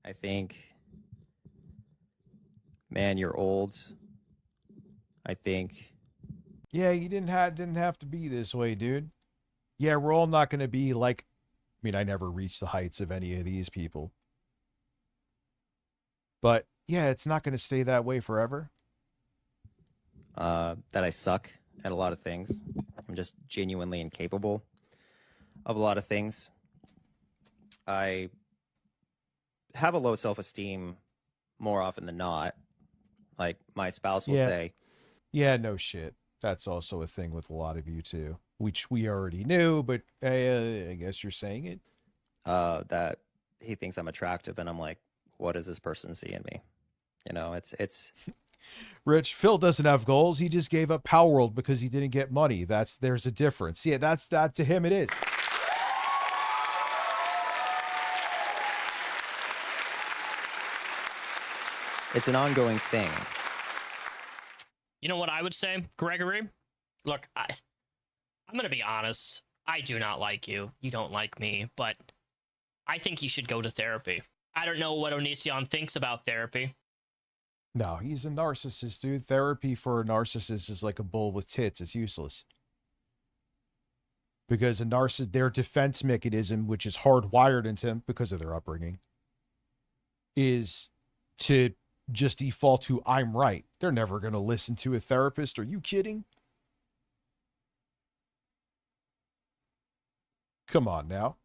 I think, man, you're old. I think, yeah, you didn't have to be this way, dude. Yeah, we're all not going to be like, I mean, I never reached the heights of any of these people. But yeah, it's not going to stay that way forever. that I suck at a lot of things. I'm just genuinely incapable of a lot of things. I have a low self-esteem more often than not. Like my spouse will say, yeah, no shit. That's also a thing with a lot of you too, which we already knew, but I guess you're saying it. That he thinks I'm attractive, and I'm like, what does this person see in me? You know, it's Rich, Phil doesn't have goals. He just gave up Power World because he didn't get money. There's a difference. Yeah, that to him it is. It's an ongoing thing. You know what I would say, Gregory? Look, I'm going to be honest. I do not like you. You don't like me, but I think you should go to therapy. I don't know what Onision thinks about therapy. No, he's a narcissist, dude. Therapy for a narcissist is like a bull with tits. It's useless. Because a narcissist, their defense mechanism, which is hardwired into them because of their upbringing, is to just default to I'm right. They're never going to listen to a therapist. Are you kidding? Come on now.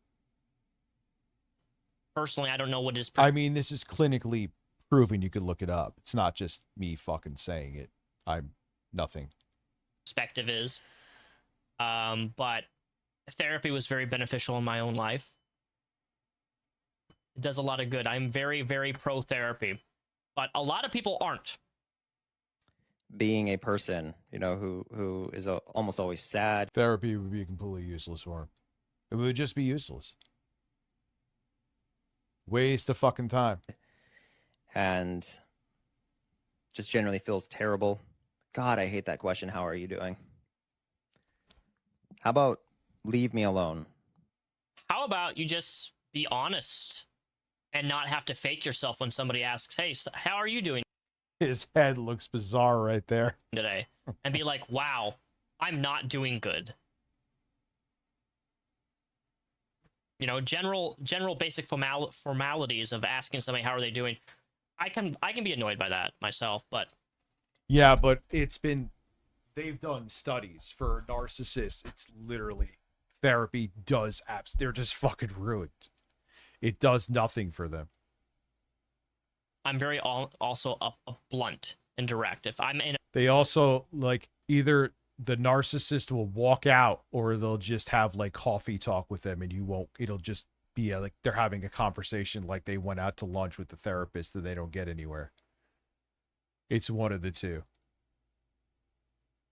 Personally, I don't know what his I mean, this is clinically proven. You could look it up. It's not just me fucking saying it. I'm nothing. perspective is. But therapy was very beneficial in my own life. It does a lot of good. I'm very, very pro therapy, but a lot of people aren't. Being a person, you know, who is almost always sad. Therapy would be completely useless for him. It would just be useless. Waste of fucking time. And just generally feels terrible. God, I hate that question. How are you doing? How about leave me alone? How about you just be honest and not have to fake yourself when somebody asks, hey, how are you doing His head looks bizarre right there. today? And be like, wow, I'm not doing good. You know, general basic formalities of asking somebody how are they doing. I can be annoyed by that myself, but yeah, but they've done studies for narcissists. It's literally therapy does apps. They're just fucking ruined. It does nothing for them. I'm very also a blunt and direct. If I'm in, They also like either the narcissist will walk out or they'll just have like coffee talk with them, and it'll just be like they're having a conversation like they went out to lunch with the therapist that they don't get anywhere. It's one of the two.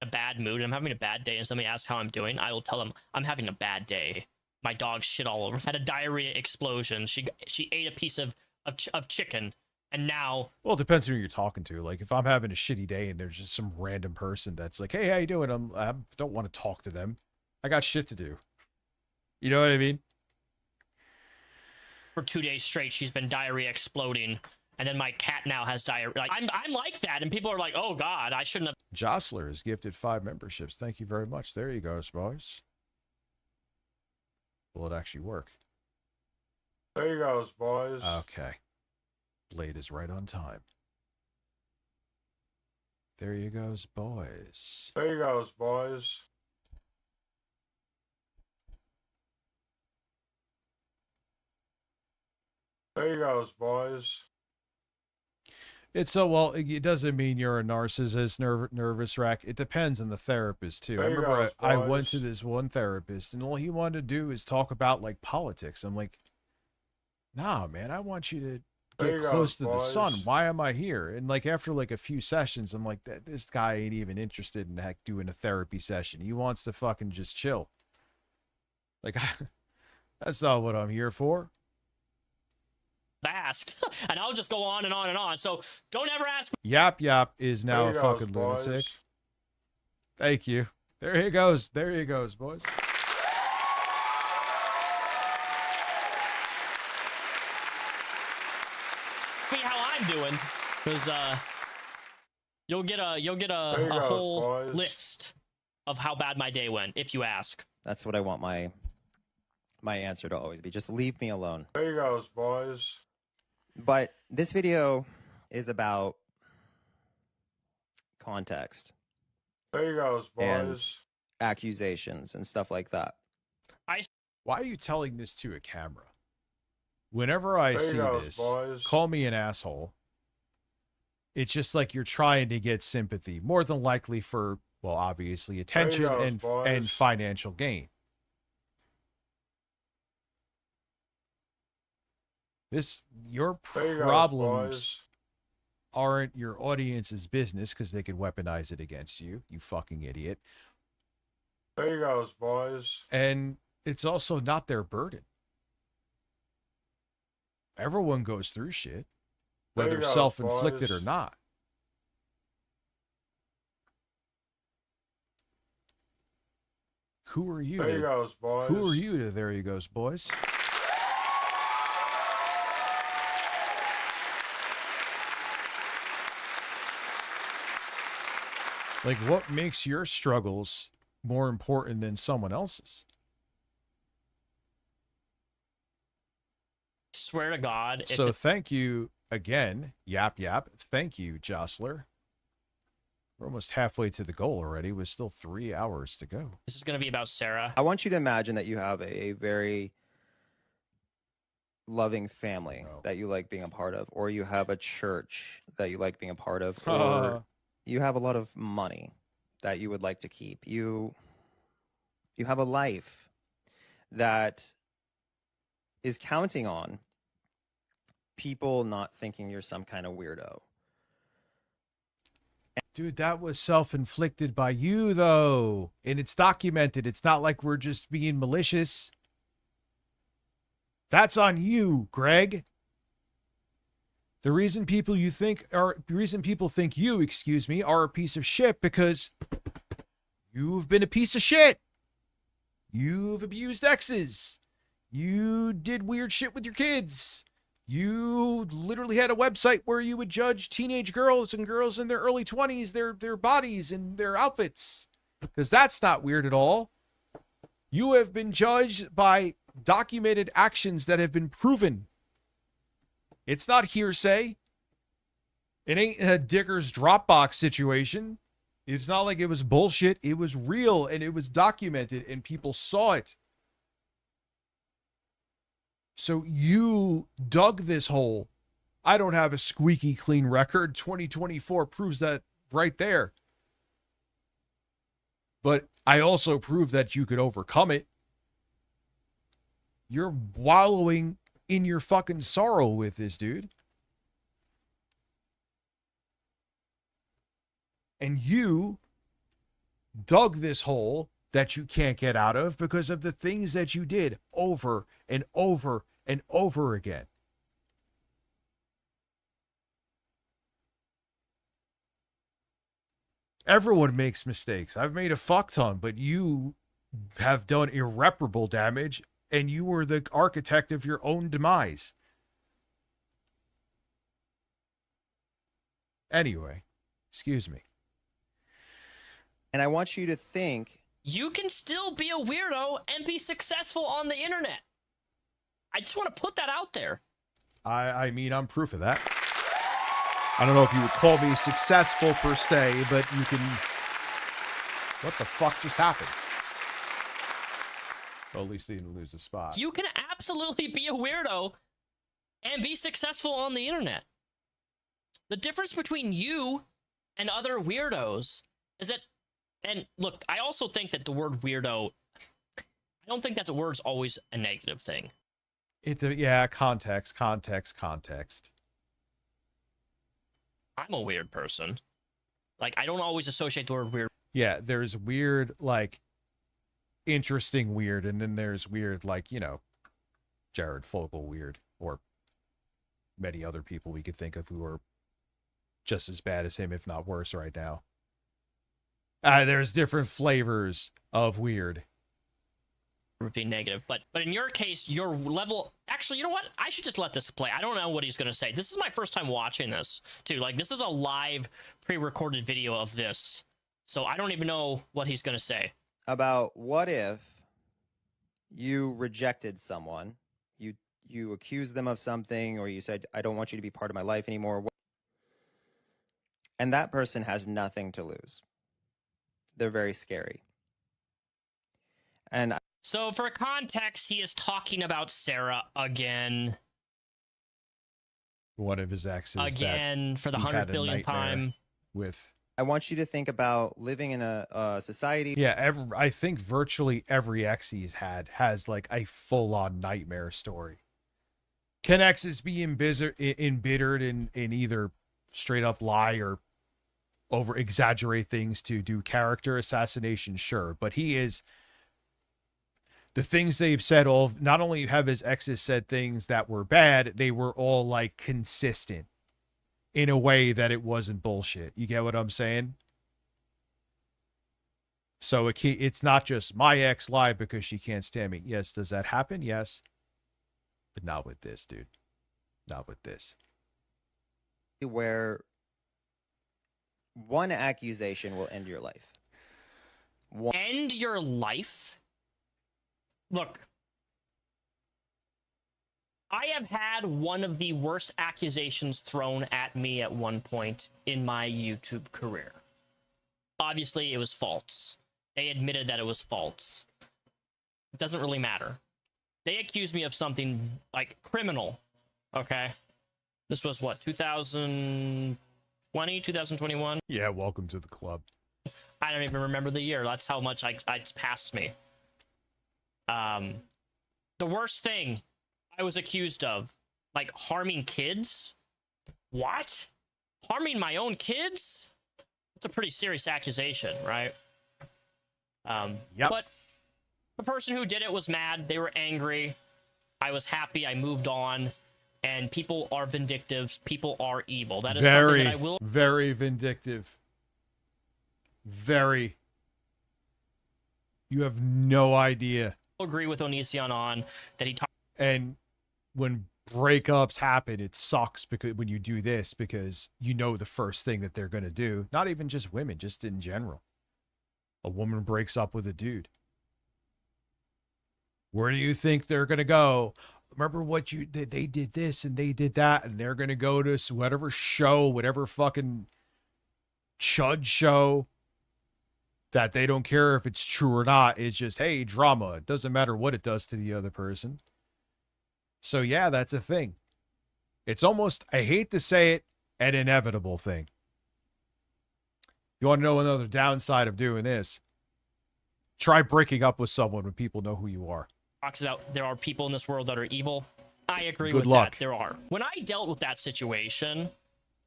a bad mood and I'm having a bad day and somebody asks how I'm doing, I will tell them I'm having a bad day. My dog shit all over. Had a diarrhea explosion. She ate a piece of chicken, and now. Well, it depends who you're talking to. Like if I'm having a shitty day and there's just some random person that's like, "Hey, how you doing?" I don't want to talk to them. I got shit to do. You know what I mean? For 2 days straight, she's been diarrhea exploding, and then my cat now has diarrhea. Like I'm like that, and people are like, "Oh God, I shouldn't have." Jostler has gifted 5 memberships. Thank you very much. There you go, boys. Will it actually work? There you goes, boys. Okay. Blade is right on time. There you goes, boys. There you goes, boys. There you goes, boys. It's so well. It doesn't mean you're a narcissist, nervous wreck. It depends on the therapist too. I There you remember goes, I went boys. to this one therapist, and all he wanted to do is talk about like politics. I'm like, nah, man. I want you to There get you close goes, to the boys. sun. Why am I here? And like after like a few sessions, I'm like, this guy ain't even interested in heck doing a therapy session. He wants to fucking just chill. Like, that's not what I'm here for. Fast, and I'll just go on and on and on. So don't ever ask. Yap Yap is now There a you goes, fucking boys. lunatic. Thank you. There he goes. There he goes, boys. Me how I'm doing, because you'll get There you a goes, whole boys. list of how bad my day went if you ask. That's what I want my answer to always be. Just leave me alone. There you goes, boys. But this video is about context There you goes, and boys. accusations and stuff like that. Why are you telling this to a camera? Whenever I There you see goes, this, boys. call me an asshole. It's just like you're trying to get sympathy, more than likely for, well, obviously attention goes, and boys. financial gain. Your There you goes, problems boys. aren't your audience's business because they could weaponize it against you, you fucking idiot. There you goes, boys. And it's also not their burden. Everyone goes through shit, There you whether goes, self-inflicted boys. or not. Who are you? There you to- goes, boys. Who are you to there he goes, boys? Like, what makes your struggles more important than someone else's? Swear to God. If So the- thank you again, Yap Yap. Thank you, Jostler. We're almost halfway to the goal already, with still 3 hours to go. this is going to be about Sarah. I want you to imagine that you have a very loving family that you like being a part of, or you have a church that you like being a part of, or you have a lot of money that you would like to keep. You have a life that is counting on people not thinking you're some kind of weirdo. Dude, that was self-inflicted by you, though. And it's documented. It's not like we're just being malicious. That's on you, Greg. The reason people think you, excuse me, are a piece of shit because you've been a piece of shit. You've abused exes. You did weird shit with your kids. You literally had a website where you would judge teenage girls and girls in their early 20s, their bodies and their outfits. Because that's not weird at all. You have been judged by documented actions that have been proven. It's not hearsay. It ain't a Digger's Dropbox situation. It's not like it was bullshit. It was real and it was documented and people saw it. So you dug this hole. I don't have a squeaky clean record. 2024 proves that right there. But I also proved that you could overcome it. You're wallowing in your fucking sorrow with this, dude. And you dug this hole that you can't get out of because of the things that you did over and over and over again. Everyone makes mistakes. I've made a fuck ton, but you have done irreparable damage and you were the architect of your own demise. Anyway, excuse me. And I want you to think You can still be a weirdo and be successful on the internet. I just want to put that out there. I mean, I'm proof of that. I don't know if you would call me successful per se, but you can... What the fuck just happened? Well, at least he didn't lose a spot. You can absolutely be a weirdo and be successful on the internet. The difference between you and other weirdos is that, and look, I also think that the word weirdo, I don't think that the word's always a negative thing. Yeah, context. I'm a weird person. Like, I don't always associate the word weird. Yeah, there's weird, like, interesting weird, and then there's weird, like, you know, Jared Fogle weird, or many other people we could think of who are just as bad as him, if not worse right now. There's different flavors of weird. Would be negative, but in your case, your level, actually, you know what, I should just let this play. I don't know what he's gonna say. This is my first time watching this too. Like, this is a live pre-recorded video of this, so I don't even know what he's gonna say. About what if you rejected someone, you accused them of something, or you said, I don't want you to be part of my life anymore, and that person has nothing to lose. They're very scary. And So for context, he is talking about Sarah again. One of his exes. Again, for the 100th billionth time. With. I want you to think about living in a society. Yeah, I think virtually every ex he's had has like a full-on nightmare story. Can exes be embittered and either straight up lie or over exaggerate things to do character assassination? Sure, but he is. The things they've said, not only have his exes said things that were bad, they were all like consistent in a way that it wasn't bullshit. You get what I'm saying? So it's not just my ex lied because she can't stand me. Yes, does that happen? Yes. But not with this, dude. Not with this. Where one accusation will end your life. End your life? Look, I have had one of the worst accusations thrown at me at one point in my YouTube career. Obviously, it was false. They admitted that it was false. It doesn't really matter. They accused me of something, like, criminal, okay? This was, what, 2020, 2021? Yeah, welcome to the club. I don't even remember the year. That's how much it's passed me. The worst thing I was accused of, like, harming kids? What? Harming my own kids? That's a pretty serious accusation, right? Yep. But the person who did it was mad. They were angry. I was happy. I moved on. And people are vindictive. People are evil. That is something that I will... Very vindictive. Very. You have no idea. Agree with Onision on that he talked. And when breakups happen, it sucks because when you do this, because you know the first thing that they're going to do, not even just women, just in general. A woman breaks up with a dude. Where do you think they're going to go? Remember what they did this and they did that, and they're going to go to whatever show, whatever fucking chud show that they don't care if it's true or not. It's just, hey, drama. It doesn't matter what it does to the other person. So yeah, that's a thing. It's almost, I hate to say it, an inevitable thing. You want to know another downside of doing this? Try breaking up with someone when people know who you are. Talks about there are people in this world that are evil. I agree Good with luck. that. There are. When I dealt with that situation,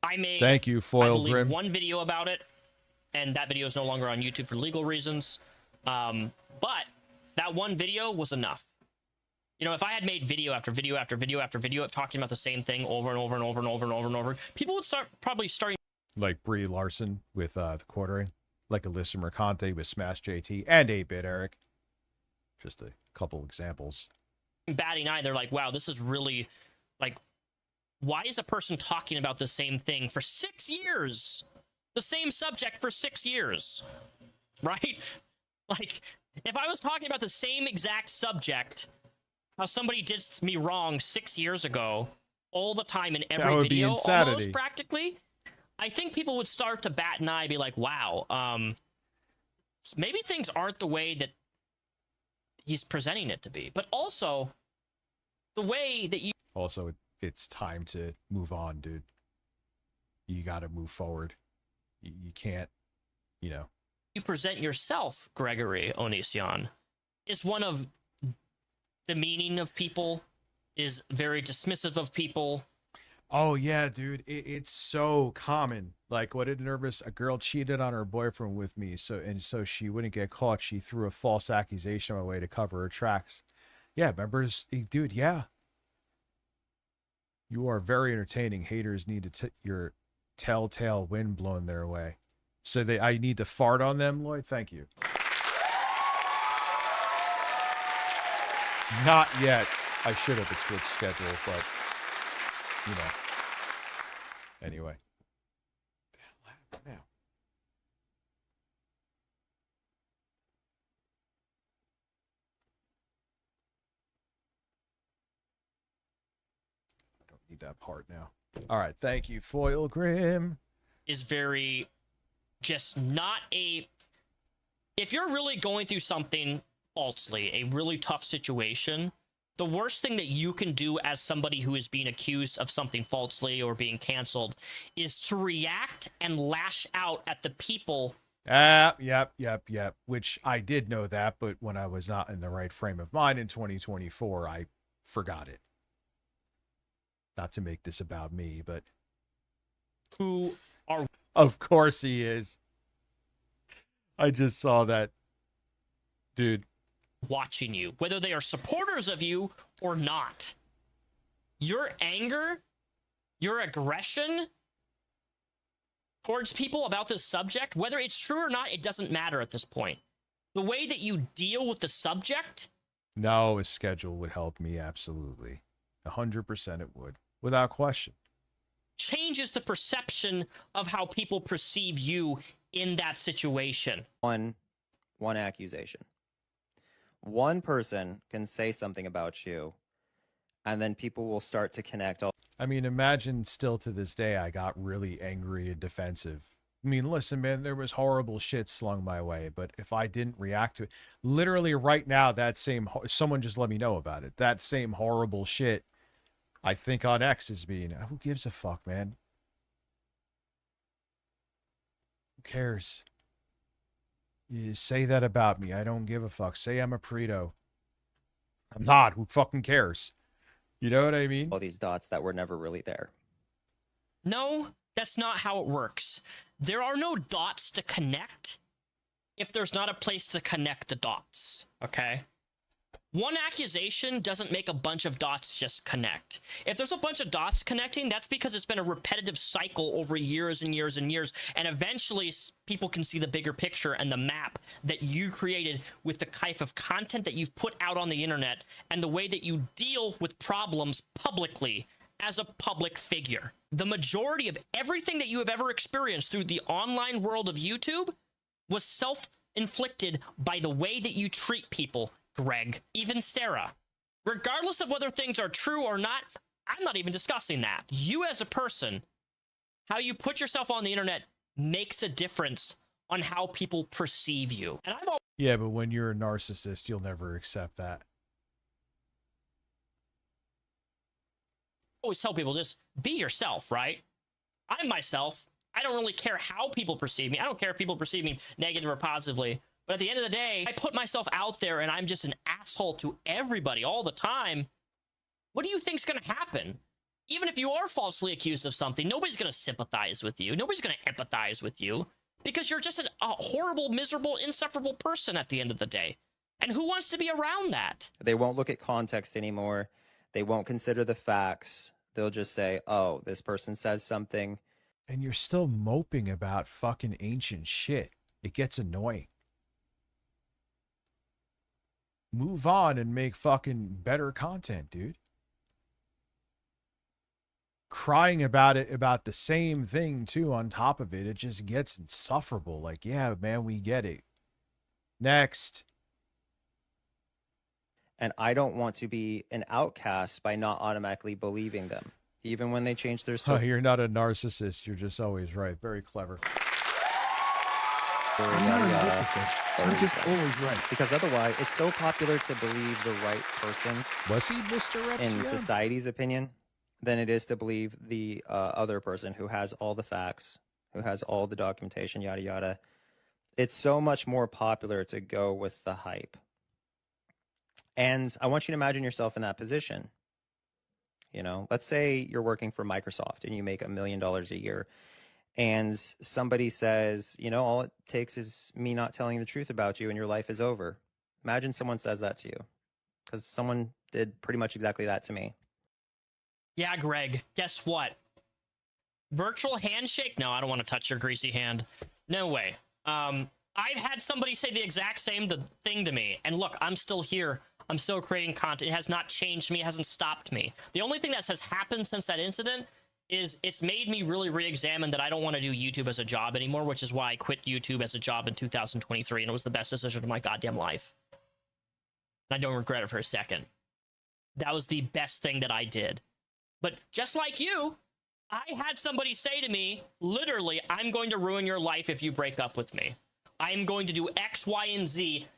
I made Thank you, Foil I believe, Grim. one video about it, and that video is no longer on YouTube for legal reasons. But that one video was enough. You know, if I had made video after video after video after video talking about the same thing over and over and over and over and over and over, people would probably start. Like Brie Larson with the quartering, like Alyssa Mercante with Smash JT and 8-Bit Eric. Just a couple examples. Batting eye, they're like, wow, this is really, like, why is a person talking about the same thing for 6 years? The same subject for 6 years, right? Like, if I was talking about the same exact subject how somebody did me wrong 6 years ago all the time in That every would be video, insanity. almost practically, I think people would start to bat an eye, be like, wow, maybe things aren't the way that he's presenting it to be. But also, the way that you Also, it's time to move on, dude. You got to move forward. You can't, you know. present yourself, Gregory Onision, is one of demeaning of people, is very dismissive of people. Oh yeah, dude, it's so common. Like, what did a girl cheated on her boyfriend with me, so she wouldn't get caught. She threw a false accusation my way to cover her tracks. Yeah, remember, dude? Yeah, you are very entertaining. Haters need your telltale wind blown their way. So I need to fart on them, Lloyd. Thank you. Not yet. I should have a Twitch schedule, but you know. Anyway. What the hell happened now? I don't need that part now. All right, thank you, Foil Grim. Is very just not a. If you're really going through something falsely, a really tough situation, the worst thing that you can do as somebody who is being accused of something falsely or being canceled is to react and lash out at the people. Yep. Which I did know that, but when I was not in the right frame of mind in 2024, I forgot it. Not to make this about me, but who are. Of course he is. I just saw that. Dude. Watching you, whether they are supporters of you or not. Your anger, your aggression towards people about this subject, whether it's true or not, it doesn't matter at this point. The way that you deal with the subject. No, a schedule would help me, absolutely. 100% it would, without question. Changes the perception of how people perceive you in that situation. One accusation. One person can say something about you, and then people will start to connect. I mean, imagine still to this day, I got really angry and defensive. I mean, listen, man, there was horrible shit slung my way, but if I didn't react to it, literally right now, someone just let me know about it. That same horrible shit, I think on X is being, who gives a fuck, man? Who cares? You say that about me. I don't give a fuck. Say I'm a Preto. I'm not. Who fucking cares? You know what I mean? All these dots that were never really there. No, that's not how it works. There are no dots to connect if there's not a place to connect the dots, okay? One accusation doesn't make a bunch of dots just connect. If there's a bunch of dots connecting, that's because it's been a repetitive cycle over years and years and years, and eventually people can see the bigger picture and the map that you created with the type of content that you've put out on the internet and the way that you deal with problems publicly as a public figure. The majority of everything that you have ever experienced through the online world of YouTube was self-inflicted by the way that you treat people, Greg, even Sarah. Regardless of whether things are true or not, I'm not even discussing that. You as a person, how you put yourself on the internet makes a difference on how people perceive you. And I've Yeah, but when you're a narcissist, you'll never accept that. always tell people, just be yourself, right? I'm myself. I don't really care how people perceive me. I don't care if people perceive me negative or positively. But at the end of the day, I put myself out there and I'm just an asshole to everybody all the time. What do you think's going to happen? Even if you are falsely accused of something, nobody's going to sympathize with you. Nobody's going to empathize with you because you're just a horrible, miserable, insufferable person at the end of the day. And who wants to be around that? They won't look at context anymore. They won't consider the facts. They'll just say, oh, this person says something. And you're still moping about fucking ancient shit. It gets annoying. Move on and make fucking better content, dude. Crying about it, about the same thing too on top of it, it just gets insufferable. Like, yeah, man, we get it. Next. And I don't want to be an outcast by not automatically believing them, even when they change their Oh, story. you're not a narcissist. You're just always right. Very clever. I'm not a narcissist. I'm just always right. Because otherwise, it's so popular to believe the right person. Was he Mr. In Repsian? society's opinion, than it is to believe the other person who has all the facts, who has all the documentation, yada yada. It's so much more popular to go with the hype. And I want you to imagine yourself in that position. You know, let's say you're working for Microsoft and you make $1 million a year. And somebody says, you know, all it takes is me not telling the truth about you and your life is over. Imagine someone says that to you. Because someone did pretty much exactly that to me. Yeah, Greg, guess what? Virtual handshake? No, I don't want to touch your greasy hand. No way. I've had somebody say the exact same thing to me. And look, I'm still here. I'm still creating content. It has not changed me. It hasn't stopped me. The only thing that has happened since that incident is it's made me really re-examine that I don't want to do YouTube as a job anymore, which is why I quit YouTube as a job in 2023, and it was the best decision of my goddamn life. And I don't regret it for a second. That was the best thing that I did. But just like you, I had somebody say to me, literally, I'm going to ruin your life if you break up with me. I'm going to do X, Y, and Z.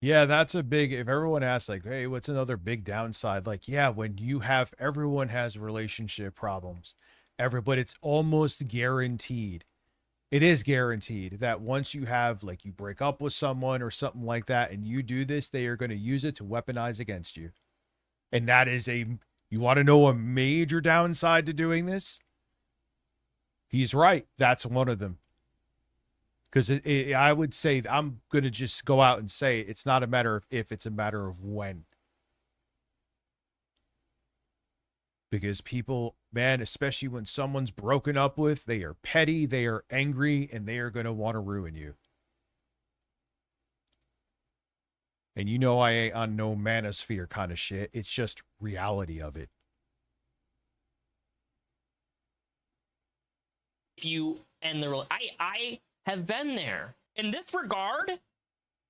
Yeah, that's a big, if everyone asks like, hey, what's another big downside? Like, yeah, when you have, everyone has relationship problems. But it's almost guaranteed. It is guaranteed that once you have, like, you break up with someone or something like that, and you do this, they are going to use it to weaponize against you. And that is you want to know a major downside to doing this? He's right. That's one of them. Because I would say, I'm going to just go out and say it's not a matter of if, it's a matter of when. Because people, man, especially when someone's broken up with, they are petty, they are angry, and they are going to want to ruin you. And you know I ain't on no manosphere kind of shit. It's just reality of it. If you end the I have been there. In this regard,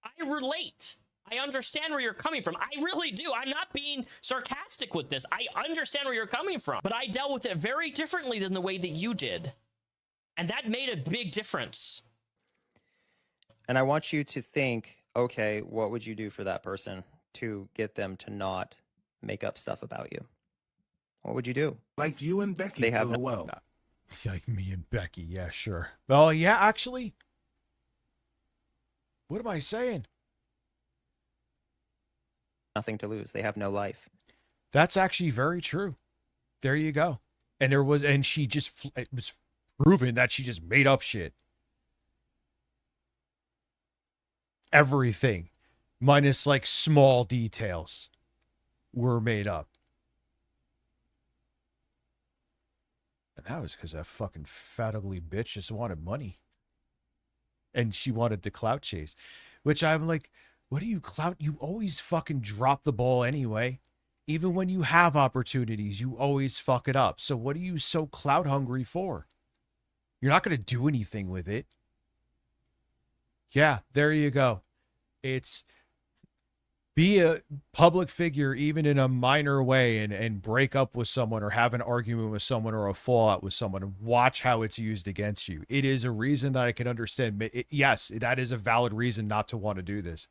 I relate. I understand where you're coming from. I really do. I'm not being sarcastic with this. I understand where you're coming from. But I dealt with it very differently than the way that you did. And that made a big difference. And I want you to think, okay, what would you do for that person to get them to not make up stuff about you? What would you do? Like you and Becky. They have well. Like me and Becky, yeah, sure. Well, yeah, actually. What am I saying? Nothing to lose. They have no life. That's actually very true. There you go. And it was proven that she just made up shit. Everything, minus like small details, were made up. And that was because that fucking fat ugly bitch just wanted money. And she wanted to clout chase. Which I'm like, what do you clout? You always fucking drop the ball anyway. Even when you have opportunities, you always fuck it up. So what are you so clout hungry for? You're not going to do anything with it. Yeah, there you go. It's be a public figure even in a minor way and break up with someone or have an argument with someone or a fallout with someone and watch how it's used against you. It is a reason that I can understand. Yes, that is a valid reason not to want to do this.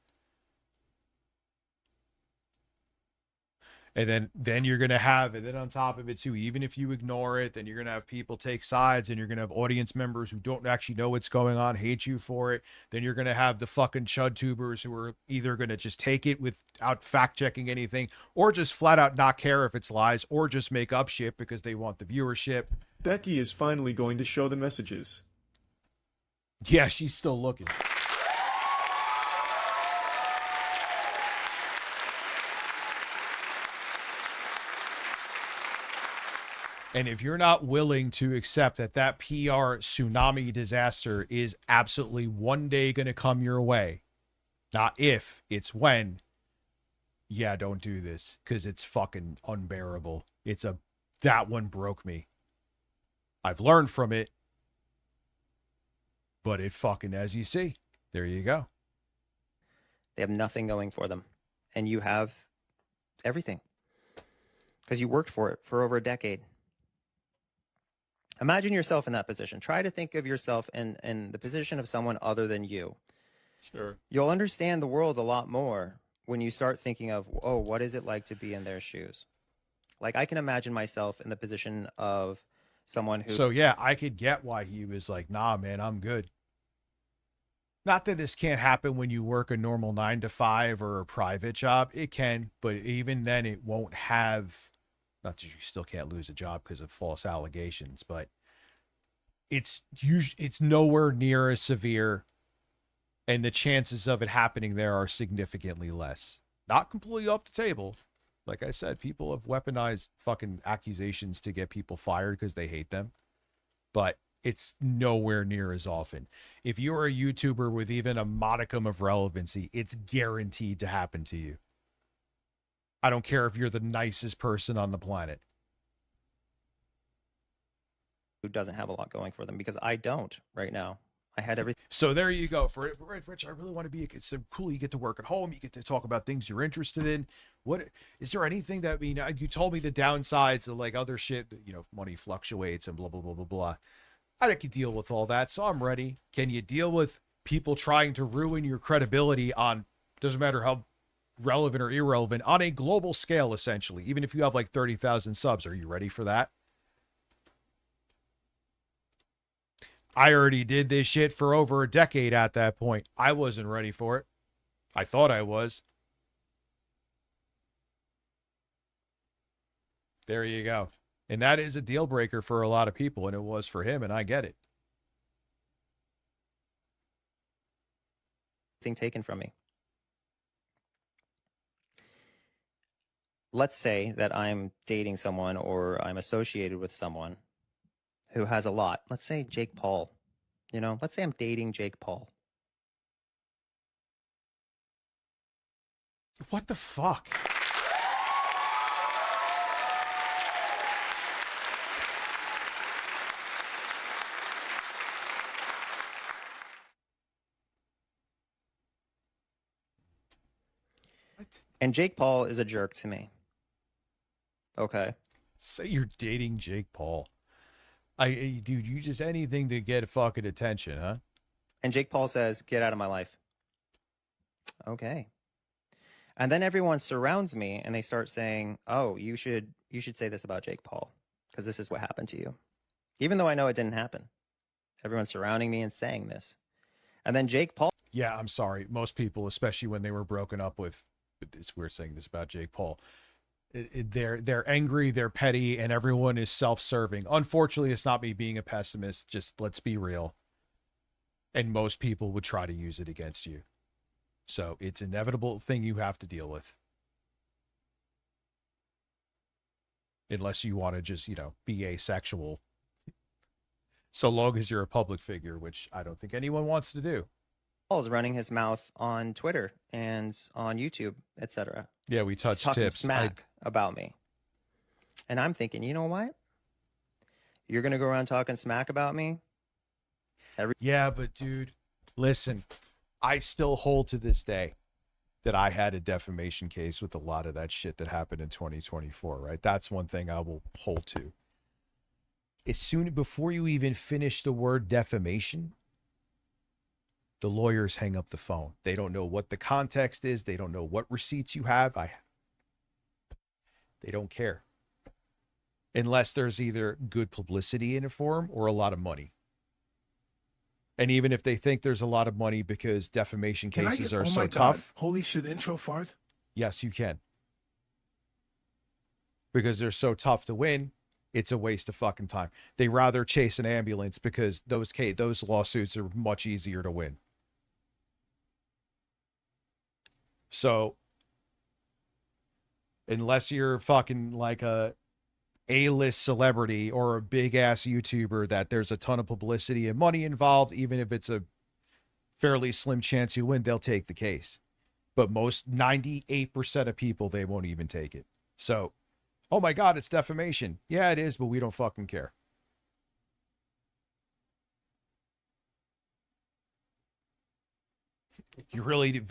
And then you're going to have, and then on top of it too, even if you ignore it, then you're going to have people take sides and you're going to have audience members who don't actually know what's going on, hate you for it. Then you're going to have the fucking chud tubers who are either going to just take it without fact checking anything or just flat out not care if it's lies or just make up shit because they want the viewership. Becky is finally going to show the messages. Yeah, she's still looking. And if you're not willing to accept that PR tsunami disaster is absolutely one day going to come your way, not if, it's when, yeah, don't do this because it's fucking unbearable. That one broke me. I've learned from it, but it fucking, as you see, there you go. They have nothing going for them. And you have everything. Because you worked for it for over a decade. Imagine yourself in that position. Try to think of yourself in the position of someone other than you. Sure. You'll understand the world a lot more when you start thinking of, oh, what is it like to be in their shoes? Like, I can imagine myself in the position of someone who... So, yeah, I could get why he was like, nah, man, I'm good. Not that this can't happen when you work a normal 9 to 5 or a private job. It can, but even then it won't have... Not that you still can't lose a job because of false allegations, but it's nowhere near as severe, and the chances of it happening there are significantly less. Not completely off the table. Like I said, people have weaponized fucking accusations to get people fired because they hate them, but it's nowhere near as often. If you're a YouTuber with even a modicum of relevancy, it's guaranteed to happen to you. I don't care if you're the nicest person on the planet. who doesn't have a lot going for them, because I don't right now. I had everything. So there you go. For Rich, I really want to be. It's so cool. You get to work at home. You get to talk about things you're interested in. What is there anything that, I mean, you told me the downsides of like other shit, you know, money fluctuates and blah, blah, blah, blah, blah. I can deal with all that. So I'm ready. Can you deal with people trying to ruin your credibility on, doesn't matter how relevant or irrelevant, on a global scale, essentially, even if you have like 30,000 subs? Are you ready for that? I already did this shit for over a decade at that point. I wasn't ready for it. I thought I was. There you go. And that is a deal breaker for a lot of people, and it was for him, and I get it. Thing taken from me. Let's say that I'm dating someone or I'm associated with someone who has a lot. Let's say Jake Paul. You know, let's say I'm dating Jake Paul. What the fuck? And Jake Paul is a jerk to me. Okay. Say you're dating Jake Paul. Dude, you just anything to get fucking attention, huh? And Jake Paul says, "Get out of my life." Okay. And then everyone surrounds me and they start saying, "Oh, you should say this about Jake Paul because this is what happened to you." Even though I know it didn't happen. Everyone's surrounding me and saying this. And then Jake Paul. Yeah, I'm sorry. Most people, especially when they were broken up with, it's weird saying this about Jake Paul. They're angry, they're petty, and everyone is self-serving. Unfortunately, it's not me being a pessimist. Just let's be real. And most people would try to use it against you. So it's an inevitable thing you have to deal with. Unless you want to just, you know, be asexual. So long as you're a public figure, which I don't think anyone wants to do. Paul's running his mouth on Twitter and on YouTube, etc. Yeah, we touched talking tips. smack about me. And I'm thinking, you know what? You're going to go around talking smack about me? Yeah, but dude, listen, I still hold to this day that I had a defamation case with a lot of that shit that happened in 2024, right? That's one thing I will hold to. As soon before you even finish the word defamation, the lawyers hang up the phone. They don't know what the context is. They don't know what receipts you have. They don't care. Unless there's either good publicity in it for them or a lot of money. And even if they think there's a lot of money because defamation cases are so tough. Holy shit intro fart? Yes, you can. Because they're so tough to win, it's a waste of fucking time. They rather chase an ambulance because those lawsuits are much easier to win. So, unless you're fucking like a A-list celebrity or a big-ass YouTuber that there's a ton of publicity and money involved, even if it's a fairly slim chance you win, they'll take the case. But most 98% of people, they won't even take it. So, oh my God, it's defamation. Yeah, it is, but we don't fucking care. You really do.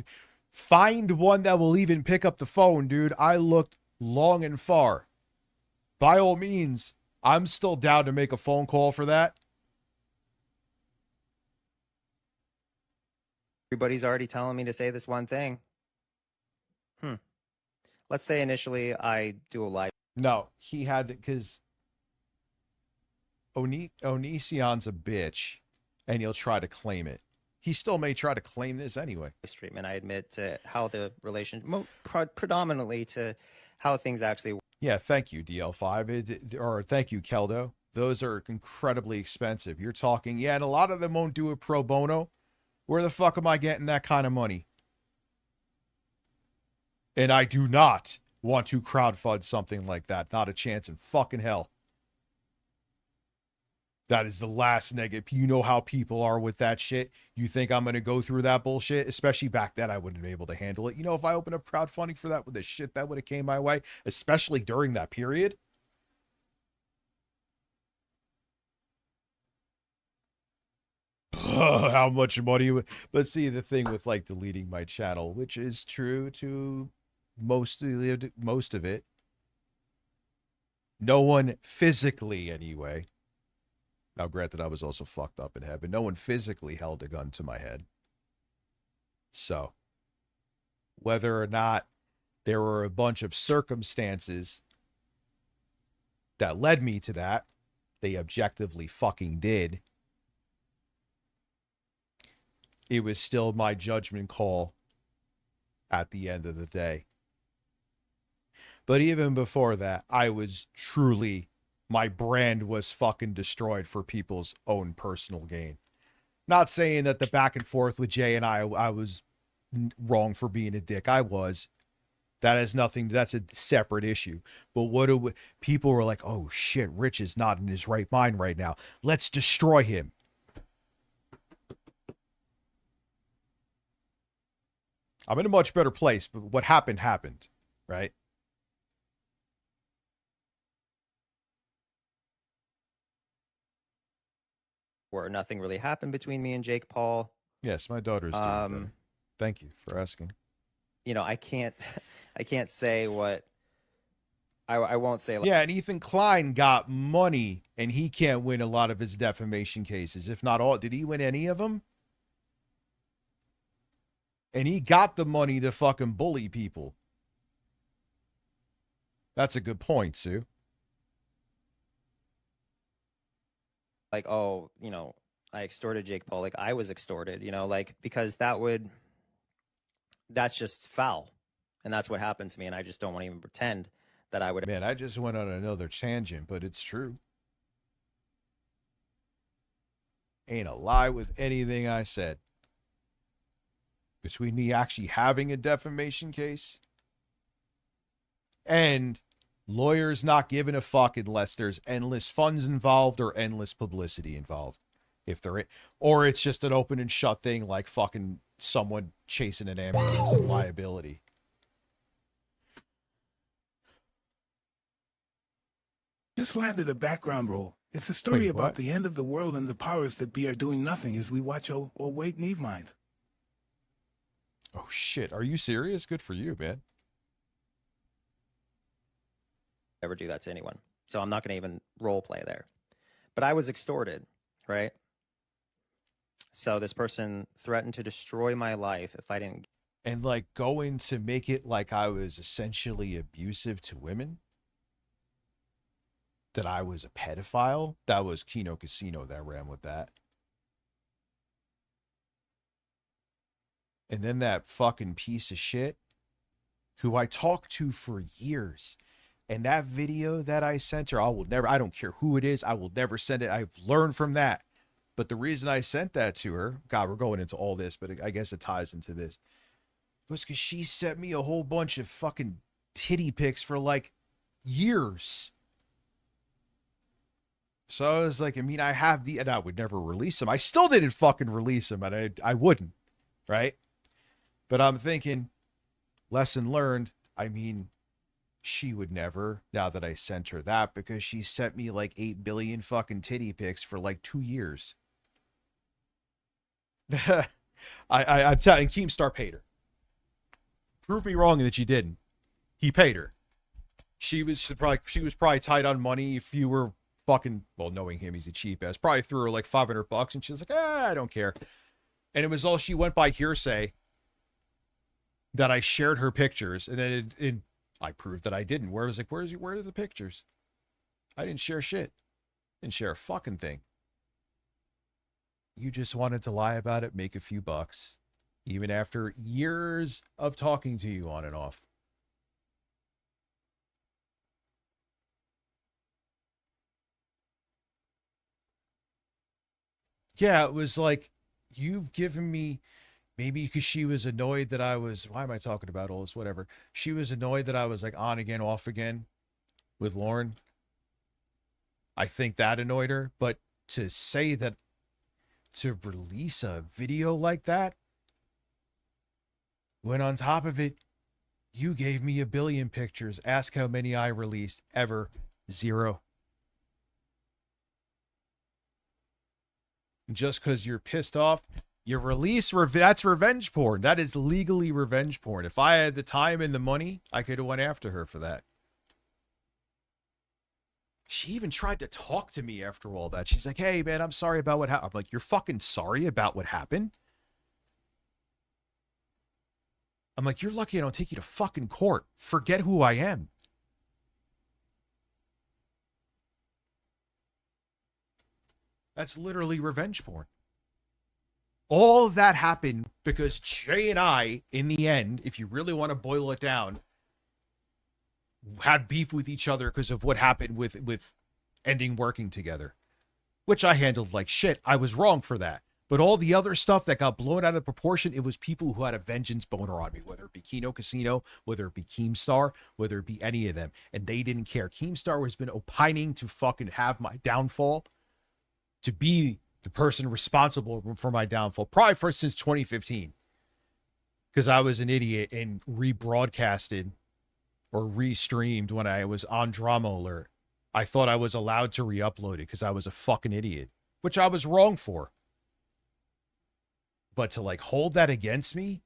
Find one that will even pick up the phone, dude. I looked long and far. By all means, I'm still down to make a phone call for that. Everybody's already telling me to say this one thing. Let's say initially I do a live. No, he had to, because Onision's a bitch, and he'll try to claim it. He still may try to claim this anyway. Stream, and I admit to how the relation, predominantly to how things actually. Yeah, thank you, DL5, or thank you, Keldo. Those are incredibly expensive. You're talking, yeah, and a lot of them won't do it pro bono. Where the fuck am I getting that kind of money? And I do not want to crowdfund something like that. Not a chance in fucking hell. That is the last negative. You know how people are with that shit. You think I'm going to go through that bullshit? Especially back then, I wouldn't have been able to handle it. You know, if I opened up crowdfunding for that with the shit that would have came my way, especially during that period. How much money? But see, the thing with like deleting my channel, which is true to most of it. No one physically, anyway. Now, granted, I was also fucked up in heaven. No one physically held a gun to my head. So, whether or not there were a bunch of circumstances that led me to that, they objectively fucking did. It was still my judgment call at the end of the day. But even before that, I was truly, my brand was fucking destroyed for people's own personal gain. Not saying that the back and forth with Jay and I was wrong for being a dick. I was. That has nothing, that's a separate issue. But people were like, oh shit, Rich is not in his right mind right now. Let's destroy him. I'm in a much better place, but what happened, right? Where nothing really happened between me and Jake Paul. Yes, my daughter's doing better. Thank you for asking. You know, I can't say what I won't say. Yeah, and Ethan Klein got money, and he can't win a lot of his defamation cases, if not all. Did he win any of them? And he got the money to fucking bully people. That's a good point, Sue. Like, oh, you know, I extorted Jake Paul. Like, I was extorted, you know, like, because that's just foul. And that's what happened to me. And I just don't want to even pretend that I would. Man, I just went on another tangent, but it's true. Ain't a lie with anything I said. Between me actually having a defamation case and lawyers not giving a fuck unless there's endless funds involved or endless publicity involved. Or it's just an open and shut thing like fucking someone chasing an ambulance and liability. Just landed a background role. It's a story about the end of the world and the powers that be are doing nothing as we watch wait Neve mind. Oh shit, are you serious? Good for you, man. Never do that to anyone. So I'm not going to even role play there. But I was extorted, right? So this person threatened to destroy my life if I didn't. And like going to make it like I was essentially abusive to women? That I was a pedophile? That was Kino Casino that ran with that. And then that fucking piece of shit who I talked to for years. And that video that I sent her, I don't care who it is. I will never send it. I've learned from that. But the reason I sent that to her, God, we're going into all this, but I guess it ties into this, was because she sent me a whole bunch of fucking titty pics for like years. So I was like, I mean, I have and I would never release them. I still didn't fucking release them, and I wouldn't, right? But I'm thinking, lesson learned. I mean, she would never, now that I sent her that, because she sent me like 8 billion fucking titty pics for like 2 years. I'm telling Keemstar paid her. Prove me wrong that you didn't. He paid her. She was probably tight on money. If you were fucking, well, knowing him, he's a cheap ass. Probably threw her like $500, and she was like, I don't care. And it was all she went by hearsay that I shared her pictures, and then I proved that I didn't. Where I was like, where are the pictures? I didn't share shit. Didn't share a fucking thing. You just wanted to lie about it, make a few bucks, even after years of talking to you on and off. Yeah, it was like, you've given me, maybe because she was annoyed that I was, why am I talking about all this? Whatever. She was annoyed that I was like on again, off again with Lauren. I think that annoyed her. But to say that, to release a video like that, when on top of it, you gave me 1 billion pictures. Ask how many I released. Ever. 0. Just because you're pissed off, you release, that's revenge porn. That is legally revenge porn. If I had the time and the money, I could have went after her for that. She even tried to talk to me after all that. She's like, hey, man, I'm sorry about what happened. I'm like, you're fucking sorry about what happened? I'm like, you're lucky I don't take you to fucking court. Forget who I am. That's literally revenge porn. All of that happened because Jay and I, in the end, if you really want to boil it down, had beef with each other because of what happened with ending working together, which I handled like shit. I was wrong for that. But all the other stuff that got blown out of proportion, it was people who had a vengeance boner on me, whether it be Kino Casino, whether it be Keemstar, whether it be any of them. And they didn't care. Keemstar has been opining to fucking have my downfall, to be the person responsible for my downfall, probably since 2015. Because I was an idiot and rebroadcasted or restreamed when I was on Drama Alert. I thought I was allowed to re-upload it because I was a fucking idiot, which I was wrong for. But to like hold that against me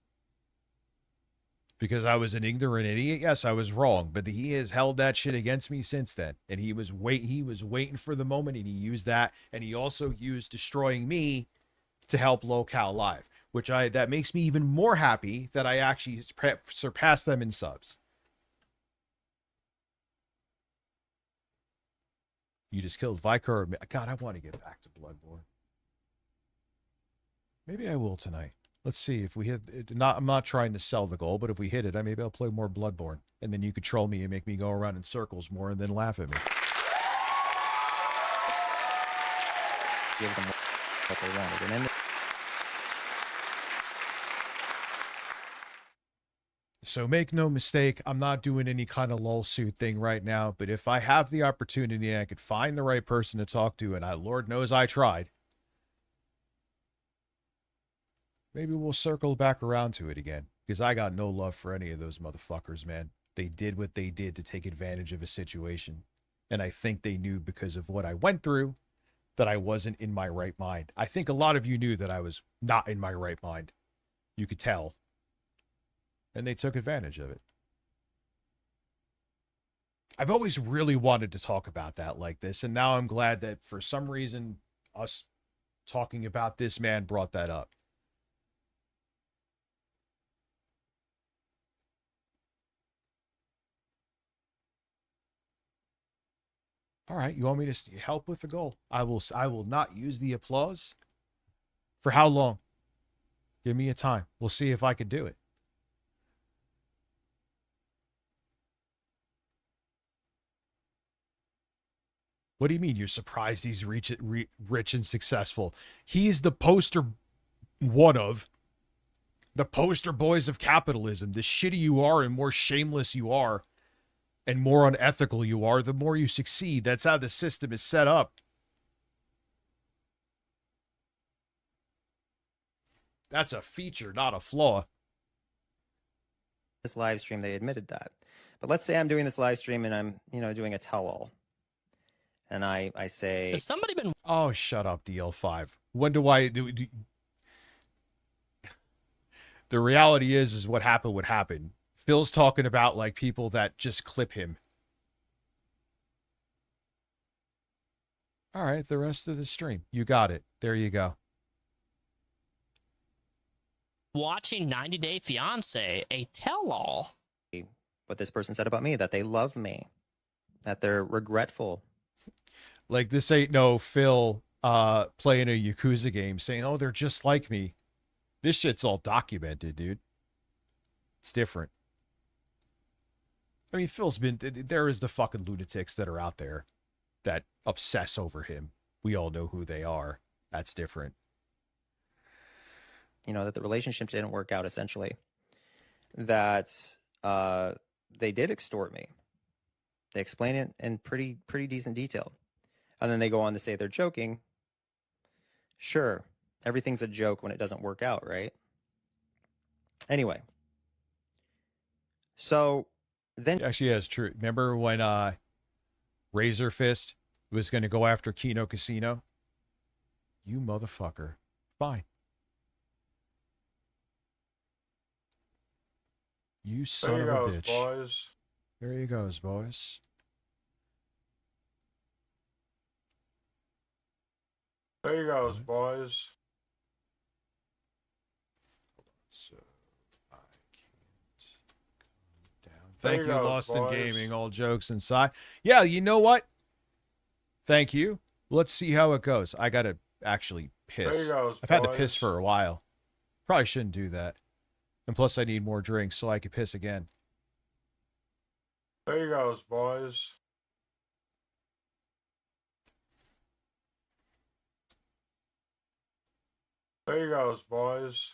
because I was an ignorant idiot, yes, I was wrong. But he has held that shit against me since then. And he was waiting for the moment, and he used that. And he also used destroying me to help Locale Live, which that makes me even more happy that I actually surpassed them in subs. You just killed Vicar. God, I want to get back to Bloodborne. Maybe I will tonight. Let's see if we hit it. I'm not trying to sell the goal, but if we hit it, maybe I'll play more Bloodborne. And then you could troll me and make me go around in circles more and then laugh at me. Give them what they wanted. And then So make no mistake, I'm not doing any kind of lawsuit thing right now, but if I have the opportunity and I could find the right person to talk to, and Lord knows I tried, maybe we'll circle back around to it again, because I got no love for any of those motherfuckers, man. They did what they did to take advantage of a situation, and I think they knew because of what I went through that I wasn't in my right mind. I think a lot of you knew that I was not in my right mind. You could tell. And they took advantage of it. I've always really wanted to talk about that like this, and now I'm glad that for some reason us talking about this man brought that up. All right, you want me to help with the goal? I will not use the applause. For how long? Give me a time. We'll see if I could do it. What do you mean you're surprised he's rich and successful? He's the poster boys of capitalism. The shittier you are and more shameless you are and more unethical you are, the more you succeed. That's how the system is set up. That's a feature, not a flaw. This live stream, they admitted that. But let's say I'm doing this live stream and I'm, doing a tell-all. And I say... Has somebody been... Oh, shut up, DL5. When do I... The reality is what happened would happen. Phil's talking about, like, people that just clip him. All right, the rest of the stream. You got it. There you go. Watching 90 Day Fiance, a tell-all. What this person said about me, that they love me, that they're regretful. Like, this ain't no Phil playing a Yakuza game saying, oh, they're just like me. This shit's all documented, dude. It's different. I mean, Phil's been, there is the fucking lunatics that are out there that obsess over him. We all know who they are. That's different. You know, that the relationship didn't work out, essentially. That they did extort me. They explain it in pretty decent detail. And then they go on to say they're joking. Sure, everything's a joke when it doesn't work out, right? Anyway. So then... Actually, that's true. Remember when Razor Fist was going to go after Kino Casino? You motherfucker. Fine. You son of a bitch. Boys. There he goes, boys. There he goes, boys. So I can't come down. Thank you, goes, Lost in boys. Gaming. All jokes aside. Yeah, you know what? Thank you. Let's see how it goes. I gotta actually piss. There goes, I've had to boys. piss for a while. Probably shouldn't do that. And plus, I need more drinks so I can piss again. There he goes, boys. There he goes, boys.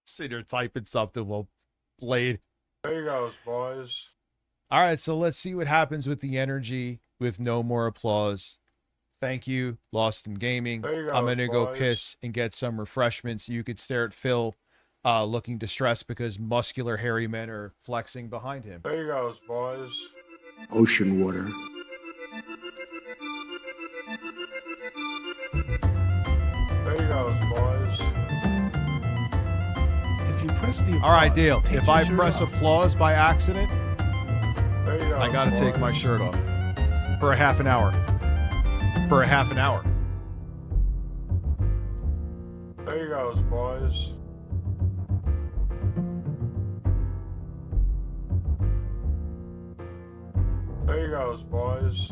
Sit here typing something while Blade. There he goes, boys. All right, so let's see what happens with the energy with no more applause. Thank you, Lost in Gaming. There you go, I'm going to go boys. piss and get some refreshments. You could stare at Phil looking distressed because muscular, hairy men are flexing behind him. There he goes, boys. Ocean water. There he goes, boys. If you press the All right, applause, deal. take If your I shirt press off. applause by accident, There you go, I got to take boys. my shirt off for a half an hour. For a half an hour. There he goes, boys. There he goes, boys.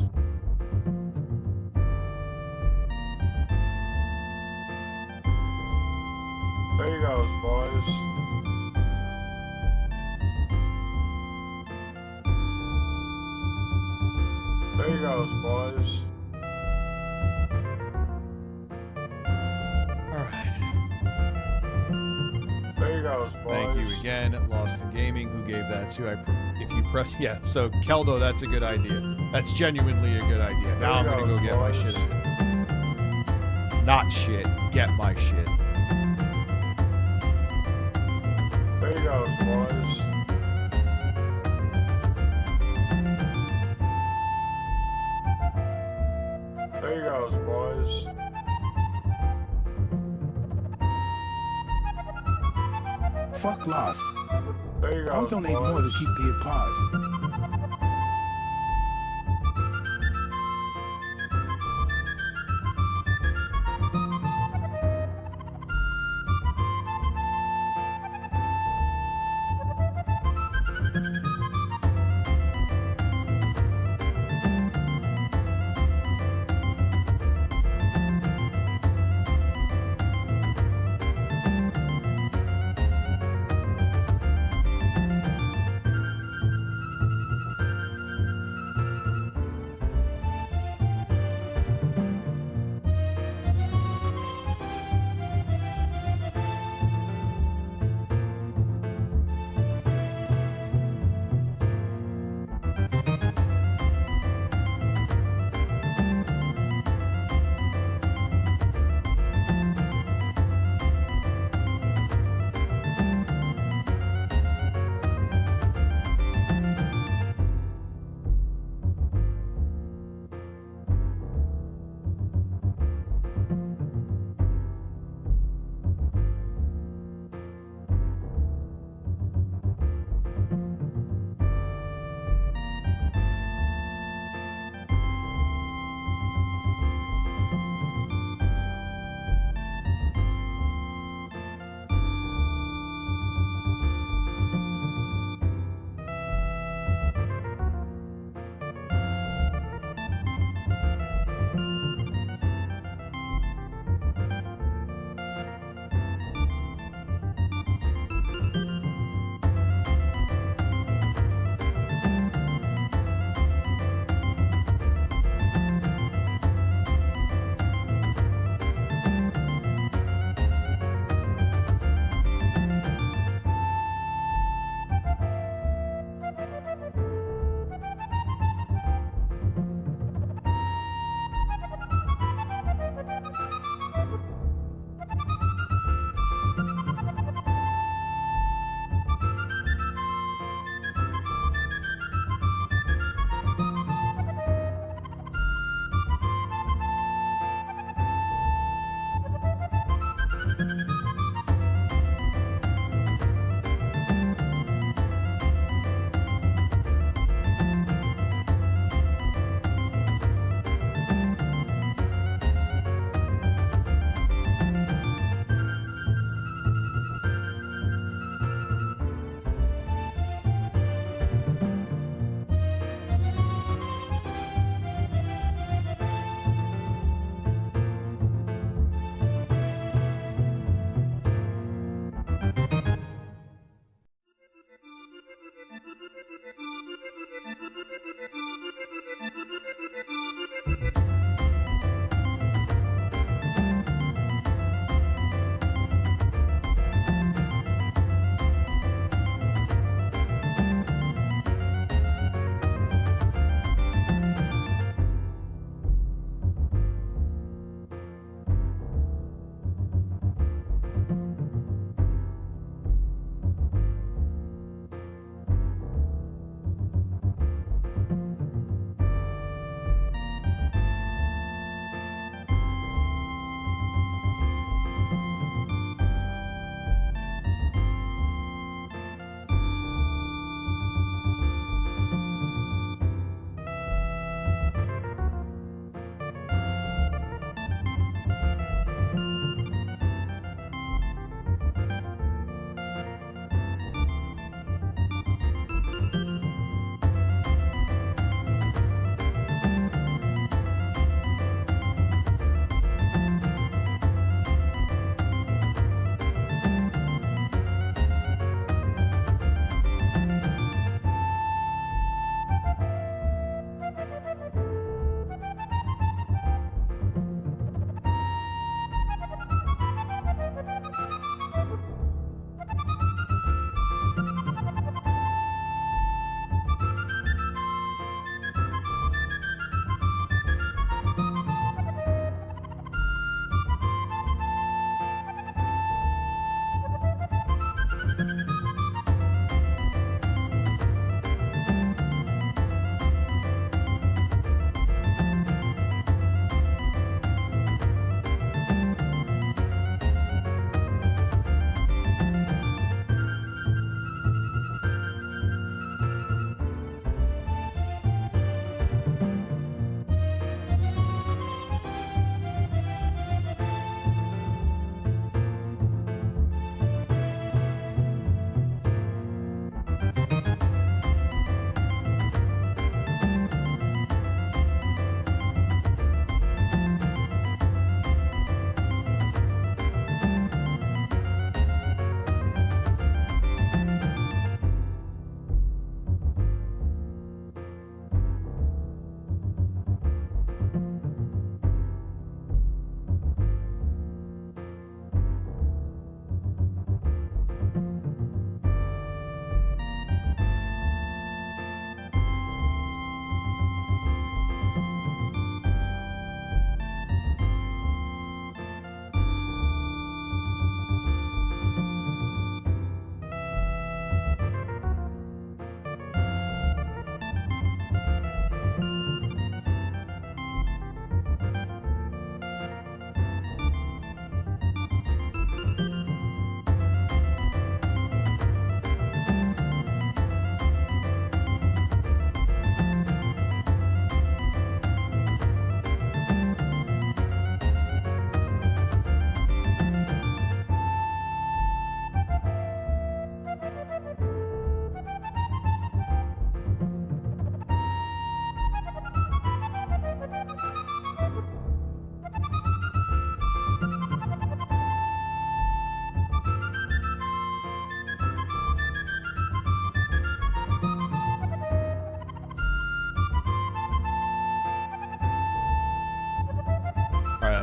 There he goes, boys. There he goes, boys. All right. There he goes, boys. Thank you again, Lost in Gaming, who gave that to. If you press, yeah. So Keldo, that's a good idea. That's genuinely a good idea. Now I'm gonna go get my shit. Not shit. Get my shit. There he goes, boys. There he goes, boys. Fuck Lost. There you go, I'll donate boys. more to keep the applause.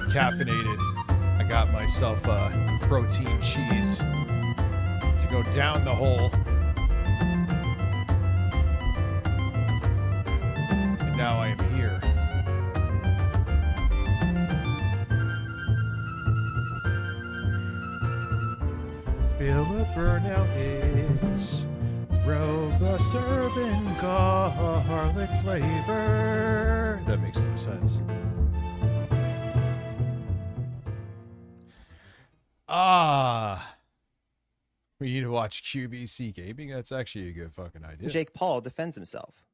caffeinated. I got myself a protein cheese to go down the hole. And now I am here. Philip Burnell is robust urban garlic flavor. That makes no sense. We need to watch QVC Gaming. That's actually a good fucking idea. Jake Paul defends himself.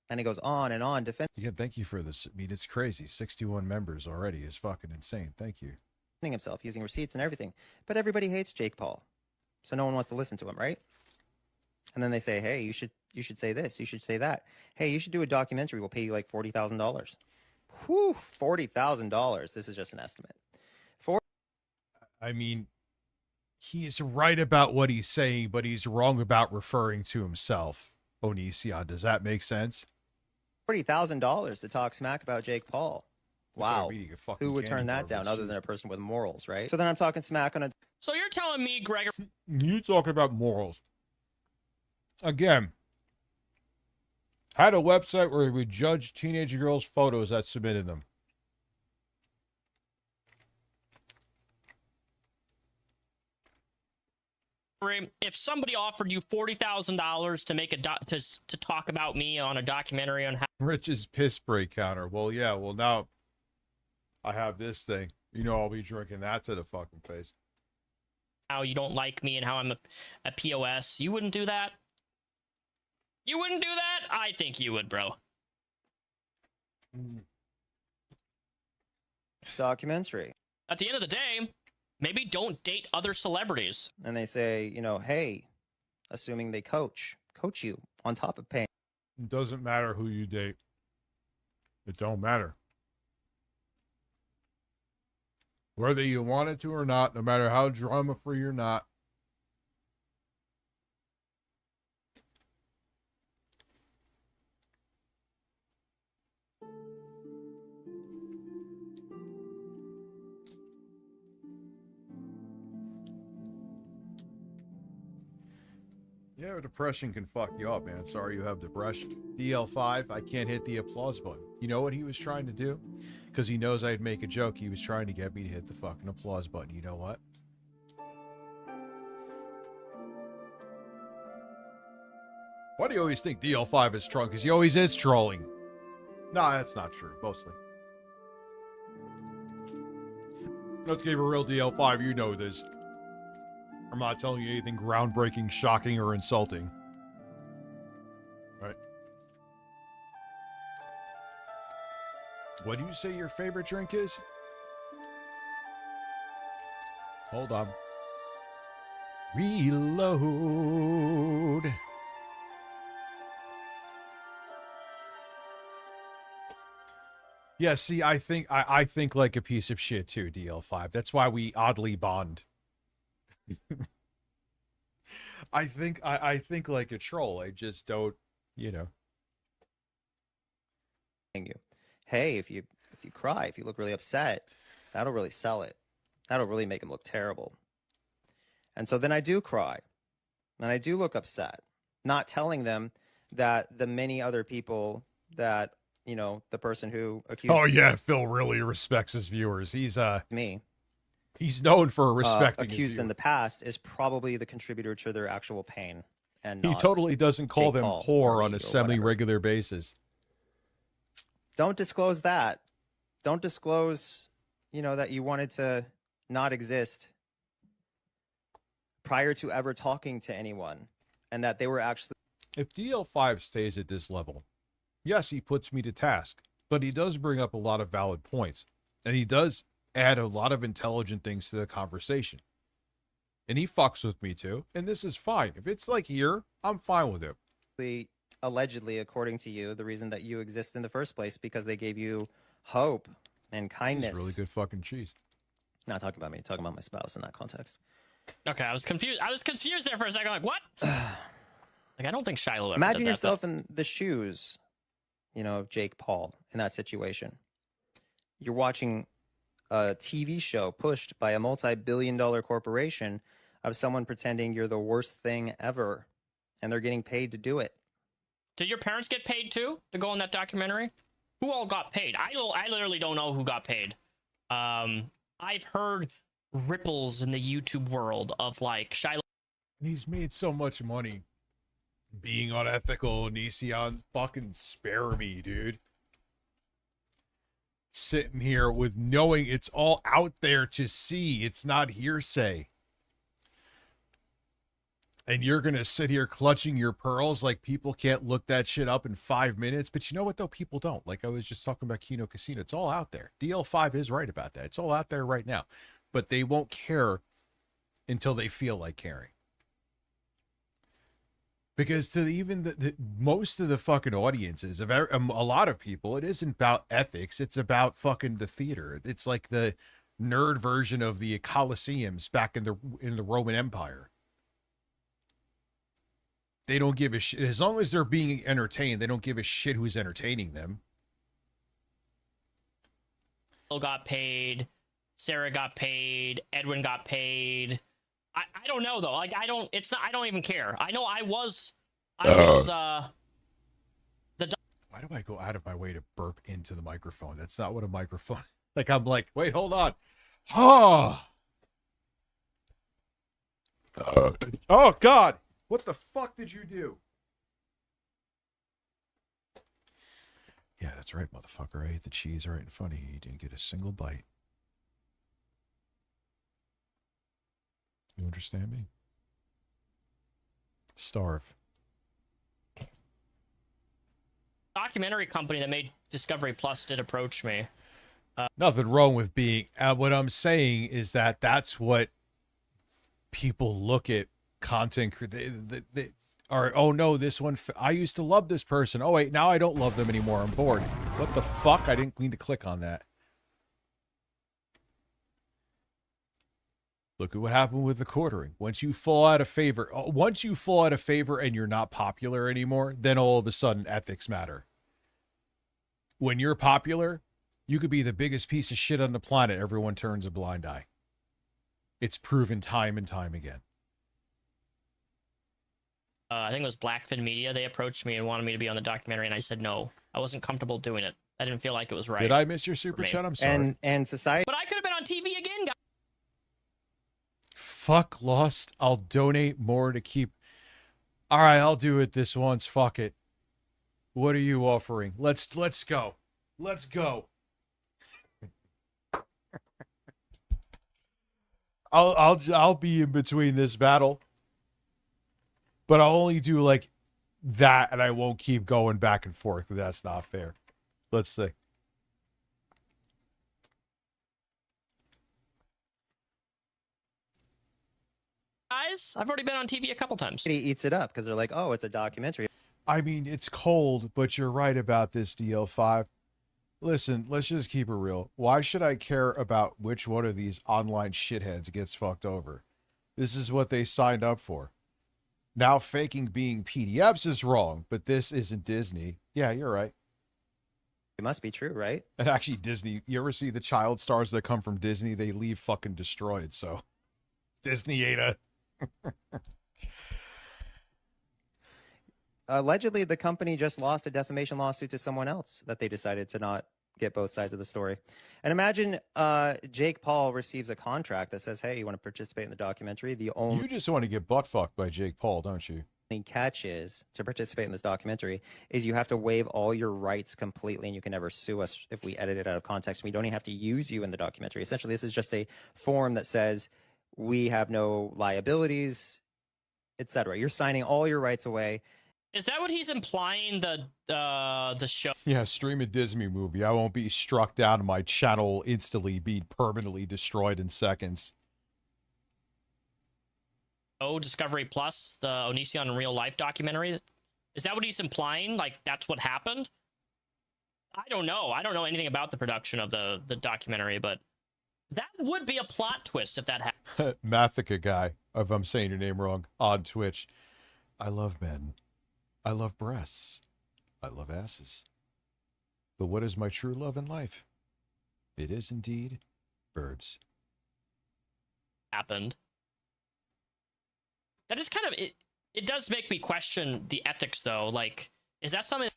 And he goes on and on defending Again, thank you for this. I mean, it's crazy. 61 members already is fucking insane. Thank you. himself, using receipts and everything. But everybody hates Jake Paul. So no one wants to listen to him, right? And then they say, hey, you should say this, you should say that. Hey, you should do a documentary. We'll pay you like $40,000. Whew, $40,000. This is just an estimate. I mean, he's right about what he's saying, but he's wrong about referring to himself. Onision, does that make sense? $40,000 to talk smack about Jake Paul. Wow. Who would turn that down other than a person with morals, right? So then I'm talking smack on a... So you're telling me, Gregor... You talking about morals. Again, had a website where he would judge teenage girls' photos that submitted them. If somebody offered you $40,000 to make to talk about me on a documentary on how Rich's piss spray counter. Well, yeah. Well, now I have this thing. You know, I'll be drinking that to the fucking face. how you don't like me and how I'm a POS, you wouldn't do that? You wouldn't do that? I think you would, bro. Documentary. At the end of the day, maybe don't date other celebrities. And they say, you know, hey, assuming they coach you on top of paying. It doesn't matter who you date. It don't matter. Whether you want it to or not, no matter how drama-free or not. Yeah, depression can fuck you up, man. Sorry you have depression. DL5, I can't hit the applause button. You know what he was trying to do? Because he knows I'd make a joke. He was trying to get me to hit the fucking applause button. You know what? Why do you always think DL5 is trolling? Because he always is trolling. No, that's not true. Mostly. Let's give a real DL5. You know this. I'm not telling you anything groundbreaking, shocking, or insulting. Right? What do you say your favorite drink is? Hold on. Reload. Yeah, see, I think like a piece of shit too, DL5. That's why we oddly bond. I think like a troll. I just don't, you know. You. Hey, if you cry, if you look really upset, that'll really sell it. That'll really make him look terrible. And so then I do cry. And I do look upset. Not telling them that the many other people that, you know, the person who accused Oh yeah, Phil really respects his viewers. He's me. He's known for respecting his accused in the past is probably the contributor to their actual pain. And he totally doesn't call them poor on a semi-regular basis. Don't disclose that. Don't disclose, you know, that you wanted to not exist prior to ever talking to anyone, and that they were actually... If DL5 stays at this level, yes, he puts me to task, but he does bring up a lot of valid points, and he does add a lot of intelligent things to the conversation. And he fucks with me too, and this is fine. If it's like here, I'm fine with it. Allegedly, according to you, the reason that you exist in the first place because they gave you hope and kindness. It's really good fucking cheese. Not talking about me, talking about my spouse in that context. Okay, I was confused. I was confused there for a second. Like, what? Like, I don't think Shiloh ever Imagine did that, yourself in the shoes, you know, of Jake Paul in that situation. You're watching a TV show pushed by a multi-billion-dollar corporation of someone pretending you're the worst thing ever, and they're getting paid to do it. Did your parents get paid too to go on that documentary? Who all got paid? I literally don't know who got paid. I've heard ripples in the YouTube world of like Shiloh. He's made so much money being unethical. Onision, fucking spare me, dude. Sitting here with knowing it's all out there to see. It's not hearsay. And you're going to sit here clutching your pearls like people can't look that shit up in 5 minutes. But you know what, though? People don't. Like I was just talking about Kino Casino. It's all out there. DL5 is right about that. It's all out there right now. But they won't care until they feel like caring. Because to even the most of the fucking audiences, of a lot of people, it isn't about ethics. It's about fucking the theater. It's like the nerd version of the Colosseums back in the Roman Empire. They don't give a shit. As long as they're being entertained, they don't give a shit who's entertaining them. Got paid. Sarah got paid. Edwin got paid. I don't know though. Like I don't even care. I know I was the Why do I go out of my way to burp into the microphone? That's not what a microphone. Like I'm like, wait, hold on. Oh God. What the fuck did you do? Yeah, that's right, motherfucker. I ate the cheese right in front of you. You didn't get a single bite. You understand me? Starve. documentary company that made Discovery Plus did approach me. Nothing wrong with being. What I'm saying is that that's what people look at content. They are, oh no, this one, I used to love this person. Oh wait, now I don't love them anymore. I'm bored. What the fuck? I didn't mean to click on that. Look at what happened with the quartering. Once you fall out of favor and you're not popular anymore, then all of a sudden ethics matter. When you're popular, you could be the biggest piece of shit on the planet. Everyone turns a blind eye. It's proven time and time again. I think it was Blackfin Media. They approached me and wanted me to be on the documentary, and I said no. I wasn't comfortable doing it. I didn't feel like it was right. Did I miss your super chat? I'm sorry. And society. But I could have been on TV again, guys. Fuck Lost. I'll donate more to keep. All right, I'll do it this once. Fuck it. What are you offering? Let's go. Let's go. I'll be in between this battle, but I'll only do like that, and I won't keep going back and forth. That's not fair. Let's see. Guys, I've already been on TV a couple times. He eats it up because they're like, oh, it's a documentary. I mean, it's cold, but you're right about this, DL5. Listen, let's just keep it real. Why should I care about which one of these online shitheads gets fucked over? This is what they signed up for. Now, faking being PDFs is wrong, but this isn't Disney. Yeah, you're right. It must be true, right? And actually, Disney, you ever see the child stars that come from Disney? They leave fucking destroyed, so Disney ain't a... Allegedly, the company just lost a defamation lawsuit to someone else that they decided to not get both sides of the story. And imagine Jake Paul receives a contract that says, hey, you want to participate in the documentary? The only You just want to get butt fucked by Jake Paul, don't you? catch is to participate in this documentary is you have to waive all your rights completely, and you can never sue us if we edit it out of context. We don't even have to use you in the documentary. Essentially, this is just a form that says we have no liabilities, etc. You're signing all your rights away. Is that what he's implying? The show? Yeah, stream a Disney movie. I won't be struck down and my channel instantly be permanently destroyed in seconds. Oh, Discovery Plus, the Onision in real life documentary. Is that what he's implying? Like that's what happened? I don't know. I don't know anything about the production of the documentary, but that would be a plot twist if that happened. Mathica guy, if I'm saying your name wrong, on Twitch. I love men. I love breasts. I love asses. But what is my true love in life? It is indeed birds. Happened. That is kind of it. It does make me question the ethics, though. Like, is that something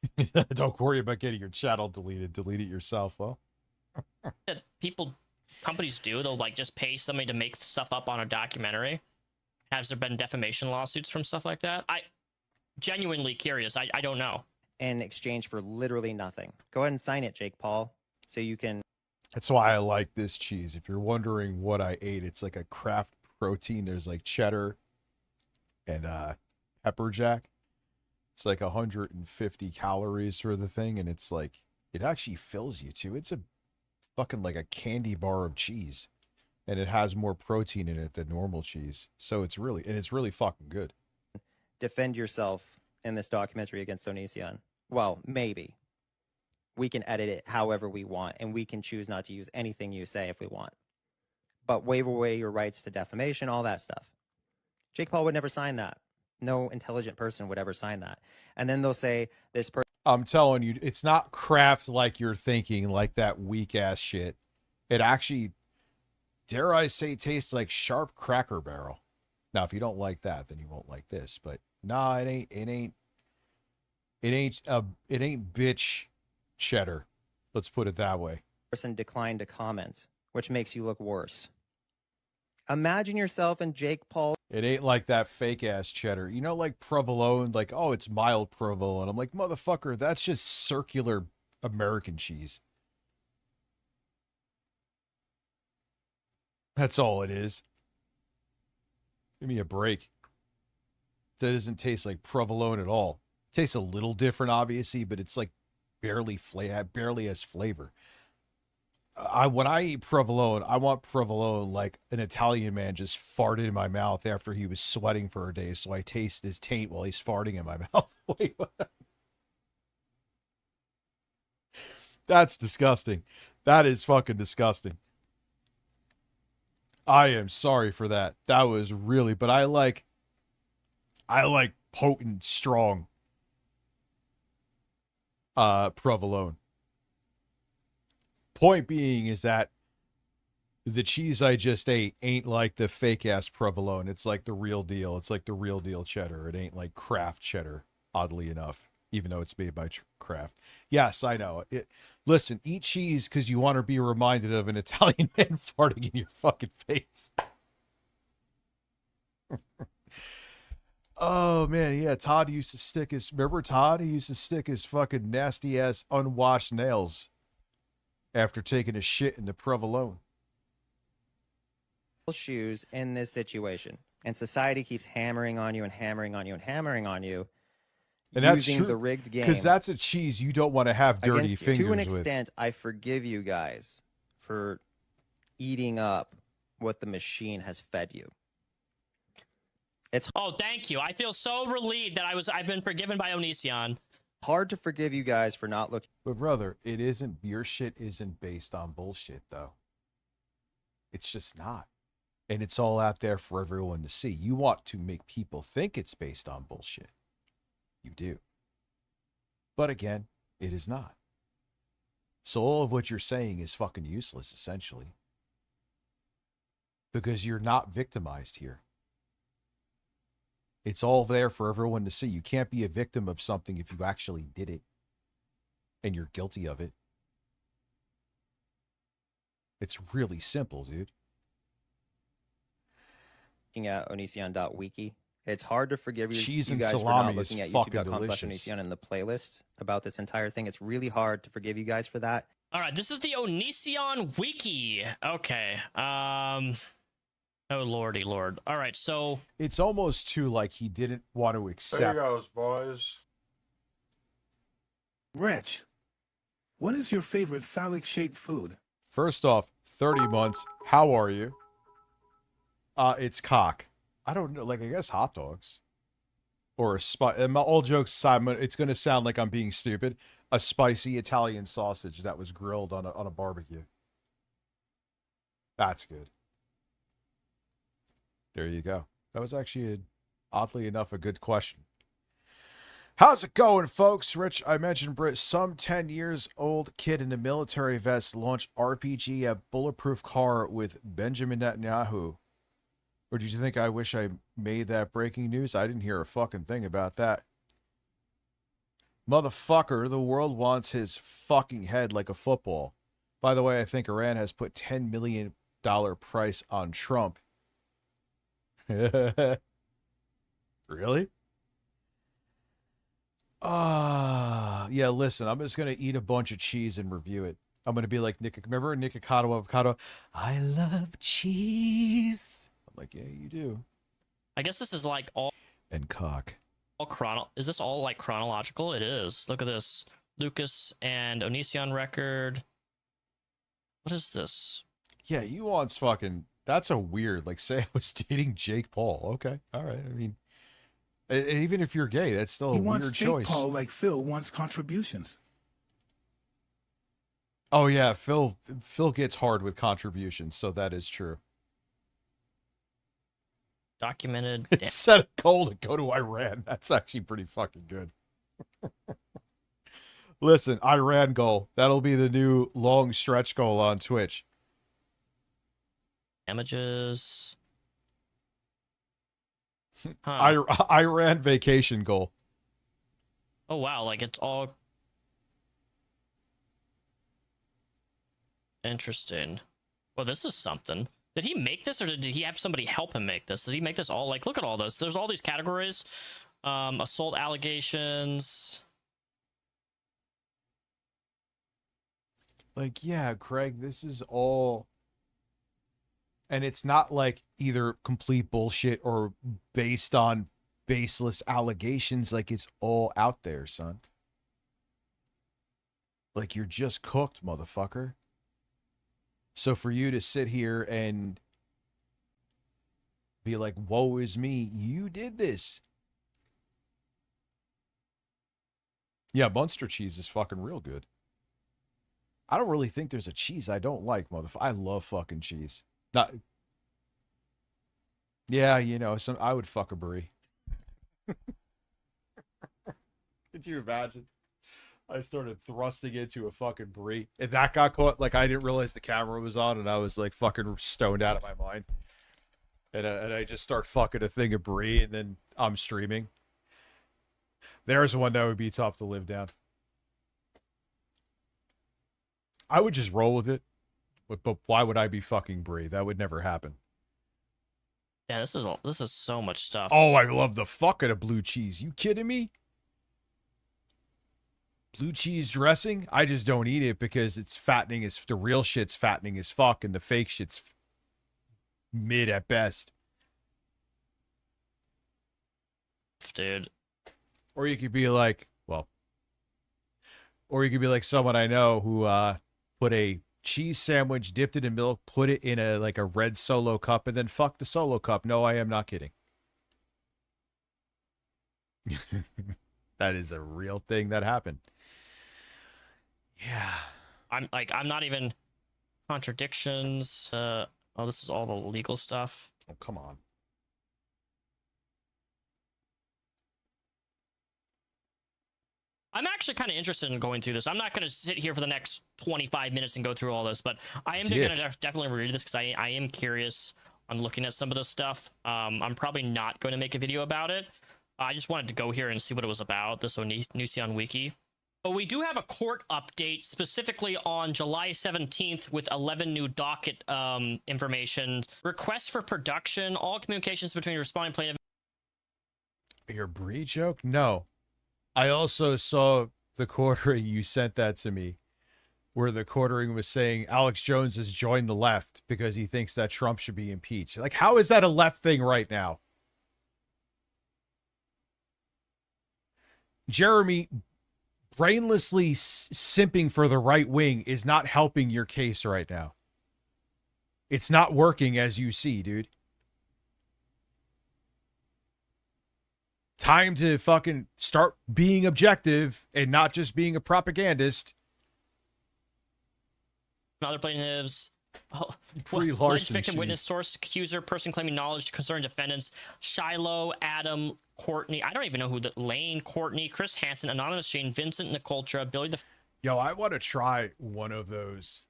Don't worry about getting your channel deleted. Delete it yourself. Well, that companies do? They'll like just pay somebody to make stuff up on a documentary. Has there been defamation lawsuits from stuff like that? I genuinely curious. I don't know. In exchange for literally nothing. Go ahead and sign it, Jake Paul, so you can. that's why I like this cheese. If you're wondering what I ate, it's like a Kraft protein. There's like cheddar and pepper jack. It's like 150 calories for the thing, and it's like it actually fills you too. It's a fucking like a candy bar of cheese, and it has more protein in it than normal cheese. So it's really fucking good. Defend yourself in this documentary against Onision. Well, maybe. We can edit it however we want, and we can choose not to use anything you say if we want. But waive away your rights to defamation, all that stuff. Jake Paul would never sign that. No intelligent person would ever sign that. And then they'll say this person. I'm telling you, it's not Kraft like you're thinking, like that weak ass shit. It actually, dare I say, tastes like sharp Cracker Barrel. Now, if you don't like that, then you won't like this. But nah, it ain't bitch cheddar. Let's put it that way. Person declined to comment, which makes you look worse. Imagine yourself and Jake Paul. It ain't like that fake ass cheddar. You know, like provolone, like, oh, it's mild provolone. I'm like, motherfucker, that's just circular American cheese. That's all it is. Give me a break. That doesn't taste like provolone at all. It tastes a little different, obviously, but it's like barely has flavor. When I eat provolone, I want provolone like an Italian man just farted in my mouth after he was sweating for a day, so I taste his taint while he's farting in my mouth. Wait, what? That's disgusting. That is fucking disgusting. I am sorry for that. That was really, but I like potent, strong provolone. Point being is that the cheese I just ate ain't like the fake ass provolone. It's like the real deal. It's like the real deal cheddar. It ain't like Kraft cheddar, oddly enough, even though it's made by Kraft. Yes, I know. Listen, eat cheese because you want to be reminded of an Italian man farting in your fucking face. Oh man, yeah. Todd used to stick his. Remember Todd? He used to stick his fucking nasty ass unwashed nails after taking a shit in the provolone. Shoes in this situation, and society keeps hammering on you and hammering on you and hammering on you. And that's using true, the rigged game because that's a cheese you don't want to have dirty against you. fingers To an with. extent, I forgive you guys for eating up what the machine has fed you. It's thank you. I feel so relieved that I've been forgiven by Onision. hard to forgive you guys for not looking. But brother, your shit isn't based on bullshit though. It's just not. And it's all out there for everyone to see. You want to make people think it's based on bullshit. You do. But again, it is not. So all of what you're saying is fucking useless, essentially. Because you're not victimized here. It's all there for everyone to see. You can't be a victim of something if you actually did it. And you're guilty of it. It's really simple, dude. Looking at Onision.wiki. It's hard to forgive you, Cheese you and guys for salami not looking is at fucking youtube.com/Onision delicious. in the playlist about this entire thing. It's really hard to forgive you guys for that. All right, this is the Onision wiki. Okay. Oh lordy lord. All right, so it's almost too like he didn't want to accept. There you goes, boys. Rich, what is your favorite phallic-shaped food? First off, 30 months. How are you? It's cock. I don't know. Like, I guess hot dogs. Or all jokes aside, it's going to sound like I'm being stupid. A spicy Italian sausage that was grilled on a barbecue. That's good. There you go. That was actually, oddly enough, a good question. How's it going, folks? Rich, I mentioned Brit. Some 10 years old kid in a military vest launched RPG at bulletproof car with Benjamin Netanyahu. Or did you think I wish I made that breaking news? I didn't hear a fucking thing about that. Motherfucker, the world wants his fucking head like a football. By the way, I think Iran has put $10 million price on Trump. Really? Yeah, listen, I'm just going to eat a bunch of cheese and review it. I'm going to be like Nick. Remember Nikocado Avocado? I love cheese. I'm like, yeah, you do. I guess this is like all And cock. Is this all like chronological? It is. Look at this. Lucas and Onision record. What is this? Yeah, you wants fucking. That's a weird. Like, say I was dating Jake Paul. Okay, all right. I mean, even if you're gay, that's still a He weird wants Jake choice. Paul like Phil wants contributions. Oh yeah, Phil gets hard with contributions, so that is true. Documented. Set a goal to go to Iran. That's actually pretty fucking good. Listen, Iran goal. That'll be the new long stretch goal on Twitch. Damages. Huh. Iran vacation goal. Oh wow, like it's all interesting. Well, this is something. Did he make this, or did he have somebody help him make this? Did he make this all? Like, look at all this. There's all these categories. Assault allegations. Like, yeah, Craig, this is all. And it's not like either complete bullshit or based on baseless allegations. Like, it's all out there, son. Like, you're just cooked, motherfucker. So for you to sit here and be like, woe is me, you did this. Yeah, Munster cheese is fucking real good. I don't really think there's a cheese I don't like, motherfucker. I love fucking cheese. Not. Yeah, you know, I would fuck a brie. Could you imagine? I started thrusting into a fucking brie. If that got caught, like I didn't realize the camera was on, and I was like fucking stoned out of my mind. And I just start fucking a thing of brie, and then I'm streaming. There's one that would be tough to live down. I would just roll with it, but why would I be fucking brie? That would never happen. Yeah, this is so much stuff. Oh, I love the fuck out of blue cheese. You kidding me? Blue cheese dressing? I just don't eat it because it's fattening as the real shit's fattening as fuck, and the fake shit's mid at best. Dude. Or you could be like, well, or you could be like someone I know who put a cheese sandwich, dipped it in milk, put it in a like a red Solo cup, and then fuck the Solo cup. No, I am not kidding. That is a real thing that happened. Yeah. I'm not even contradictions. Oh, this is all the legal stuff. Oh, come on. I'm actually kind of interested in going through this. I'm not going to sit here for the next 25 minutes and go through all this, but I am going to definitely read this because I am curious on looking at some of this stuff. I'm probably not going to make a video about it. I just wanted to go here and see what it was about, this Onision Wiki. But we do have a court update specifically on July 17th with 11 new docket information. Request for production, all communications between responding plaintiff. Your brie joke? No. I also saw the quartering, you sent that to me, where the quartering was saying Alex Jones has joined the left because he thinks that Trump should be impeached. Like, how is that a left thing right now? Jeremy, brainlessly simping for the right wing is not helping your case right now. It's not working, as you see, dude. Time to fucking start being objective and not just being a propagandist. Other plaintiffs. Brie Alleged Larson victim, cheese. witness, source, accuser, person claiming knowledge concerning defendants. Shiloh, Adam, Courtney. I don't even know who the Lane, Courtney, Chris Hansen, Anonymous Jane, Vincent Nicoltra, Billy the Yo, I want to try one of those.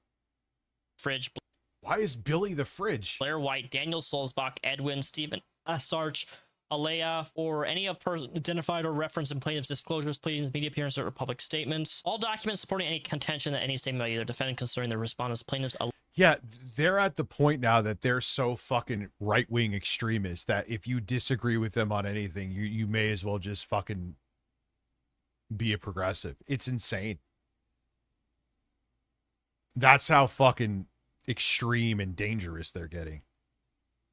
Fridge. Why is Billy the Fridge? Blair White, Daniel Solzbach, Edwin, Stephen Sarch, Alea, or any of person identified or referenced in plaintiff's disclosures, pleadings, media appearances, or public statements. All documents supporting any contention that any statement by either defendant concerning the respondent's plaintiffs. Yeah, they're at the point now that they're so fucking right-wing extremists that if you disagree with them on anything, you may as well just fucking be a progressive. It's insane. That's how fucking extreme and dangerous they're getting.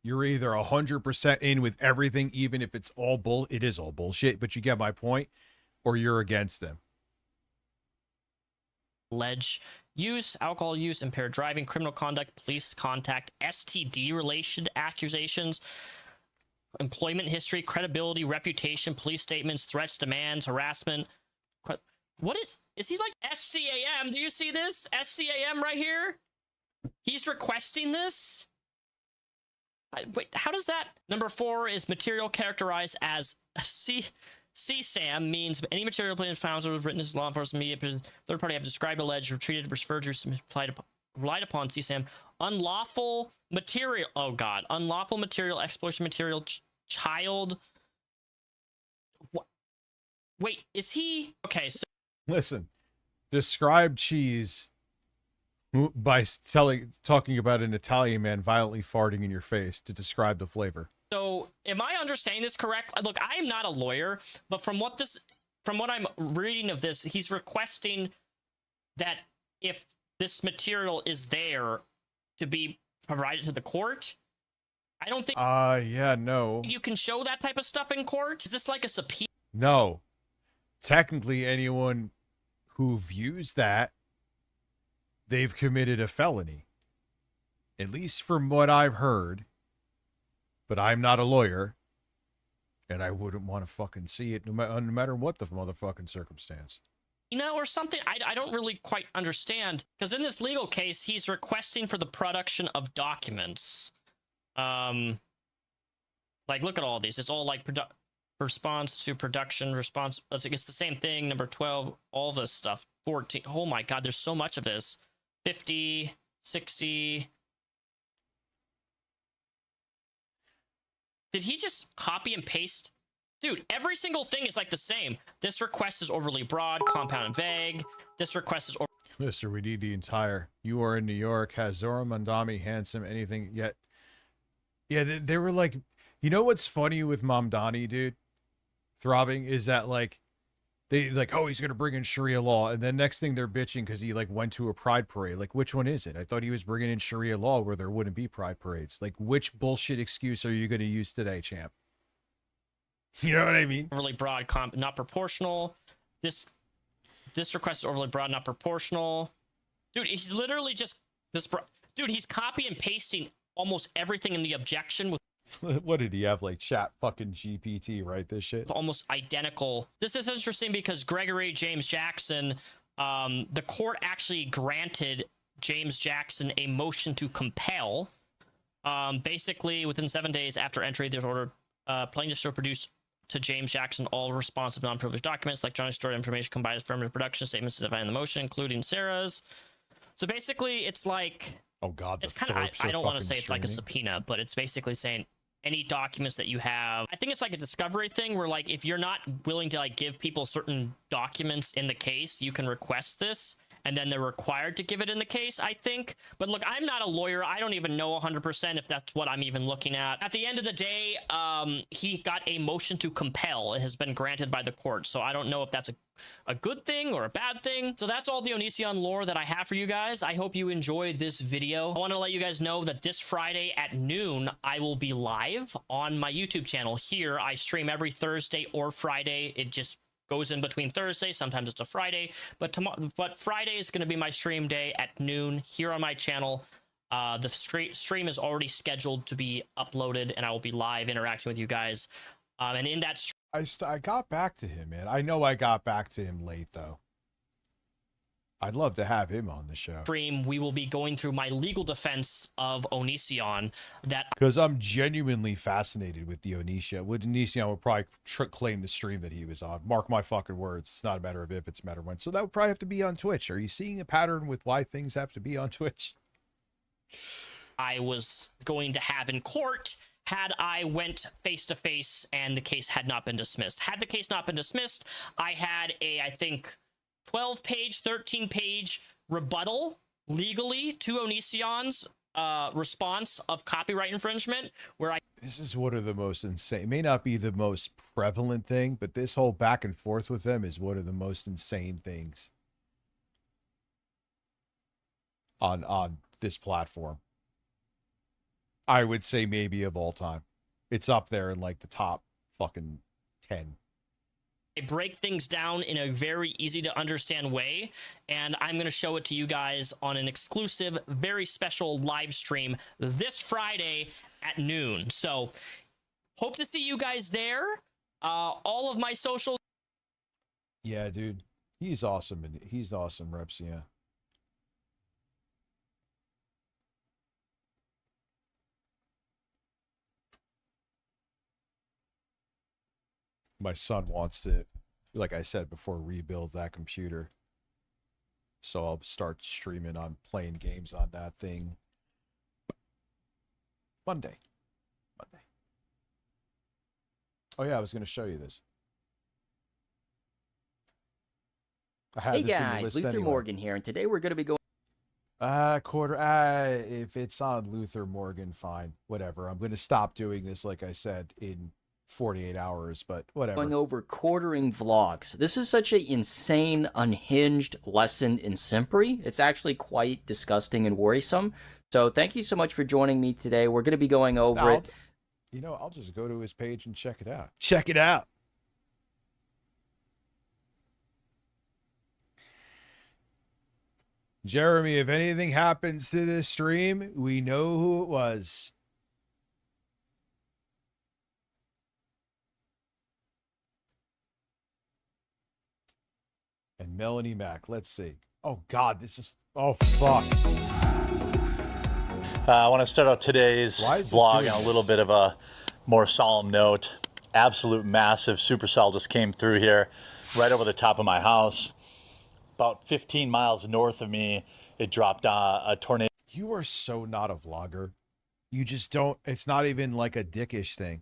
You're either 100% in with everything, even if it's all it is all bullshit, but you get my point, or you're against them. Alleged use, alcohol use, impaired driving, criminal conduct, police contact, STD related accusations, employment history, credibility, reputation, police statements, threats, demands, harassment. What is he like SCAM? Do you see this? SCAM right here? He's requesting this? Wait, how does that? Number 4 is material characterized as CSAM, means any material plaintiff found or written as law enforcement, media, third party have described, alleged, or treated, referred to, relied upon CSAM. Unlawful material. Oh God, unlawful material, exploitation material, child. What? Wait, is he okay? So listen, describe cheese by talking about an Italian man violently farting in your face to describe the flavor. So, am I understanding this correct? Look, I am not a lawyer, but from what I'm reading of this, he's requesting that if this material is there to be provided to the court. I don't think. Yeah, no. You can show that type of stuff in court. Is this like a subpoena? No. Technically, anyone who views that, they've committed a felony. At least from what I've heard. But I'm not a lawyer, and I wouldn't want to fucking see it no matter what the motherfucking circumstance. You know, or something. I don't really quite understand, because in this legal case, he's requesting for the production of documents. Like, look at all these. It's all like response to production, response. It's the same thing. Number 12, all this stuff. 14. Oh my God, there's so much of this. 50, 60. Did he just copy and paste? Dude, every single thing is like the same. This request is overly broad, compound, and vague. This request is... Mister, we need the entire... You are in New York. Has Zora Mamdani handsome anything yet? Yeah, they were like... You know what's funny with Mamdani, dude? Throbbing is that, like... They like, oh, he's going to bring in Sharia law. And then next thing they're bitching because he like went to a pride parade. Like, which one is it? I thought he was bringing in Sharia law where there wouldn't be pride parades. Like, which bullshit excuse are you going to use today, champ? You know what I mean? Overly broad, not proportional. This request is overly broad, not proportional. Dude, he's literally just dude, he's copy and pasting almost everything in the objection with... What did he have, like chat fucking GPT write this shit? Almost identical. This is interesting because Gregory James Jackson, the court actually granted James Jackson a motion to compel. Basically, within 7 days after entry, there's order plaintiffs to produce to James Jackson all responsive non-privileged documents, electronic stored information combined with affirmative production statements defined in the motion, including Sarah's. So basically, it's like... Oh God, it's kind of... I don't want to say it's like a subpoena, but it's basically saying any documents that you have. I think it's like a discovery thing where, like, if you're not willing to like give people certain documents in the case, you can request this, and then they're required to give it in the case, I think. But look, I'm not a lawyer. I don't even know 100% if that's what I'm even looking at. At the end of the day, he got a motion to compel. It has been granted by the court. So I don't know if that's a good thing or a bad thing. So that's all the Onision lore that I have for you guys. I hope you enjoyed this video. I want to let you guys know that this Friday at noon, I will be live on my YouTube channel. Here, I stream every Thursday or Friday. It just goes in between Thursday. Sometimes it's a Friday, but Friday is going to be my stream day at noon here on my channel. The stream is already scheduled to be uploaded, and I will be live interacting with you guys. And in that I got back to him, man. I know I got back to him late, though. I'd love to have him on the show. Stream, we will be going through my legal defense of Onision that Because I'm genuinely fascinated with the Onision. Onision would probably claim the stream that he was on. Mark my fucking words. It's not a matter of if, it's a matter of when. So that would probably have to be on Twitch. Are you seeing a pattern with why things have to be on Twitch? I was going to have in court had I went face to face and the case had not been dismissed. Had the case not been dismissed, I had a, I think, 12-page, 13-page rebuttal legally to Onision's response of copyright infringement, where I... This is one of the most insane. It may not be the most prevalent thing, but this whole back and forth with them is one of the most insane things on this platform. I would say maybe of all time. It's up there in like the top fucking 10. I break things down in a very easy to understand way, and I'm going to show it to you guys on an exclusive, very special live stream this Friday at noon. So hope to see you guys there. All of my socials. Yeah, dude. He's awesome. And he's awesome, Reps. Yeah. My son wants to, like I said before, rebuild that computer. So I'll start streaming on playing games on that thing Monday. Oh yeah, I was going to show you this. I had Hey this in the guys, list Luther anyway. Morgan here, and today we're going to be going. If it's on Luther Morgan, fine, whatever. I'm going to stop doing this, like I said, in 48 hours, but whatever. Going over quartering vlogs. This is such an insane, unhinged lesson in simpery. It's actually quite disgusting and worrisome. So thank you so much for joining me today. We're going to be going over it. You know, I'll just go to his page and check it out. Check it out. Jeremy, if anything happens to this stream, we know who it was. And Melanie Mack, let's see. Oh God, this is, oh fuck. I want to start out today's vlog on a little bit of a more solemn note. Absolute massive supercell just came through here right over the top of my house. About 15 miles north of me, it dropped a tornado. You are so not a vlogger. You just don't, it's not even like a dickish thing.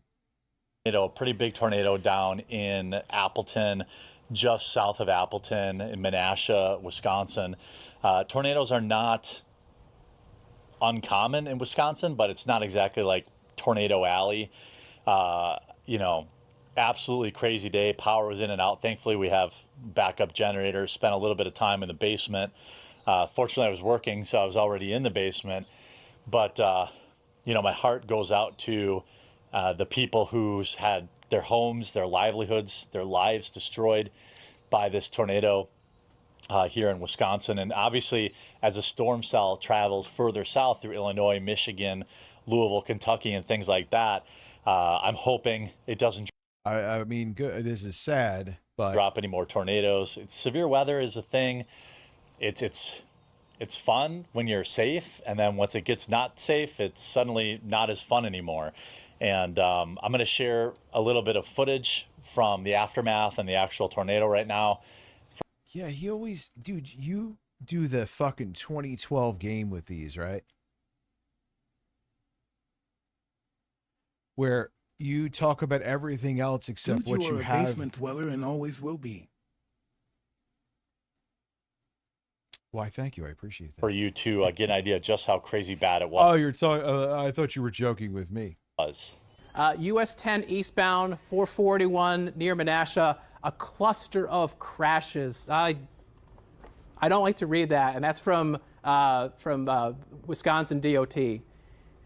A pretty big tornado down in Appleton, just south of Appleton in Menasha, Wisconsin. Tornadoes are not uncommon in Wisconsin, but it's not exactly like Tornado Alley. You know, absolutely crazy day. Power was in and out. Thankfully, we have backup generators. Spent a little bit of time in the basement. Fortunately, I was working, so I was already in the basement. But, you know, my heart goes out to the people who's had their homes, their livelihoods, their lives destroyed by this tornado here in Wisconsin. And obviously, as a storm cell travels further south through Illinois, Michigan, Louisville, Kentucky, and things like that, I'm hoping it doesn't I mean, good. This is sad, but drop any more tornadoes. Severe weather is a thing. It's fun when you're safe, and then once it gets not safe, it's suddenly not as fun anymore. And I'm going to share a little bit of footage from the aftermath and the actual tornado right now. yeah, he always, dude, you do the fucking 2012 game with these, right? Where you talk about everything else except Dude, what you you are a have. basement dweller and always will be. Why, thank you. I appreciate that. For you to get an idea of just how crazy bad it was. Oh, you're talking. I thought you were joking with me. US 10 eastbound, 441 near Menasha, a cluster of crashes. I don't like to read that, and that's from Wisconsin DOT,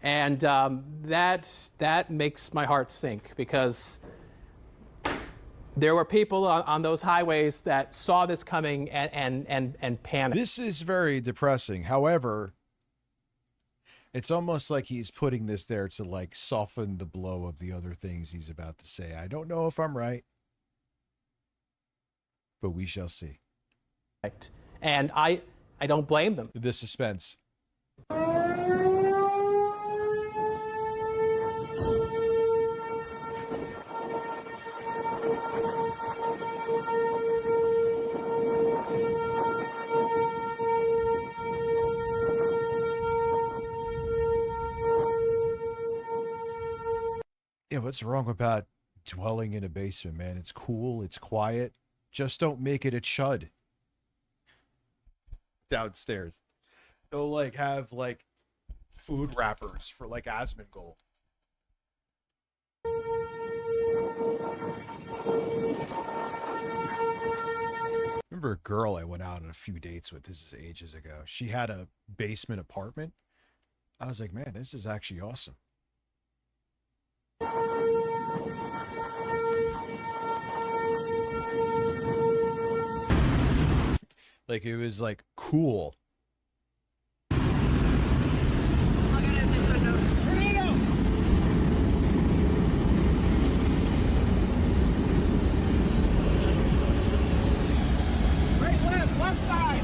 and that makes my heart sink because there were people on those highways that saw this coming and panicked. This is very depressing. However, it's almost like he's putting this there to like soften the blow of the other things he's about to say. I don't know if I'm right, but we shall see. And I don't blame them. The suspense. Yeah, what's wrong about dwelling in a basement, man? It's cool, it's quiet. Just don't make it a chud. Downstairs. They'll like have like food wrappers for like Asmongold. Remember a girl I went out on a few dates with, this is ages ago. She had a basement apartment. I was like, man, this is actually awesome. Like it was like cool. Right, left side.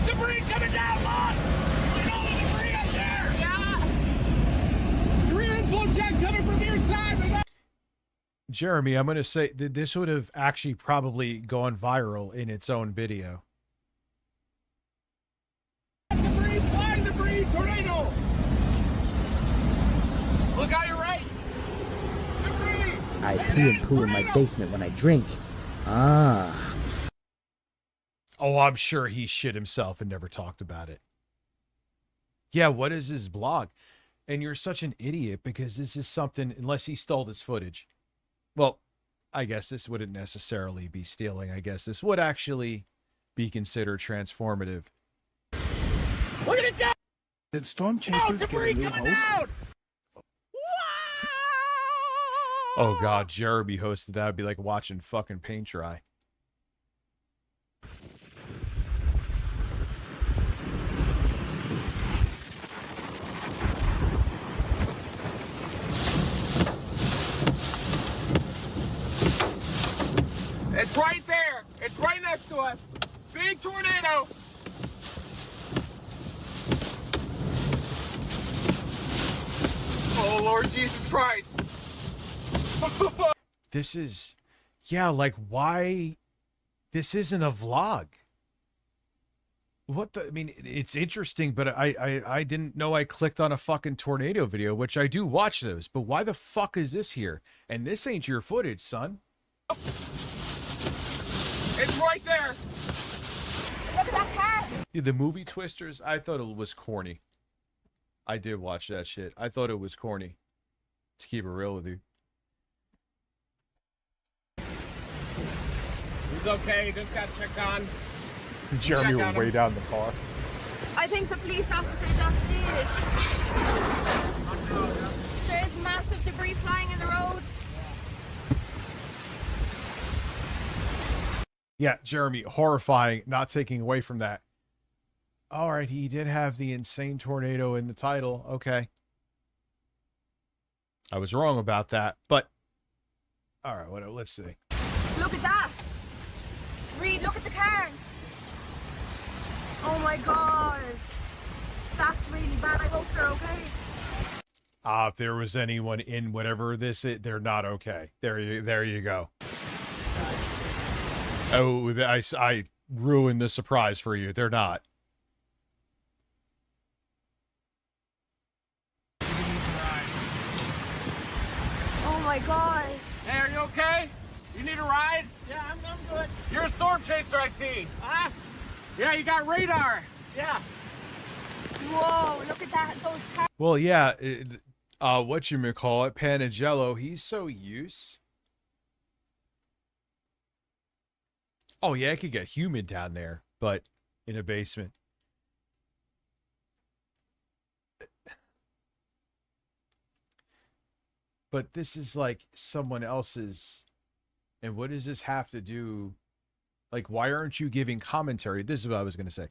Debris coming down, Lon. Get all the debris up there. Yeah. Rear inflow jet coming from your side. We got Jeremy, I'm going to say that this would have actually probably gone viral in its own video. debris, flying debris, tornado. Look out your right. Debris. I pee and poo in my basement when I drink. Ah. Oh, I'm sure he shit himself and never talked about it. Yeah, what is his blog? And you're such an idiot because this is something, unless he stole this footage. Well, I guess this wouldn't necessarily be stealing. I guess this would actually be considered transformative. Look at it down. Did Storm Chasers get a new host? Oh God, Jeremy hosted that. Would be like watching fucking paint dry. It's right there. It's right next to us. Big tornado. Oh, Lord Jesus Christ. This is, yeah, like why? This isn't a vlog. What the? I mean, it's interesting, but I didn't know I clicked on a fucking tornado video, which I do watch those. But why the fuck is this here? And this ain't your footage, son. It's right there. Look at that car. Yeah, the movie Twisters, I thought it was corny. I did watch that shit. I thought it was corny. To keep it real with you. He's okay. Just got checked on. Jeremy Check on was way him. down the car. I think the police officer just did. There's massive debris flying in the road. Yeah, Jeremy, horrifying, not taking away from that. All right, he did have the insane tornado in the title. Okay. I was wrong about that, but all right, whatever, let's see. Look at that. Reed, look at the car. Oh my god. That's really bad. I hope they're okay. If there was anyone in whatever this is, they're not okay. There you go. Oh, I ruined the surprise for you. They're not. Oh my god. Hey, are you okay? You need a ride? Yeah, I'm good. You're a storm chaser, I see. Huh? Yeah, you got radar. Yeah. Whoa, look at that. Those cars. Well, yeah, whatchamacallit, Panagello, he's so used. Oh, yeah, it could get humid down there, but in a basement. But this is like someone else's. And what does this have to do? Like, why aren't you giving commentary? This is what I was going to say.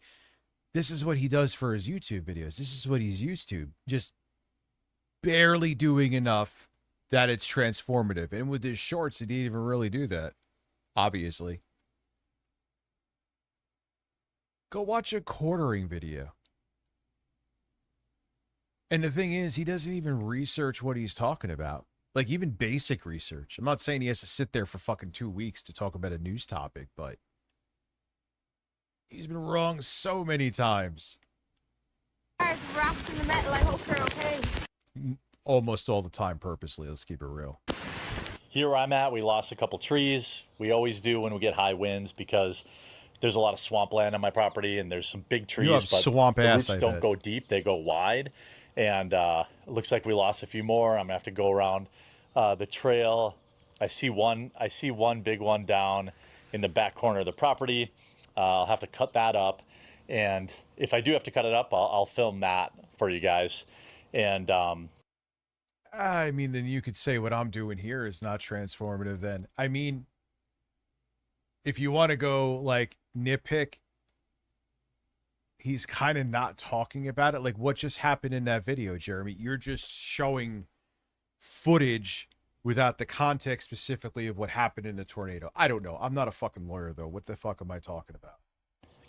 This is what he does for his YouTube videos. This is what he's used to. Just barely doing enough that it's transformative. And with his shorts, he didn't even really do that. Obviously. Go watch a quartering video. And the thing is, he doesn't even research what he's talking about. Like, even basic research. I'm not saying he has to sit there for fucking 2 weeks to talk about a news topic, but he's been wrong so many times. Guys, wrapped in the metal. I hope you're okay. Almost all the time, purposely. Let's keep it real. Here I'm at, we lost a couple trees. We always do when we get high winds because there's a lot of swampland on my property and there's some big trees, have but swamp the ass, roots I don't bet. go deep, they go wide. And it looks like we lost a few more. I'm gonna have to go around the trail. I see one big one down in the back corner of the property. I'll have to cut that up. And if I do have to cut it up, I'll film that for you guys. And I mean, then you could say what I'm doing here is not transformative then. I mean, if you want to go like nitpick, he's kind of not talking about it. Like what just happened in that video, Jeremy? You're just showing footage without the context specifically of what happened in the tornado. I don't know. I'm not a fucking lawyer though. What the fuck am I talking about?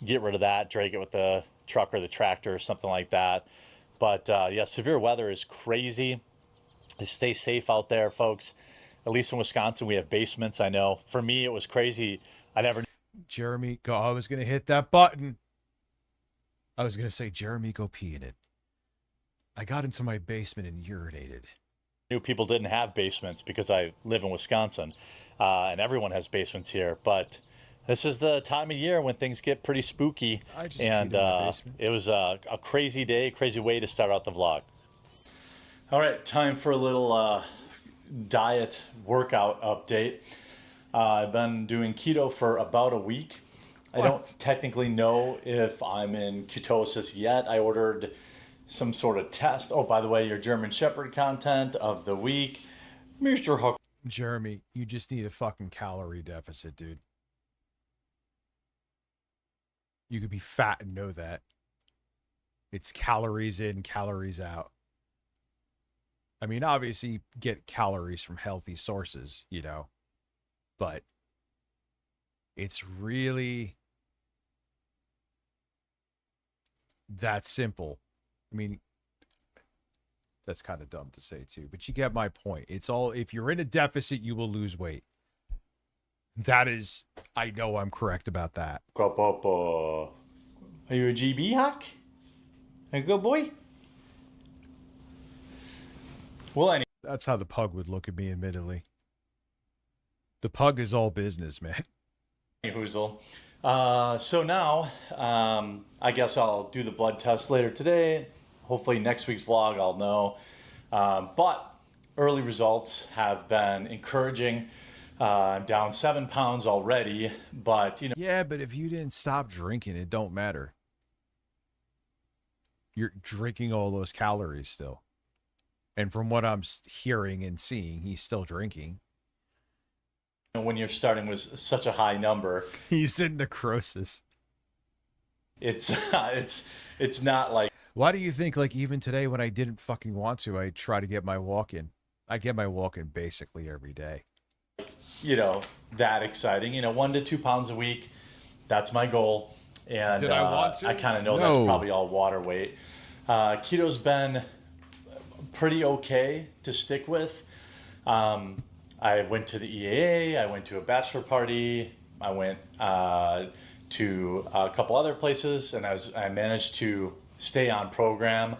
get rid of that, drag it with the truck or the tractor or something like that. But yeah, severe weather is crazy. Stay safe out there, folks. At least in Wisconsin, we have basements. I know. For me, it was crazy. I never. Jeremy, go. I was gonna hit that button. I was gonna say, Jeremy, go pee in it. I got into my basement and urinated. Knew people didn't have basements because I live in Wisconsin, and everyone has basements here. But this is the time of year when things get pretty spooky, and it was a crazy day, crazy way to start out the vlog. All right, time for a little diet workout update. I've been doing keto for about a week. I don't technically know if I'm in ketosis yet. I ordered some sort of test. Oh, by the way, your German Shepherd content of the week, Mr. Hook. Jeremy, you just need a fucking calorie deficit, dude. You could be fat and know that. It's calories in, calories out. I mean, obviously, you get calories from healthy sources, you know, but it's really that simple. I mean, that's kind of dumb to say too, but you get my point. It's all, if you're in a deficit, you will lose weight. That is, I know I'm correct about that. Are you a GB hack? A good boy? Well, that's how the pug would look at me, admittedly. The pug is all business, man. Hoozle. So now, I guess I'll do the blood test later today. Hopefully next week's vlog I'll know. But early results have been encouraging. I'm down 7 pounds already, but you know. Yeah, but if you didn't stop drinking, it don't matter. You're drinking all those calories still. And from what I'm hearing and seeing, he's still drinking. When you're starting with such a high number, he's in necrosis. It's not like. Why do you think, like, even today when I didn't fucking want to, I try to get my walk in? I get my walk in basically every day. You know, that exciting. You know, 1 to 2 pounds a week. That's my goal. And Did I want to? I kind of know that's probably all water weight. Keto's been pretty okay to stick with. I went to the EAA. I went to a bachelor party. I went to a couple other places, and I managed to stay on program.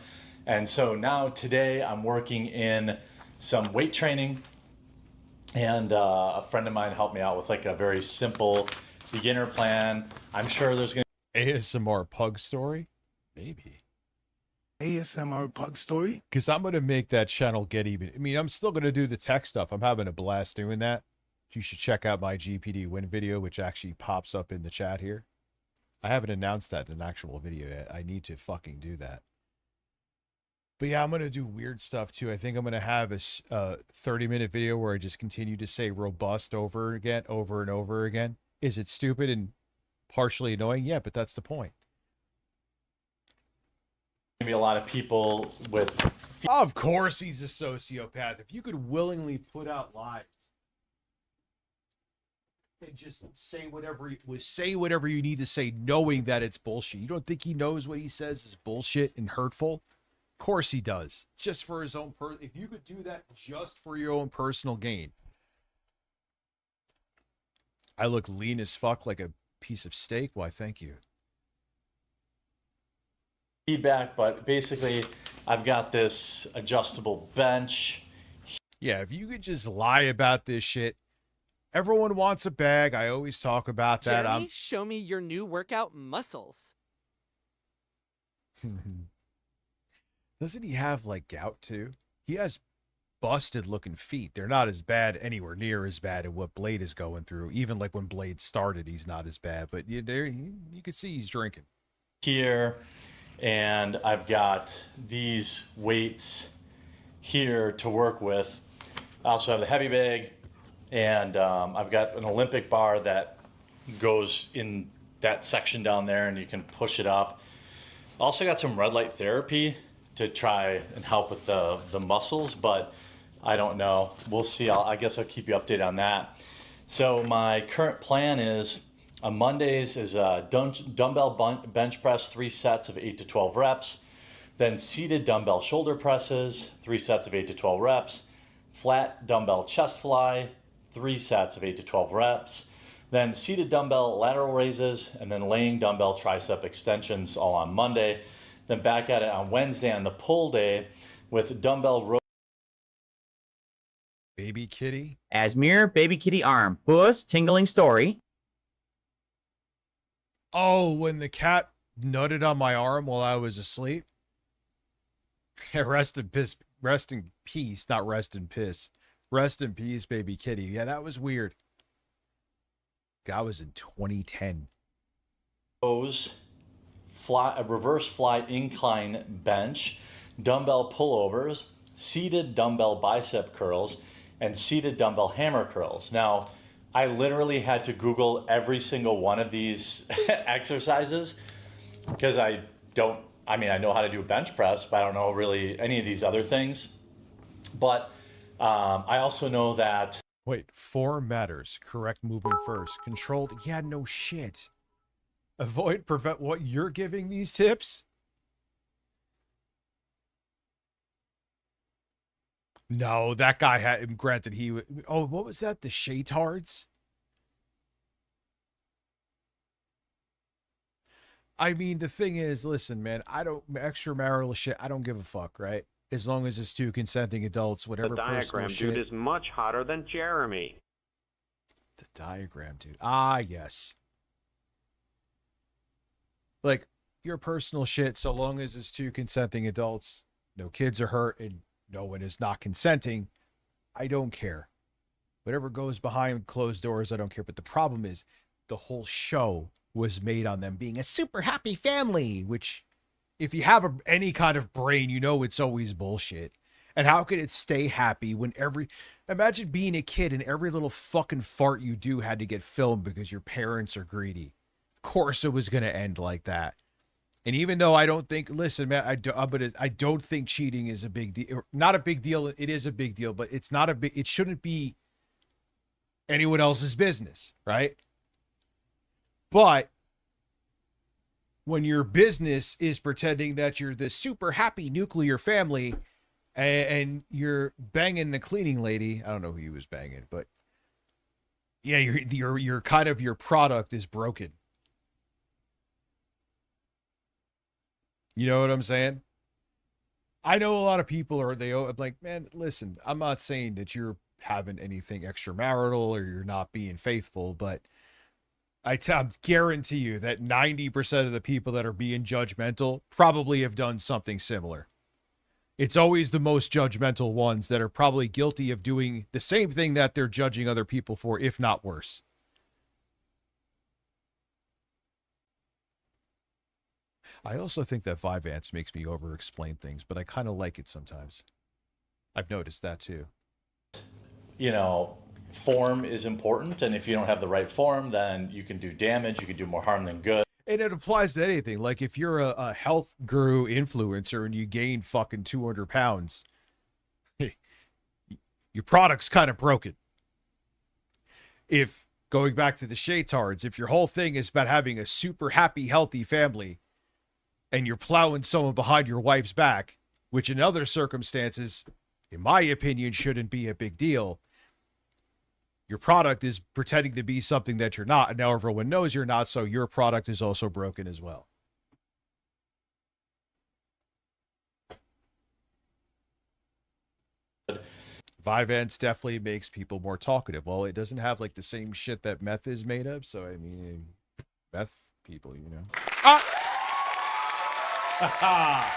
And so now today I'm working in some weight training, and a friend of mine helped me out with like a very simple beginner plan. I'm sure there's going to ASMR pug story? Maybe. ASMR pug story? Because I'm going to make that channel get even. I mean, I'm still going to do the tech stuff. I'm having a blast doing that. You should check out my GPD win video, which actually pops up in the chat here. I haven't announced that in an actual video yet. I need to fucking do that. But yeah, I'm going to do weird stuff too. I think I'm going to have a 30-minute video where I just continue to say robust over and over again. Is it stupid and partially annoying? Yeah, but that's the point. be a lot of people with. Of course he's a sociopath. If you could willingly put out lies. and just say whatever you need to say, knowing that it's bullshit. You don't think he knows what he says is bullshit and hurtful? Of course he does. It's just for his own if you could do that just for your own personal gain. I look lean as fuck like a piece of steak. Why, thank you. Feedback, but basically I've got this adjustable bench. Yeah, if you could just lie about this shit. Everyone wants a bag. I always talk about that. Jeremy, show me your new workout muscles. Doesn't he have like gout too? He has busted looking feet. They're not as bad, anywhere near as bad as what Blade is going through. Even like when Blade started, he's not as bad. But you can see he's drinking. Here, and I've got these weights here to work with. I also have the heavy bag, and I've got an Olympic bar that goes in that section down there, and you can push it up. Also got some red light therapy to try and help with the muscles, but I don't know. We'll see. I guess I'll keep you updated on that. So my current plan is on Mondays is a dumbbell bench press, 3 sets of 8 to 12 reps. Then seated dumbbell shoulder presses, 3 sets of 8 to 12 reps. Flat dumbbell chest fly, 3 sets of 8 to 12 reps. Then seated dumbbell lateral raises, and then laying dumbbell tricep extensions all on Monday. Then back at it on Wednesday on the pull day with dumbbell row. Baby kitty? Asmir, baby kitty arm. Puss, tingling story. Oh, when the cat nutted on my arm while I was asleep? Rest in peace, not rest in piss. Rest in peace, baby kitty. Yeah, that was weird. That was in 2010. A reverse fly incline bench, dumbbell pullovers, seated dumbbell bicep curls, and seated dumbbell hammer curls. Now, I literally had to Google every single one of these exercises because I know how to do a bench press, but I don't know really any of these other things. But I also know that. Wait, form matters. Correct movement first. Controlled. Yeah, no shit. Avoid, prevent what you're giving these tips? No, that guy had, granted he, oh, what was that? The Shaytards? I mean, the thing is, listen, man, extramarital shit, I don't give a fuck, right? As long as it's 2 consenting adults, whatever The diagram shit. dude is much hotter than Jeremy. The diagram dude. Ah, yes. Like, your personal shit, so long as it's 2 consenting adults, no kids are hurt, and no one is not consenting, I don't care. Whatever goes behind closed doors, I don't care. But the problem is, the whole show was made on them being a super happy family, which, if you have any kind of brain, you know it's always bullshit. And how could it stay happy when imagine being a kid and every little fucking fart you do had to get filmed because your parents are greedy. Of course it was going to end like that. And even though I don't think, listen, man, I don't think cheating is a big deal. Not a big deal. It is a big deal, but it's not it shouldn't be anyone else's business, right? But when your business is pretending that you're this super happy nuclear family and you're banging the cleaning lady, I don't know who he was banging, but yeah, your kind of your product is broken. You know what I'm saying? I know a lot of people I'm like, man, listen, I'm not saying that you're having anything extramarital or you're not being faithful, but I guarantee you that 90% of the people that are being judgmental probably have done something similar. It's always the most judgmental ones that are probably guilty of doing the same thing that they're judging other people for, if not worse. I also think that Vyvanse makes me over-explain things, but I kind of like it sometimes. I've noticed that too. You know, form is important, and if you don't have the right form, then you can do damage, you can do more harm than good. And it applies to anything. Like if you're a health guru influencer and you gain fucking 200 pounds, your product's kind of broken. If Going back to the shaytards, if your whole thing is about having a super happy, healthy family, and you're plowing someone behind your wife's back, which in other circumstances, in my opinion, shouldn't be a big deal, your product is pretending to be something that you're not, and now everyone knows you're not, so your product is also broken as well. Vyvanse definitely makes people more talkative. Well, it doesn't have like the same shit that meth is made of, so I mean, meth people, you know. Ah!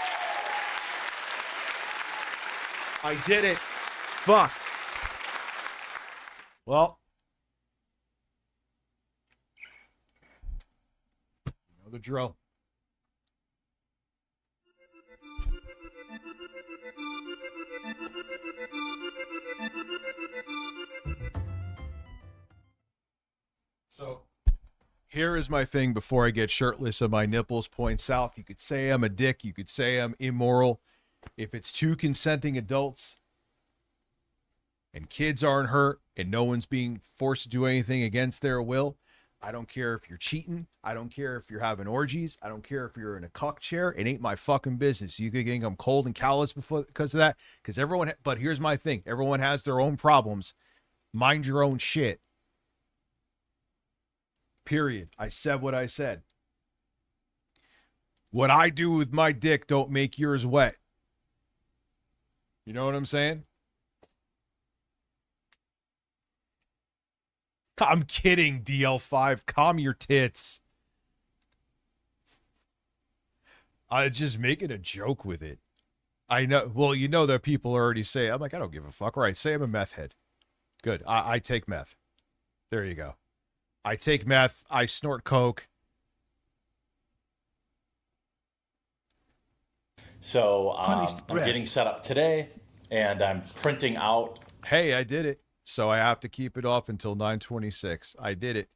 I did it. Fuck. Well, you know the drill. So here is my thing before I get shirtless and my nipples point south. You could say I'm a dick. You could say I'm immoral. If it's two consenting adults and kids aren't hurt and no one's being forced to do anything against their will, I don't care if you're cheating. I don't care if you're having orgies. I don't care if you're in a cuck chair. It ain't my fucking business. You think I'm cold and callous because of that? Because everyone, but here's my thing. Everyone has their own problems. Mind your own shit. Period. I said what I said. What I do with my dick don't make yours wet. You know what I'm saying? I'm kidding, DL5. Calm your tits. I just making a joke with it. I know. Well, you know that people already say, I'm like, I don't give a fuck. All right, say I'm a meth head. Good. I take meth. There you go. I take meth. I snort coke. So I'm getting set up today, and I'm printing out. Hey, I did it. So I have to keep it off until 9:26. I did it.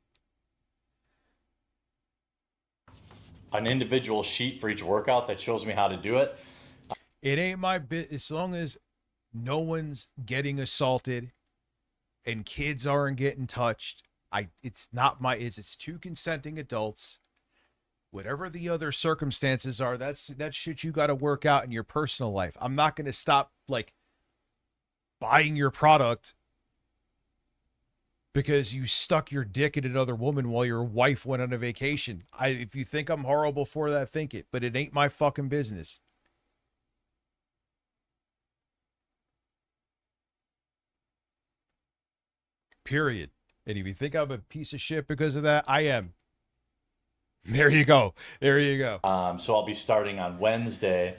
An individual sheet for each workout that shows me how to do it. It ain't my bit as long as no one's getting assaulted and kids aren't getting touched. It's not my it's two consenting adults. Whatever the other circumstances are, that's shit you got to work out in your personal life. I'm not going to stop like buying your product because you stuck your dick in another woman while your wife went on a vacation. If you think I'm horrible for that, think it, but it ain't my fucking business. Period. And if you think I'm a piece of shit because of that, I am. There you go. There you go. So I'll be starting on Wednesday.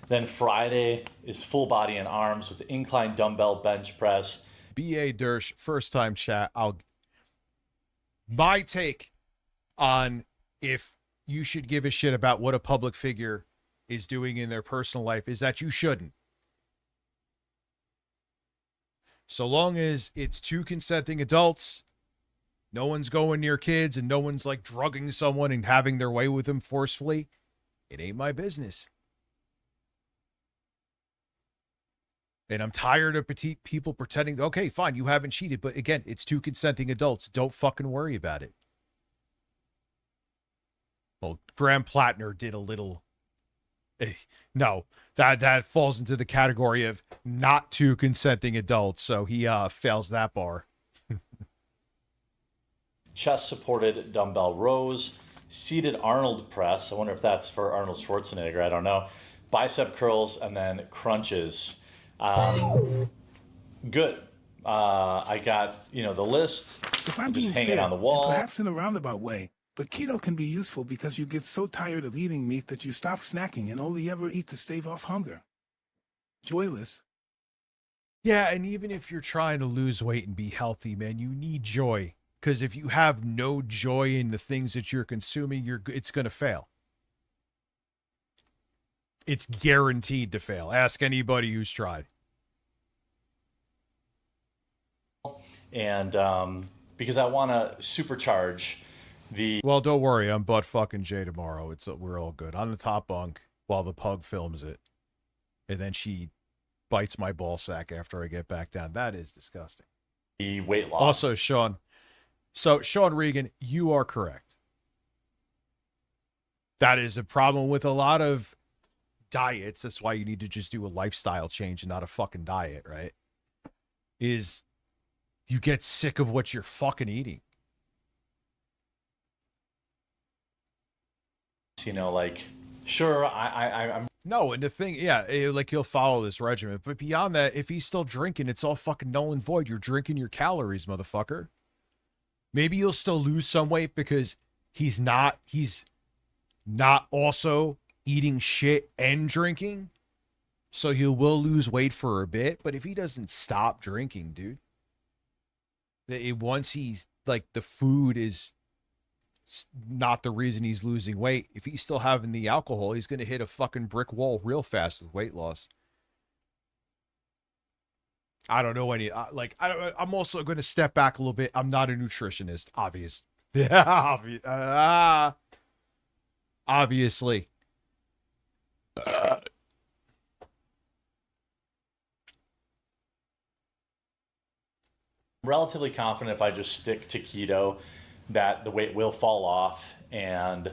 Then Friday is full body and arms with the incline dumbbell bench press. B.A. Dersh, first time chat. My take on if you should give a shit about what a public figure is doing in their personal life is that you shouldn't. So long as it's two consenting adults, no one's going near kids, and no one's like drugging someone and having their way with them forcefully, it ain't my business. And I'm tired of petite people pretending, okay, fine, you haven't cheated. But again, it's two consenting adults. Don't fucking worry about it. Well, Graham Plattner did a little. No, that falls into the category of not two consenting adults. So he fails that bar. Chest supported dumbbell rows, seated Arnold press. I wonder if that's for Arnold Schwarzenegger. I don't know. Bicep curls, and then crunches. Good. I got, the list. If I'm just being hanging fair, on the wall. and perhaps in a roundabout way, but keto can be useful because you get so tired of eating meat that you stop snacking and only ever eat to stave off hunger. Joyless. Yeah, and even if you're trying to lose weight and be healthy, man, you need joy. Because if you have no joy in the things that you're consuming, it's going to fail. It's guaranteed to fail. Ask anybody who's tried. And because I want to supercharge the... Well, don't worry. I'm butt fucking Jay tomorrow. We're all good. On the top bunk while the pug films it. And then she bites my ball sack after I get back down. That is disgusting. The weight loss. Also, Sean, So, Sean Regan, you are correct. That is a problem with a lot of diets. That's why you need to just do a lifestyle change and not a fucking diet, right? Is you get sick of what you're fucking eating. You know, like, sure, I'm No, and the thing, yeah, like he'll follow this regimen. But beyond that, if he's still drinking, it's all fucking null and void. You're drinking your calories, motherfucker. Maybe you'll still lose some weight because he's not also eating shit and drinking. So he will lose weight for a bit. But if he doesn't stop drinking, dude, once he's like, the food is not the reason he's losing weight. If he's still having the alcohol, he's going to hit a fucking brick wall real fast with weight loss. I don't know any, I'm also going to step back a little bit. I'm not a nutritionist, obvious. Yeah, obviously. relatively confident if I just stick to keto that the weight will fall off. And,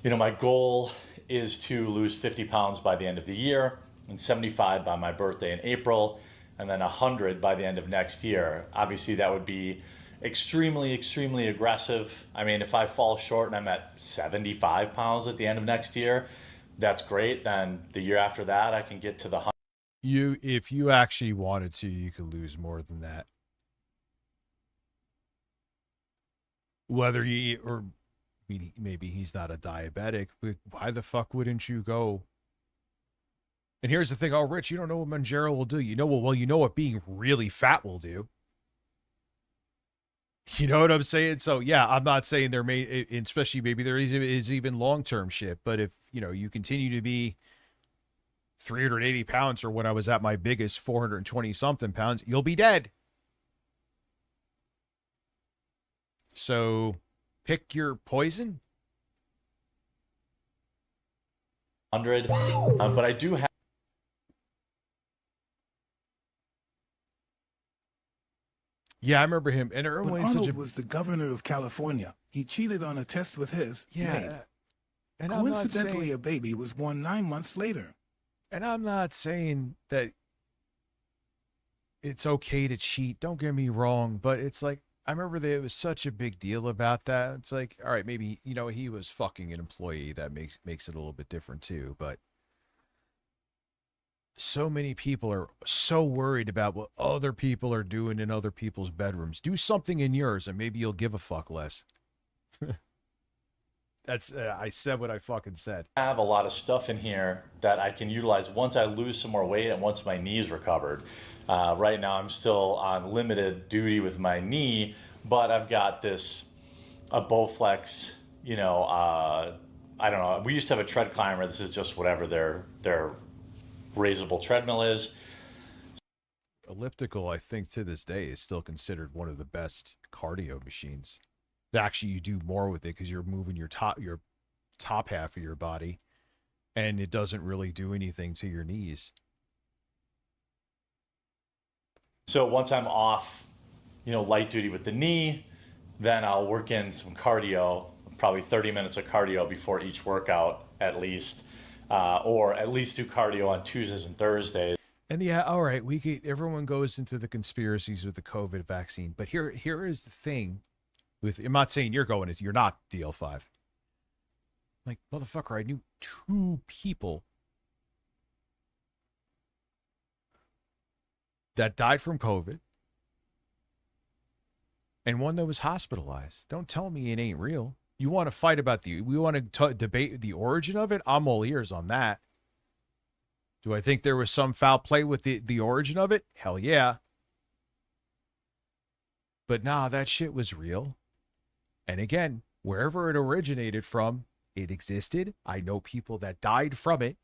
you know, my goal is to lose 50 pounds by the end of the year and 75 by my birthday in April, and then 100 by the end of next year. Obviously, that would be extremely, extremely aggressive. I mean, if I fall short and I'm at 75 pounds at the end of next year, that's great. Then the year after that, I can get to the 100. If you actually wanted to, you could lose more than that. Whether you eat, or maybe he's not a diabetic, but why the fuck wouldn't you go? And here's the thing, oh, Rich, you don't know what Mounjaro will do. You know, well, you know what being really fat will do. You know what I'm saying? So, yeah, I'm not saying there may, especially maybe there is even long-term shit, but if, you know, you continue to be 380 pounds, or when I was at my biggest, 420-something pounds, you'll be dead. So, pick your poison. 100, but I do have. Yeah, I remember him. And when Arnold was the governor of California, he cheated on a test with his maid. And coincidentally, a baby was born 9 months later. And I'm not saying that it's okay to cheat. Don't get me wrong, but it's like, I remember that it was such a big deal about that. It's like, all right, maybe, you know, he was fucking an employee. That makes it a little bit different too. But so many people are so worried about what other people are doing in other people's bedrooms. Do something in yours and maybe you'll give a fuck less. That's, I said what I fucking said. I have a lot of stuff in here that I can utilize once I lose some more weight and once my knee's recovered. Right now I'm still on limited duty with my knee, but I've got this, a Bowflex, you know, I don't know. We used to have a tread climber. This is just whatever their raisable treadmill is. Elliptical, I think to this day, is still considered one of the best cardio machines. Actually, you do more with it because you're moving your top half of your body, and it doesn't really do anything to your knees. So once I'm off, you know, light duty with the knee, then I'll work in some cardio, probably 30 minutes of cardio before each workout at least, or at least do cardio on Tuesdays and Thursdays. And yeah, all right, everyone goes into the conspiracies with the COVID vaccine, but here is the thing. I'm not saying you're not DL5. Like, motherfucker, I knew 2 people that died from COVID and one that was hospitalized. Don't tell me it ain't real. You want to fight about we want to debate the origin of it? I'm all ears on that. Do I think there was some foul play with the origin of it? Hell yeah. But nah, that shit was real. And again, wherever it originated from, it existed. I know people that died from it.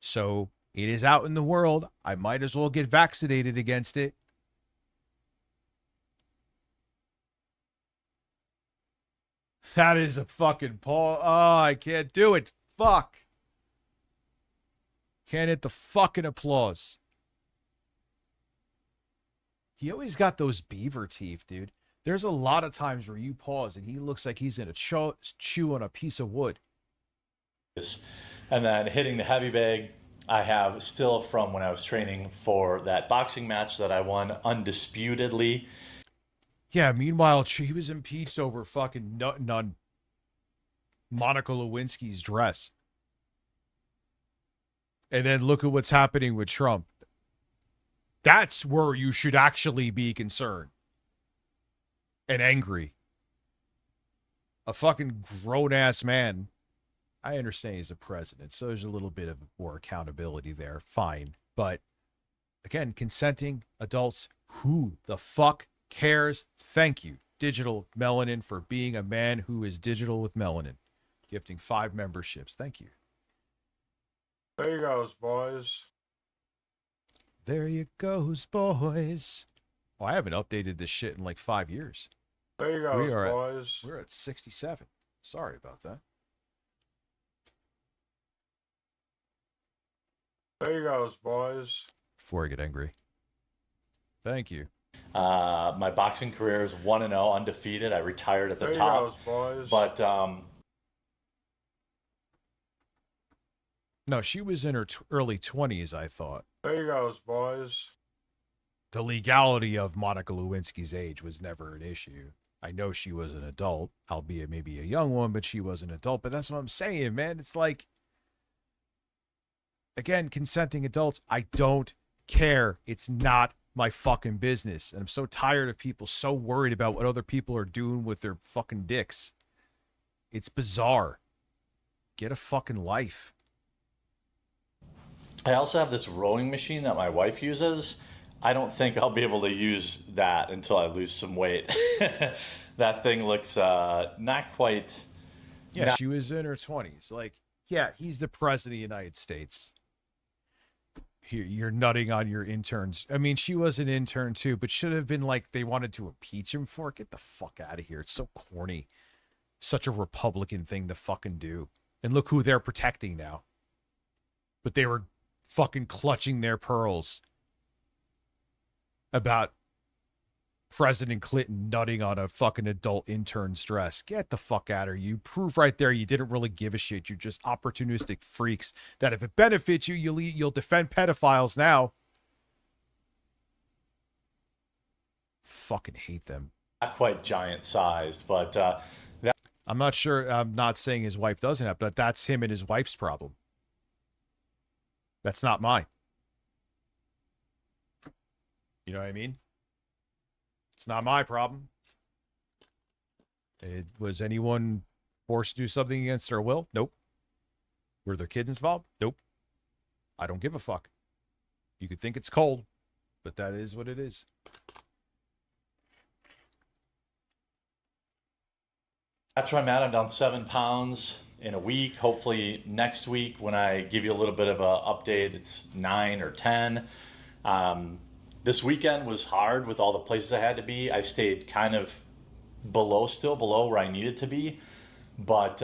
So it is out in the world. I might as well get vaccinated against it. That is a fucking Paul. Oh, I can't do it. Fuck. Can't hit the fucking applause. He always got those beaver teeth, dude. There's a lot of times where you pause and he looks like he's gonna chew on a piece of wood. And then hitting the heavy bag, I have still from when I was training for that boxing match that I won undisputedly. Yeah, meanwhile, he was impeached over fucking nutting on Monica Lewinsky's dress. And then look at what's happening with Trump. That's where you should actually be concerned and angry. A fucking grown-ass man. I understand he's a president, so there's a little bit of more accountability there. Fine. But, again, consenting adults, who the fuck cares? Thank you, Digital Melanin, for being a man who is digital with melanin. Gifting 5 memberships. Thank you. There you goes, boys. There you goes, boys. Oh, I haven't updated this shit in like 5 years. There you goes, boys. We're at 67. Sorry about that. There you goes, boys. Before I get angry. Thank you. My boxing career is 1-0, undefeated. I retired at the There you top. goes, boys. But No, she was in her early 20s, I thought. There you goes, boys. The legality of Monica Lewinsky's age was never an issue. I know she was an adult, albeit maybe a young one, but she was an adult. But that's what I'm saying, man. It's like, again, consenting adults, I don't care. It's not my fucking business. And I'm so tired of people so worried about what other people are doing with their fucking dicks. It's bizarre. Get a fucking life. I also have this rowing machine that my wife uses. I don't think I'll be able to use that until I lose some weight. That thing looks not quite. Yeah, she was in her 20s. Like, yeah, he's the president of the United States. Here, you're nutting on your interns. I mean, she was an intern too, but should have been like they wanted to impeach him for it. Get the fuck out of here. It's so corny. Such a Republican thing to fucking do. And look who they're protecting now. But they were fucking clutching their pearls about President Clinton nutting on a fucking adult intern's dress. Get the fuck out of here. You prove right there you didn't really give a shit. You're just opportunistic freaks that if it benefits you, you'll defend pedophiles now. Fucking hate them. Not quite giant sized, but I'm not sure. I'm not saying his wife doesn't have, but that's him and his wife's problem. That's not mine. You know what I mean? It's not my problem. Was anyone forced to do something against their will? Nope. Were their kids involved? Nope. I don't give a fuck. You could think it's cold, but that is what it is. that's where I'm at. I'm down 7 pounds in a week. Hopefully next week when I give you a little bit of an update, it's 9 or 10. This weekend was hard with all the places I had to be. I stayed kind of still below where I needed to be, but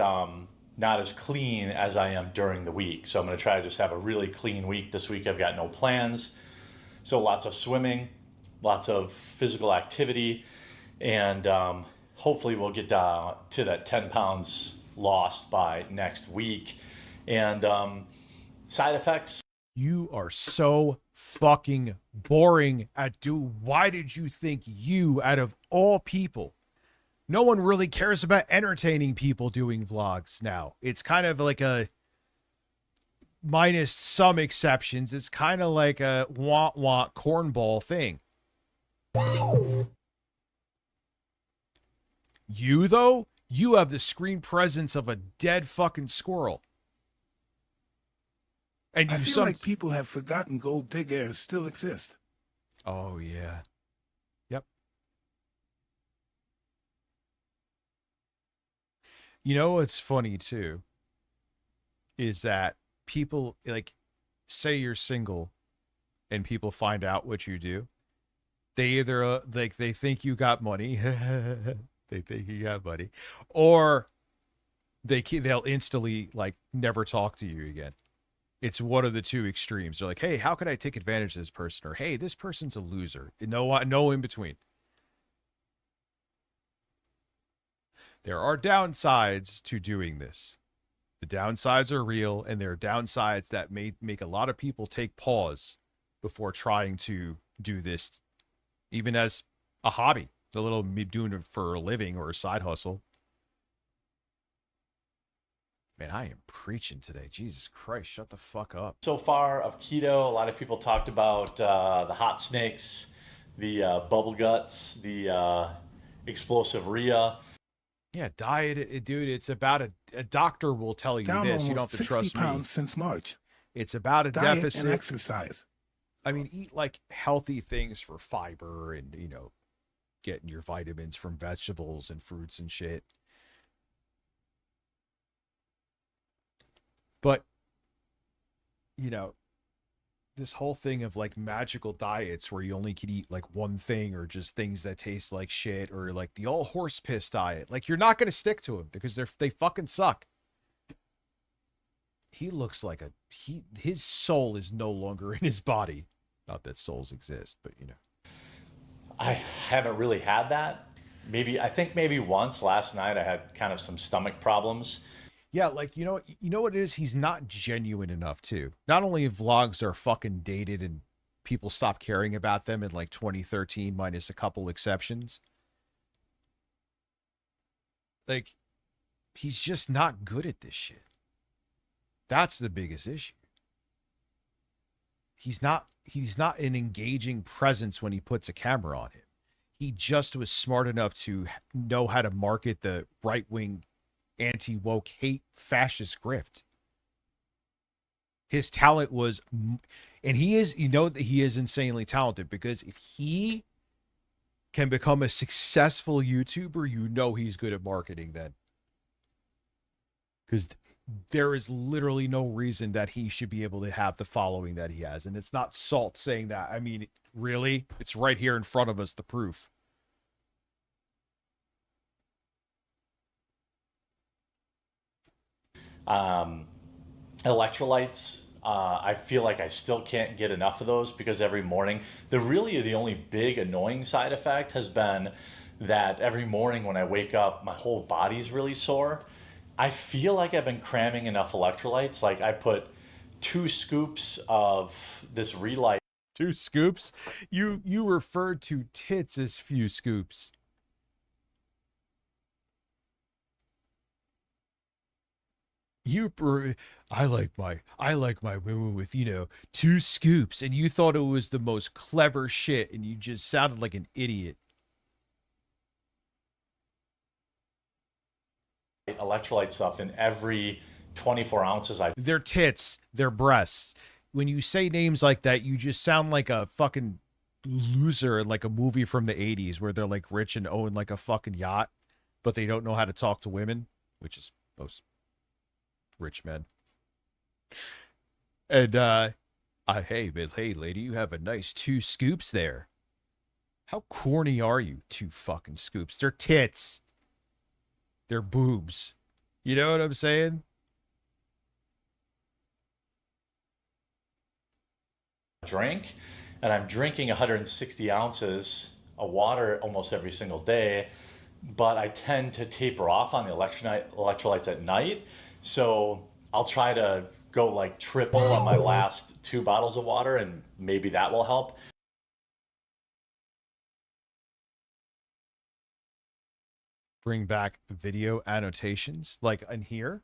not as clean as I am during the week. So I'm going to try to just have a really clean week. This week I've got no plans. So lots of swimming, lots of physical activity, and hopefully we'll get to that 10 pounds lost by next week. And side effects. You are so fucking boring why did you think you, out of all people, no one really cares about entertaining people doing vlogs now. It's kind of like a, minus some exceptions, it's kind of like a want cornball thing. You, though, you have the screen presence of a dead fucking squirrel. And I feel like people have forgotten gold diggers still exist. Oh, yeah. Yep. You know what's funny, too, is that people, like, say you're single and people find out what you do. They either, they think you got money. They think you got money. Or they'll instantly, like, never talk to you again. It's one of the two extremes. They're like, hey, how can I take advantage of this person? Or, hey, this person's a loser. No in between. There are downsides to doing this. The downsides are real, and there are downsides that may make a lot of people take pause before trying to do this, even as a hobby, a little me doing it for a living or a side hustle. Man, I am preaching today. Jesus Christ, shut the fuck up. So far of keto, a lot of people talked about the hot snakes, the bubble guts, the explosive Rhea. Yeah, diet, dude. It's about a doctor will tell you Down this. You don't almost have to 60 trust me. pounds since March. It's about a Diet deficit. and exercise. I mean, eat like healthy things for fiber and, getting your vitamins from vegetables and fruits and shit. But, this whole thing of like magical diets where you only can eat like one thing or just things that taste like shit or like the all horse piss diet, like you're not going to stick to them because they fucking suck. He looks like his soul is no longer in his body. Not that souls exist, but I haven't really had that. I think maybe once last night I had kind of some stomach problems. Yeah, like, you know what it is? He's not genuine enough, too. Not only vlogs are fucking dated and people stopped caring about them in like 2013, minus a couple exceptions. Like, he's just not good at this shit. That's the biggest issue. He's not an engaging presence when he puts a camera on him. He just was smart enough to know how to market the right-wing anti-woke hate fascist grift. His talent was, and he is, that he is insanely talented, because if he can become a successful YouTuber, he's good at marketing then. Because there is literally no reason that he should be able to have the following that he has. And it's not Salt saying that. I mean, really? It's right here in front of us, the proof. Electrolytes, I feel like I still can't get enough of those because every morning, the only big annoying side effect has been that every morning when I wake up, my whole body's really sore. I feel like I've been cramming enough electrolytes. Like I put 2 scoops of this Relight. 2 scoops? You referred to tits as few scoops. I like my women with 2 scoops, and you thought it was the most clever shit, and you just sounded like an idiot. Electrolyte stuff in every 24 ounces. Their tits, their breasts. When you say names like that, you just sound like a fucking loser in like a movie from the 80s where they're like rich and own like a fucking yacht, but they don't know how to talk to women, which is most rich men. And hey lady, you have a nice 2 scoops there. How corny are you? 2 fucking scoops. They're tits. They're boobs. You know what I'm saying? Drink, and I'm drinking 160 ounces of water almost every single day, but I tend to taper off on the electrolytes at night. So I'll try to go like triple on my last 2 bottles of water, and maybe that will help. Bring back video annotations like in here.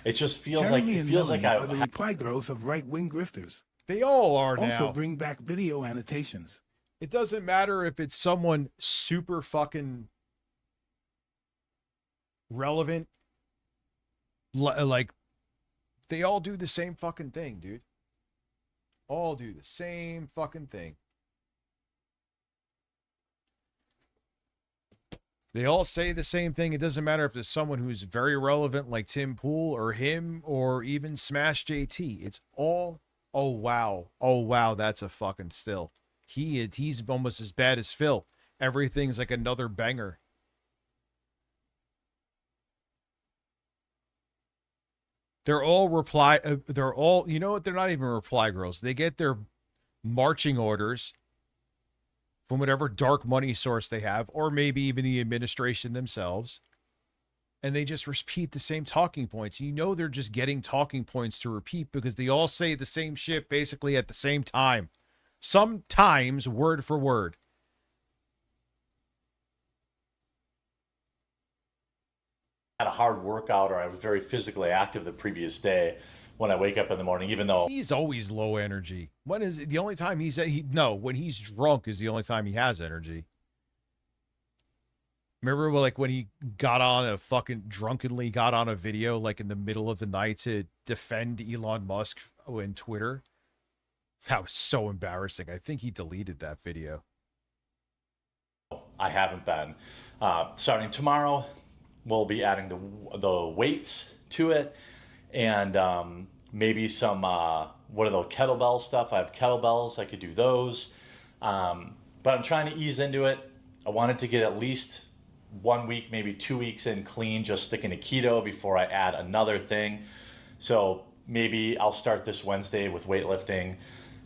It just feels Jeremy like are the reply girls of right-wing grifters. They all are now. Also bring back video annotations. It doesn't matter if it's someone super fucking relevant. Like, they all do the same fucking thing, dude. All do the same fucking thing. They all say the same thing. It doesn't matter if there's someone who's very relevant like Tim Pool or him or even Smash JT. It's all, oh wow, that's a fucking still. He's almost as bad as Phil. Everything's like another banger. They're all reply. They're all, you know what? They're not even reply girls. They get their marching orders from whatever dark money source they have, or maybe even the administration themselves. And they just repeat the same talking points. You know, they're just getting talking points to repeat because they all say the same shit basically at the same time. Sometimes word for word. Had a hard workout or I was very physically active the previous day when I wake up in the morning, even though He's always low energy. When is it? The only time when he's drunk is the only time he has energy. Remember like when he drunkenly got on a video like in the middle of the night to defend Elon Musk on Twitter? That was so embarrassing. I think he deleted that video. I haven't been. Starting tomorrow, we'll be adding the weights to it and maybe some, what are those, kettlebell stuff? I have kettlebells. I could do those. But I'm trying to ease into it. I wanted to get at least 1 week, maybe 2 weeks in clean, just sticking to keto before I add another thing. So maybe I'll start this Wednesday with weightlifting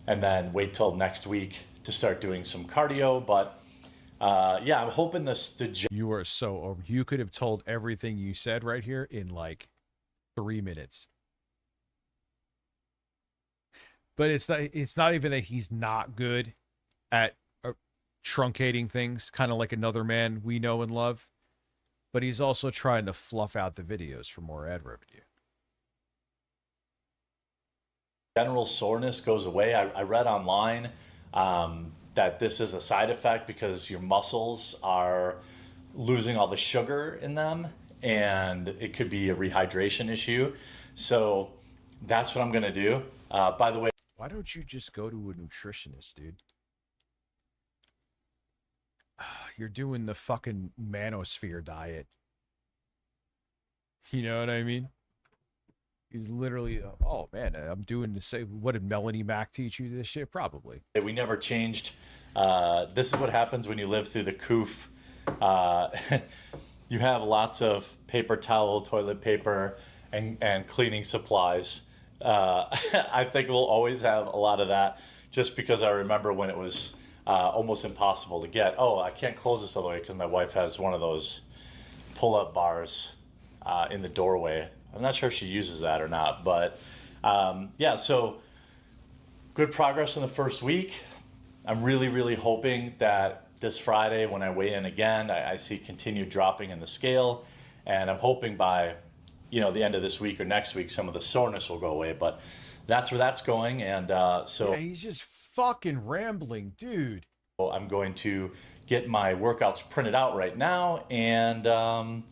and then wait till next week to start doing some cardio. But yeah, I'm hoping You are so over. You could have told everything you said right here in like 3 minutes. But it's not even that he's not good at truncating things, kind of like another man we know and love. But he's also trying to fluff out the videos for more ad revenue. general soreness goes away. I read online that this is a side effect because your muscles are losing all the sugar in them and it could be a rehydration issue. So that's what I'm going to do. By the way, why don't you just go to a nutritionist, dude? You're doing the fucking manosphere diet. You know what I mean? He's literally, oh man, I'm doing the same. What did Melanie Mac teach you this shit? Probably. we never changed. This is what happens when you live through the coof. You have lots of paper towel, toilet paper, and cleaning supplies. I think we'll always have a lot of that just because I remember when it was almost impossible to get. Oh, I can't close this all the way because my wife has one of those pull-up bars in the doorway. I'm not sure if she uses that or not, but yeah, so good progress in the first week. I'm really, really hoping that this Friday when I weigh in again, I see continued dropping in the scale, and I'm hoping by the end of this week or next week, some of the soreness will go away, but that's where that's going. And so yeah, he's just fucking rambling, dude. I'm going to get my workouts printed out right now and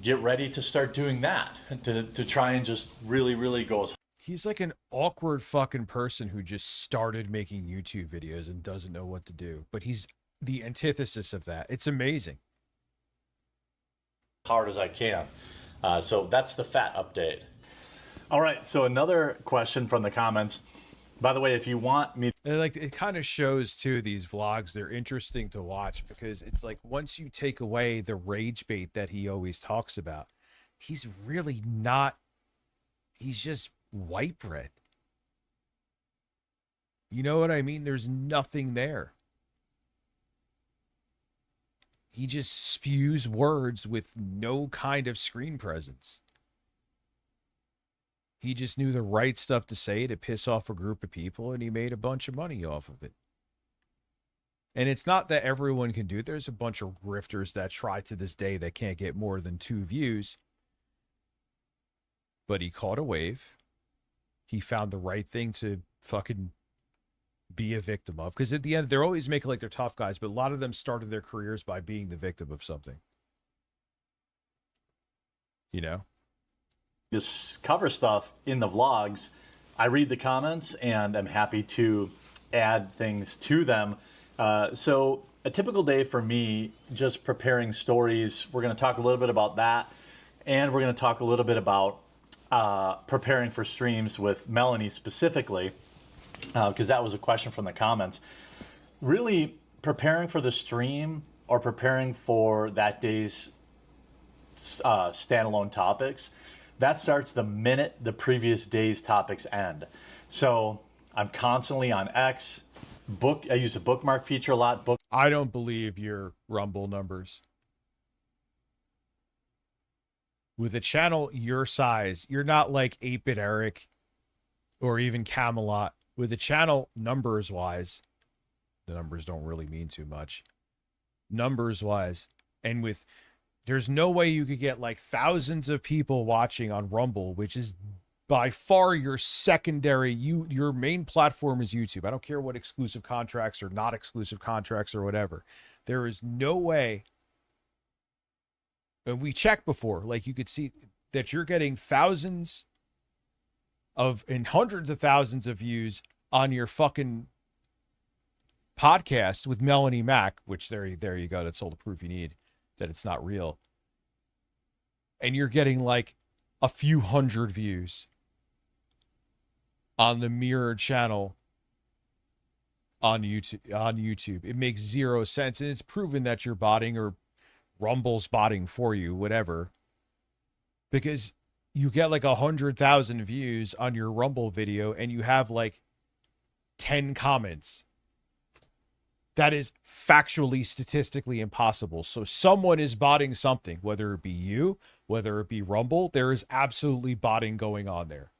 get ready to start doing that to try and just really, really go as He's like an awkward fucking person who just started making YouTube videos and doesn't know what to do, but he's the antithesis of that. It's amazing. hard as I can. So that's the fat update. All right, so another question from the comments. By the way, if you want me, like, it kind of shows too, these vlogs, they're interesting to watch because it's like once you take away the rage bait that he always talks about, he's really not, he's just white bread. You know what I mean? There's nothing there. He just spews words with no kind of screen presence. He just knew the right stuff to say to piss off a group of people, and he made a bunch of money off of it. And it's not that everyone can do it. There's a bunch of grifters that try to this day that can't get more than 2 views. But he caught a wave. He found the right thing to fucking be a victim of. Because at the end, they're always making like they're tough guys, but a lot of them started their careers by being the victim of something. You know? Just cover stuff in the vlogs. I read the comments and I'm happy to add things to them. So a typical day for me, just preparing stories. We're going to talk a little bit about that. And we're going to talk a little bit about preparing for streams with Melanie specifically, because that was a question from the comments. Really preparing for the stream or preparing for that day's standalone topics That starts the minute the previous day's topics end. So I'm constantly on X. I use the bookmark feature a lot. I don't believe your Rumble numbers. With a channel your size, you're not like 8-Bit Eric or even Camelot. With a channel numbers-wise, the numbers don't really mean too much. Numbers-wise, and with, there's no way you could get like thousands of people watching on Rumble, which is by far your secondary, your main platform is YouTube. I don't care what exclusive contracts or not exclusive contracts or whatever. There is no way. And we checked before, like you could see that you're getting thousands of and hundreds of thousands of views on your fucking podcast with Melanie Mack, which there you go. That's all the proof you need that it's not real. And you're getting like a few hundred views on the mirror channel on YouTube. It makes zero sense. And it's proven that you're botting or Rumble's botting for you, whatever. Because you get like 100,000 views on your Rumble video and you have like 10 comments. That is factually, statistically impossible. So someone is botting something, whether it be you, whether it be Rumble. There is absolutely botting going on there.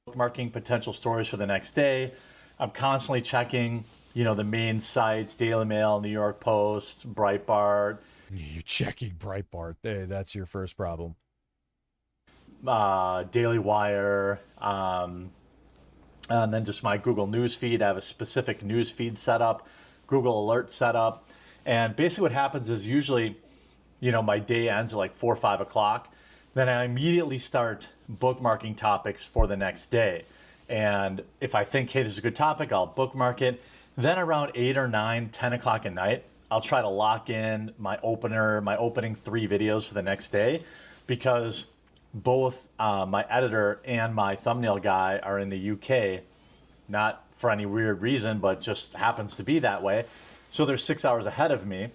Bookmarking potential stories for the next day. I'm constantly checking, the main sites, Daily Mail, New York Post, Breitbart. You're checking Breitbart. That's your first problem. Daily Wire, and then just my Google News feed. I have a specific news feed set up, Google Alert set up. And basically what happens is usually, my day ends at like 4 or 5 o'clock. Then I immediately start bookmarking topics for the next day. And if I think, hey, this is a good topic, I'll bookmark it. Then around 8 or 9, 10 o'clock at night, I'll try to lock in my opening 3 videos for the next day, because both my editor and my thumbnail guy are in the UK, not for any weird reason, but just happens to be that way. So they're 6 hours ahead of me.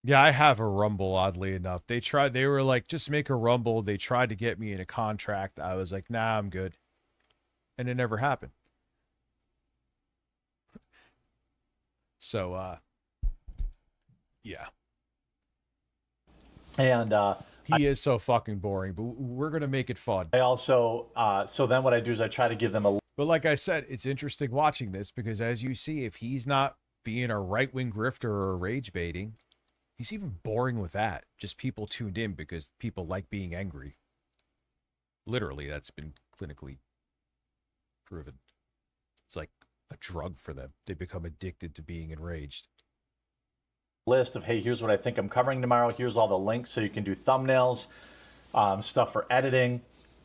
Yeah, I have a Rumble, oddly enough. They were like, just make a Rumble. They tried to get me in a contract. I was like, nah, I'm good. And it never happened. So, yeah. And he is so fucking boring, but we're going to make it fun. I also, so then what I do is I try to give them a... But like I said, it's interesting watching this because as you see, if he's not being a right-wing grifter or rage baiting, he's even boring with that. Just people tuned in because people like being angry. Literally, that's been clinically proven. It's like a drug for them. They become addicted to being enraged. List of, hey, here's what I think I'm covering tomorrow. Here's all the links so you can do thumbnails, stuff for editing.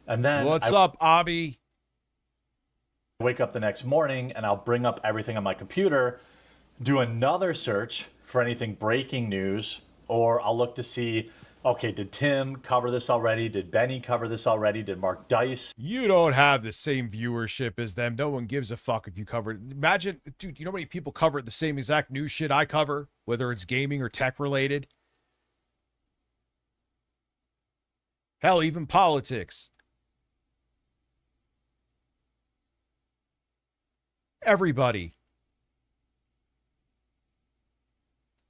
And then what's up, Abby? Wake up the next morning and I'll bring up everything on my computer, do another search for anything breaking news, or I'll look to see, okay, did Tim cover this already? Did Benny cover this already? Did Mark Dice? You don't have the same viewership as them. No one gives a fuck if you cover it. Imagine, dude, you know how many people cover the same exact news shit I cover, whether it's gaming or tech related? Hell, even politics. Everybody.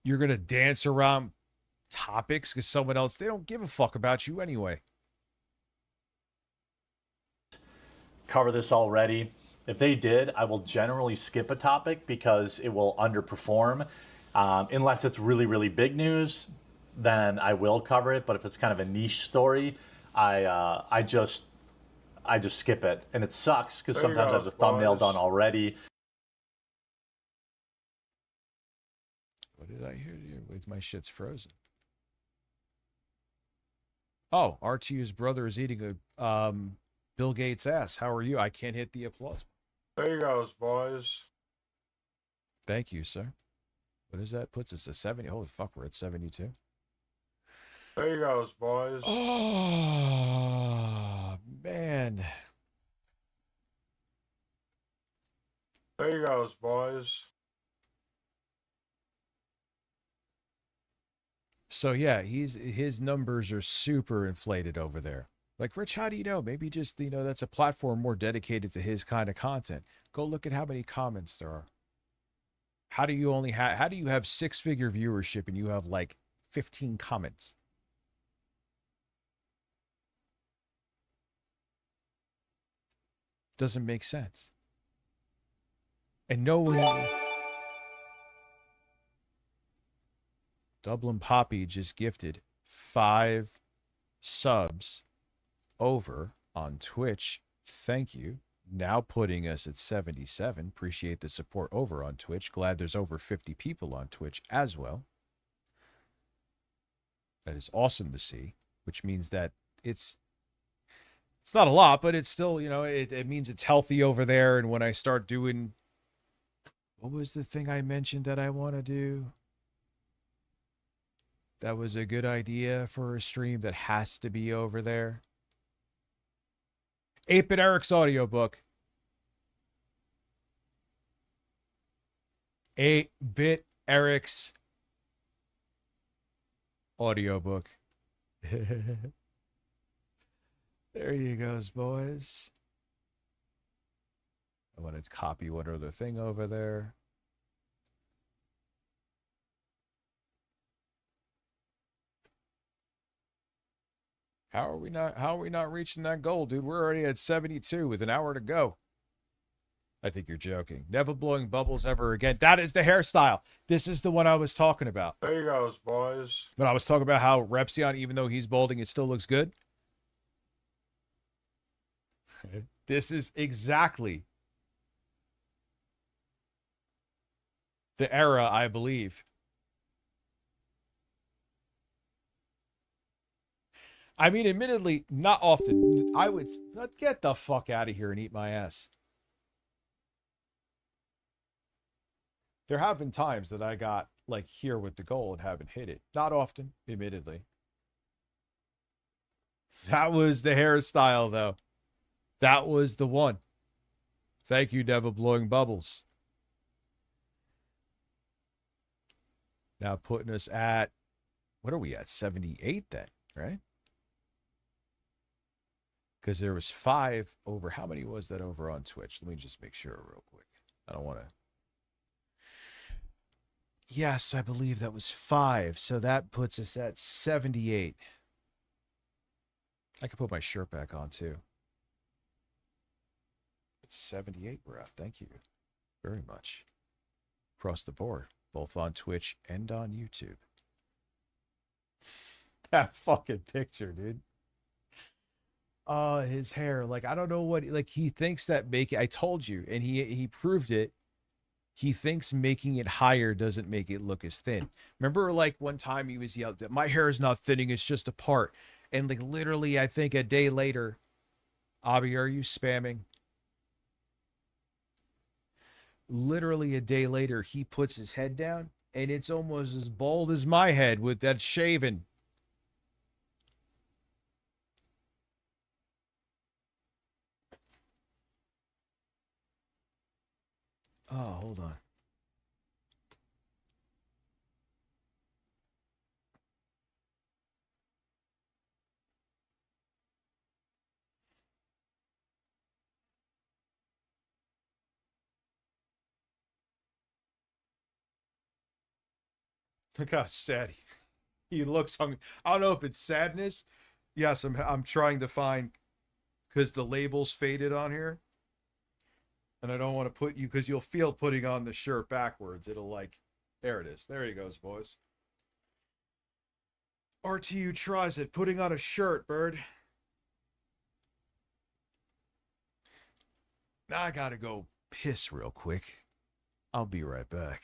You're going to dance around topics because someone else, they don't give a fuck about you anyway. Cover this already. If they did, I will generally skip a topic because it will underperform. Unless it's really, really big news, then I will cover it. But if it's kind of a niche story, I just skip it. And it sucks because sometimes I have the thumbnail done already. What did I hear? Wait, my shit's frozen. Oh, R2's brother is eating a Bill Gates' ass. How are you? I can't hit the applause. There you goes, boys. Thank you, sir. What is that? Puts us at 70. Holy fuck, we're at 72. There you goes, boys. Oh, man. There you goes, boys. So yeah, his numbers are super inflated over there. Like, Rich, how do you know? Maybe just, that's a platform more dedicated to his kind of content. Go look at how many comments there are. How do you have 6-figure viewership and you have like 15 comments? Doesn't make sense. And no one... Dublin Poppy just gifted 5 subs over on Twitch. Thank you. Now putting us at 77. Appreciate the support over on Twitch. Glad there's over 50 people on Twitch as well. That is awesome to see, which means that it's not a lot, but it's still, it means it's healthy over there. And when I start doing, what was the thing I mentioned that I want to do? That was a good idea for a stream that has to be over there. 8-Bit Eric's audiobook. 8-Bit Eric's audiobook. There you goes, boys. I want to copy one other thing over there. How are we not reaching that goal, dude? We're already at 72 with an hour to go. I think you're joking. Never blowing bubbles ever again. That is the hairstyle. This is the one I was talking about. There you goes, boys. But I was talking about how Repsion, even though he's balding, it still looks good. This is exactly the era, I believe. I mean, admittedly, not often. I would get the fuck out of here and eat my ass. There have been times that I got like here with the goal and haven't hit it. Not often, admittedly. That was the hairstyle, though. That was the one. Thank you, Devil Blowing Bubbles. Now putting us at, what are we at? 78 then, right? Because there was 5 over. How many was that over on Twitch? Let me just make sure real quick. I don't want to. Yes, I believe that was 5. So that puts us at 78. I could put my shirt back on too. It's 78 we're at. Thank you very much. Across the board, both on Twitch and on YouTube. That fucking picture, dude. His hair, like, I don't know what, like, he thinks that making, I told you, and he proved it. He thinks making it higher doesn't make it look as thin. Remember, like, one time he was yelling that my hair is not thinning, it's just a part. And like literally, I think a day later, Abby, are you spamming? Literally a day later, he puts his head down and it's almost as bald as my head with that shaven. Oh, hold on. Look how sad he looks. I don't know if it's sadness. Yes, I'm trying to find, because the label's faded on here. And I don't want to put you, because you'll feel putting on the shirt backwards. It'll like, there it is. There he goes, boys. RTU tries it, putting on a shirt, bird. Now I gotta go piss real quick. I'll be right back.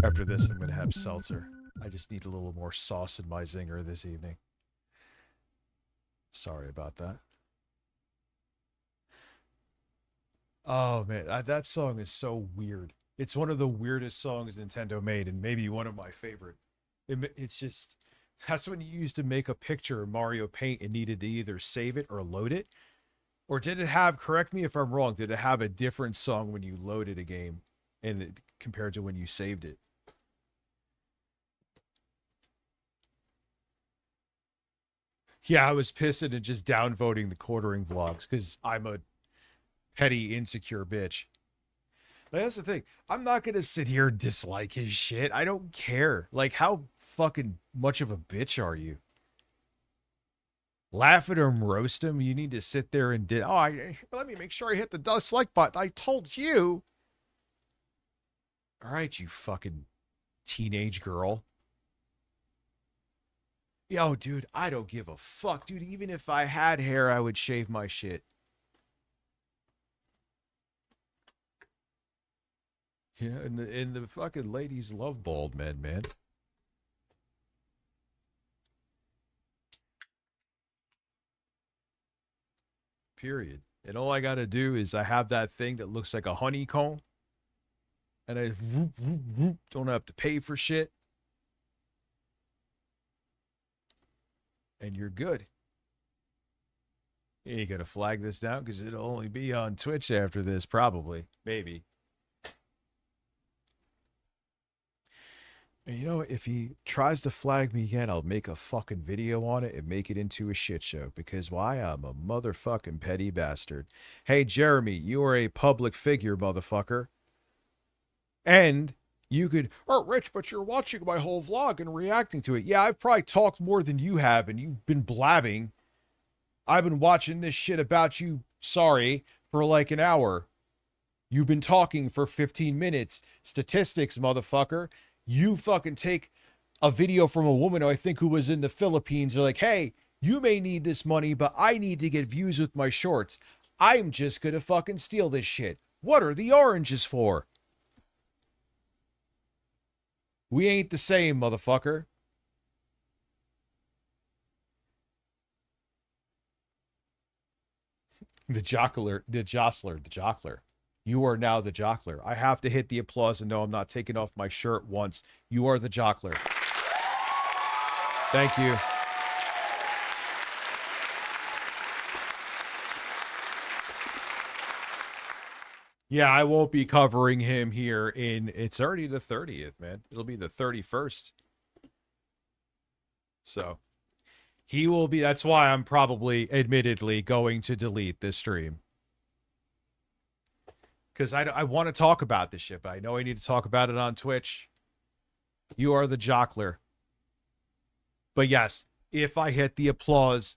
After this, I'm going to have seltzer. I just need a little more sauce in my zinger this evening. Sorry about that. Oh, man. That song is so weird. It's one of the weirdest songs Nintendo made, and maybe one of my favorite. It's just... That's when you used to make a picture of Mario Paint and needed to either save it or load it. Or did it have, correct me if I'm wrong, did it have a different song when you loaded a game and compared to when you saved it? Yeah, I was pissing and just downvoting the quartering vlogs because I'm a petty, insecure bitch. Like, that's the thing. I'm not going to sit here and dislike his shit. I don't care. Like, how fucking much of a bitch are you? Laugh at him, roast him. You need to sit there and let me make sure I hit the dislike button. I told you. All right, you fucking teenage girl. Yo, dude, I don't give a fuck, dude. Even if I had hair, I would shave my shit. Yeah, and the fucking ladies love bald men, man. Period. And all I gotta do is I have that thing that looks like a honeycomb. And I don't have to pay for shit. And you're good. You gotta flag this down because it'll only be on Twitch after this, probably. Maybe. And you know, if he tries to flag me again, I'll make a fucking video on it and make it into a shit show. Because why? I'm a motherfucking petty bastard. Hey, Jeremy, you are a public figure, motherfucker. And you could, oh, Rich, but you're watching my whole vlog and reacting to it. Yeah, I've probably talked more than you have, and you've been blabbing. I've been watching this shit about you, sorry, for like an hour. You've been talking for 15 minutes. Statistics, motherfucker. You fucking take a video from a woman who I think who was in the Philippines. They're like, hey, you may need this money, but I need to get views with my shorts. I'm just gonna fucking steal this shit. What are the oranges for? We ain't the same, motherfucker. The jockler. You are now the jockler. I have to hit the applause and no, I'm not taking off my shirt once. You are the jockler. Thank you. Yeah, I won't be covering him here it's already the 30th, man. It'll be the 31st. So he will be, that's why I'm probably admittedly going to delete this stream. Because I want to talk about this shit, but I know I need to talk about it on Twitch. You are the jockler. But yes, if I hit the applause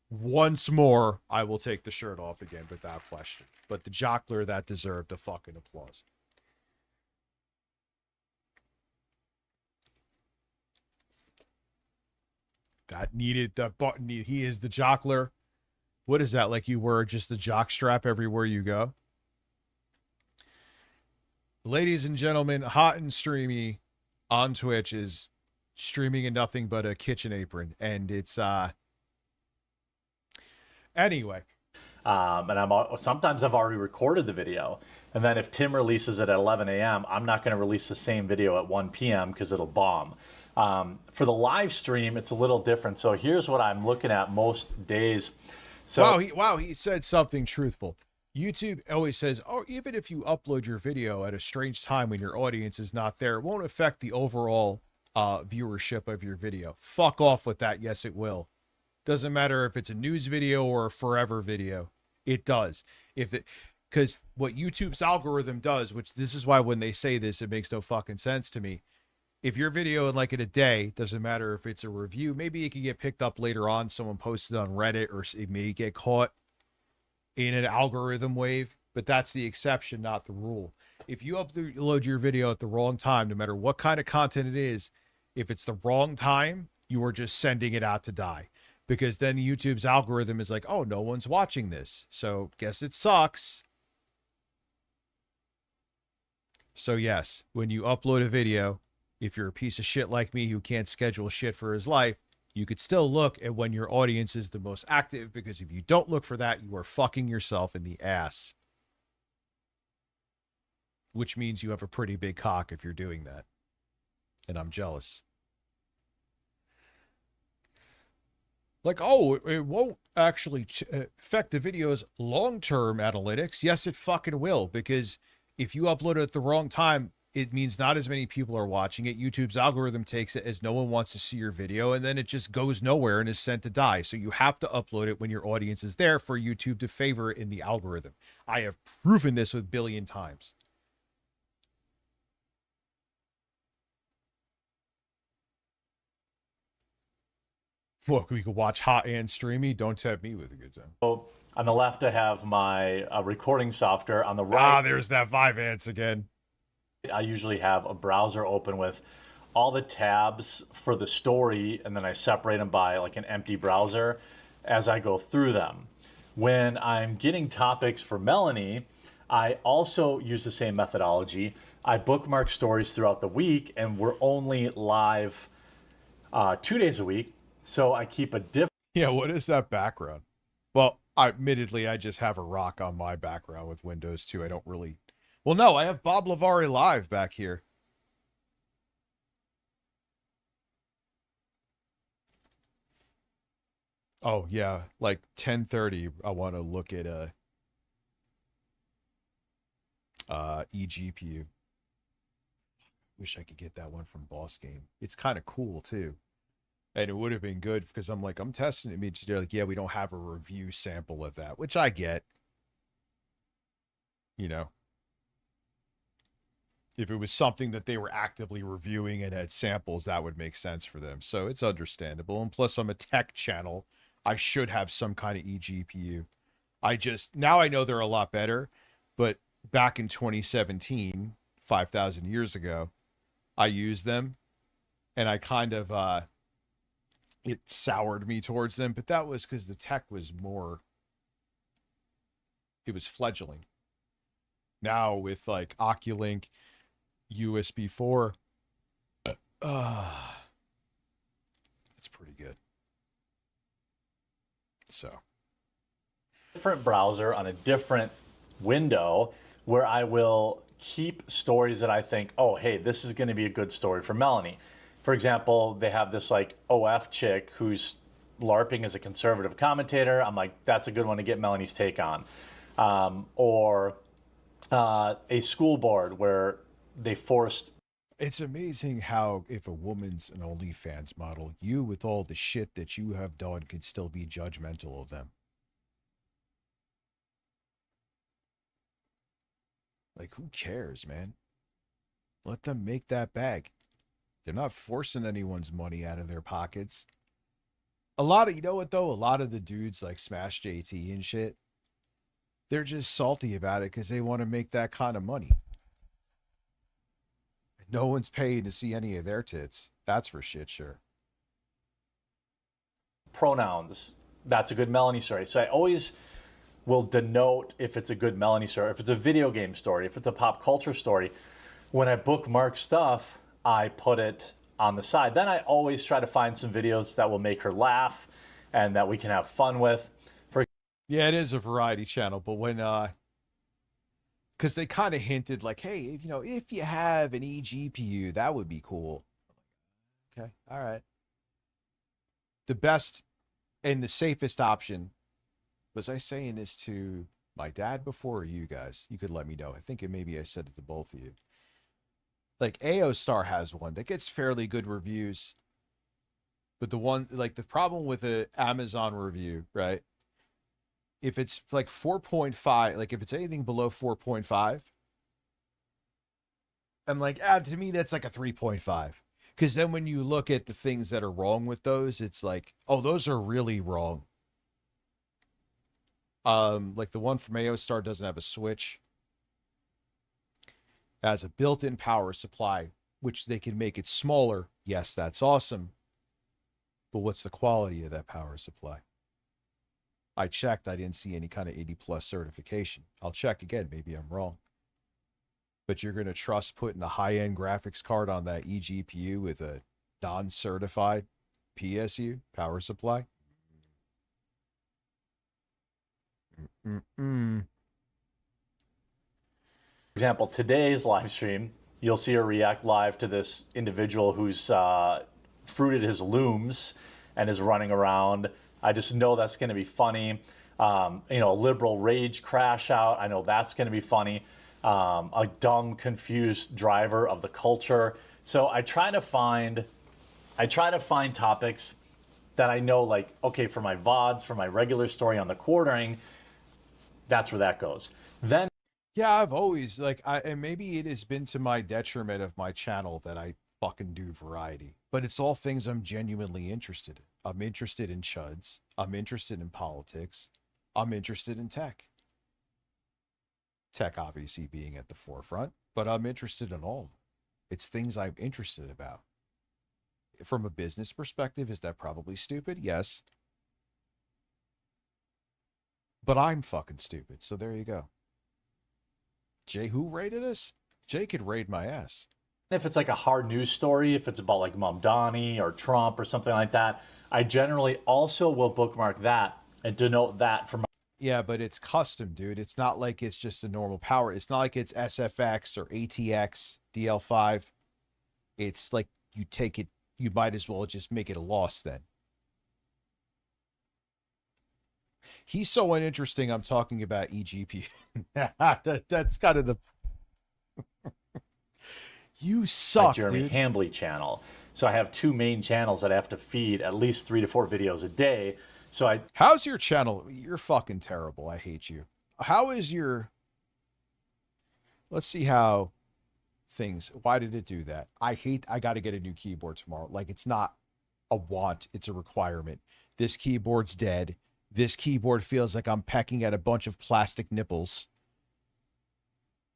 once more, I will take the shirt off again without question. But the jockler that deserved the fucking applause. That needed the button. He is the jockler. What is that? Like you wear just the jock strap everywhere you go? Ladies and gentlemen, Hot and Streamy on Twitch is streaming in nothing but a kitchen apron. And it's, anyway. And sometimes I've already recorded the video. And then if Tim releases it at 11 a.m., I'm not going to release the same video at 1 p.m. because it'll bomb. For the live stream, it's a little different. So here's what I'm looking at most days. So Wow, he said something truthful. YouTube always says, oh, even if you upload your video at a strange time when your audience is not there, it won't affect the overall viewership of your video. Fuck off with that. Yes, it will. Doesn't matter if it's a news video or a forever video. It does. Because what YouTube's algorithm does, which this is why when they say this, it makes no fucking sense to me. If your video in a day, doesn't matter if it's a review, maybe it can get picked up later on. Someone posted on Reddit, or it may get caught in an algorithm wave, but that's the exception, not the rule. If you upload your video at the wrong time, no matter what kind of content it is, if it's the wrong time, you are just sending it out to die. Because then YouTube's algorithm is like, oh, no one's watching this. So guess it sucks. So yes, when you upload a video If you're a piece of shit like me who can't schedule shit for his life, you could still look at when your audience is the most active, because if you don't look for that, you are fucking yourself in the ass. Which means you have a pretty big cock if you're doing that. And I'm jealous. Like, oh, it won't actually affect the video's long-term analytics. Yes, it fucking will, because if you upload it at the wrong time, it means not as many people are watching it. YouTube's algorithm takes it as no one wants to see your video, and then it just goes nowhere and is sent to die. So you have to upload it when your audience is there for YouTube to favor it in the algorithm. I have proven this with billion times. Well, we could watch Hot and Streamy. Don't tempt me with a good time. So on the left, I have my recording software. On the right, there's that Vyvanse again. I usually have a browser open with all the tabs for the story, and then I separate them by like an empty browser as I go through them. When I'm getting topics for Melanie, I also use the same methodology. I bookmark stories throughout the week, and we're only live 2 days a week. So I keep a different. Yeah, what is that background? Well, admittedly, I just have a rock on my background with Windows 2. I don't really. Well, no, I have Bob Lavari live back here. Oh, yeah, like 10:30. I want to look at eGPU. Wish I could get that one from Boss Game. It's kind of cool too. And it would have been good because I'm testing it. They're like, yeah, we don't have a review sample of that, which I get. You know, if it was something that they were actively reviewing and had samples, that would make sense for them. So it's understandable. And plus, I'm a tech channel. I should have some kind of eGPU. Now I know they're a lot better. But back in 2017, 5,000 years ago, I used them. And I kind of, it soured me towards them, but that was because the tech was it was fledgling. Now with like Oculink, USB 4, it's pretty good. So. Different browser on a different window where I will keep stories that I think, oh, hey, this is going to be a good story for Melanie. For example, they have this like OF chick who's LARPing as a conservative commentator. I'm like, that's a good one to get Melanie's take on. Or a school board where they forced. It's amazing how if a woman's an OnlyFans model, you with all the shit that you have done can still be judgmental of them. Like, who cares, man? Let them make that bag. They're not forcing anyone's money out of their pockets. You know what though? A lot of the dudes like Smash JT and shit, they're just salty about it because they want to make that kind of money. No one's paying to see any of their tits. That's for shit sure. Pronouns. That's a good Melanie story. So I always will denote if it's a good Melanie story, if it's a video game story, if it's a pop culture story. When I bookmark stuff, I put it on the side. Then I always try to find some videos that will make her laugh and that we can have fun with. Yeah, it is a variety channel, but when because they kind of hinted like, hey, you know, if you have an eGPU, that would be cool. Okay, all right. The best and the safest option, was I saying this to my dad before or you guys? You could let me know. I think maybe I said it to both of you. Like AOStar has one that gets fairly good reviews. But the problem with an Amazon review, right? If it's like 4.5, like if it's anything below 4.5, I'm like, to me, that's like a 3.5. Because then when you look at the things that are wrong with those, it's like, oh, those are really wrong. Like the one from AOStar doesn't have a switch. It has a built-in power supply, which they can make it smaller. Yes, that's awesome. But what's the quality of that power supply? I checked. I didn't see any kind of 80+ certification. I'll check again. Maybe I'm wrong. But you're going to trust putting a high-end graphics card on that eGPU with a non-certified PSU, power supply? For example, today's live stream, you'll see her react live to this individual who's fruited his looms and is running around. I just know that's going to be funny. A liberal rage crash out. I know that's going to be funny. A dumb, confused driver of the culture. So I try to find topics that I know, like, okay, for my VODs, for my regular story on the quartering, that's where that goes. Then, yeah, I've always and maybe it has been to my detriment of my channel that I fucking do variety, but it's all things I'm genuinely interested in. I'm interested in chuds. I'm interested in politics. I'm interested in tech. Tech obviously being at the forefront, but I'm interested in all of them. It's things I'm interested about. From a business perspective, is that probably stupid? Yes. But I'm fucking stupid, so there you go. Jay, who rated us? Jay could raid my ass. if it's like a hard news story, if it's about like Mamdani or Trump or something like that, I generally also will bookmark that and denote that for my. Yeah, but it's custom, dude. It's not like it's just a normal power. It's not like it's SFX or ATX DL5. It's like you take it, you might as well just make it a loss then. He's so uninteresting, I'm talking about eGPU. That's kind of the... You suck, my Jeremy dude. Hambly channel. So I have two main channels that I have to feed at least 3 to 4 videos a day. So I... How's your channel? You're fucking terrible. I hate you. How is your... Let's see how things... Why did it do that? I got to get a new keyboard tomorrow. Like, it's not a want. It's a requirement. This keyboard's dead. This keyboard feels like I'm pecking at a bunch of plastic nipples.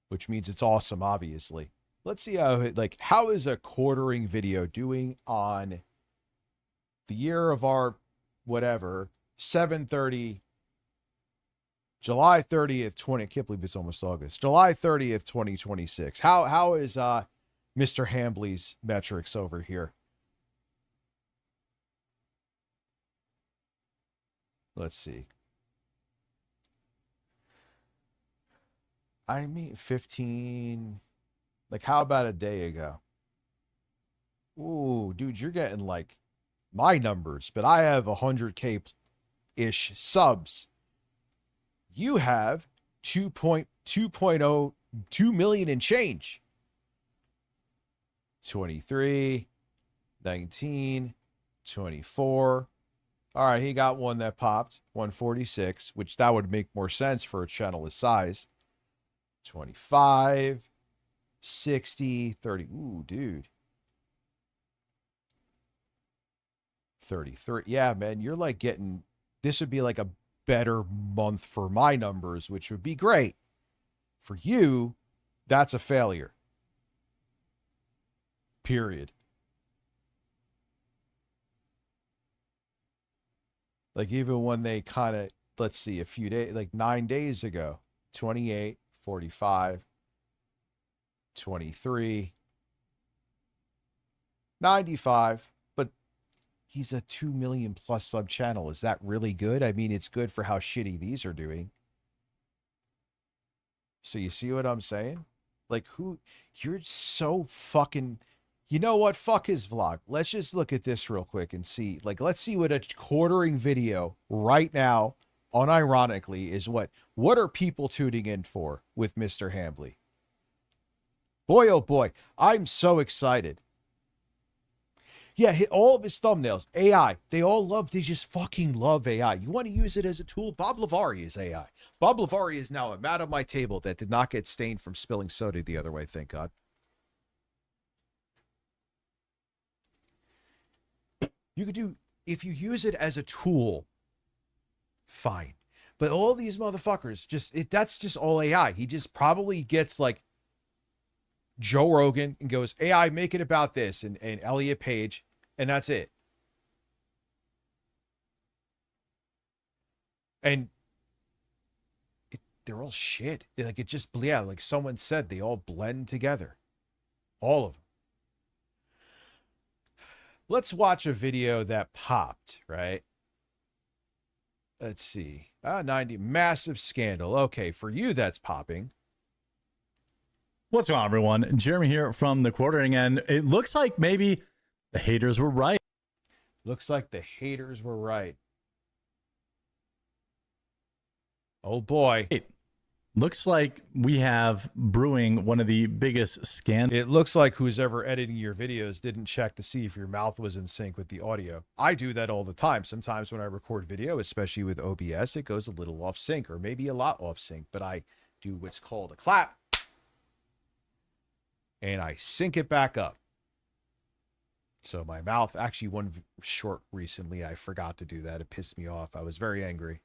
Which means it's awesome, obviously. Let's see how is a quartering video doing on the year of our whatever, 7/30, July 30th, I can't believe it's almost August. July 30th, 2026. How is Mr. Hambly's metrics over here? Let's see. I mean 15. Like, how about a day ago? Ooh, dude, you're getting like my numbers, but I have 100K-ish subs. You have 2 million and change. 23, 19, 24. All right, he got one that popped. 146, which that would make more sense for a channel his size. 25. 60, 30. Ooh, dude. 33. Yeah, man, you're like getting, this would be like a better month for my numbers, which would be great. For you, that's a failure. Period. Like, even when they kind of, let's see, a few days, like 9 days ago, 28, 45, 23, 95, but he's a 2 million plus sub channel. Is that really good? I mean, it's good for how shitty these are doing. So you see what I'm saying? Like, you're so fucking, you know what? Fuck his vlog. Let's just look at this real quick and see, like, let's see what a quartering video right now, unironically, is what are people tuning in for with Mr. Hambly? Boy, oh boy, I'm so excited. Yeah, all of his thumbnails, AI, they just fucking love AI. You want to use it as a tool? Bob Lavari is AI. Bob Lavari is now a mat on my table that did not get stained from spilling soda the other way, thank God. You could do, if you use it as a tool, fine. But all these motherfuckers, that's just all AI. He just probably gets like Joe Rogan and goes, AI, make it about this, and Elliot Page, and that's it. And they're all shit. Like it just, yeah, like someone said, they all blend together. All of them. Let's watch a video that popped, right? Let's see. 90, massive scandal. Okay, for you, that's popping. What's going on, everyone? Jeremy here from The Quartering, and it looks like maybe the haters were right. Looks like the haters were right. Oh, boy. Looks like we have brewing one of the biggest scandals. It looks like who's ever editing your videos didn't check to see if your mouth was in sync with the audio. I do that all the time. Sometimes when I record video, especially with OBS, it goes a little off sync or maybe a lot off sync, but I do what's called a clap and I sync it back up. So my mouth, actually one short recently, I forgot to do that. It pissed me off. I was very angry.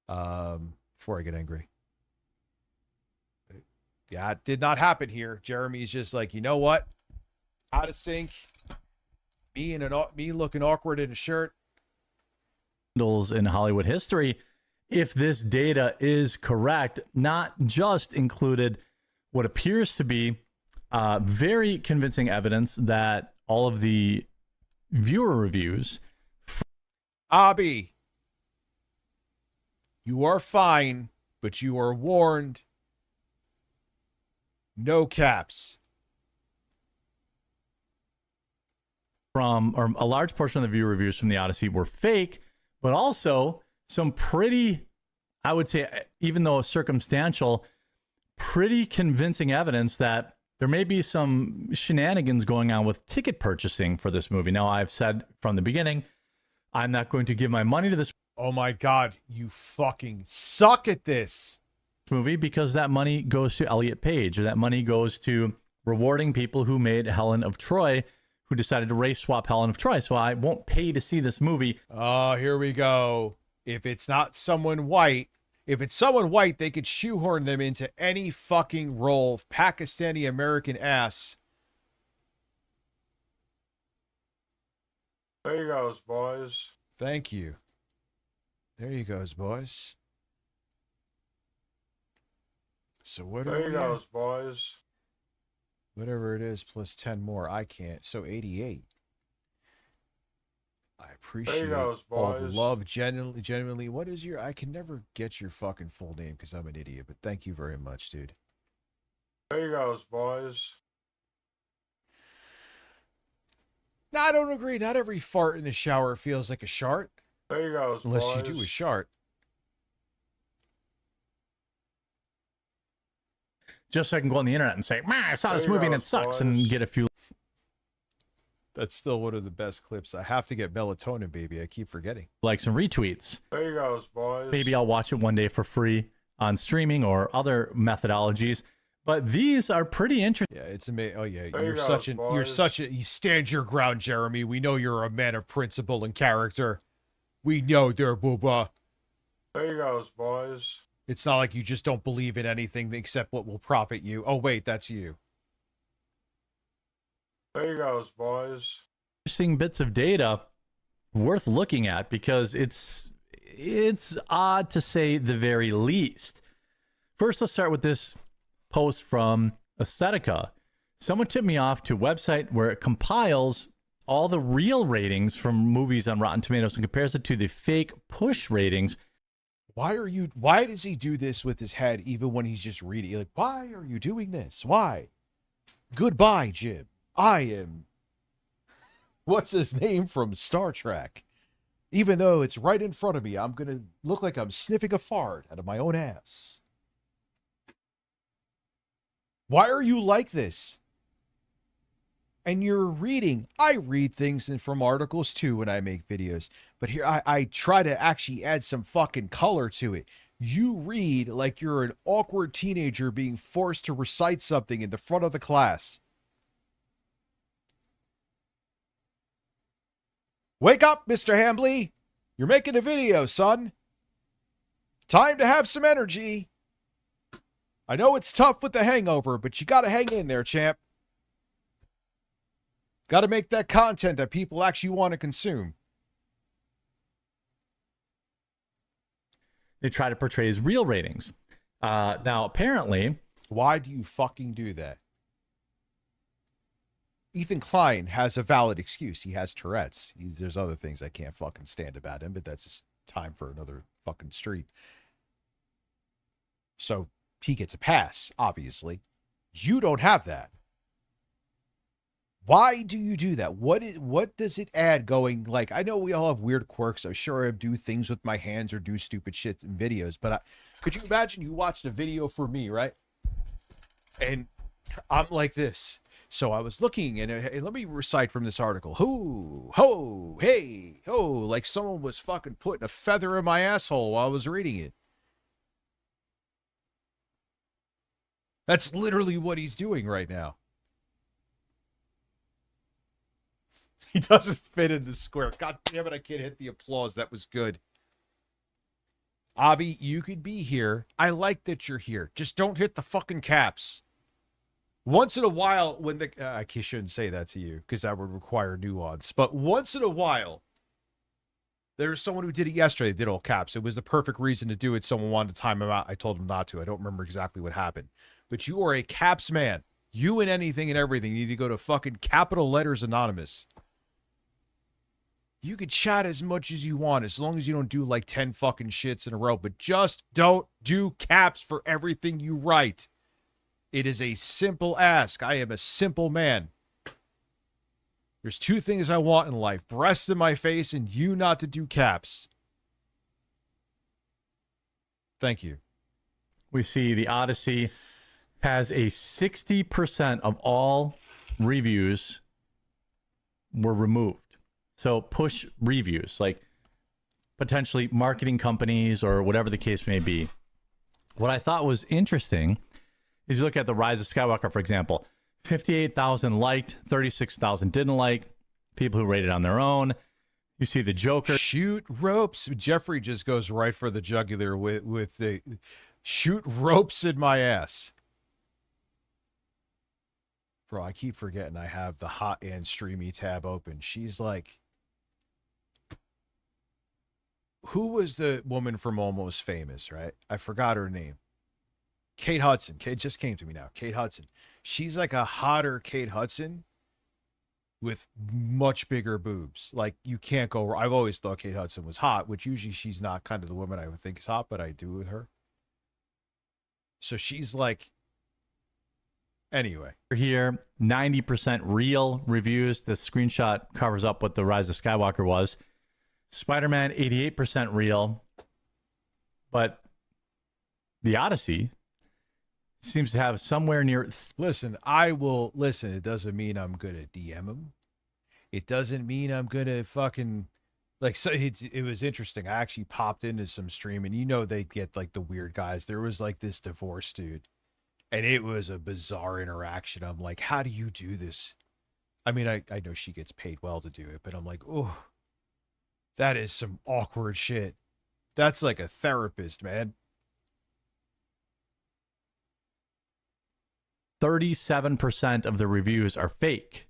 Before I get angry. Yeah, it did not happen here. Jeremy's just like, you know what? Out of sync. Me looking awkward in a shirt. In Hollywood history, if this data is correct, not just included what appears to be very convincing evidence that all of the viewer reviews. Abby, you are fine, but you are warned. No caps. From, or a large portion of the viewer reviews from the Odyssey were fake, but also some pretty, I would say, even though circumstantial, pretty convincing evidence that there may be some shenanigans going on with ticket purchasing for this movie. Now, I've said from the beginning, I'm not going to give my money to this. Oh my God, you fucking suck at this movie because that money goes to Elliot Page, or that money goes to rewarding people who made Helen of Troy, who decided to race swap Helen of Troy. So I won't pay to see this movie. Oh, here we go. If it's not someone white, if it's someone white, they could shoehorn them into any fucking role. Pakistani American ass. There you goes, boys. Thank you. There you goes, boys. So what there you goes, boys. Whatever it is, plus 10 more. I can't. So 88. I appreciate all the love. Genuinely. What is your... I can never get your fucking full name because I'm an idiot, but thank you very much, dude. There you goes, boys. No, I don't agree. Not every fart in the shower feels like a shart. There you goes, unless boys. you do a shart. Just so I can go on the internet and say, man, I saw this movie and it sucks, and get a few. That's still one of the best clips. I have to get melatonin, baby. I keep forgetting. Like some retweets. There you goes, boys. Maybe I'll watch it one day for free on streaming or other methodologies. But these are pretty interesting. Yeah, it's amazing. Oh yeah, there you stand your ground, Jeremy. We know you're a man of principle and character. We know there, booba. There you goes, boys. It's not like you just don't believe in anything except what will profit you. Oh, wait, that's you. There you goes, boys. Interesting bits of data worth looking at because it's odd to say the very least. First, let's start with this post from Aesthetica. Someone tipped me off to a website where it compiles all the real ratings from movies on Rotten Tomatoes and compares it to the fake push ratings. Why does he do this with his head even when he's just reading? Like, why are you doing this? Why? Goodbye, Jim. I am... What's his name from Star Trek? Even though it's right in front of me, I'm going to look like I'm sniffing a fart out of my own ass. Why are you like this? And you're reading. I read things from articles too when I make videos. But here I try to actually add some fucking color to it. You read like you're an awkward teenager being forced to recite something in the front of the class. Wake up, Mr. Hambly. You're making a video, son. Time to have some energy. I know it's tough with the hangover, but you gotta hang in there, champ. Gotta make that content that people actually want to consume. They try to portray as real ratings. Now, apparently, why do you fucking do that? Ethan Klein has a valid excuse. He has Tourette's. There's other things I can't fucking stand about him, but that's just time for another fucking street. So he gets a pass, obviously. You don't have that. Why do you do that? What does it add going, like, I know we all have weird quirks. I'm sure I do things with my hands or do stupid shit in videos, but could you imagine you watched a video for me, right? And I'm like this. So I was looking, and hey, let me recite from this article. Hoo, ho, hey, ho, like someone was fucking putting a feather in my asshole while I was reading it. That's literally what he's doing right now. He doesn't fit in the square. God damn it, I can't hit the applause. That was good. Abby, you could be here. I like that you're here. Just don't hit the fucking caps. Once in a while, when the... I shouldn't say that to you, because that would require nuance. But once in a while, there's someone who did it yesterday, did all caps. It was the perfect reason to do it. Someone wanted to time him out. I told him not to. I don't remember exactly what happened. But you are a caps man. You and anything and everything. You need to go to fucking Capital Letters Anonymous. You can chat as much as you want, as long as you don't do like 10 fucking shits in a row. But just don't do caps for everything you write. It is a simple ask. I am a simple man. There's two things I want in life. Breasts in my face and you not to do caps. Thank you. we see the Odyssey has a 60% of all reviews were removed. So push reviews, like potentially marketing companies or whatever the case may be. What I thought was interesting is you look at the Rise of Skywalker, for example, 58,000 liked, 36,000 didn't like, people who rated on their own. You see the Joker. Shoot ropes. Jeffrey just goes right for the jugular with the shoot ropes in my ass. Bro, I keep forgetting I have the Hot and Streamy tab open. She's like, who was the woman from Almost Famous, right? I forgot her name. Kate Hudson. Kate just came to me now. Kate Hudson. She's like a hotter Kate Hudson with much bigger boobs. Like, you can't go. I've always thought Kate Hudson was hot, which usually she's not kind of the woman I would think is hot, but I do with her. So she's like, anyway. Here, 90% real reviews. The screenshot covers up what the Rise of Skywalker was. Spider-Man, 88% real. But the Odyssey seems to have somewhere near... Listen, I will... Listen, it doesn't mean I'm going to DM him. It doesn't mean I'm going to fucking... Like, so it was interesting. I actually popped into some stream, and you know they get, like, the weird guys. There was, like, this divorced dude. And it was a bizarre interaction. I'm like, how do you do this? I mean, I know she gets paid well to do it, but I'm like, oh, that is some awkward shit. That's like a therapist, man. 37% of the reviews are fake.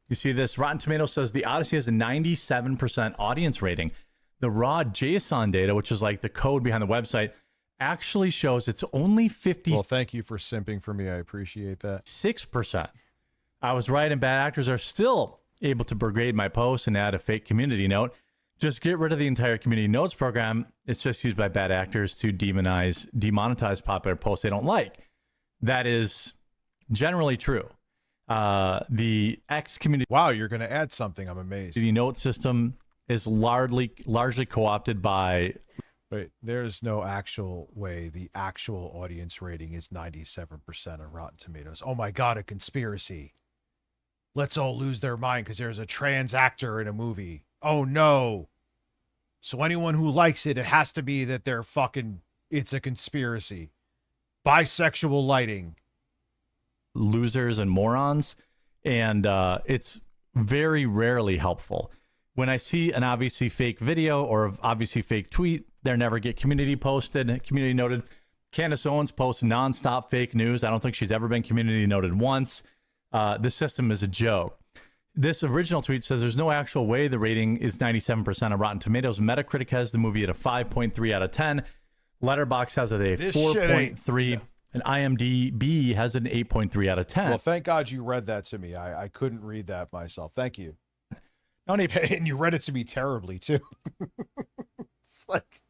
You see this? Rotten Tomatoes says the Odyssey has a 97% audience rating. The raw JSON data, which is like the code behind the website, actually shows it's only 50. Well, thank you for simping for me. I appreciate that. 6%. I was right, and bad actors are still able to brigade my post and add a fake community note. Just get rid of the entire community notes program. It's just used by bad actors to demonetize popular posts they don't like. That is generally true. The X community... Wow, you're going to add something. I'm amazed. The note system is largely co-opted by... Wait, there's no actual way the actual audience rating is 97% on Rotten Tomatoes. Oh my God, a conspiracy. Let's all lose their mind because there's a trans actor in a movie. Oh no. So anyone who likes it, it has to be that they're fucking, it's a conspiracy. Bisexual lighting. Losers and morons. And it's very rarely helpful. When I see an obviously fake video or obviously fake tweet, they never get community posted, community noted. Candace Owens posts nonstop fake news. I don't think she's ever been community noted once. The system is a joke. This original tweet says there's no actual way the rating is 97% on Rotten Tomatoes. Metacritic has the movie at a 5.3 out of 10. Letterboxd has it a This shit ain't- 4.3, and IMDb has an 8.3 out of 10. Well, thank God you read that to me. I couldn't read that myself. Thank you. Only And you read it to me terribly too. It's like,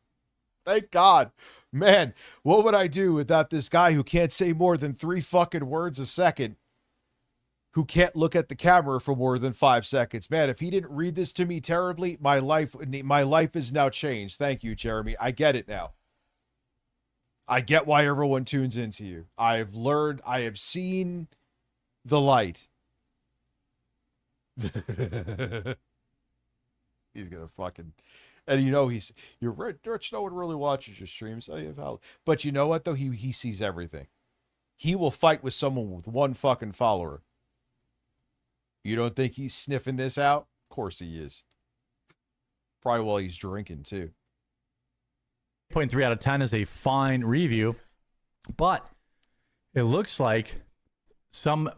thank God. Man, what would I do without this guy who can't say more than 3 fucking words a second, who can't look at the camera for more than 5 seconds? Man, if he didn't read this to me terribly, my life is now changed. Thank you, Jeremy. I get it now. I get why everyone tunes into you. I have learned, I have seen the light. He's gonna fucking, and you know you're Rich. No one really watches your streams. But you know what though? He sees everything. He will fight with someone with 1 fucking follower. You don't think he's sniffing this out? Of course he is. Probably while he's drinking too. 0.3 out of 10 is a fine review, but it looks like some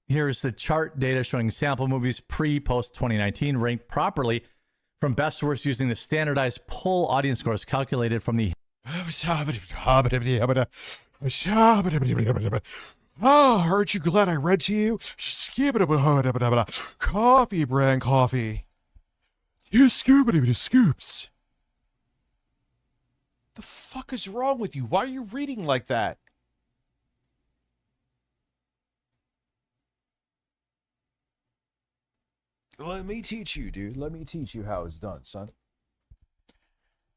here's the chart data showing sample movies pre-post 2019 ranked properly from best to worst using the standardized poll audience scores calculated from the aren't you glad I read to you? Coffee brand coffee. You scoops. The fuck is wrong with you? Why are you reading like that? Let me teach you, dude. Let me teach you how it's done, son.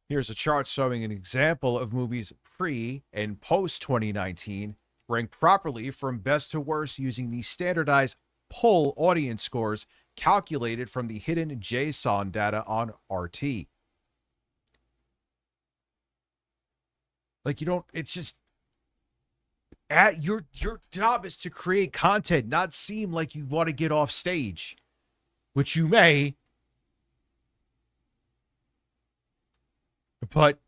Here's a chart showing an example of movies pre and post 2019 ranked properly from best to worst using the standardized poll audience scores calculated from the hidden JSON data on RT. Like, you don't, it's just, your job is to create content, not seem like you want to get off stage, which you may, but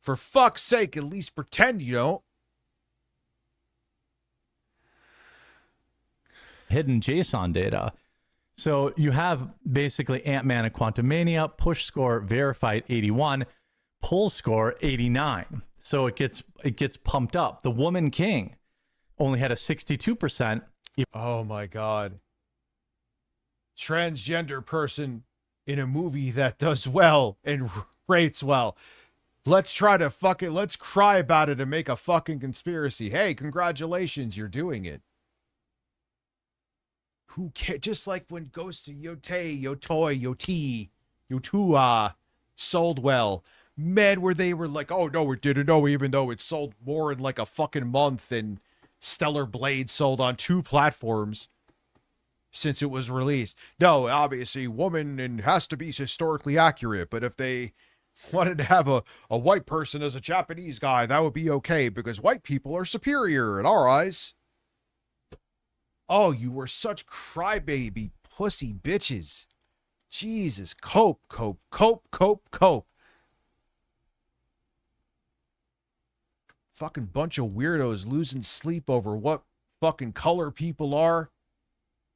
for fuck's sake, at least pretend you don't. hidden JSON data. So you have basically Ant-Man and Quantumania, push score verified 81, pull score 89. So it gets pumped up. The Woman King only had a 62%. Oh my God. Transgender person in a movie that does well and rates well. Let's try to let's cry about it and make a fucking conspiracy. Hey, congratulations, you're doing it. Who cares? Just like when Ghost of Yotei, Yotoi, Yoti, Yotua sold well. Men where they were like, oh no, it didn't know, even though it sold more in like a fucking month than Stellar Blade sold on 2 platforms since it was released. No, obviously, woman and has to be historically accurate, but if they wanted to have a white person as a Japanese guy, that would be okay because white people are superior in our eyes. Oh, you were such crybaby pussy bitches. Jesus, cope. Fucking bunch of weirdos losing sleep over what fucking color people are,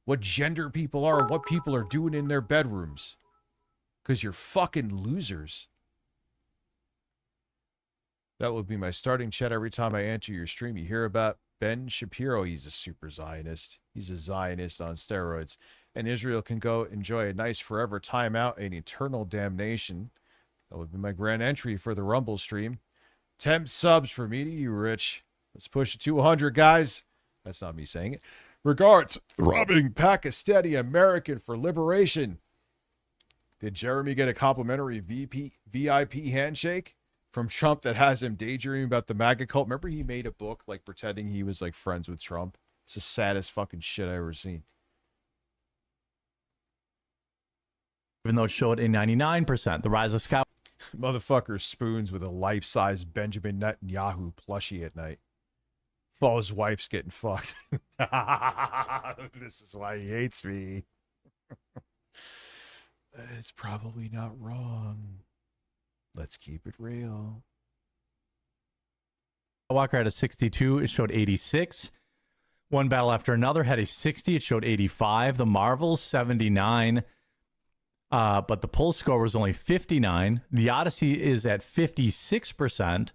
what gender people are, what people are doing in their bedrooms. Because you're fucking losers. That would be my starting chat every time I enter your stream. You hear about Ben Shapiro. He's a super Zionist. He's a Zionist on steroids. And Israel can go enjoy a nice forever timeout and eternal damnation. That would be my grand entry for the Rumble stream. 10 subs for me to you, Rich. Let's push it to 100, guys. That's not me saying it. Regards, throbbing Pakistani American for liberation. Did Jeremy get a complimentary VIP handshake from Trump that has him daydreaming about the MAGA cult? Remember he made a book like pretending he was like friends with Trump? It's the saddest fucking shit I've ever seen. Even though it showed a 99%, the rise of Scott. Motherfucker spoons with a life-size Benjamin Netanyahu plushie at night while his wife's getting fucked. This is why he hates me. It's probably not wrong. Let's keep it real. Walker had a 62. It showed 86. One Battle After Another had a 60. It showed 85. The Marvels, 79. but the poll score was only 59. The Odyssey is at 56%.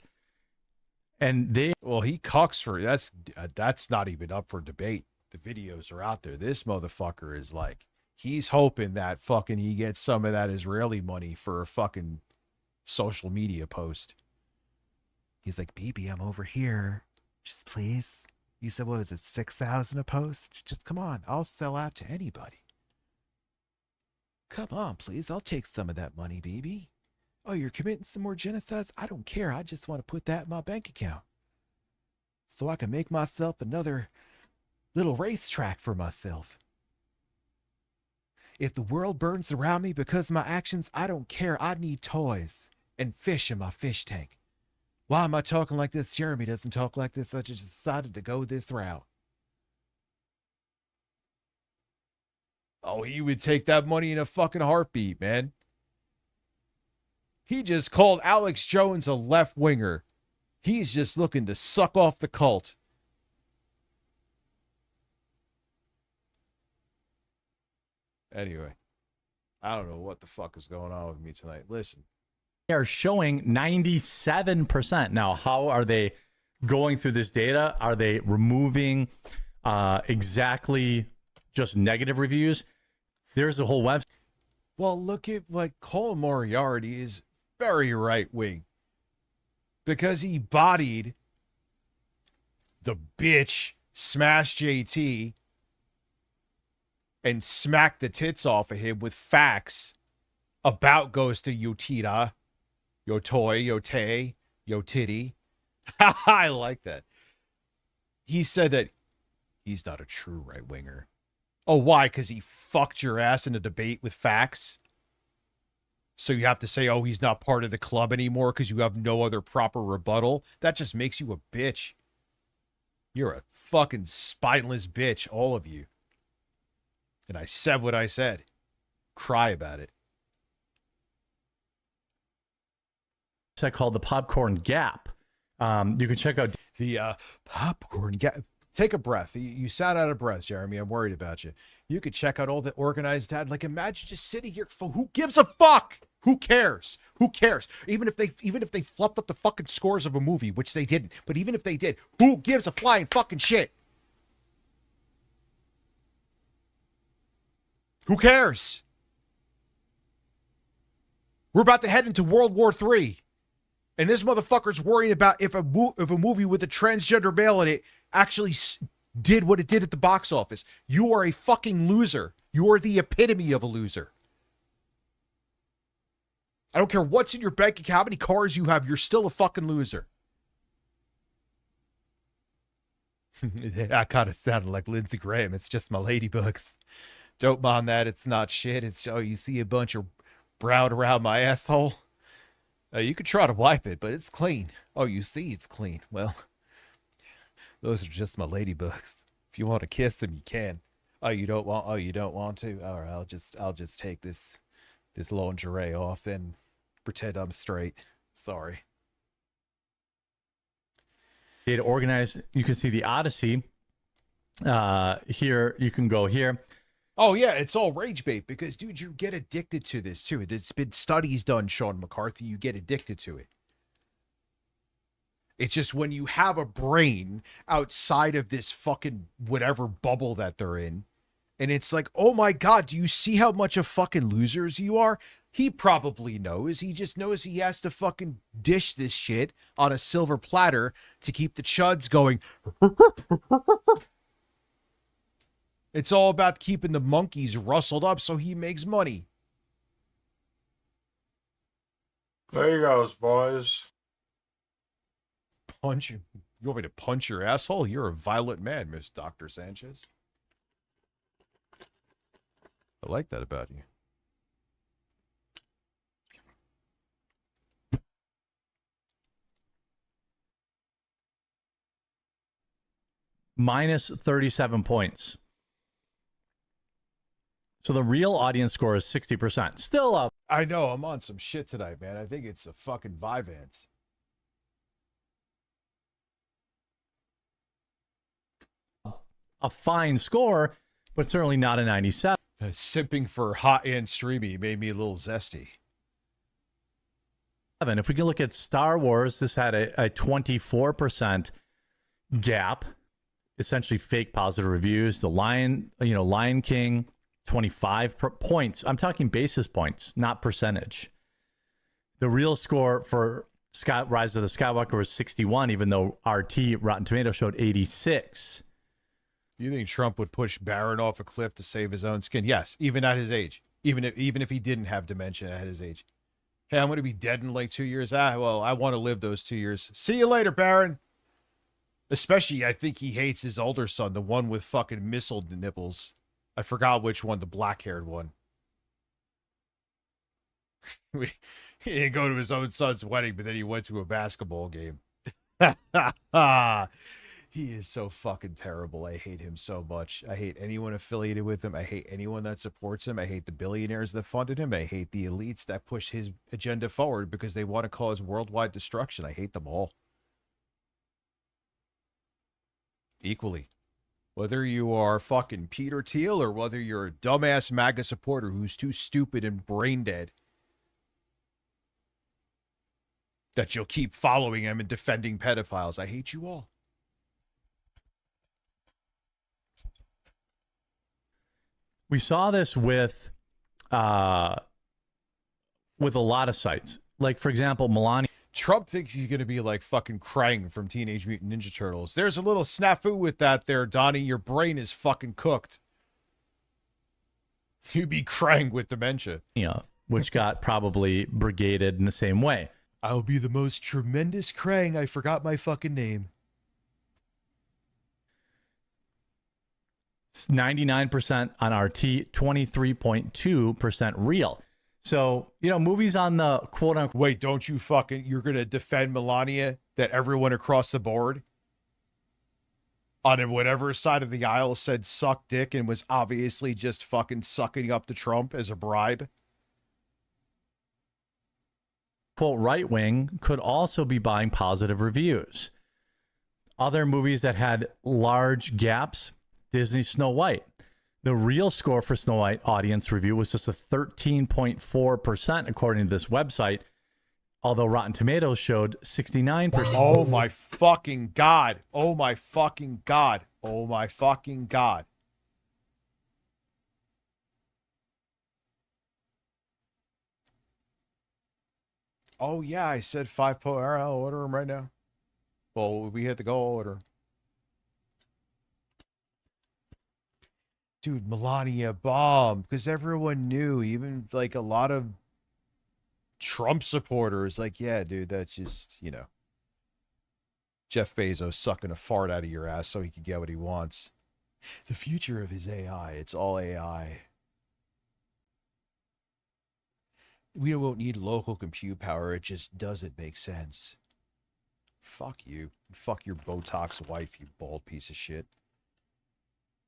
And they he cucks for that's not even up for debate. The videos are out there. This motherfucker is like, he's hoping that fucking he gets some of that Israeli money for a fucking social media post. He's like, BB, I'm over here. Just please. You said, what is it, 6,000 a post? Just come on. I'll sell out to anybody. Come on, please. I'll take some of that money, baby. Oh, you're committing some more genocides? I don't care. I just want to put that in my bank account so I can make myself another little racetrack for myself. If the world burns around me because of my actions, I don't care. I need toys and fish in my fish tank. Why am I talking like this? Jeremy doesn't talk like this. I just decided to go this route. Oh, he would take that money in a fucking heartbeat, man. He just called Alex Jones a left winger. He's just looking to suck off the cult. Anyway, I don't know what the fuck is going on with me tonight. Listen. are showing 97%. Now, how are they going through this data? Are they removing exactly just negative reviews? There's a whole website. Well, look at like Colin Moriarty is very right wing because he bodied the bitch Smash JT and smacked the tits off of him with facts about Ghost of Yotita, Yotoy, Yote, Yotitty. I like that. He said that he's not a true right winger. Oh, why? Because he fucked your ass in a debate with facts? So you have to say, oh, he's not part of the club anymore because you have no other proper rebuttal? That just makes you a bitch. You're a fucking spineless bitch, all of you. And I said what I said. Cry about it. It's called the Popcorn Gap. You can check out the Popcorn Gap. Take a breath. You sat out of breath, Jeremy. I'm worried about you. You could check out all the organized dad. Like, imagine just sitting here. Who gives a fuck? Who cares? Who cares? Even if they fluffed up the fucking scores of a movie, which they didn't. But even if they did, who gives a flying fucking shit? Who cares? We're about to head into World War III. And this motherfucker's worrying about if a movie with a transgender male in it actually did what it did at the box office. You are a fucking loser. You are the epitome of a loser. I don't care what's in your bank account, how many cars you have, you're still a fucking loser. I kind of sounded like Lindsey Graham. It's just my ladybugs. Don't mind that. It's not shit. It's, oh, you see a bunch of brown around my asshole? You could try to wipe it, but it's clean. Oh, you see it's clean. Well, those are just my ladybugs. If you want to kiss them, you can. Oh, you don't want to? All right, I'll just take this lingerie off and pretend I'm straight. Sorry. Data organized. You can see the Odyssey. Here, you can go here. Oh, yeah, it's all rage bait because, dude, you get addicted to this, too. It's been studies done, Sean McCarthy. You get addicted to it. It's just when you have a brain outside of this fucking whatever bubble that they're in, and it's like, oh, my God, do you see how much of fucking losers you are? He probably knows. He just knows he has to fucking dish this shit on a silver platter to keep the chuds going. It's all about keeping the monkeys rustled up so he makes money. There he goes, boys. Punch you. You want me to punch your asshole? You're a violent man, Miss Dr. Sanchez. I like that about you. Minus 37 points. So the real audience score is 60%. Still up. I know. I'm on some shit tonight, man. I think it's a fucking Vyvanse. A fine score, but certainly not a 97. Sipping for hot and streamy made me a little zesty. If we can look at Star Wars, this had a 24% gap, essentially fake positive reviews. The Lion King, 25 points. I'm talking basis points, not percentage. The real score for Rise of the Skywalker was 61, even though RT, Rotten Tomatoes, showed 86. You think Trump would push Barron off a cliff to save his own skin? Yes, even at his age. Even if he didn't have dementia at his age. Hey, I'm going to be dead in like 2 years. Well, I want to live those 2 years. See you later, Barron. Especially, I think he hates his older son, the one with fucking missile nipples. I forgot which one, the black-haired one. He didn't go to his own son's wedding, but then he went to a basketball game. He is so fucking terrible. I hate him so much. I hate anyone affiliated with him. I hate anyone that supports him. I hate the billionaires that funded him. I hate the elites that push his agenda forward because they want to cause worldwide destruction. I hate them all. Equally. Whether you are fucking Peter Thiel or whether you're a dumbass MAGA supporter who's too stupid and brain dead that you'll keep following him and defending pedophiles. I hate you all. We saw this with a lot of sites. Like, for example, Melania. Trump thinks he's going to be like fucking Krang from Teenage Mutant Ninja Turtles. There's a little snafu with that there, Donnie. Your brain is fucking cooked. You'd be Krang with dementia. Yeah, which got probably brigaded in the same way. I'll be the most tremendous Krang. I forgot my fucking name. It's 99% on RT, 23.2% real. So, movies on the quote unquote. Wait, don't you you're going to defend Melania that everyone across the board on whatever side of the aisle said suck dick and was obviously just fucking sucking up to Trump as a bribe? Quote, right wing could also be buying positive reviews. Other movies that had large gaps, Disney Snow White. The real score for Snow White audience review was just a 13.4% according to this website, although Rotten Tomatoes showed 69%. Oh my fucking God. Oh my fucking God. Oh my fucking God. Oh yeah, I said 5 All right, I'll order them right now. Well, we had to go order. Dude, Melania bombed because everyone knew, even like a lot of Trump supporters, like, yeah, dude, that's just, Jeff Bezos sucking a fart out of your ass so he could get what he wants. The future of his AI, it's all AI. We won't need local compute power, it just doesn't make sense. Fuck you. Fuck your Botox wife, you bald piece of shit.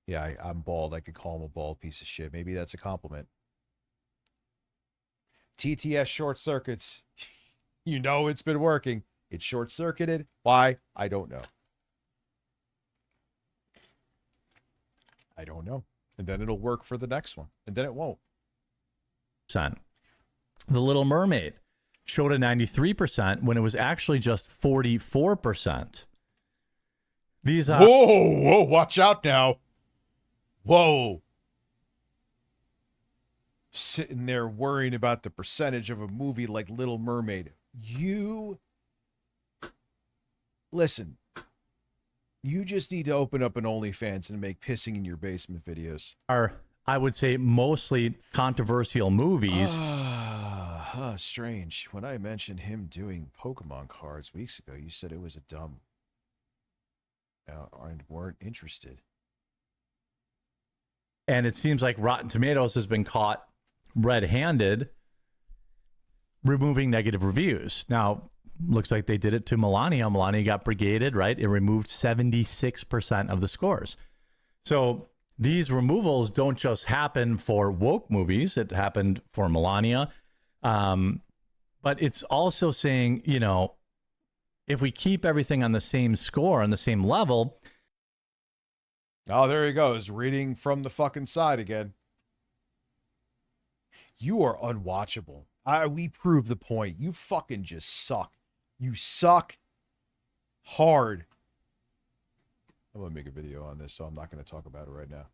Yeah, I'm bald. I could call him a bald piece of shit. Maybe that's a compliment. TTS short circuits. It's been working. It's short-circuited. Why? I don't know. I don't know. And then it'll work for the next one. And then it won't. The Little Mermaid showed a 93% when it was actually just 44%. These whoa, watch out now. Whoa. Sitting there worrying about the percentage of a movie like Little Mermaid. Listen. You just need to open up an OnlyFans and make pissing in your basement videos. Are, I would say, mostly controversial movies. Strange. When I mentioned him doing Pokemon cards weeks ago, you said it was a dumb and weren't interested. And it seems like Rotten Tomatoes has been caught red-handed removing negative reviews. Now, looks like they did it to Melania. Melania got brigaded, right? It removed 76% of the scores. So these removals don't just happen for woke movies. It happened for Melania. But it's also saying, if we keep everything on the same score, on the same level. Oh, there he goes. Reading from the fucking side again. You are unwatchable. We proved the point. You fucking just suck. You suck hard. I'm gonna make a video on this, so I'm not gonna talk about it right now.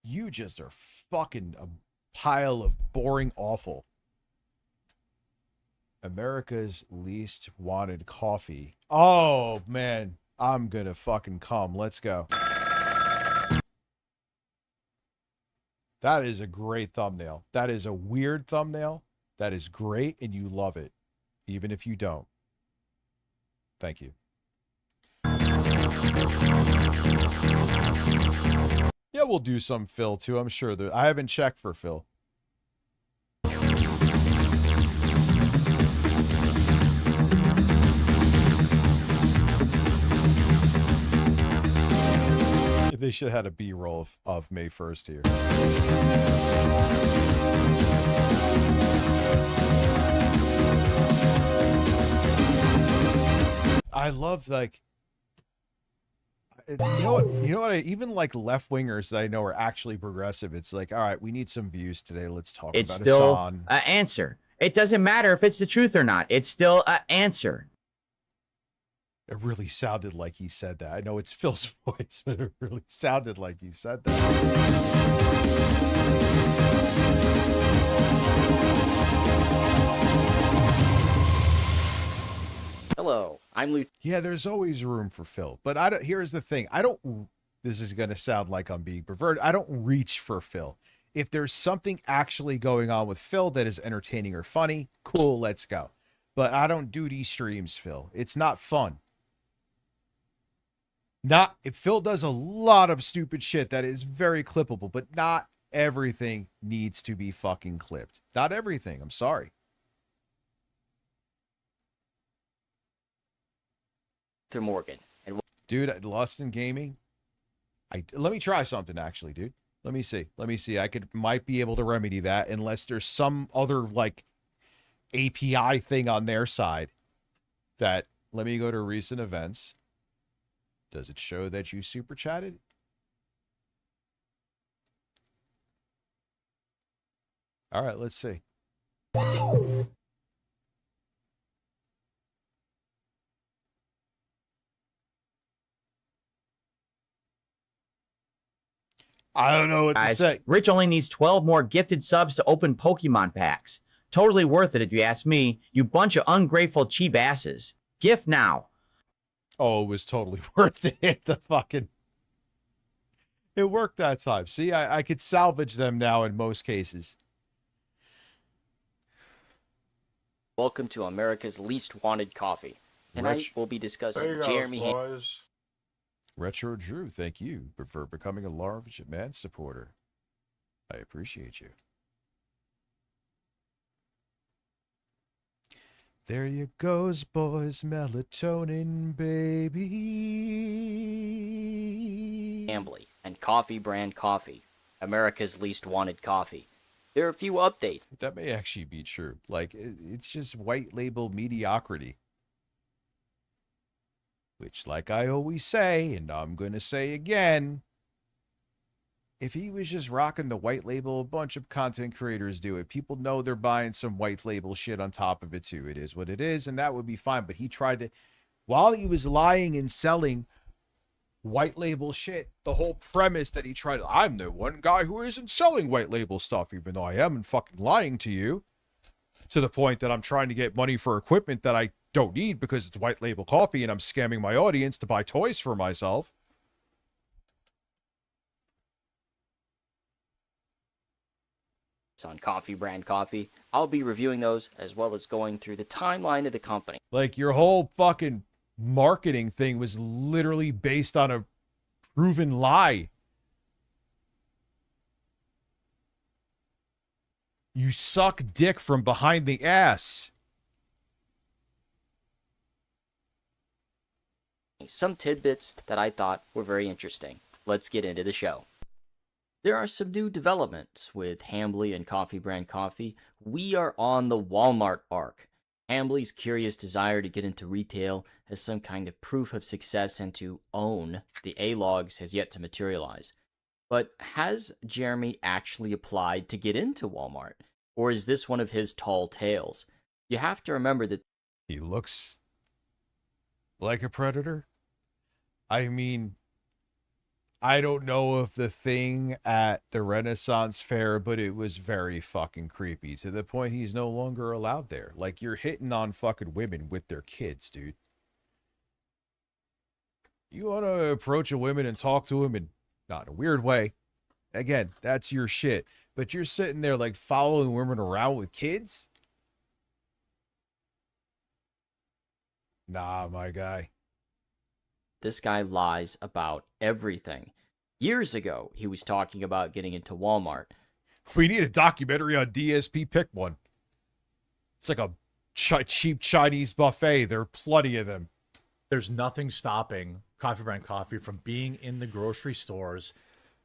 You just are fucking a pile of boring awful. America's least wanted coffee. Oh, man. I'm gonna fucking come. Let's go. That is a great thumbnail. That is a weird thumbnail. That is great, and you love it. Even if you don't. Thank you. Yeah, we'll do some Phil, too. I'm sure. I haven't checked for Phil. They should have had a B-roll of May 1st here. I love, like, you know what? Even like left-wingers that I know are actually progressive. It's like, all right, we need some views today. Let's talk It's about still Hassan. an answer. It doesn't matter if it's the truth or not. It's still an answer. It really sounded like he said that. I know it's Phil's voice, but it really sounded like he said that. Hello, I'm Luke. Yeah, there's always room for Phil. But I don't, here's the thing. I don't, this is going to sound like I'm being perverted. I don't reach for Phil. If there's something actually going on with Phil that is entertaining or funny, cool, let's go. But I don't do these streams, Phil. It's not fun. Not if Phil does a lot of stupid shit that is very clippable, but not everything needs to be fucking clipped. Not everything. I'm sorry. To Morgan. And dude, Lust in Gaming. Let me try something actually, dude. Let me see. I might be able to remedy that unless there's some other like API thing on their side that let me go to recent events. Does it show that you super chatted? All right, let's see. I don't know what to say. Rich only needs 12 more gifted subs to open Pokemon packs. Totally worth it if you ask me, you bunch of ungrateful cheap asses. Gift now. Oh, it was totally worth it. Hit the fucking... It worked that time. See, I could salvage them now in most cases. welcome to America's Least Wanted Coffee. Tonight we'll be discussing Jeremy Retro Drew, thank you for becoming a large man supporter. I appreciate you. There you goes, boys, melatonin, baby. Hambly and Coffee Brand Coffee, America's Least Wanted Coffee. There are a few updates. That may actually be true. Like, it's just white label mediocrity. Which, like I always say, and I'm going to say again, if he was just rocking the white label, a bunch of content creators do it. People know they're buying some white label shit on top of it too. It is what it is, and that would be fine. But he tried to, while he was lying and selling white label shit, the whole premise that he tried, I'm the one guy who isn't selling white label stuff, even though I am fucking lying to you, to the point that I'm trying to get money for equipment that I don't need because it's white label coffee and I'm scamming my audience to buy toys for myself. On Coffee Brand Coffee. I'll be reviewing those as well as going through the timeline of the company. Like, your whole fucking marketing thing was literally based on a proven lie. You suck dick from behind the ass. Some tidbits that I thought were very interesting. Let's get into the show. There are some new developments with Hambly and Coffee Brand Coffee. We are on the Walmart arc. Hambly's curious desire to get into retail as some kind of proof of success and to own the A-logs has yet to materialize. But has Jeremy actually applied to get into Walmart? Or is this one of his tall tales? You have to remember that he looks like a predator. I mean, I don't know of the thing at the Renaissance Fair, but it was very fucking creepy to the point he's no longer allowed there. Like, you're hitting on fucking women with their kids, dude. You want to approach a woman and talk to them, and not in a weird way. Again, that's your shit. But you're sitting there like following women around with kids? Nah, my guy. this guy lies about everything. Years ago, he was talking about getting into Walmart. We need a documentary on DSP. Pick one. It's like a cheap Chinese buffet. There are plenty of them. There's nothing stopping Coffee Brand Coffee from being in the grocery stores,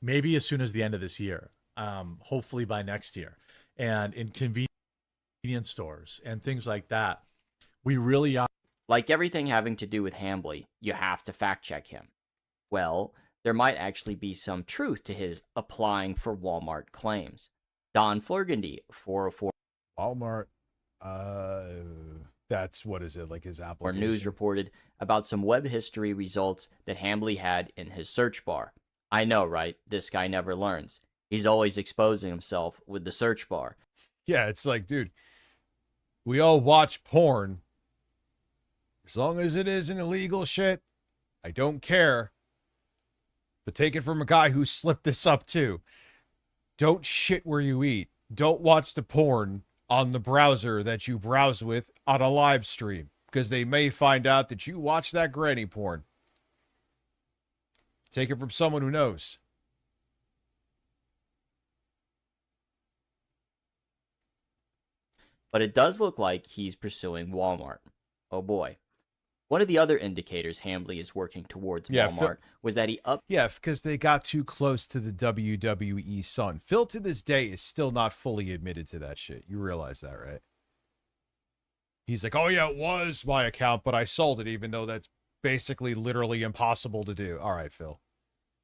maybe as soon as the end of this year, hopefully by next year, and in convenience stores and things like that. We really are. Like everything having to do with Hambly, you have to fact check him. Well, there might actually be some truth to his applying for Walmart claims. Don Flurgandy, 404. Walmart, that's, what is it, like his application? Or News reported about some web history results that Hambly had in his search bar. I know, right? This guy never learns. He's always exposing himself with the search bar. Yeah, it's like, dude, we all watch porn. As long as it isn't illegal shit, I don't care. But take it from a guy who slipped this up too. Don't shit where you eat. Don't watch the porn on the browser that you browse with on a live stream, because they may find out that you watch that granny porn. Take it from someone who knows. But it does look like he's pursuing Walmart. Oh boy. One of the other indicators Hambly is working towards Walmart was that he up. Yeah, because they got too close to the WWE sun. Phil to this day is still not fully admitted to that shit. You realize that, right? He's like, oh yeah, it was my account, but I sold it, even though that's basically literally impossible to do. All right, Phil.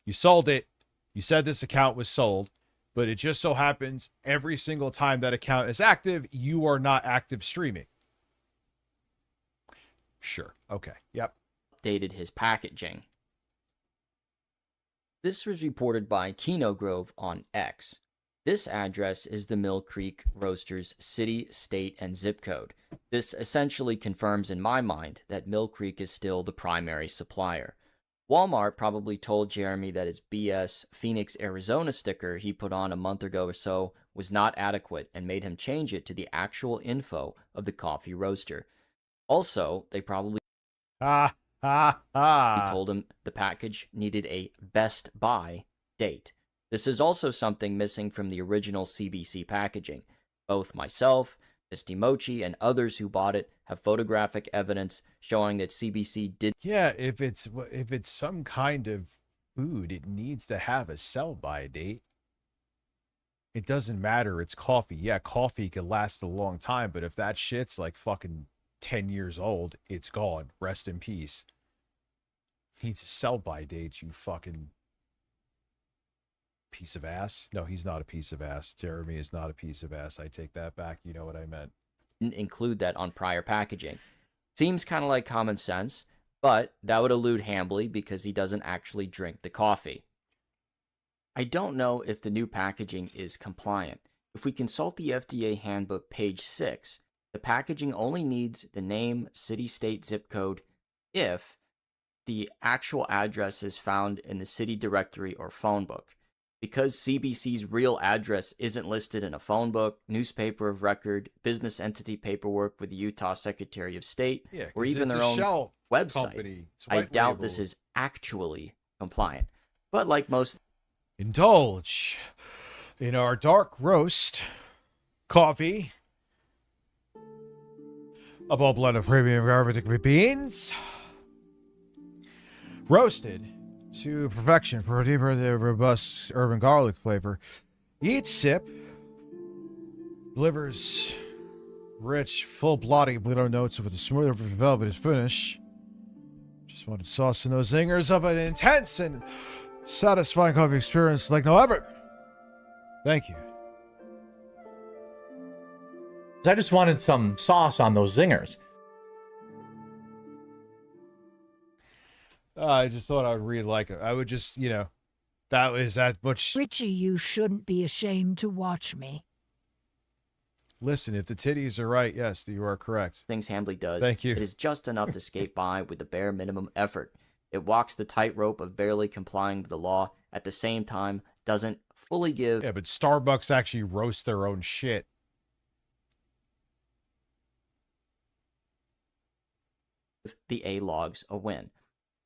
You sold it. You said this account was sold, but it just so happens every single time that account is active, you are not active streaming. Sure. Okay. Yep. Updated his packaging. This was reported by Kino Grove on X. This address is the Mill Creek Roasters city, state, and zip code. This essentially confirms in my mind that Mill Creek is still the primary supplier. Walmart probably told Jeremy that his BS Phoenix, Arizona sticker he put on a month ago or so was not adequate and made him change it to the actual info of the coffee roaster. Also, they probably told him the package needed a Best Buy date. This is also something missing from the original CBC packaging. Both myself, Misty Mochi, and others who bought it have photographic evidence showing that CBC did. Yeah, if it's some kind of food, it needs to have a sell-by date. It doesn't matter. It's coffee. Yeah, coffee could last a long time, but if that shit's like fucking 10 years old, it's gone. Rest in peace. Needs a sell-by date, you fucking piece of ass. No, he's not a piece of ass. Jeremy is not a piece of ass. I take that back. You know what I meant. Didn't include that on prior packaging. Seems kind of like common sense, but that would elude Hambly because he doesn't actually drink the coffee. I don't know if the new packaging is compliant. If we consult the FDA handbook page 6, the packaging only needs the name, city, state, zip code if the actual address is found in the city directory or phone book. Because CBC's real address isn't listed in a phone book, newspaper of record, business entity paperwork with the Utah Secretary of State, or even their own website, I doubt this is actually compliant. But like most... Indulge in our dark roast coffee. A bold blend of premium aromatic beans, roasted to perfection for a deeper, robust urban garlic flavor. Each sip delivers rich, full-blooded bitter notes with a smoother, velvety finish. Just wanted sauce and those zingers of an intense and Satisfying coffee experience like no ever. Thank you. I just wanted some sauce on those zingers. I just thought I would really like it. I would just, you know, that was that much. Richie, you shouldn't be ashamed to watch me. Listen, if the titties are right, yes, you are correct. Things Hambly does. Thank you. It is just enough to skate by with the bare minimum effort. It walks the tightrope of barely complying with the law, at the same time doesn't fully give. Yeah, but Starbucks actually roast their own shit. The A-Logs a win.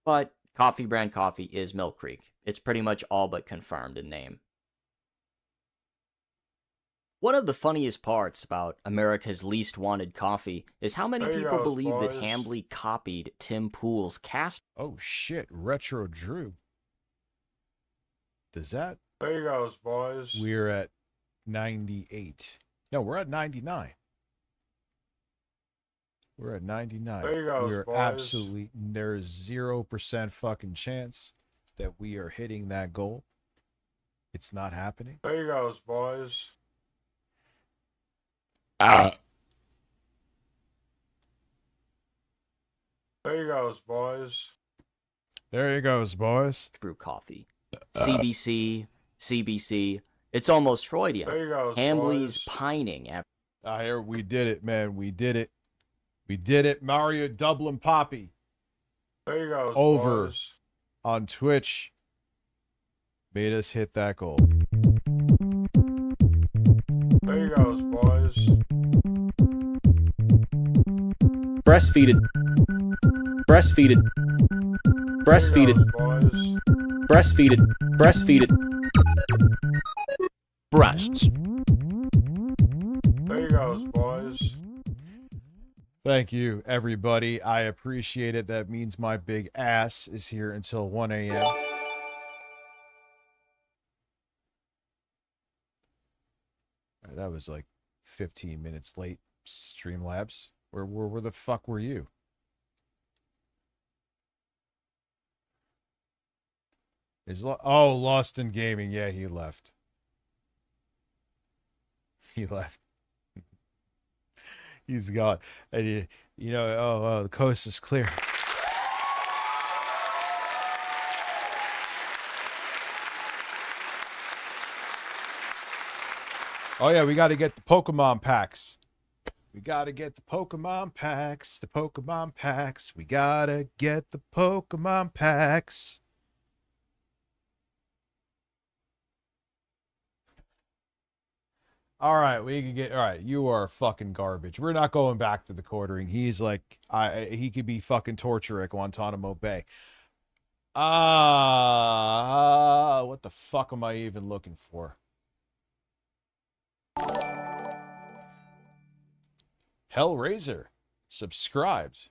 But Coffee Brand Coffee is Mill Creek. It's pretty much all but confirmed in name. One of the funniest parts about America's Least Wanted Coffee is how many people believe that Hambly copied Tim Pool's cast. Oh shit, Retro Drew. Does that? There you goes, boys. We're at 98. No, we're at 99. We're at 99. There you go, We're boys. absolutely, there's 0% fucking chance that we are hitting that goal. It's not happening. There you goes, boys. There you goes, boys. There you goes, boys. Brew coffee. CBC, CBC. It's almost Freudian. There you go, Hambly's boys. pining after. I hear we did it, man. We did it. We did it. Mario Dublin Poppy There you goes, over boys. on Twitch made us hit that goal. There you goes, boys. Breastfeeded. Breastfeeded. Breastfeeded. Breastfeeded. Breastfeeded. Breasts. There you goes, boys. Thank you, everybody. I appreciate it. That means my big ass is here until 1 a.m. That was like 15 minutes late, Streamlabs. Where the fuck were you? Lost in Gaming. Yeah, he left. He left. He's gone. And the coast is clear. Oh yeah, we got to get the Pokemon packs. We got to get the Pokemon packs. The Pokemon packs. We got to get the Pokemon packs. All right, we can get. All right, you are fucking garbage. We're not going back to the quartering. He's like, he could be fucking torture at Guantanamo Bay. What the fuck am I even looking for? Hellraiser subscribed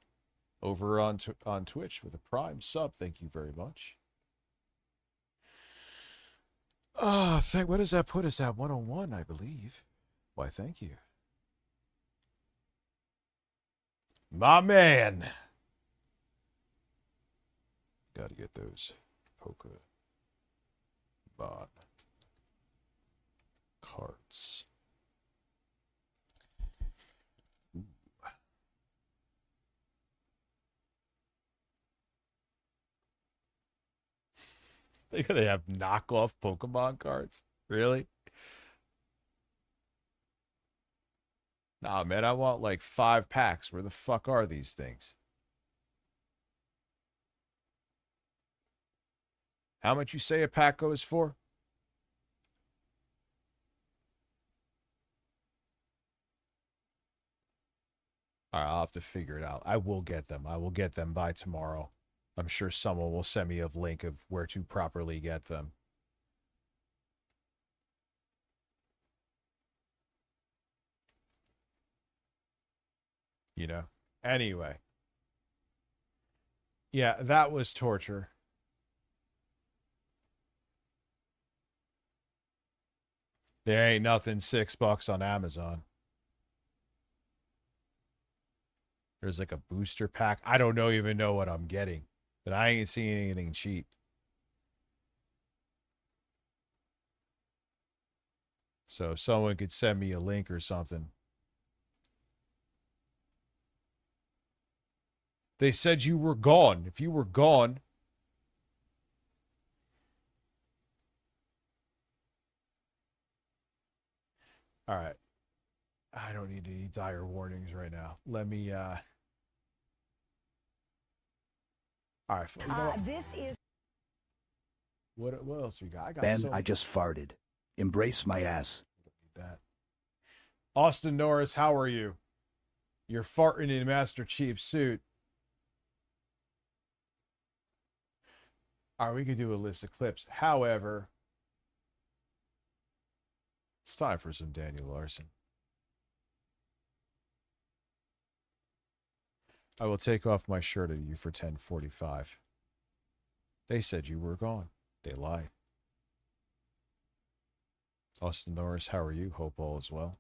over on Twitch with a Prime sub. Thank you very much. What does that put us at? 101, I believe. Why, thank you. My man. Gotta get those Pokemon cards. Ooh. They're gonna have knockoff Pokemon cards? Really? Nah, man, I want like 5 packs. Where the fuck are these things? How much you say a pack goes for? All right, I'll have to figure it out. I will get them. I will get them by tomorrow. I'm sure someone will send me a link of where to properly get them. You know? Anyway. Yeah, that was torture. There ain't nothing $6 on Amazon. There's like a booster pack. I don't even know what I'm getting. But I ain't seeing anything cheap. So if someone could send me a link or something. They said you were gone. If you were gone. All right. I don't need any dire warnings right now. Let me, all right. You know what? This is What else we got? I got Ben. so I just farted. Embrace my ass. that. Austin Norris, how are you? You're farting in Master Chief's suit. All right, we could do a list of clips. However, it's time for some Daniel Larson. I will take off my shirt at you for 10:45. They said you were gone. They lied. Austin Norris, how are you? Hope all is well.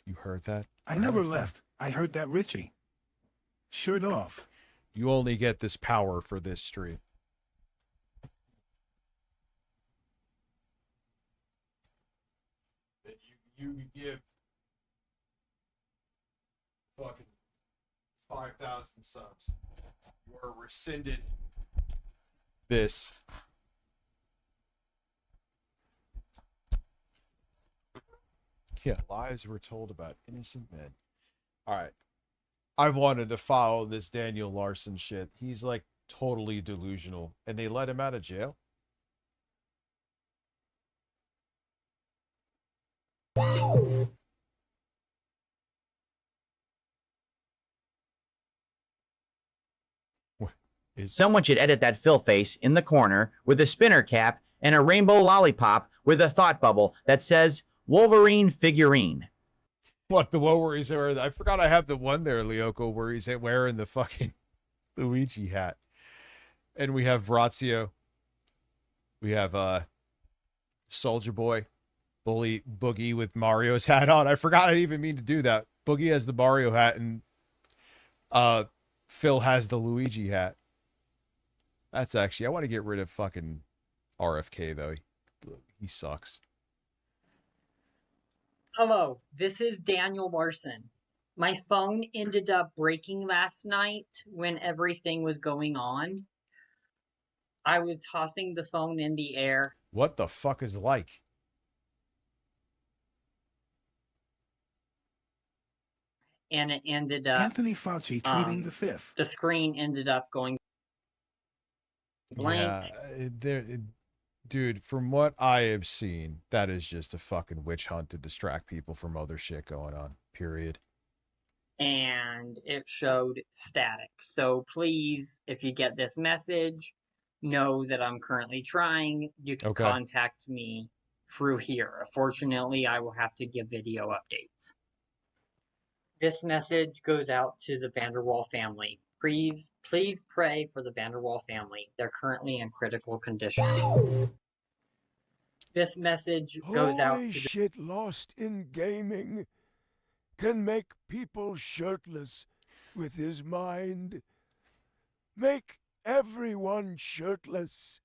You heard that? I never left. I heard that Richie. Shirt off. You only get this power for this stream. That you give fucking 5,000 subs. You are rescinded this. Yeah, lies were told about innocent men. All right. I've wanted to follow this Daniel Larson shit. He's like totally delusional. And they let him out of jail? Someone should edit that Phil face in the corner with a spinner cap and a rainbow lollipop with a thought bubble that says Wolverine figurine. What, the one where he's wearing, I forgot I have the one there, Lyoko, where he's wearing the fucking Luigi hat. And we have Brazio. We have Soldier Boy. Boogie with Mario's hat on. I forgot I didn't even mean to do that. Boogie has the Mario hat and Phil has the Luigi hat. That's actually, I want to get rid of fucking RFK though. He sucks. Hello, this is Daniel Larson. My phone ended up breaking last night when everything was going on. I was tossing the phone in the air. What the fuck is like? And it ended up... Anthony Fauci tweeting the fifth. The screen ended up going blank. Yeah, dude, from what I have seen, that is just a fucking witch hunt to distract people from other shit going on, period. And it showed static. So please, if you get this message, know that I'm currently trying. You can contact me through here. Unfortunately, I will have to give video updates. This message goes out to the Vanderwall family. Please pray for the Vanderwall family. They're currently in critical condition. This message goes out to Holy shit lost in gaming can make people shirtless with his mind. Make everyone shirtless.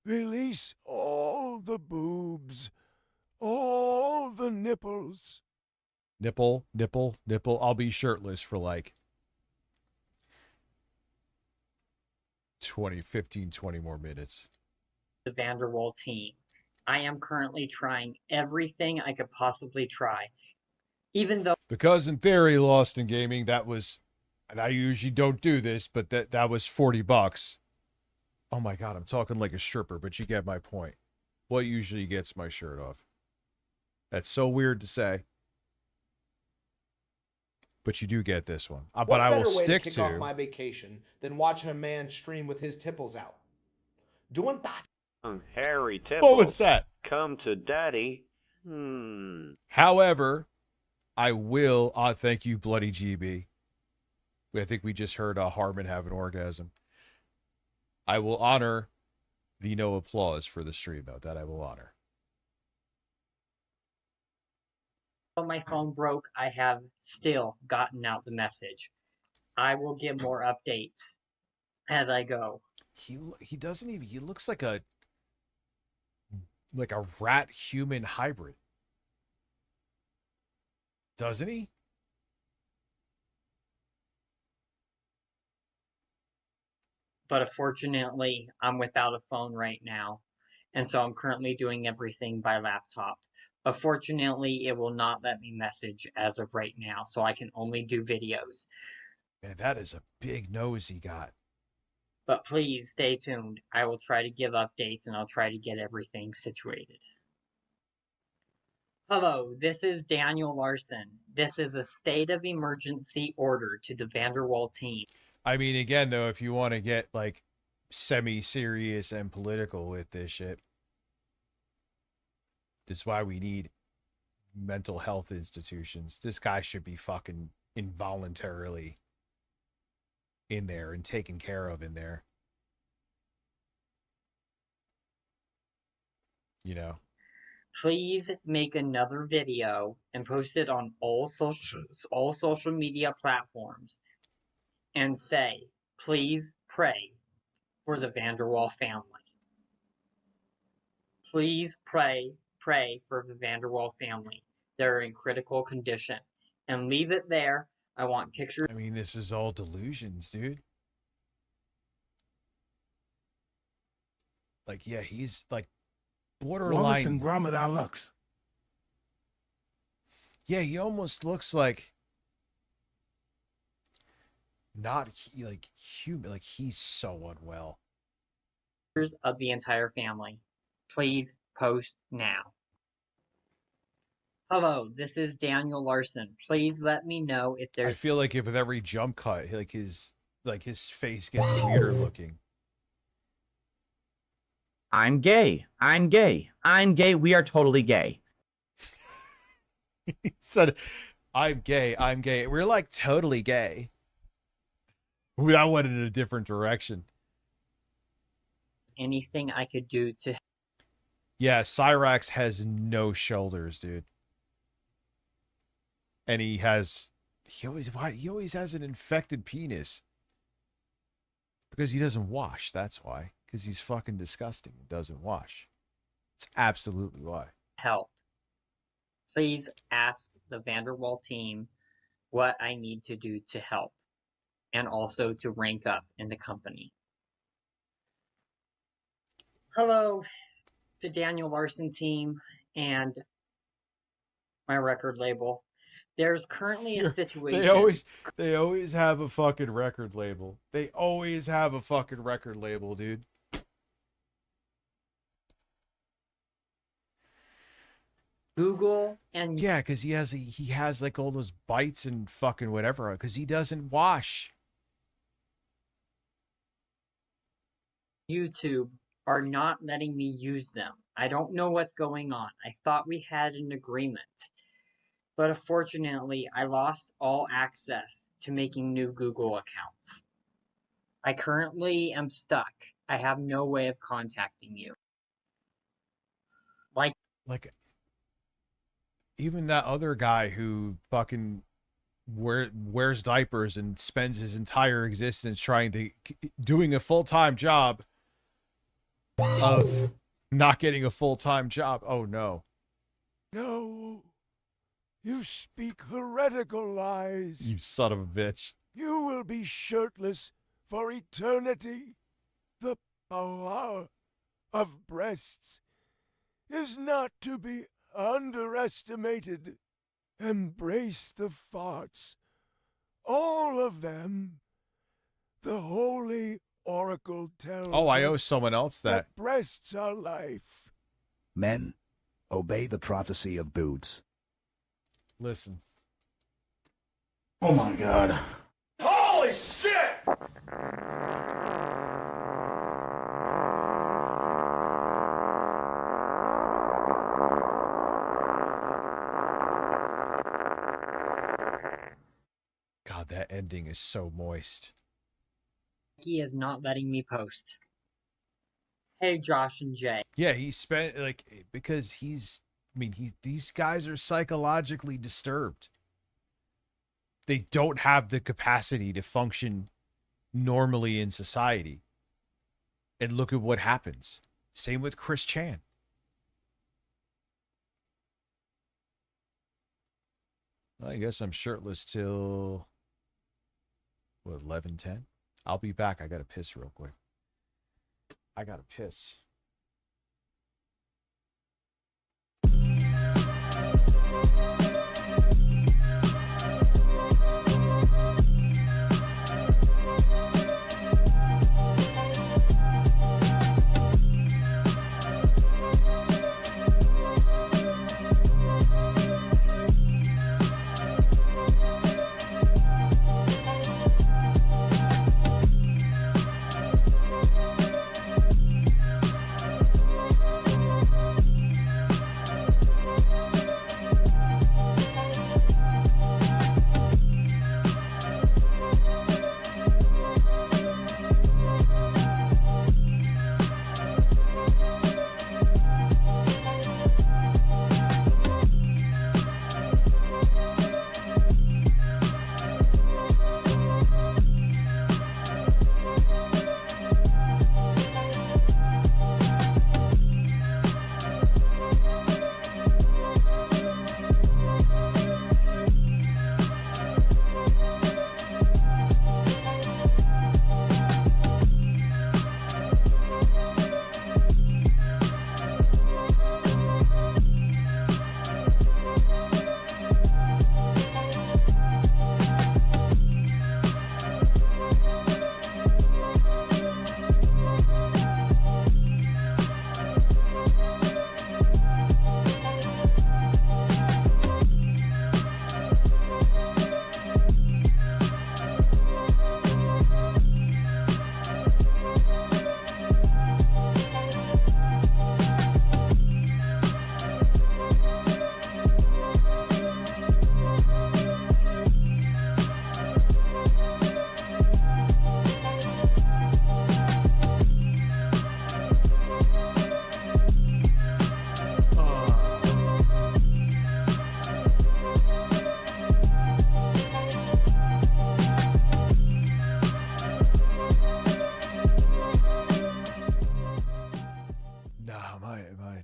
Release all the boobs, all the nipples. Nipple. I'll be shirtless for like 20 more minutes. The Vanderwall team. I am currently trying everything I could possibly try. Even though... Because in theory, Lost in Gaming, that was... And I usually don't do this, but that was $40. Oh my God, I'm talking like a stripper, but you get my point. What usually gets my shirt off? That's so weird to say. But you do get this one. But I will stick to kick off my vacation than watching a man stream with his tipples out. Doing that. Harry Tipples. What was that? Come to daddy. However, I will. Thank you, Bloody GB. I think we just heard Harmon have an orgasm. I will honor the no applause for the stream, though. That I will honor. When my phone broke, I have still gotten out the message. I will give more updates. as I go. He doesn't even. He looks like a rat human hybrid, doesn't he? But unfortunately, I'm without a phone right now, and so I'm currently doing everything by laptop. Unfortunately, it will not let me message as of right now, so I can only do videos. Man, that is a big nose he got. But please stay tuned. I will try to give updates and I'll try to get everything situated. Hello, this is Daniel Larson. This is a state of emergency order to the Vanderwall team. I mean, again, though, if you want to get like semi-serious and political with this shit, this is why we need mental health institutions. This guy should be fucking involuntarily in there and taken care of in there. You know? Please make another video and post it on all social media platforms and say, please pray for the Vanderwall family. Please pray for the Vanderwall family. They're in critical condition. And leave it there. I want pictures. I mean, this is all delusions, dude. Like, yeah, he's like borderline. Wallace and Gromit our Lux. Yeah, he almost looks like not like human. Like, he's so unwell. Of the entire family. Please post now. Hello, this is Daniel Larson. Please let me know if I there's feel like if with every jump cut, like his face gets weirder looking. I'm gay. I'm gay. I'm gay. We are totally gay. He said, I'm gay. I'm gay. We're like totally gay. I went in a different direction. anything I could do to. Yeah, Cyrax has no shoulders, dude. And he always has an infected penis. Because he doesn't wash, that's why. Because he's fucking disgusting and doesn't wash. It's absolutely why. Help. Please ask the Vanderwall team what I need to do to help. And also to rank up in the company. Hello, the Daniel Larson team and my record label. There's currently a situation. They always have a fucking record label. They always have a fucking record label, dude. Google and yeah, because he has like all those bites and fucking whatever. Because he doesn't wash. YouTube are not letting me use them. I don't know what's going on. I thought we had an agreement. But unfortunately, I lost all access to making new Google accounts. I currently am stuck. I have no way of contacting you. Like even that other guy who fucking wears diapers and spends his entire existence doing a full-time job of not getting a full-time job. Oh no. No. You speak heretical lies. You son of a bitch. You will be shirtless for eternity. The power of breasts is not to be underestimated. Embrace the farts. All of them. The Holy Oracle tells Oh, I owe us someone else that. breasts are life. Men, obey the prophecy of Boots. Listen. Oh my god. Holy shit! God, that ending is so moist. He is not letting me post. Hey, Josh and Jay. Yeah, he spent because these guys are psychologically disturbed. They don't have the capacity to function normally in society. And look at what happens. Same with Chris Chan. I guess I'm shirtless till, what, 11:10? I'll be back. I got to piss real quick. I got to piss.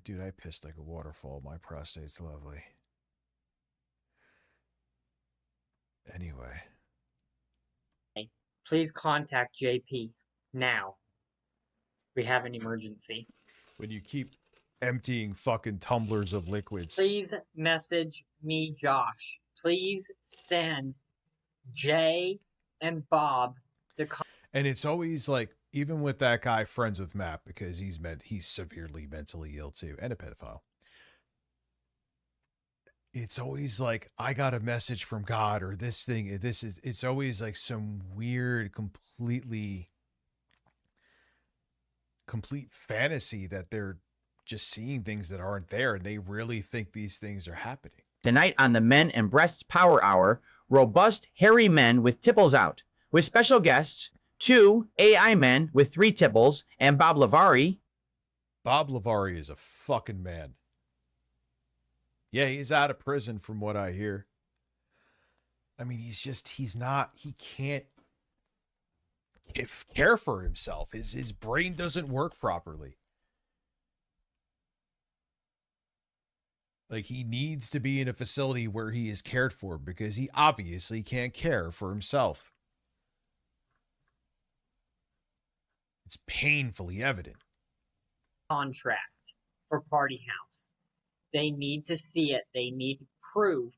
Dude, I pissed like a waterfall. My prostate's lovely. Anyway. Please contact JP now. We have an emergency. When you keep emptying fucking tumblers of liquids. Please message me, Josh. Please send Jay and Bob the. And it's always like, even with that guy friends with Matt, because he's severely mentally ill too, and a pedophile. It's always like, I got a message from God, or this thing, it's always like some weird, complete fantasy that they're just seeing things that aren't there, and they really think these things are happening. Tonight on the Men and Breasts Power Hour, robust, hairy men with tipples out, with special guests, 2 AI men with 3 tipples, and Bob Lavari. Bob Lavari is a fucking man. Yeah, he's out of prison from what I hear. I mean, he can't care for himself. His brain doesn't work properly. Like, he needs to be in a facility where he is cared for, because he obviously can't care for himself. It's painfully evident. Contract for Party House. They need to see it. They need proof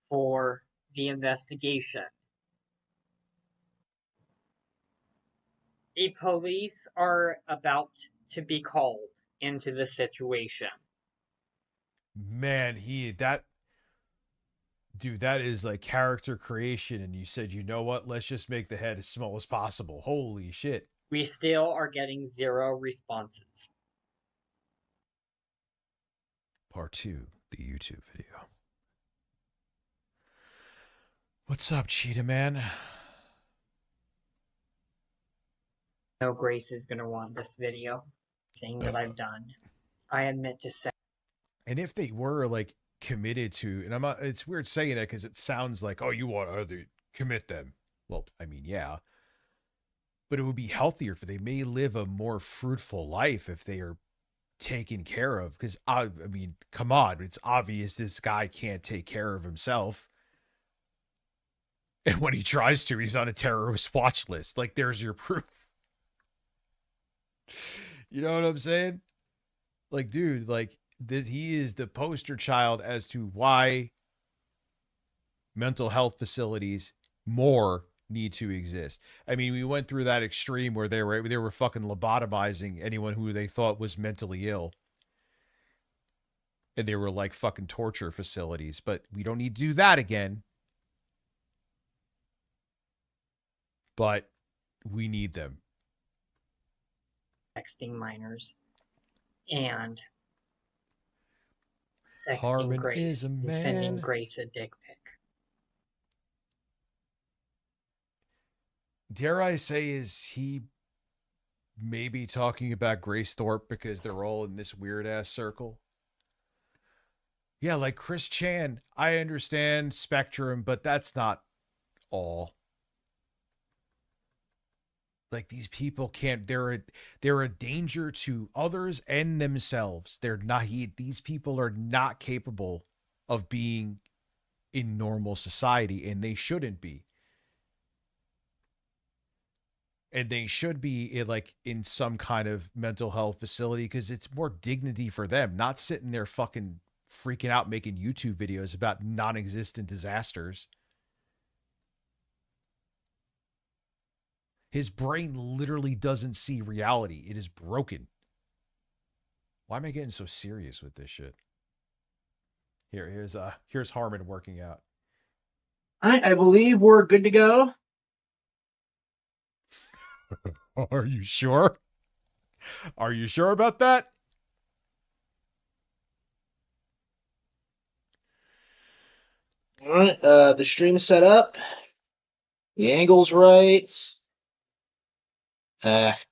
for the investigation. The police are about to be called into the situation. Man, that is like character creation. And you said, you know what? Let's just make the head as small as possible. Holy shit. We still are getting 0 responses. Part 2, the YouTube video. What's up, Cheetah Man? No, Grace is going to want this video thing that I've done. I admit to say. And if they were like committed to, and it's weird saying that because it sounds like, oh, you want to commit them. Well, I mean, yeah. But it would be healthier for they may live a more fruitful life if they are taken care of. Because I mean, come on, it's obvious this guy can't take care of himself. And when he tries to, he's on a terrorist watch list. Like, there's your proof. You know what I'm saying? Like, dude, like, he is the poster child as to why mental health facilities more need to exist. I mean, we went through that extreme where they were fucking lobotomizing anyone who they thought was mentally ill. And they were like fucking torture facilities, but we don't need to do that again. But we need them. Texting minors and sexting Harmon Grace is a and sending man. Grace a dick pic. Dare I say, is he maybe talking about Grace Thorpe because they're all in this weird ass circle? Yeah, like Chris Chan, I understand spectrum, but that's not all. Like, these people can't, they're a danger to others and themselves. These people are not capable of being in normal society, and they shouldn't be. And they should be in some kind of mental health facility because it's more dignity for them, not sitting there fucking freaking out making YouTube videos about non-existent disasters. His brain literally doesn't see reality. It is broken. Why am I getting so serious with this shit? Here's Harmon working out. I believe we're good to go. Are you sure? Are you sure about that? All right, the stream is set up. The angle's right.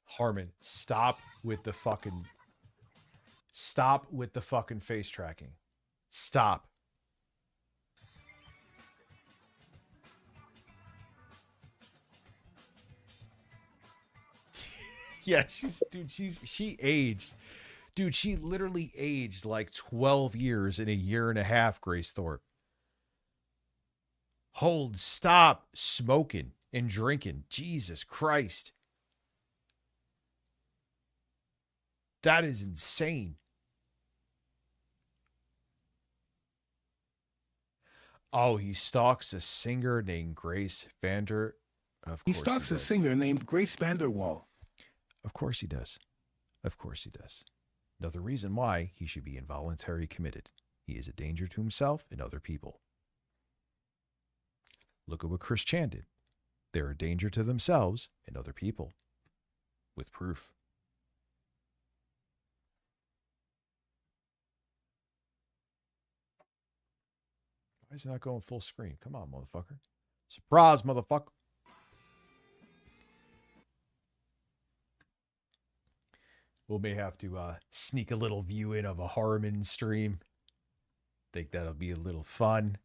Harmon, stop with the fucking face tracking. Stop. Yeah, she aged. Dude, she literally aged like 12 years in a year and a half, Grace Thorpe. Stop smoking and drinking. Jesus Christ. That is insane. Oh, he stalks a singer named Grace Vander. He stalks a singer named Grace Vanderwall. Of course he does. Of course he does. Another reason why he should be involuntarily committed. He is a danger to himself and other people. Look at what Chris Chan did. They're a danger to themselves and other people. With proof. Why is it not going full screen? Come on, motherfucker. Surprise, motherfucker. We may have to sneak a little view in of a Harmon stream. Think that'll be a little fun.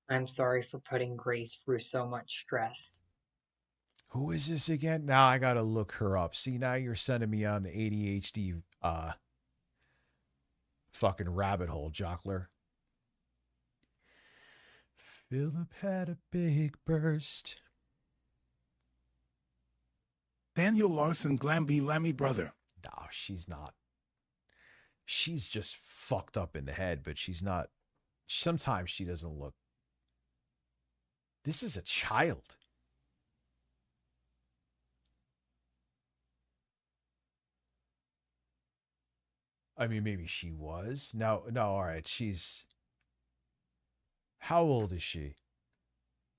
I'm sorry for putting Grace through so much stress. Who is this again? Now I gotta look her up. See, now you're sending me on the ADHD fucking rabbit hole, Jockler. Philip had a big burst. Daniel Larson, Glamby Lammy brother. No, she's not. She's just fucked up in the head, but she's not. Sometimes she doesn't look. This is a child. I mean, maybe she was. No, all right. She's. How old is she?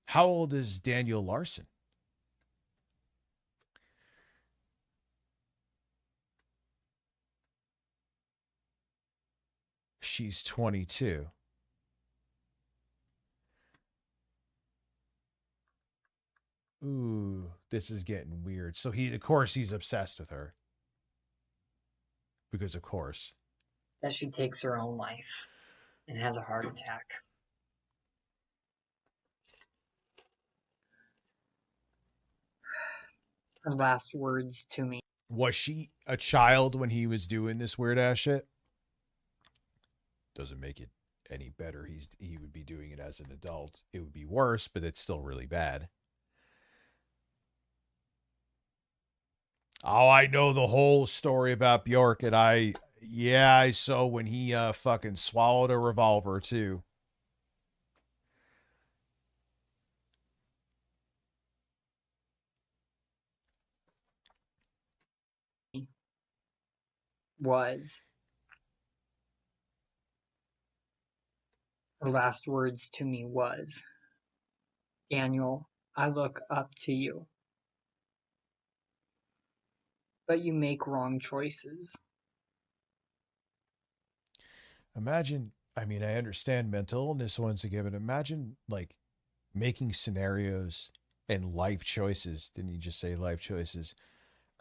How old is Daniel Larson? She's 22. Ooh, this is getting weird. So of course, he's obsessed with her. Because of course. That she takes her own life and has a heart attack. Her last words to me. Was she a child when he was doing this weird ass shit? Doesn't make it any better. He would be doing it as an adult. It would be worse, but it's still really bad. Oh, I know the whole story about Bjork, and I saw when he fucking swallowed a revolver too. Her last words to me was, Daniel, I look up to you. But you make wrong choices. Imagine, I mean, I understand mental illness once again, but imagine like making scenarios and life choices. Didn't you just say life choices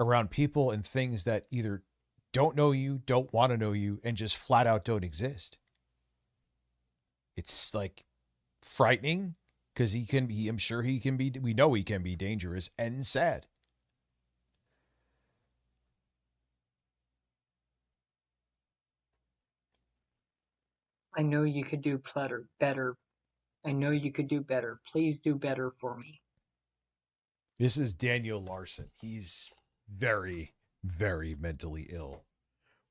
around people and things that either don't know you, don't want to know you, and just flat out don't exist? It's like frightening because he can be, I'm sure he can be, we know he can be dangerous and sad. I know you could do better. I know you could do better. Please do better for me. This is Daniel Larson. He's very, very mentally ill.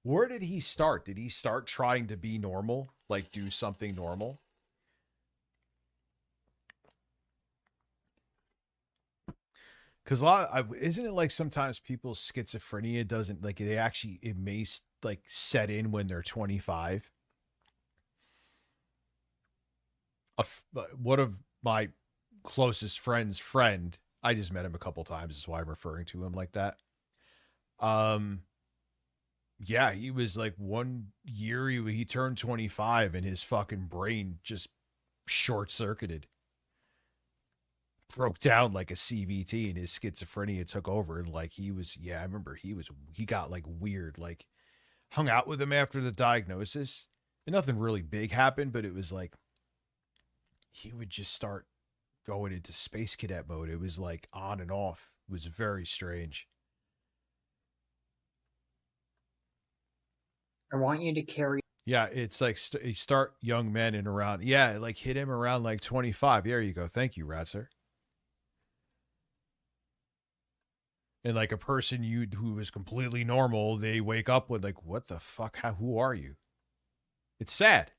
Where did he start? Did he start trying to be normal? Like do something normal? Because isn't it like sometimes people's schizophrenia doesn't like it may like set in when they're 25. One of my closest friend's friend, I just met him a couple times, is why I'm referring to him like that. Yeah, he was like 1 year he turned 25 and his fucking brain just short-circuited. Broke down like a CVT and his schizophrenia took over, and like I remember he got like weird, like hung out with him after the diagnosis and nothing really big happened, but it was like he would just start going into space cadet mode. It was like on and off. It was very strange. I want you to carry. Yeah, it's like you start young men and around. Yeah, like hit him around like 25. There you go. Thank you, Ratzer. And like a person who is completely normal, they wake up with like, what the fuck? Who are you? It's sad.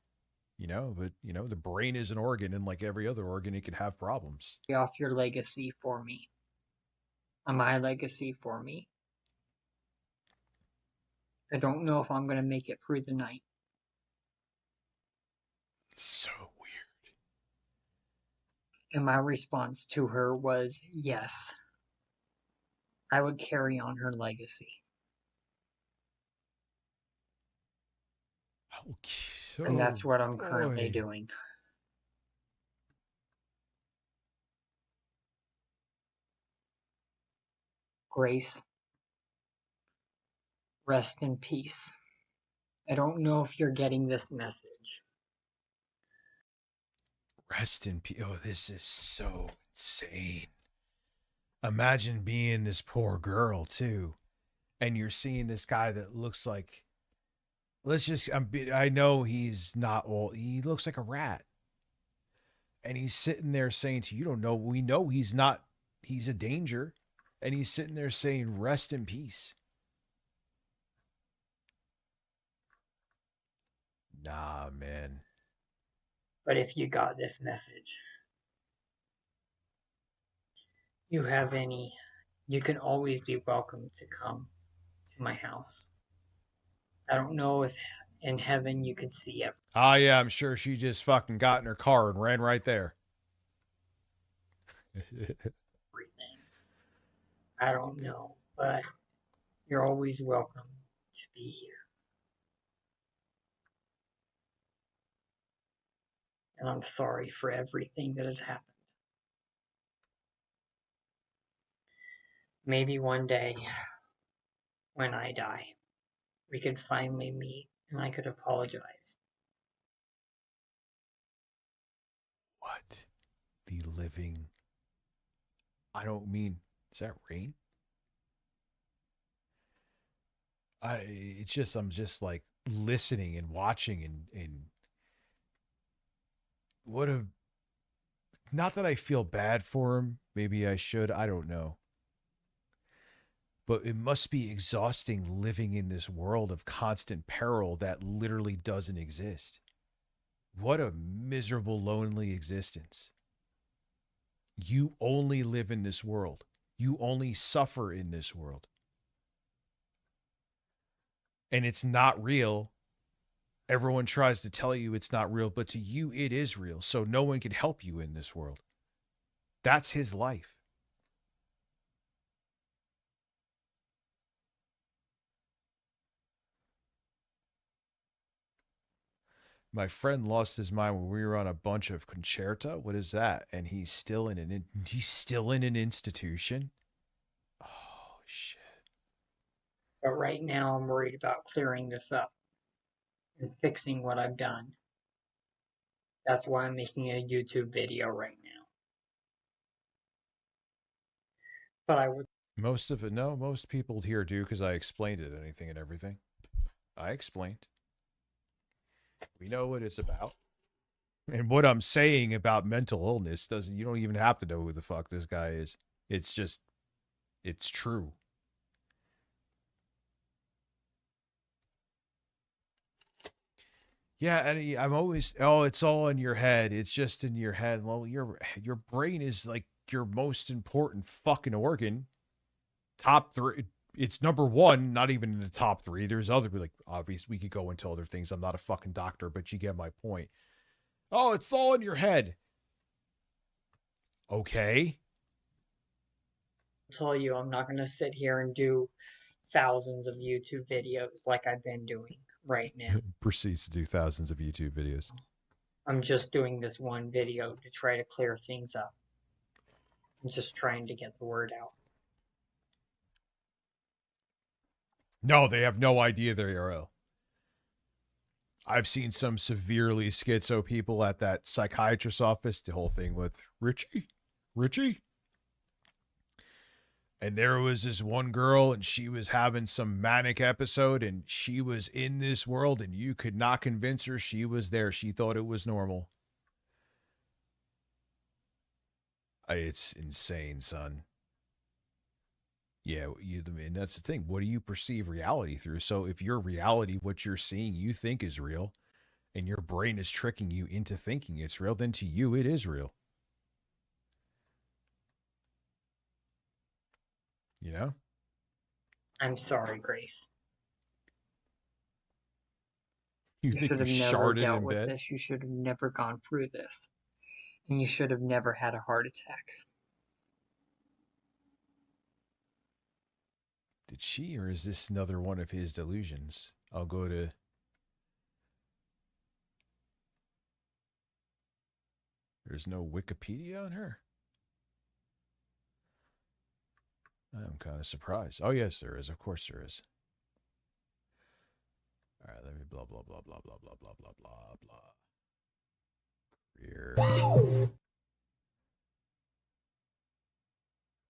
But the brain is an organ, and like every other organ, it can have problems. Off your legacy for me. My legacy for me. I don't know if I'm going to make it through the night. So weird. And my response to her was, yes. I would carry on her legacy. Okay. And that's what I'm currently doing. Grace, rest in peace. I don't know if you're getting this message. Rest in peace. Oh, this is so insane. Imagine being this poor girl too, and you're seeing this guy that looks like, I know he's not old. He looks like a rat. And he's sitting there saying to you, don't know, we know he's not, he's a danger. And he's sitting there saying, rest in peace. Nah, man. But if you got this message, you can always be welcome to come to my house. I don't know if in heaven you could see it. Oh, yeah, I'm sure she just fucking got in her car and ran right there. Everything. I don't know, but you're always welcome to be here. And I'm sorry for everything that has happened. Maybe one day, when I die, we could finally meet and I could apologize. What? The living... I don't mean... Is that rain? I'm just like listening and watching and what a, not that I feel bad for him. Maybe I should. I don't know. But it must be exhausting living in this world of constant peril that literally doesn't exist. What a miserable, lonely existence. You only live in this world. You only suffer in this world. And it's not real. Everyone tries to tell you it's not real, but to you it is real. So no one can help you in this world. That's his life. My friend lost his mind when we were on a bunch of concerta. What is that? And he's still in an institution. Oh shit. But right now, I'm worried about clearing this up and fixing what I've done. That's why I'm making a YouTube video right now. But I would. Most of it, no, most people here do because I explained it, anything and everything. I explained. We know what it's about. And what I'm saying about mental illness doesn't, you don't even have to know who the fuck this guy is. It's just, it's true. Yeah, and I'm always, oh, it's all in your head. It's just in your head. Well, your brain is like your most important fucking organ. Top 3. It's number 1, not even in the top 3. There's other, like, obvious, we could go into other things. I'm not a fucking doctor, but you get my point. Oh, it's all in your head. Okay. I'll tell you, I'm not going to sit here and do thousands of YouTube videos like I've been doing right now. Proceeds to do thousands of YouTube videos. I'm just doing this one video to try to clear things up. I'm just trying to get the word out. No, they have no idea they're ill. I've seen some severely schizo people at that psychiatrist's office. The whole thing with Richie. And there was this one girl, and she was having some manic episode, and she was in this world, and you could not convince her she was there. She thought it was normal. It's insane, son. Yeah, and that's the thing. What do you perceive reality through? So if your reality, what you're seeing, you think is real, and your brain is tricking you into thinking it's real, then to you, it is real. You know? I'm sorry, Grace. You should have you never sharded dealt in with bed? this. You should have never gone through this. And you should have never had a heart attack. Did she, or is this another one of his delusions? I'll go to... There's no Wikipedia on her? I'm kind of surprised. Oh, yes, there is. Of course there is. All right, let me blah, blah, blah, blah, blah, blah, blah, blah, blah, blah. Career.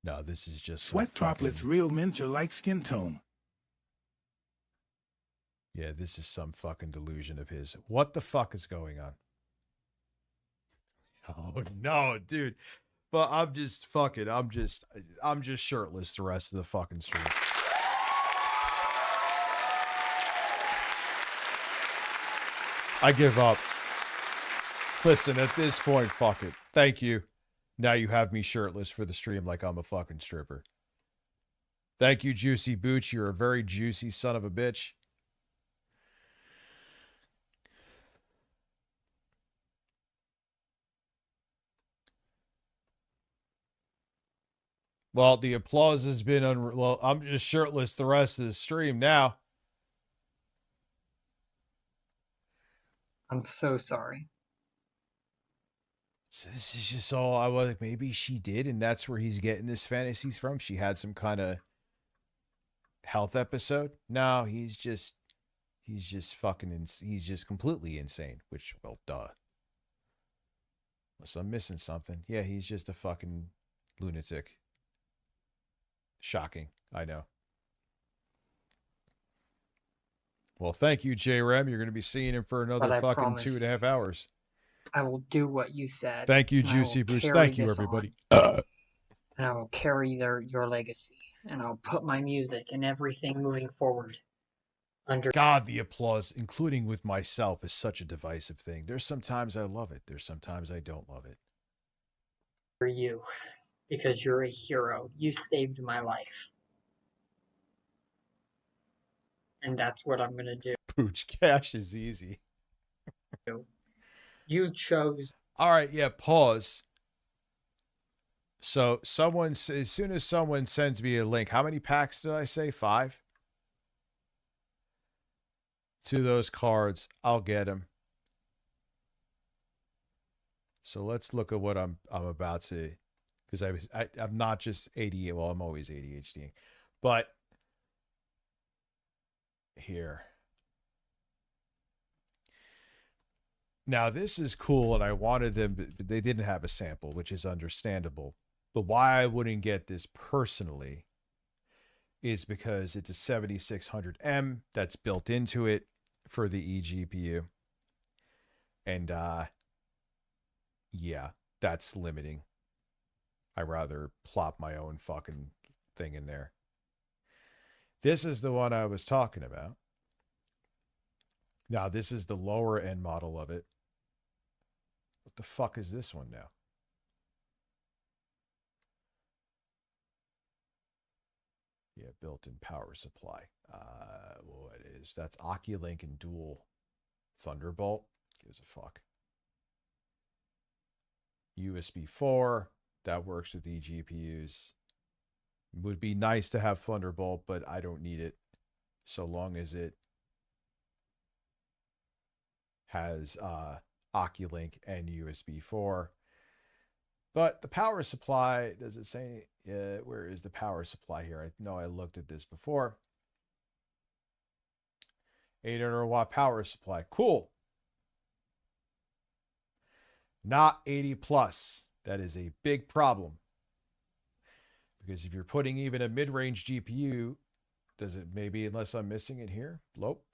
No, this is just Sweat droplets, real mint your light skin tone. Yeah, this is some fucking delusion of his. What the fuck is going on? Oh no, dude. But I'm just fucking, I'm just shirtless the rest of the fucking stream. I give up. Listen, at this point, fuck it. Thank you. Now you have me shirtless for the stream like I'm a fucking stripper. Thank you, Juicy Booch. You're a very juicy son of a bitch. Well, the applause has been well, I'm just shirtless the rest of the stream now. I'm so sorry. So this is just all I was like, maybe she did, and that's where he's getting his fantasies from. She had some kind of health episode. No, he's just fucking, he's just completely insane, which, well, duh. Unless I'm missing something. Yeah, he's just a fucking lunatic. Shocking, I know. Well, thank you, J-Rem. You're going to be seeing him for another But I fucking promise 2.5 hours. I will do what you said. Thank you, and I will Juicy Boost. carry Thank you, this everybody. on, and I will carry your legacy. And I'll put my music and everything moving forward under God, the applause, including with myself, is such a divisive thing. There's sometimes I love it. There's sometimes I don't love it. for you. Because you're a hero. You saved my life. And that's what I'm gonna do. Pooch cash is easy. You chose. All right, yeah, pause. So as soon as someone sends me a link, how many packs did I say? 5? To those cards, I'll get them. So let's look at what I'm about to, because I'm not just ADHD. Well, I'm always ADHD, but here. Now this is cool, and I wanted them, but they didn't have a sample, which is understandable. But why I wouldn't get this personally is because it's a 7600M that's built into it for the eGPU. And yeah, that's limiting. I'd rather plop my own fucking thing in there. This is the one I was talking about. Now, this is the lower end model of it. What the fuck is this one now? Yeah, built-in power supply. What is that's Oculink and dual Thunderbolt. Gives a fuck. USB 4 that works with eGPUs. Would be nice to have Thunderbolt, but I don't need it so long as it has Oculink and USB 4. But the power supply, does it say, where is the power supply here? I know I looked at this before. 800 watt power supply. Cool. Not 80 plus. That is a big problem. Because if you're putting even a mid-range GPU, does it maybe, unless I'm missing it here? Nope.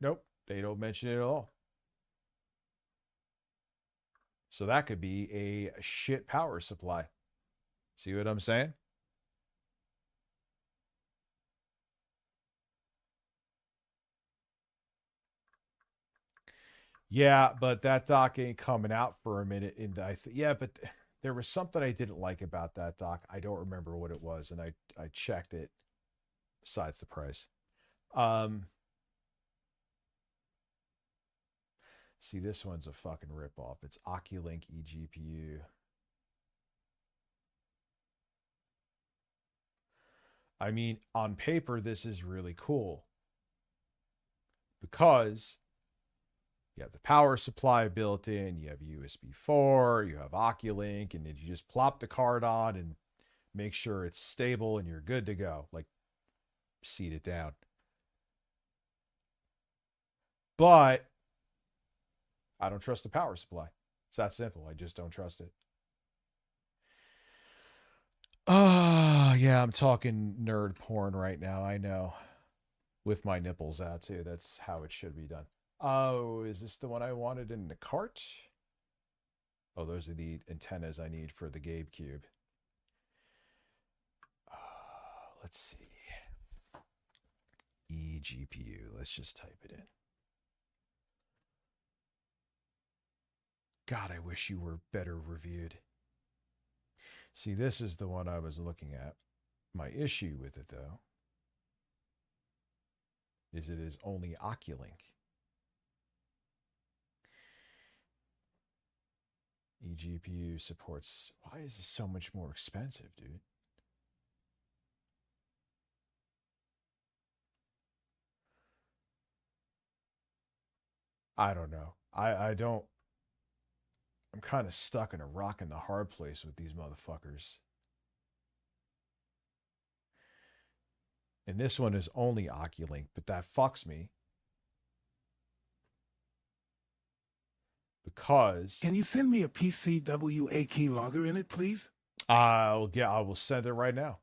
They don't mention it at all. So that could be a shit power supply. See what I'm saying? Yeah, but that dock ain't coming out for a minute. Yeah, but there was something I didn't like about that dock. I don't remember what it was, and I checked it. Besides the price. See, this one's a fucking ripoff. It's Oculink eGPU. I mean, on paper, this is really cool. Because you have the power supply built in, you have USB 4, you have Oculink, and then you just plop the card on and make sure it's stable and you're good to go. Like, seat it down. But I don't trust the power supply. It's that simple. I just don't trust it. Yeah, I'm talking nerd porn right now. I know. With my nipples out, too. That's how it should be done. Oh, is this the one I wanted in the cart? Oh, those are the antennas I need for the Gabe Cube. Let's see. eGPU. Let's just type it in. God, I wish you were better reviewed. See, this is the one I was looking at. My issue with it, though, is it is only Oculink. eGPU supports... Why is this so much more expensive, dude? I don't know. I don't... I'm kind of stuck in a rock and the hard place with these motherfuckers. And this one is only Oculink, but that fucks me. Because... Can you send me a PCWA keylogger in it, please? I will send it right now.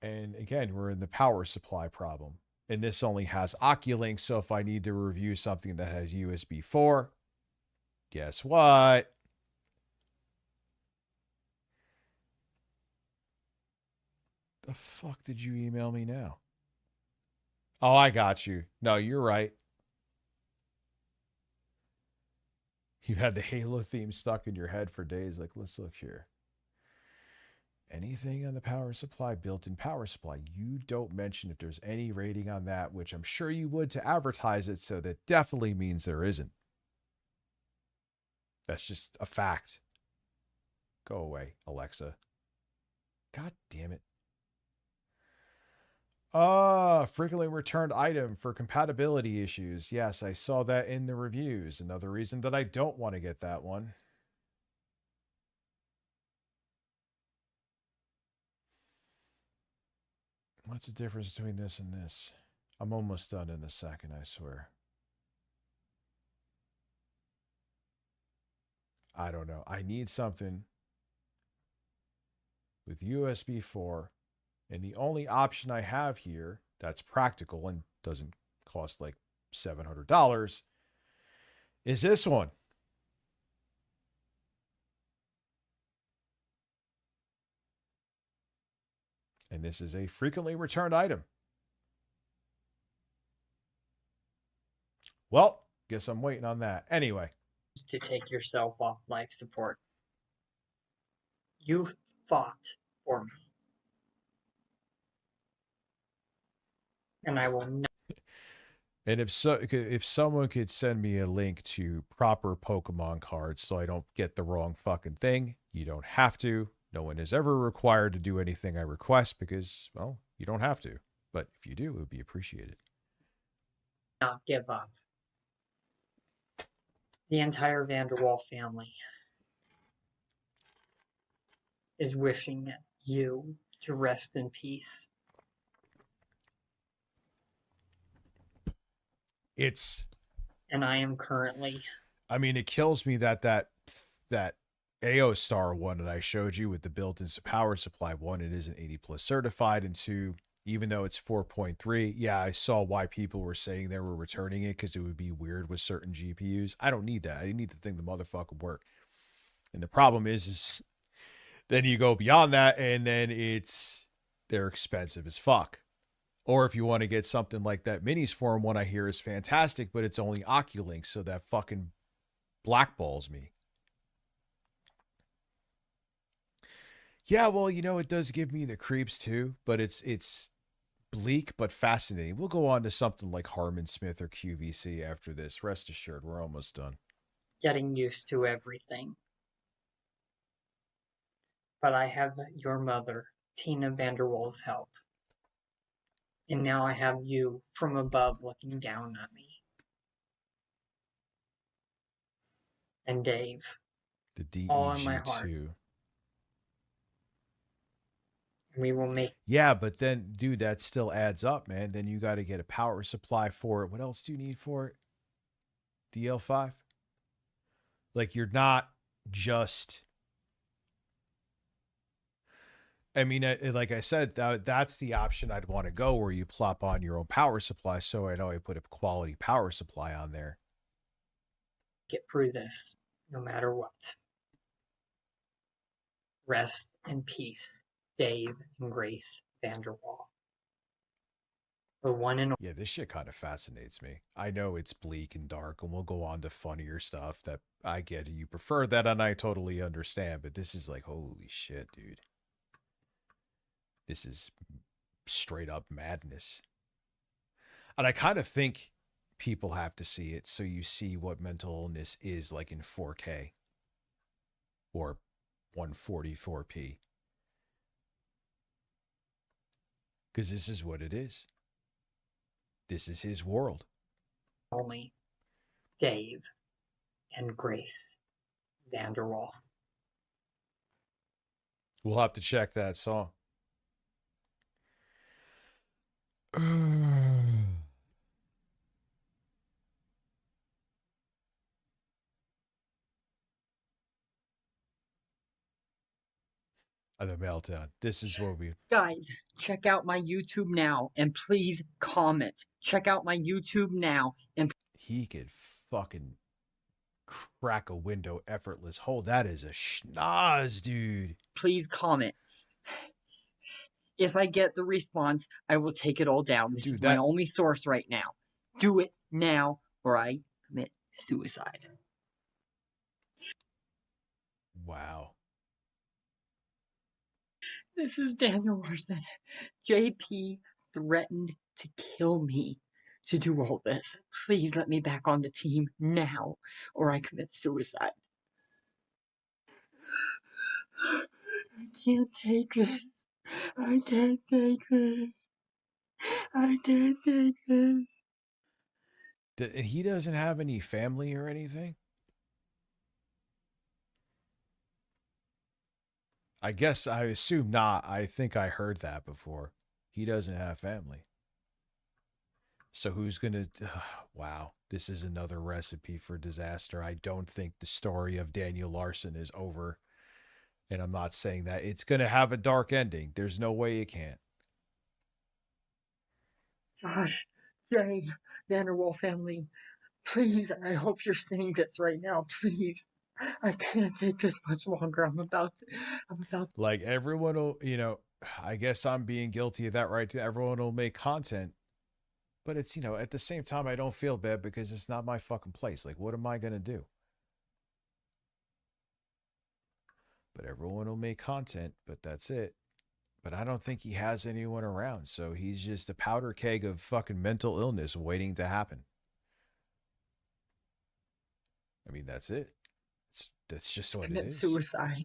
And again, we're in the power supply problem. And this only has Oculink, so if I need to review something that has USB 4, guess what? The fuck did you email me now? Oh, I got you. No, you're right. You've had the Halo theme stuck in your head for days. Like, let's look here. Anything on the power supply, built-in power supply. You don't mention if there's any rating on that, which I'm sure you would to advertise it, so that definitely means there isn't. That's just a fact. Go away, Alexa. God damn it. Frequently returned item for compatibility issues. Yes, I saw that in the reviews. Another reason that I don't want to get that one. What's the difference between this and this? I'm almost done in a second, I swear. I don't know. I need something with USB 4. And the only option I have here that's practical and doesn't cost like $700 is this one. And this is a frequently returned item. Well, guess I'm waiting on that. Anyway. To take yourself off life support. You fought for me. And I will not. And if someone could send me a link to proper Pokemon cards so I don't get the wrong fucking thing, you don't have to. No one is ever required to do anything I request because, well, you don't have to. But if you do, it would be appreciated. Not give up. The entire Vanderwall family is wishing you to rest in peace. And I am currently. I mean, it kills me that AO Star one that I showed you with the built-in power supply, one, it isn't 80 plus certified, and two, even though it's 4.3, yeah, I saw why people were saying they were returning it because it would be weird with certain GPUs. I don't need that. I need the thing the motherfucker work. And the problem is then you go beyond that, and then they're expensive as fuck. Or if you want to get something like that Minis Forum one I hear is fantastic, but it's only Oculink, so that fucking blackballs me. Yeah, well, it does give me the creeps too, but it's bleak but fascinating. We'll go on to something like Harmon Smith or QVC after this. Rest assured, we're almost done. Getting used to everything. But I have your mother, Tina Vanderwall's help. And now I have you from above looking down at me. And Dave. The DEG2. All in my heart. We will make. Yeah, but then, dude, that still adds up, man. Then you got to get a power supply for it. What else do you need for it? DL5? Like, you're not just. I mean, like I said, that's the option I'd want to go, where you plop on your own power supply. So I know I put a quality power supply on there. Get through this, no matter what. Rest in peace, Dave and Grace Vanderwall. The one and yeah, this shit kind of fascinates me. I know it's bleak and dark, and we'll go on to funnier stuff that I get. You prefer that, and I totally understand. But this is like, holy shit, dude. This is straight up madness. And I kind of think people have to see it so you see what mental illness is like in 4K or 144p. Because this is what it is. This is his world. Only Dave and Grace Vanderwall. We'll have to check that song. The meltdown. This is what we. Guys, check out my YouTube now and please comment. Check out my YouTube now and He could fucking crack a window effortless. Oh, that is a schnoz, dude. please comment. If I get the response, I will take it all down. This is my only source right now. Do it now or I commit suicide. Wow. This is Daniel Larson. JP threatened to kill me to do all this. Please let me back on the team now or I commit suicide. I can't take this. I can't take this. I can't take this. And he doesn't have any family or anything? I guess I assume not. I think I heard that before. He doesn't have family. So who's going to... wow. This is another recipe for disaster. I don't think the story of Daniel Larson is over. And I'm not saying that. It's going to have a dark ending. There's no way it can't. Josh, Jay, Vanderwall family, please, I hope you're seeing this right now. Please. I can't take this much longer. I'm about to. Like, everyone will, you know, I guess I'm being guilty of that, right? Everyone will make content. But it's, you know, at the same time, I don't feel bad because it's not my fucking place. Like, what am I going to do? But everyone will make content, but that's it. But I don't think he has anyone around. So he's just a powder keg of fucking mental illness waiting to happen. I mean, that's it. That's just what it is. Suicide.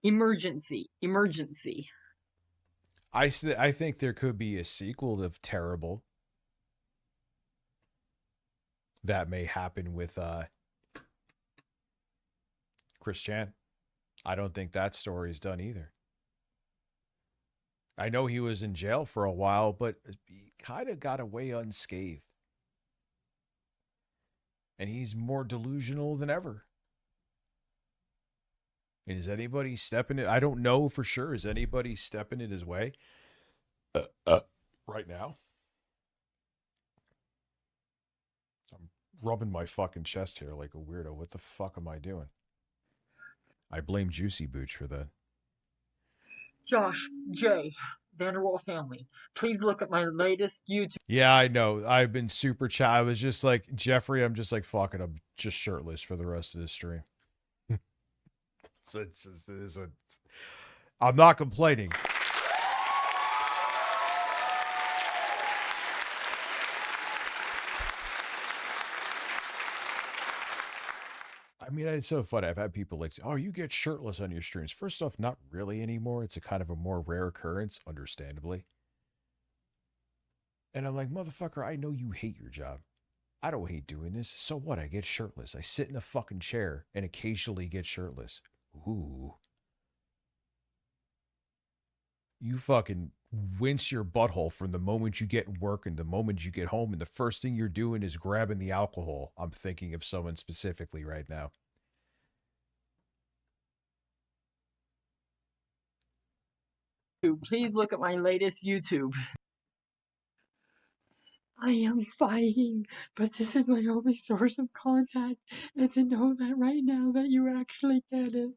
Emergency. Emergency. I think there could be a sequel of Terrible that may happen with Chris Chan. I don't think that story is done either. I know he was in jail for a while, but he kind of got away unscathed. And he's more delusional than ever. And is anybody stepping it? I don't know for sure. Is anybody stepping it his way right now? I'm rubbing my fucking chest here like a weirdo. What the fuck am I doing? I blame Juicy Booch for that. Josh, Jay, Vanderwall family, please look at my latest YouTube. Yeah, I know. I've been super chat. I was just like, Jeffrey, I'm just like, fuck it. I'm just shirtless for the rest of the stream. So it's just, it is what, I'm not complaining. I mean, it's so funny. I've had people like say, oh, you get shirtless on your streams. First off, not really anymore. It's a kind of a more rare occurrence, understandably. And I'm like, motherfucker, I know you hate your job. I don't hate doing this. So what? I get shirtless. I sit in a fucking chair and occasionally get shirtless. Ooh. You fucking wince your butthole from the moment you get in work and the moment you get home, and the first thing you're doing is grabbing the alcohol. I'm thinking of someone specifically right now. Please look at my latest YouTube. I am fighting, but this is my only source of contact, and to know that right now that you actually get it.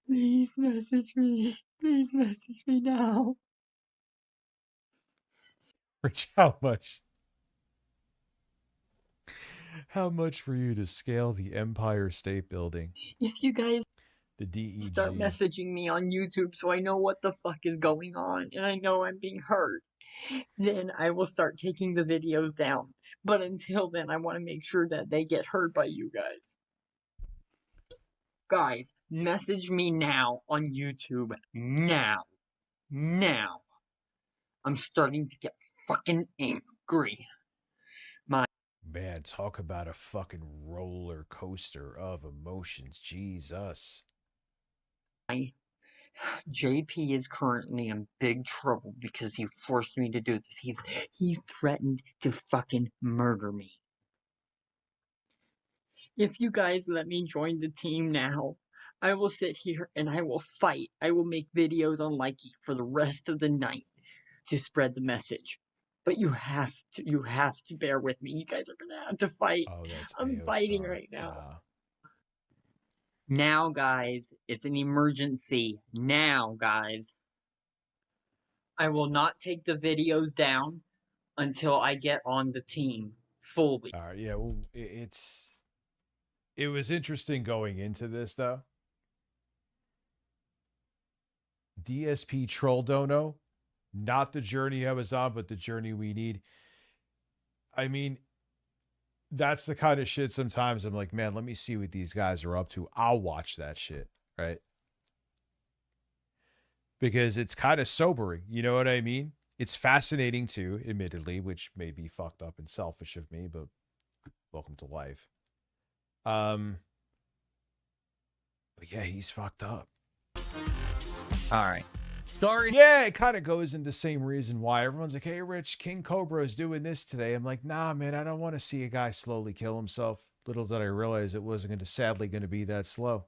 Please message me. Please message me now. Rich, how much? How much for you to scale the Empire State Building? If you guys the DEG. Start messaging me on YouTube so I know what the fuck is going on and I know I'm being hurt, then I will start taking the videos down. But until then, I want to make sure that they get heard by you guys. Guys, message me now on YouTube. Now. Now. I'm starting to get fucking angry. Man, talk about a fucking roller coaster of emotions. Jesus. JP is currently in big trouble because he forced me to do this. He threatened to fucking murder me. If you guys let me join the team now, I will sit here and I will fight. I will make videos on Likey for the rest of the night to spread the message. But you have to bear with me. You guys are gonna have to fight. Oh, that's I'm AO fighting Star. right now. Wow. Now, guys, it's an emergency. Now, guys. I will not take the videos down until I get on the team fully. All right, yeah, well, it was interesting going into this though. DSP Troll Dono, not the journey I was on, but the journey we need. I mean, that's the kind of shit sometimes I'm like, man, let me see what these guys are up to. I'll watch that shit, right? Because it's kind of sobering, you know what I mean? It's fascinating too, admittedly, which may be fucked up and selfish of me, but welcome to life. But yeah, he's fucked up. All right. Yeah, it kind of goes into the same reason why everyone's like, hey, Rich, King Cobra is doing this today. I'm like, nah, man, I don't want to see a guy slowly kill himself. Little did I realize it wasn't sadly going to be that slow.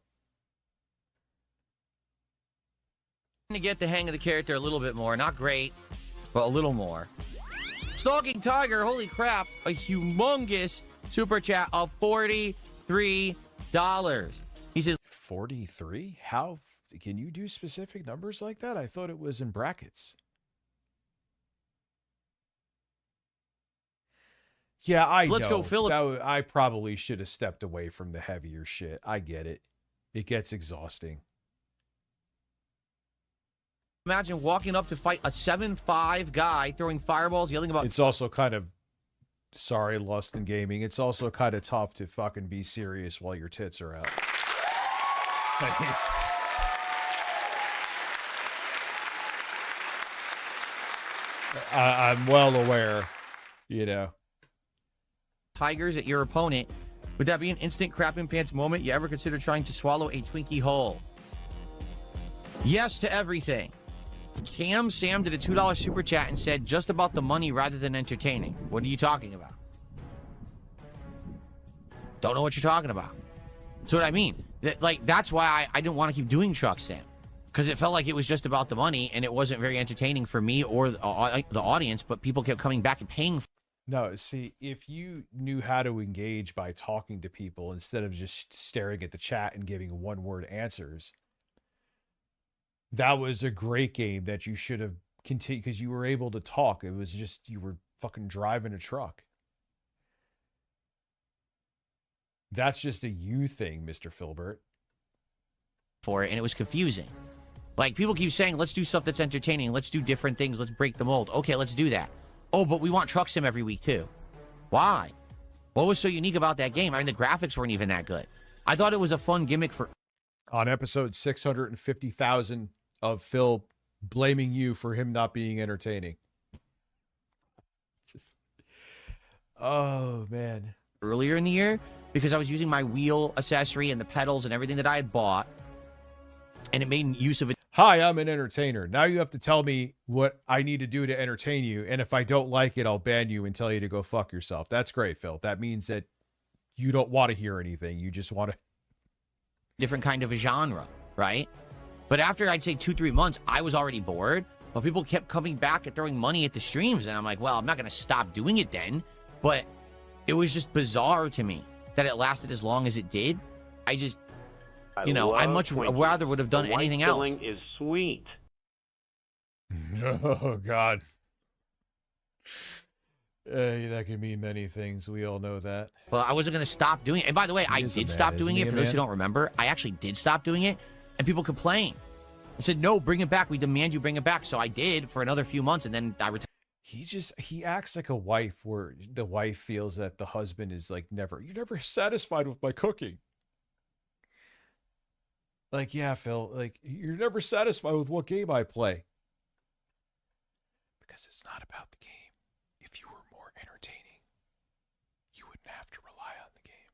To get the hang of the character a little bit more. Not great, but a little more. Stalking Tiger, holy crap, a humongous super chat of $43. He says 43? How can you do specific numbers like that? I thought it was in brackets. Yeah, Let's go, Philip. I probably should have stepped away from the heavier shit. I get it. It gets exhausting. Imagine walking up to fight a 7'5" guy, throwing fireballs, yelling about... It's also kind of... Sorry, Lust in Gaming. It's also kind of tough to fucking be serious while your tits are out. I'm well aware, you know. Tigers at your opponent. Would that be an instant crapping pants moment? You ever consider trying to swallow a Twinkie whole? Yes to everything. Cam Sam did a $2 super chat and said just about the money rather than entertaining. What are you talking about? Don't know what you're talking about. That's what I mean. That's why I didn't want to keep doing Truck Sam. Because it felt like it was just about the money and it wasn't very entertaining for me or the audience, but people kept coming back and paying for. No, see, if you knew how to engage by talking to people instead of just staring at the chat and giving one-word answers, that was a great game that you should have continued because you were able to talk. It was just, you were fucking driving a truck. That's just a you thing, Mr. Filbert. For it, and it was confusing. Like, people keep saying, let's do stuff that's entertaining. Let's do different things. Let's break the mold. Okay, let's do that. Oh, but we want Truck Sim every week, too. Why? What was so unique about that game? I mean, the graphics weren't even that good. I thought it was a fun gimmick for... On episode 650,000 of Phil blaming you for him not being entertaining. Just... Oh, man. Earlier in the year, because I was using my wheel accessory and the pedals and everything that I had bought, and it made use of it. Hi, I'm an entertainer. Now you have to tell me what I need to do to entertain you, and if I don't like it, I'll ban you and tell you to go fuck yourself. That's great, Phil. That means that you don't want to hear anything. You just want to... Different kind of a genre, right? But after, I'd say 2-3 months, I was already bored, but people kept coming back and throwing money at the streams, and I'm like, well, I'm not going to stop doing it then, but it was just bizarre to me that it lasted as long as it did. I just... You know, I much rather would have done anything else. Filling is sweet. Oh, God. That can mean many things. We all know that. Well, I wasn't going to stop doing it. And by the way, I did stop doing it. For those who don't remember, I actually did stop doing it. And people complained. I said, no, bring it back. We demand you bring it back. So I did for another few months. And then I retired. He acts like a wife where the wife feels that the husband is like, you're never satisfied with my cooking. Like, yeah, Phil, like, you're never satisfied with what game I play. Because it's not about the game. If you were more entertaining, you wouldn't have to rely on the game.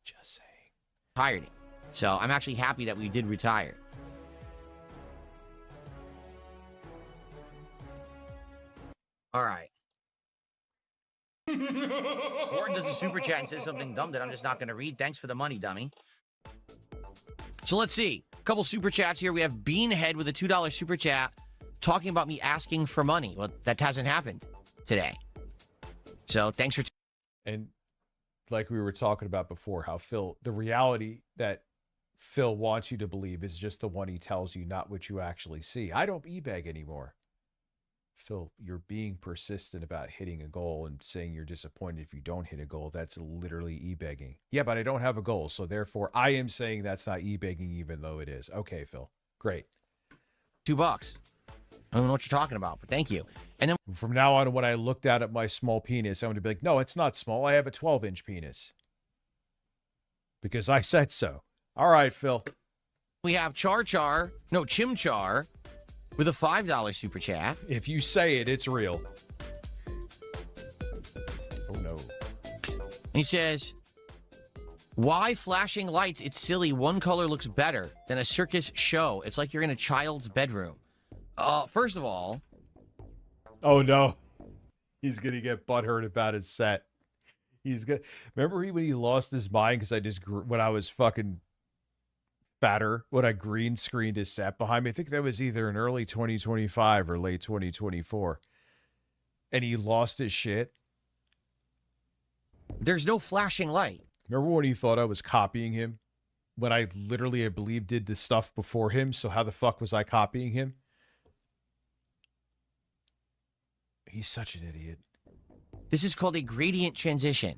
Just saying. Retired. So I'm actually happy that we did retire. All right. Orton does a super chat and says something dumb that I'm just not going to read. Thanks for the money, dummy. So let's see. A couple super chats here. We have Beanhead with a $2 super chat talking about me asking for money. Well, that hasn't happened today. So thanks for... And like we were talking about before, how Phil, the reality that Phil wants you to believe is just the one he tells you, not what you actually see. I don't e-beg anymore. Phil, you're being persistent about hitting a goal and saying you're disappointed if you don't hit a goal. That's literally e-begging. Yeah, but I don't have a goal. So therefore, I am saying that's not e-begging, even though it is. Okay, Phil. Great. $2. I don't know what you're talking about, but thank you. And then from now on, when I looked at my small penis, I'm going to be like, no, it's not small. I have a 12-inch penis. Because I said so. All right, Phil. We have Chimchar with a $5 super chat. If you say it, it's real. Oh, no. He says, why flashing lights? It's silly. One color looks better than a circus show. It's like you're in a child's bedroom. First of all... Oh, no. He's going to get butthurt about his set. He's good. Remember when he lost his mind because when I was fucking fatter, when I green screened his set behind me? I think that was either in early 2025 or late 2024. And he lost his shit. There's no flashing light. Remember when he thought I was copying him? When I literally, I believe, did the stuff before him. So how the fuck was I copying him? He's such an idiot. This is called a gradient transition.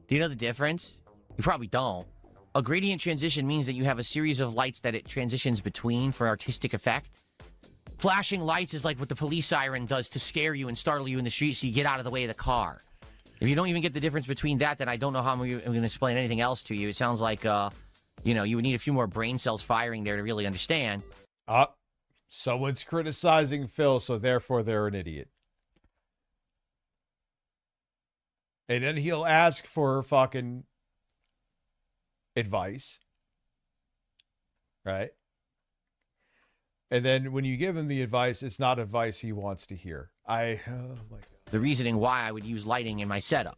Do you know the difference? You probably don't. A gradient transition means that you have a series of lights that it transitions between for artistic effect. Flashing lights is like what the police siren does to scare you and startle you in the street so you get out of the way of the car. If you don't even get the difference between that, then I don't know how I'm going to explain anything else to you. It sounds like, you would need a few more brain cells firing there to really understand. Someone's criticizing Phil, so therefore they're an idiot. And then he'll ask for fucking advice. Right? And then when you give him the advice, it's not advice he wants to hear. Oh my God. The reasoning why I would use lighting in my setup.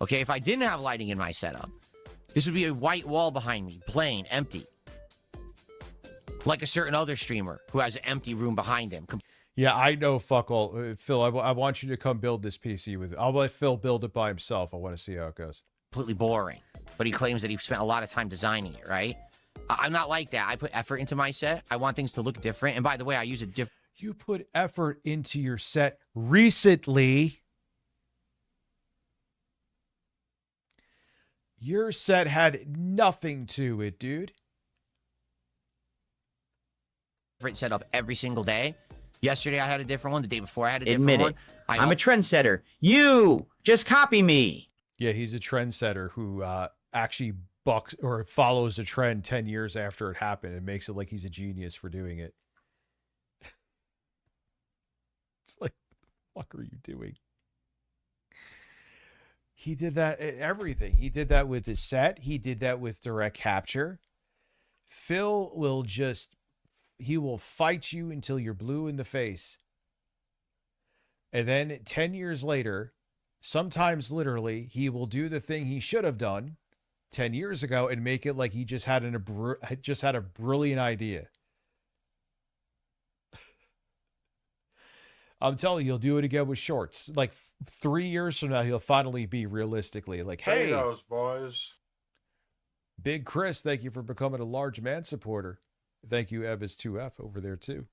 Okay, if I didn't have lighting in my setup, this would be a white wall behind me, plain, empty. Like a certain other streamer who has an empty room behind him. Yeah, I know, fuck all. Phil, I want you to come build this PC with it. I'll let Phil build it by himself. I want to see how it goes. Completely boring. But he claims that he spent a lot of time designing it, right? I'm not like that. I put effort into my set. I want things to look different. And by the way, I use a different... You put effort into your set recently. Your set had nothing to it, dude. Different setup every single day. Yesterday I had a different one. The day before I had a different one. I'm a trendsetter. You just copy me. Yeah, he's a trendsetter who actually bucks or follows a trend 10 years after it happened and makes it like he's a genius for doing it. It's like, what the fuck are you doing? He did that at everything. He did that with his set. He did that with direct capture. Phil will he will fight you until you're blue in the face. And then 10 years later, sometimes literally, he will do the thing he should have done 10 years ago and make it like he just had a brilliant idea. I'm telling you, he'll do it again with shorts. Like 3 years from now, he'll finally be realistically like, hey, Potatoes, boys. Big Chris, thank you for becoming a large man supporter. Thank you, Evis2F over there too.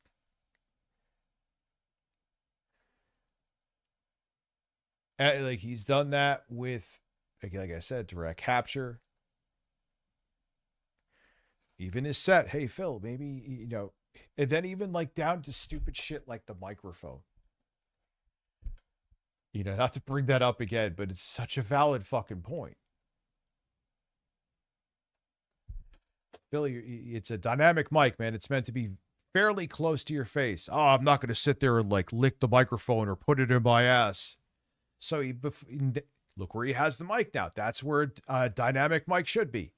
Like he's done that with, like I said, direct capture. Even his set. Hey, Phil, maybe, and then even like down to stupid shit like the microphone. Not to bring that up again, but it's such a valid fucking point. Billy, it's a dynamic mic, man. It's meant to be fairly close to your face. Oh, I'm not going to sit there and like lick the microphone or put it in my ass. So look where he has the mic now. That's where a dynamic mic should be.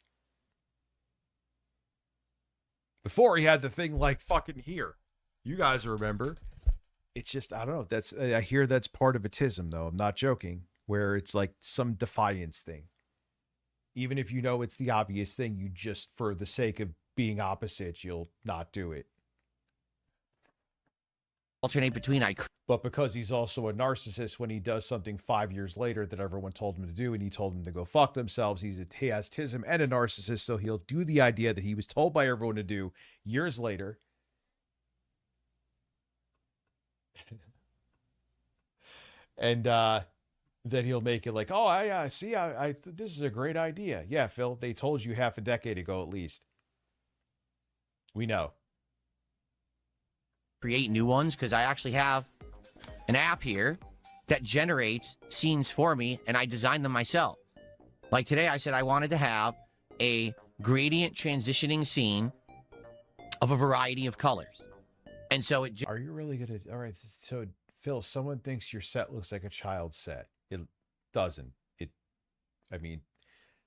Before he had the thing like fucking here. You guys remember. It's just, I don't know. I hear that's part of autism though. I'm not joking. Where it's like some defiance thing. Even if you know it's the obvious thing, you just, for the sake of being opposite, you'll not do it. Alternate between but because he's also a narcissist, when he does something 5 years later that everyone told him to do and he told them to go fuck themselves, he has autism and a narcissist, so he'll do the idea that he was told by everyone to do years later. And then he'll make it like, oh, I see, this is a great idea. Yeah, Phil, they told you half a decade ago at least. We know. Create new ones, because I actually have an app here that generates scenes for me, and I designed them myself. Like today, I said I wanted to have a gradient transitioning scene of a variety of colors. And so it... Are you really going to... All right, so Phil, someone thinks your set looks like a child's set. It doesn't. I mean,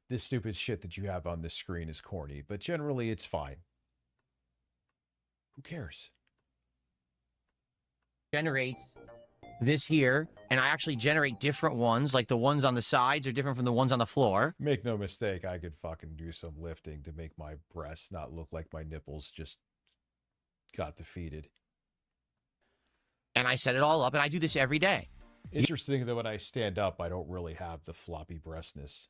this stupid shit that you have on the screen is corny, but generally it's fine. Who cares? Generates this here, and I actually generate different ones, like the ones on the sides are different from the ones on the floor. Make no mistake, I could fucking do some lifting to make my breasts not look like my nipples just got defeated. And I set it all up, and I do this every day. Interesting that when I stand up, I don't really have the floppy breastness.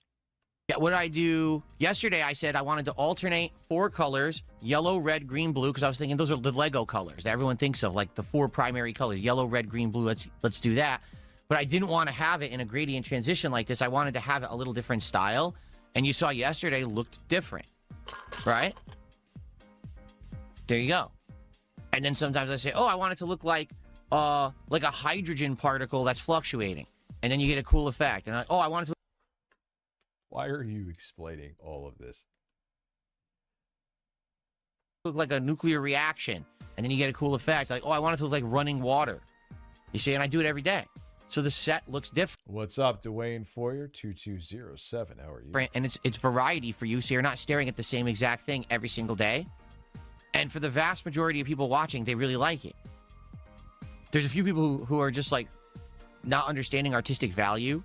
Yeah, what did I do? Yesterday, I said I wanted to alternate 4 colors, yellow, red, green, blue, because I was thinking those are the Lego colors that everyone thinks of, like the 4 primary colors, yellow, red, green, blue, let's do that. But I didn't want to have it in a gradient transition like this. I wanted to have it a little different style. And you saw yesterday looked different, right? There you go. And then sometimes I say, oh, I want it to look like a hydrogen particle that's fluctuating. And then you get a cool effect. And I want it to... Why are you explaining all of this? Look like a nuclear reaction, and then you get a cool effect. Like, oh, I want it to look like running water. You see, and I do it every day. So the set looks different. What's up, Dwayne Foyer 2207? How are you? And it's variety for you, so you're not staring at the same exact thing every single day. And for the vast majority of people watching, they really like it. There's a few people who are just like not understanding artistic value.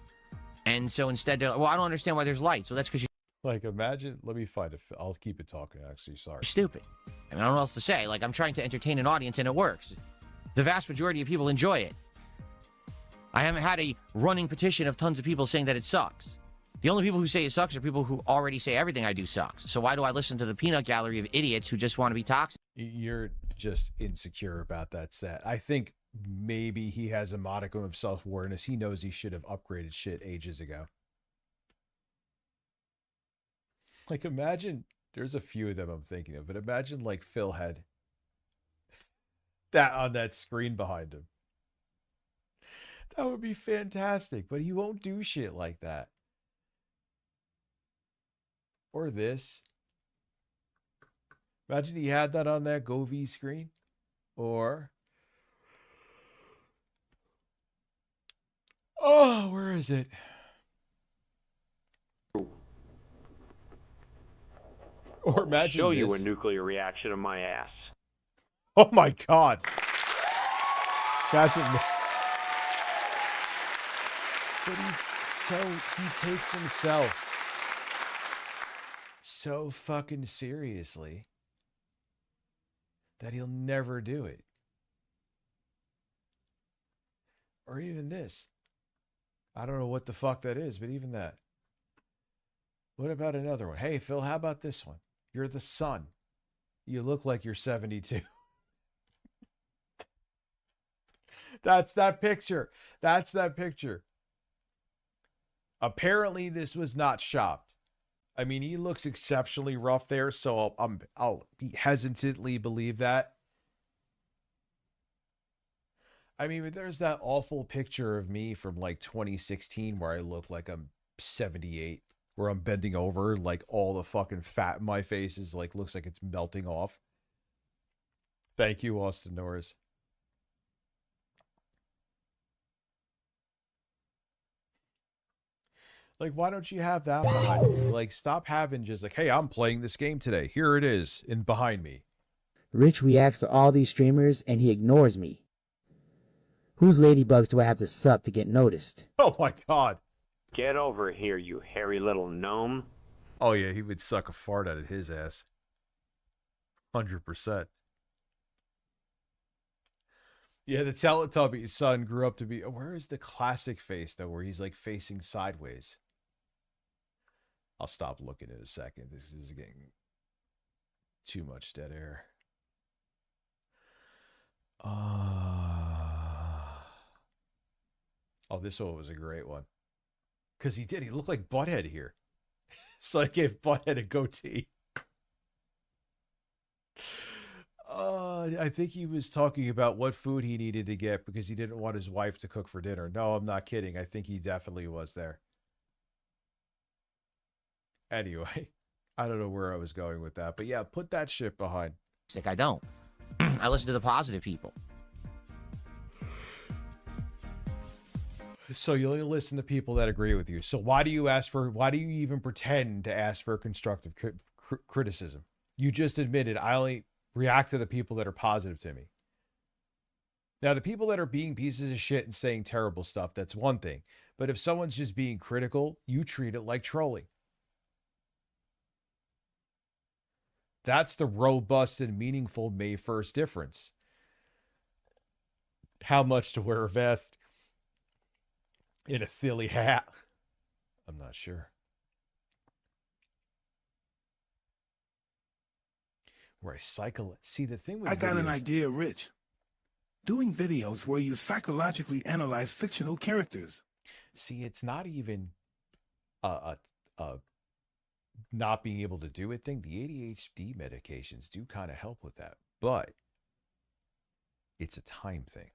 And so instead, they're like, well, I don't understand why there's lights. Well, that's because you're... Like, imagine... Let me find it. I'll keep it talking, actually. Sorry. Stupid. I mean, I don't know what else to say. Like, I'm trying to entertain an audience, and it works. The vast majority of people enjoy it. I haven't had a running petition of tons of people saying that it sucks. The only people who say it sucks are people who already say everything I do sucks. So why do I listen to the peanut gallery of idiots who just want to be toxic? You're just insecure about that set. I think maybe he has a modicum of self-awareness. He knows he should have upgraded shit ages ago. Like, imagine, there's a few of them I'm thinking of, but imagine like Phil had that on that screen behind him. That would be fantastic, but he won't do shit like that. Or this. Imagine he had that on that Govee screen. Or... Oh, where is it? Or imagine show this. You a nuclear reaction in my ass. Oh my God. Imagine. But he takes himself so fucking seriously that he'll never do it. Or even this. I don't know what the fuck that is, but even that. What about another one? Hey, Phil, how about this one? You're the sun. You look like you're 72. That's that picture. That's that picture. Apparently, this was not shopped. I mean, he looks exceptionally rough there, so I'll hesitantly believe that. I mean, but there's that awful picture of me from like 2016 where I look like I'm 78, where I'm bending over, like all the fucking fat in my face is like, looks like it's melting off. Thank you, Austin Norris. Like, why don't you have that behind you? Like, stop having just like, hey, I'm playing this game today. Here it is in behind me. Rich reacts to all these streamers and he ignores me. Whose ladybugs do I have to suck to get noticed? Oh my God. Get over here, you hairy little gnome. Oh yeah, he would suck a fart out of his ass. 100%. Yeah, the Teletubby's son grew up to be... Where is the classic face, though, where he's, like, facing sideways? I'll stop looking in a second. This is getting too much dead air. Oh, this one was a great one. Because he did. He looked like Butthead here. So I gave Butthead a goatee. I think he was talking about what food he needed to get because he didn't want his wife to cook for dinner. No, I'm not kidding. I think he definitely was there. Anyway, I don't know where I was going with that. But yeah, put that shit behind. It's like, I don't. I listen to the positive people. So you only listen to people that agree with you. So why do you even pretend to ask for constructive criticism? You just admitted I only react to the people that are positive to me. Now, the people that are being pieces of shit and saying terrible stuff, that's one thing. But if someone's just being critical, you treat it like trolling. That's the robust and meaningful May 1st difference. How much to wear a vest in a silly hat? I'm not sure. Where I cycle. See, the thing with I got an videos- idea, Rich. Doing videos where you psychologically analyze fictional characters. See, it's not even a not being able to do it thing. The ADHD medications do kind of help with that, but it's a time thing.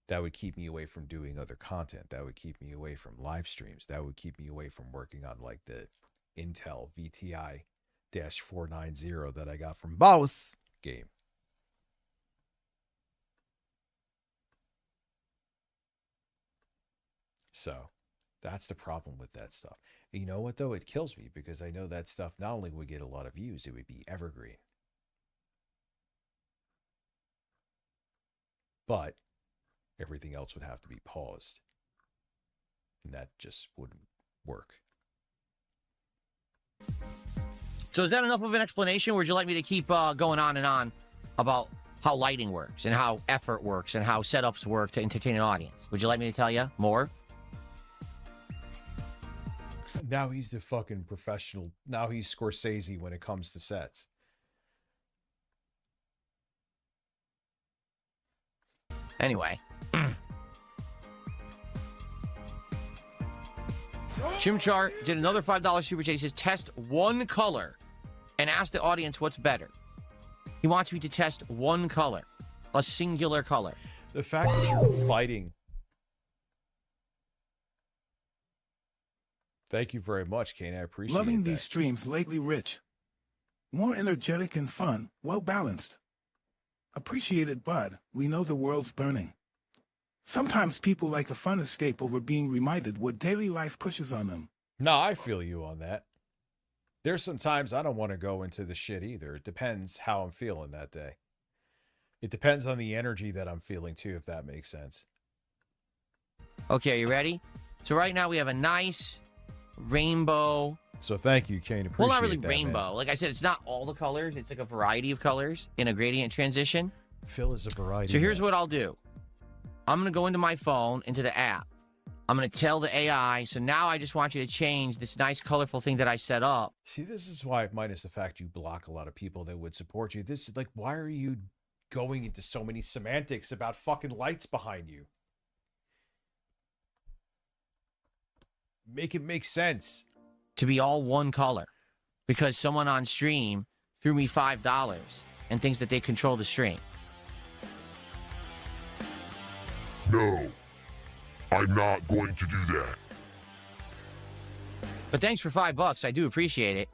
That would keep me away from doing other content. That would keep me away from live streams. That would keep me away from working on like the Intel VTI-490 that I got from Boss game. So that's the problem with that stuff. And you know what, though? It kills me because I know that stuff not only would get a lot of views, it would be evergreen. But everything else would have to be paused. And that just wouldn't work. So is that enough of an explanation? Or would you like me to keep going on and on about how lighting works and how effort works and how setups work to entertain an audience? Would you like me to tell you more? Now he's the fucking professional. Now he's Scorsese when it comes to sets. Anyway. Chimchar did another $5 super chat. He says, test one color and ask the audience what's better. He wants me to test one color, a singular color. The fact that you're fighting. Thank you very much, Kane. I appreciate Loving that. these streams lately, Rich. More energetic and fun, well balanced. Appreciate it, bud. We know the world's burning. Sometimes people like a fun escape over being reminded what daily life pushes on them. No, I feel you on that. There's some times I don't want to go into the shit either. It depends how I'm feeling that day. It depends on the energy that I'm feeling too, if that makes sense. Okay, are you ready? So right now we have a nice rainbow. So thank you, Kane. Appreciate Well, not really that, rainbow. man. Like I said, it's not all the colors. It's like a variety of colors in a gradient transition. Phil is a variety. So here's what I'll do. I'm going to go into my phone, into the app. I'm going to tell the AI, so now I just want you to change this nice colorful thing that I set up. See, this is why, minus the fact you block a lot of people that would support you, this is like, why are you going into so many semantics about fucking lights behind you? Make it make sense. To be all one color. Because someone on stream threw me $5 and thinks that they control the stream. No, I'm not going to do that. But thanks for $5. I do appreciate it.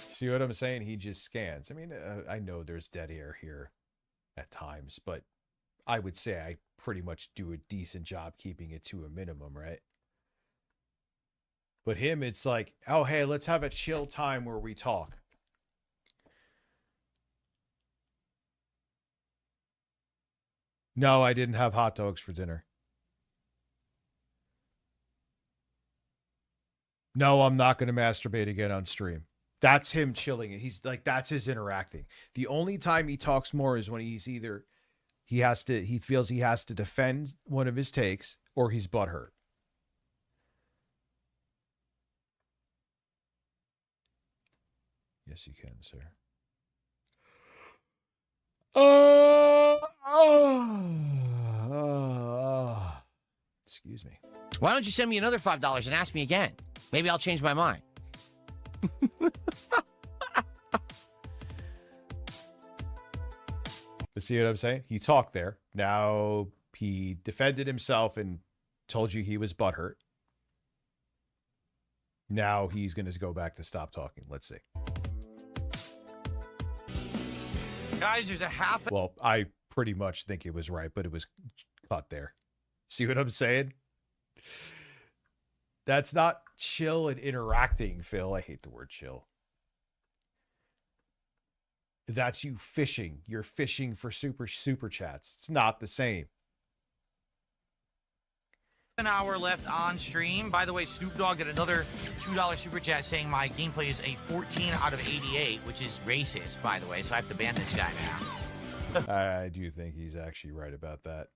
See what I'm saying? He just scans. I mean, I know there's dead air here at times, but I would say I pretty much do a decent job keeping it to a minimum, right? But him, it's like, oh, hey, let's have a chill time where we talk. No, I didn't have hot dogs for dinner. No, I'm not going to masturbate again on stream. That's him chilling. He's like, that's his interacting. The only time he talks more is when he's either he feels he has to defend one of his takes or he's butthurt. Yes, you can, sir. Excuse me. Why don't you send me another $5 and ask me again? Maybe I'll change my mind. But see what I'm saying? He talked there. Now he defended himself and told you he was butthurt. Now he's going to go back to stop talking. Let's see. Guys, there's a half... Well, I pretty much think it was right, but it was cut there. See what I'm saying? That's not chill and interacting, Phil. I hate the word chill. That's you fishing. You're fishing for super chats. It's not the same. An hour left on stream. By the way, Snoop Dogg did another $2 super chat saying my gameplay is a 14 out of 88, which is racist, by the way, so I have to ban this guy now. I do think he's actually right about that.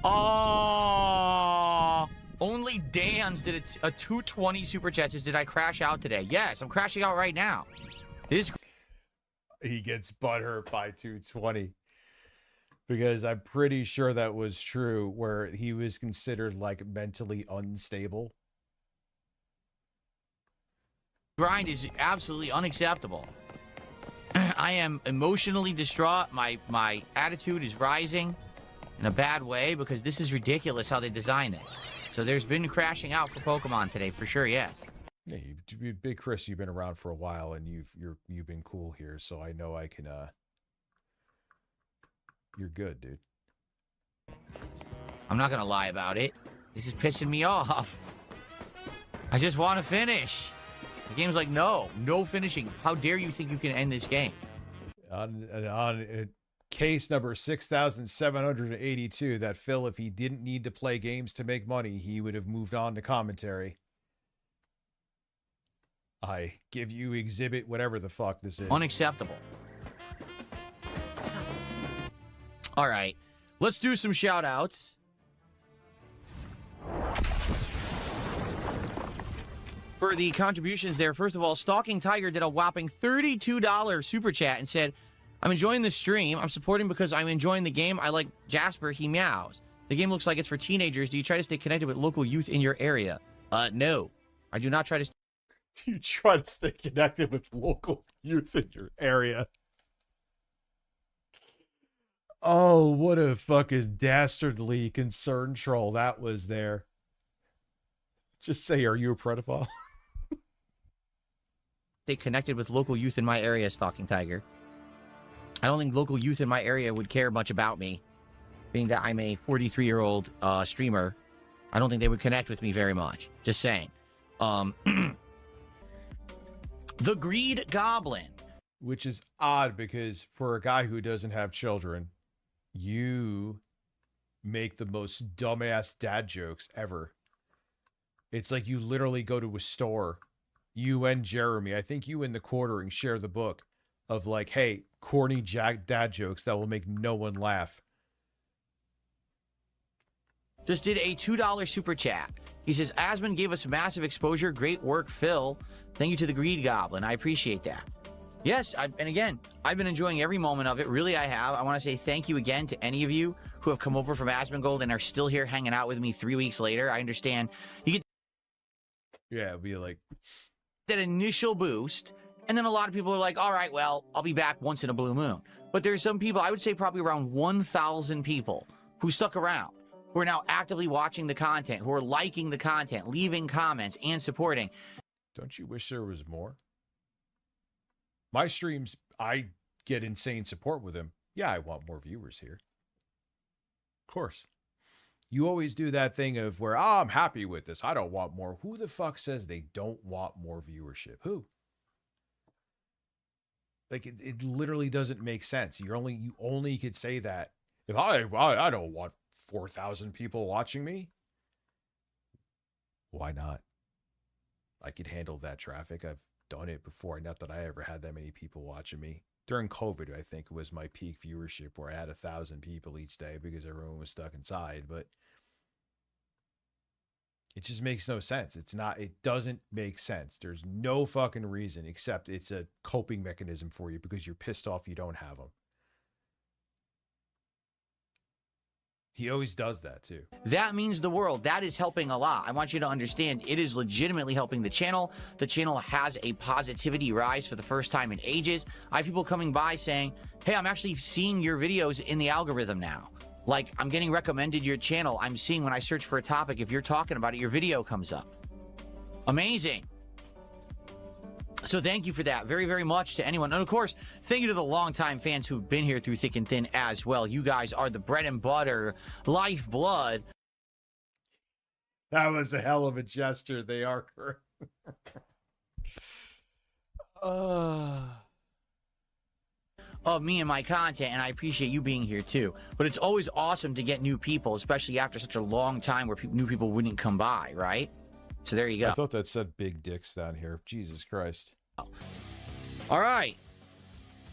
Oh, only Dan's did a 220 super chat says, did I crash out today? Yes, I'm crashing out right now. This he gets butthurt by 220 because I'm pretty sure that was true where he was considered like mentally unstable. Grind is absolutely unacceptable. I am emotionally distraught. My attitude is rising in a bad way because this is ridiculous how they designed it. So there's been crashing out for Pokemon today for sure. Yes. Yeah, Big Chris, you've been around for a while and you've been cool here, so I know I can. You're good, dude. I'm not gonna lie about it. This is pissing me off. I just want to finish. The game's like, no finishing. How dare you think you can end this game? On case number 6,782, that Phil, if he didn't need to play games to make money, he would have moved on to commentary. I give you exhibit whatever the fuck this is. Unacceptable. All right, let's do some shout outs. For the contributions there, first of all, Stalking Tiger did a whopping $32 super chat and said, I'm enjoying the stream. I'm supporting because I'm enjoying the game. I like Jasper. He meows. The game looks like it's for teenagers. Do you try to stay connected with local youth in your area? No. I do not try to... Do you try to stay connected with local youth in your area? Oh, what a fucking dastardly concerned troll that was there. Just say, are you a pedophile? Stay connected with local youth in my area, Stalking Tiger. I don't think local youth in my area would care much about me, being that I'm a 43-year-old streamer. I don't think they would connect with me very much. Just saying. The Greed Goblin. Which is odd because for a guy who doesn't have children, you make the most dumbass dad jokes ever. It's like you literally go to a store, you and Jeremy, I think you and the Quartering share the book of like, hey, corny dad jokes that will make no one laugh. Just did a $2 super chat. He says, Asmon gave us massive exposure. Great work, Phil. Thank you to the Greed Goblin. I appreciate that. Yes, and again, I've been enjoying every moment of it. Really, I have. I want to say thank you again to any of you who have come over from Asmongold and are still here hanging out with me 3 weeks later. I understand. You get it'd be like that initial boost, and then a lot of people are like, all right, well, I'll be back once in a blue moon. But there's some people, I would say probably around 1,000 people who stuck around, who are now actively watching the content, who are liking the content, leaving comments, and supporting. Don't you wish there was more? My streams, I get insane support with them. Yeah, I want more viewers here. Of course. You always do that thing of where, I'm happy with this. I don't want more. Who the fuck says they don't want more viewership? Who? Like, it literally doesn't make sense. You only could say that if I don't want 4,000 people watching me. Why not? I could handle that traffic. I've done it before. Not that I ever had that many people watching me. During COVID, I think it was my peak viewership where I had 1,000 people each day because everyone was stuck inside. But it just makes no sense. It doesn't make sense. There's no fucking reason except it's a coping mechanism for you because you're pissed off you don't have them. He always does that too. That means the world. That is helping a lot. I want you to understand it is legitimately helping the channel. The channel has a positivity rise for the first time in ages. I have people coming by saying, hey, I'm actually seeing your videos in the algorithm now. Like, I'm getting recommended your channel. I'm seeing when I search for a topic, if you're talking about it, your video comes up. Amazing. So thank you for that very, very much to anyone. And of course, thank you to the longtime fans who've been here through thick and thin as well. You guys are the bread and butter, lifeblood. That was a hell of a gesture. They are correct. Of me and my content, and I appreciate you being here too. But it's always awesome to get new people, especially after such a long time where new people wouldn't come by, right? So there you go. I thought that said big dicks down here. Jesus Christ. All right.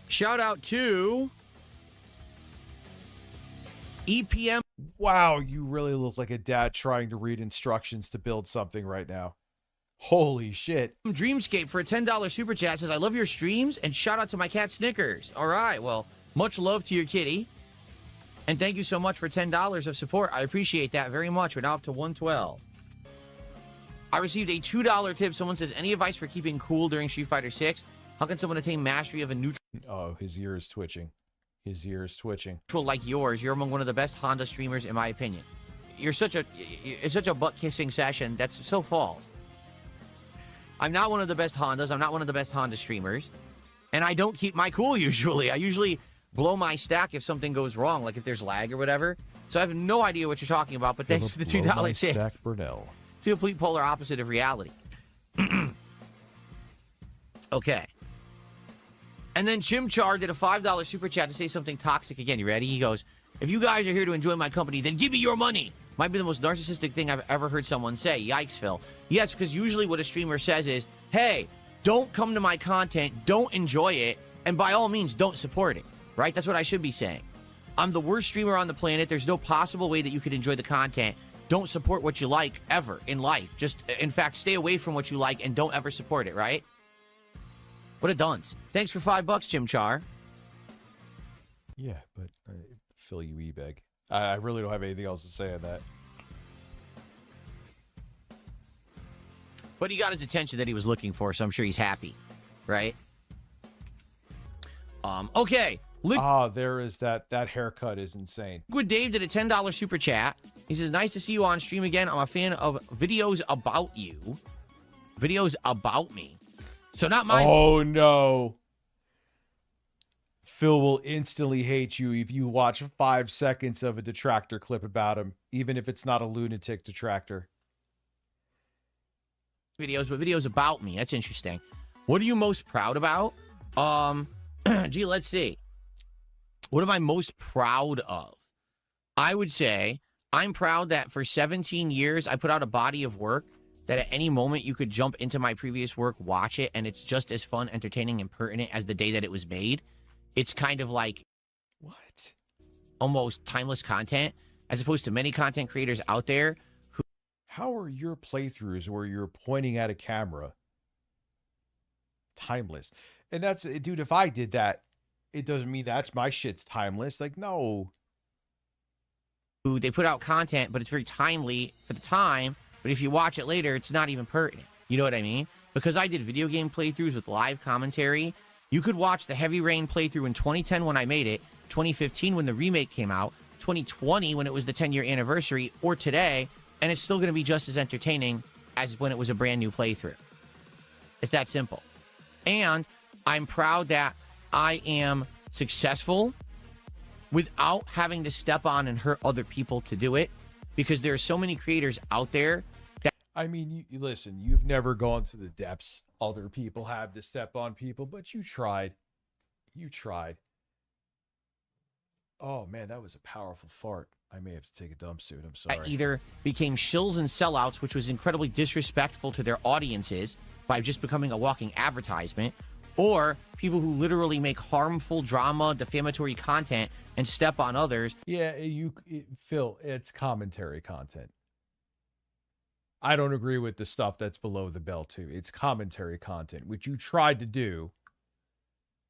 Shout out to EPM. Wow, you really look like a dad trying to read instructions to build something right now. Holy shit. Dreamscape for a $10 super chat says, I love your streams and shout out to my cat Snickers. All right. Well, much love to your kitty. And thank you so much for $10 of support. I appreciate that very much. We're now up to 112. I received a $2 tip. Someone says, any advice for keeping cool during Street Fighter 6? How can someone attain mastery of a neutral? Oh, his ear is twitching. His ear is twitching. Like yours, you're among one of the best Honda streamers, in my opinion. It's such a butt-kissing session. That's so false. I'm not one of the best Hondas. I'm not one of the best Honda streamers. And I don't keep my cool usually. I usually blow my stack if something goes wrong, like if there's lag or whatever. So I have no idea what you're talking about, but thanks for the $2 tip. Stack Burnell. It's the complete polar opposite of reality. Okay. And then Chimchar did a $5 super chat to say something toxic again. You ready? He goes, if you guys are here to enjoy my company, then give me your money. Might be the most narcissistic thing I've ever heard someone say. Yikes, Phil. Yes, because usually what a streamer says is, hey, don't come to my content, don't enjoy it, and by all means, don't support it. Right? That's what I should be saying. I'm the worst streamer on the planet. There's no possible way that you could enjoy the content. Don't support what you like ever in life. Just, in fact, stay away from what you like and don't ever support it, right? What a dunce. Thanks for $5, Chimchar. Yeah, but Phil, you e-beg. I really don't have anything else to say on that. But he got his attention that he was looking for, so I'm sure he's happy, right? Okay. There is that haircut is insane. Liquid Dave did a $10 super chat. He says, nice to see you on stream again. I'm a fan of videos about you. Videos about me. So not mine. Oh, no. Phil will instantly hate you if you watch 5 seconds of a detractor clip about him, even if it's not a lunatic detractor. Videos, but videos about me. That's interesting. What are you most proud about? Gee, let's see. What am I most proud of? I would say I'm proud that for 17 years, I put out a body of work that at any moment you could jump into my previous work, watch it, and it's just as fun, entertaining, and pertinent as the day that it was made. It's kind of like what? Almost timeless content, as opposed to many content creators out there who... How are your playthroughs where you're pointing at a camera timeless? And that's, dude, if I did that, it doesn't mean that's my shit's timeless. Like, no. They put out content, but it's very timely for the time. But if you watch it later, it's not even pertinent. You know what I mean? Because I did video game playthroughs with live commentary. You could watch the Heavy Rain playthrough in 2010 when I made it, 2015 when the remake came out, 2020 when it was the 10-year anniversary, or today, and it's still going to be just as entertaining as when it was a brand new playthrough. It's that simple. And I'm proud that I am successful without having to step on and hurt other people to do it, because there are so many creators out there that... I mean, you listen, you've never gone to the depths other people have to step on people, but you tried. You tried. Oh, man, that was a powerful fart. I may have to take a dump soon. I'm sorry. Either became shills and sellouts, which was incredibly disrespectful to their audiences by just becoming a walking advertisement, or people who literally make harmful drama, defamatory content and step on others. Yeah, Phil, it's commentary content. I don't agree with the stuff that's below the belt too. It's commentary content, which you tried to do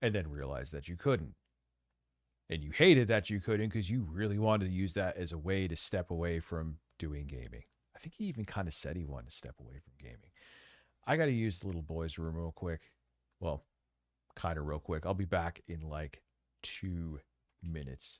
and then realized that you couldn't. And you hated that you couldn't because you really wanted to use that as a way to step away from doing gaming. I think he even kind of said he wanted to step away from gaming. I got to use the little boy's room real quick. Well, kind of real quick. I'll be back in like 2 minutes.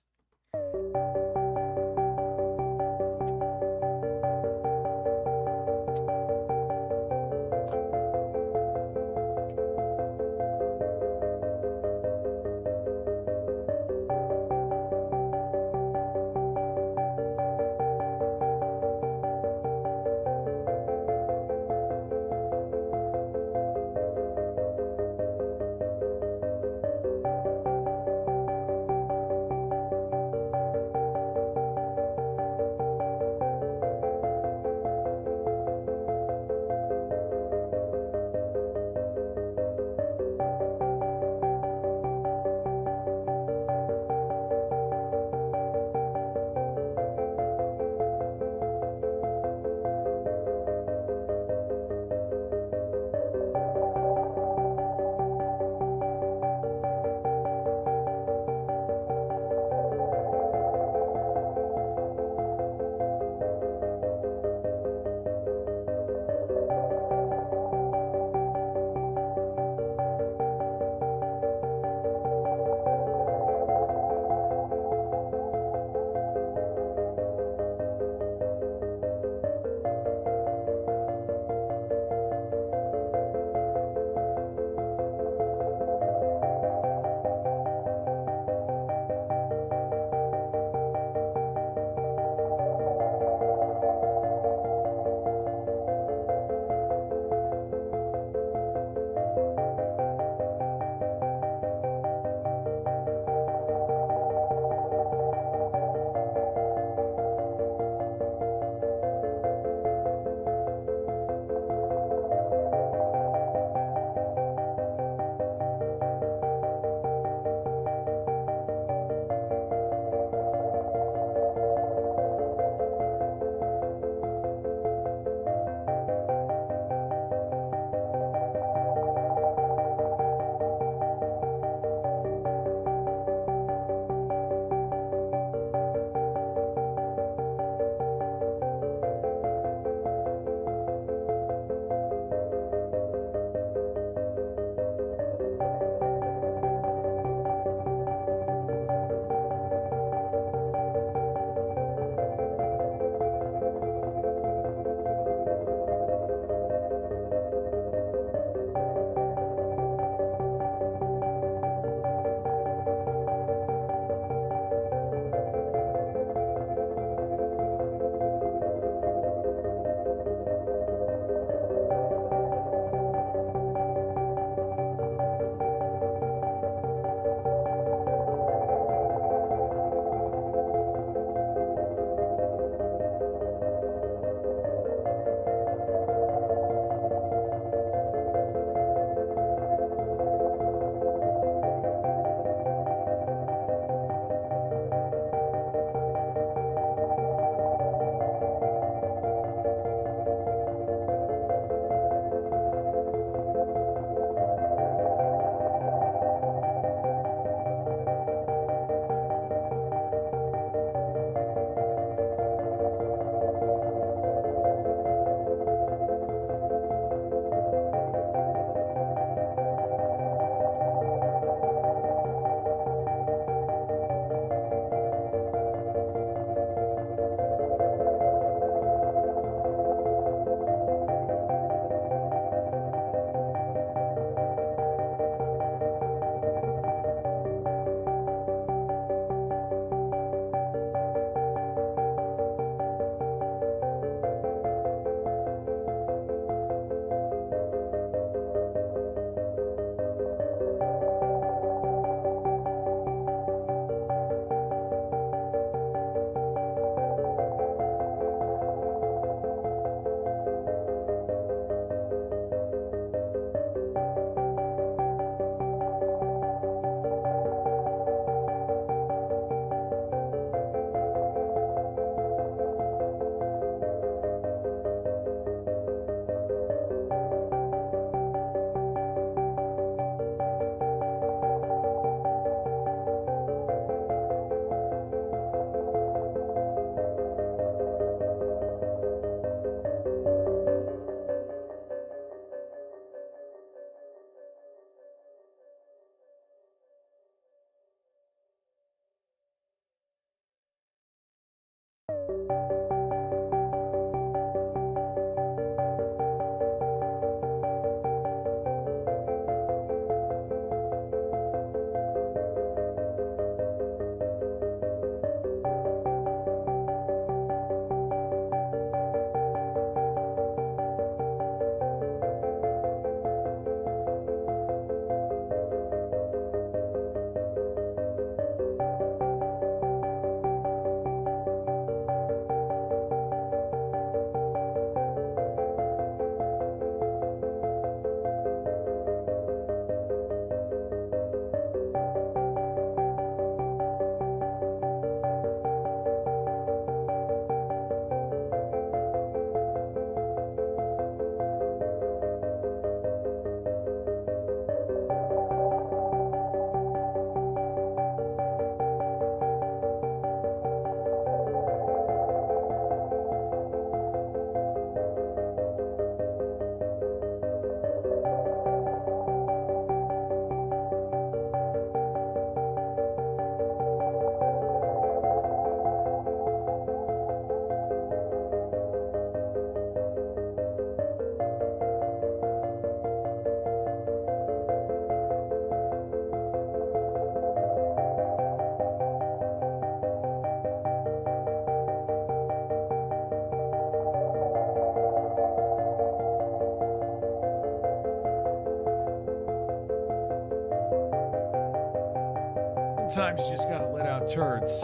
Sometimes you just gotta let out turds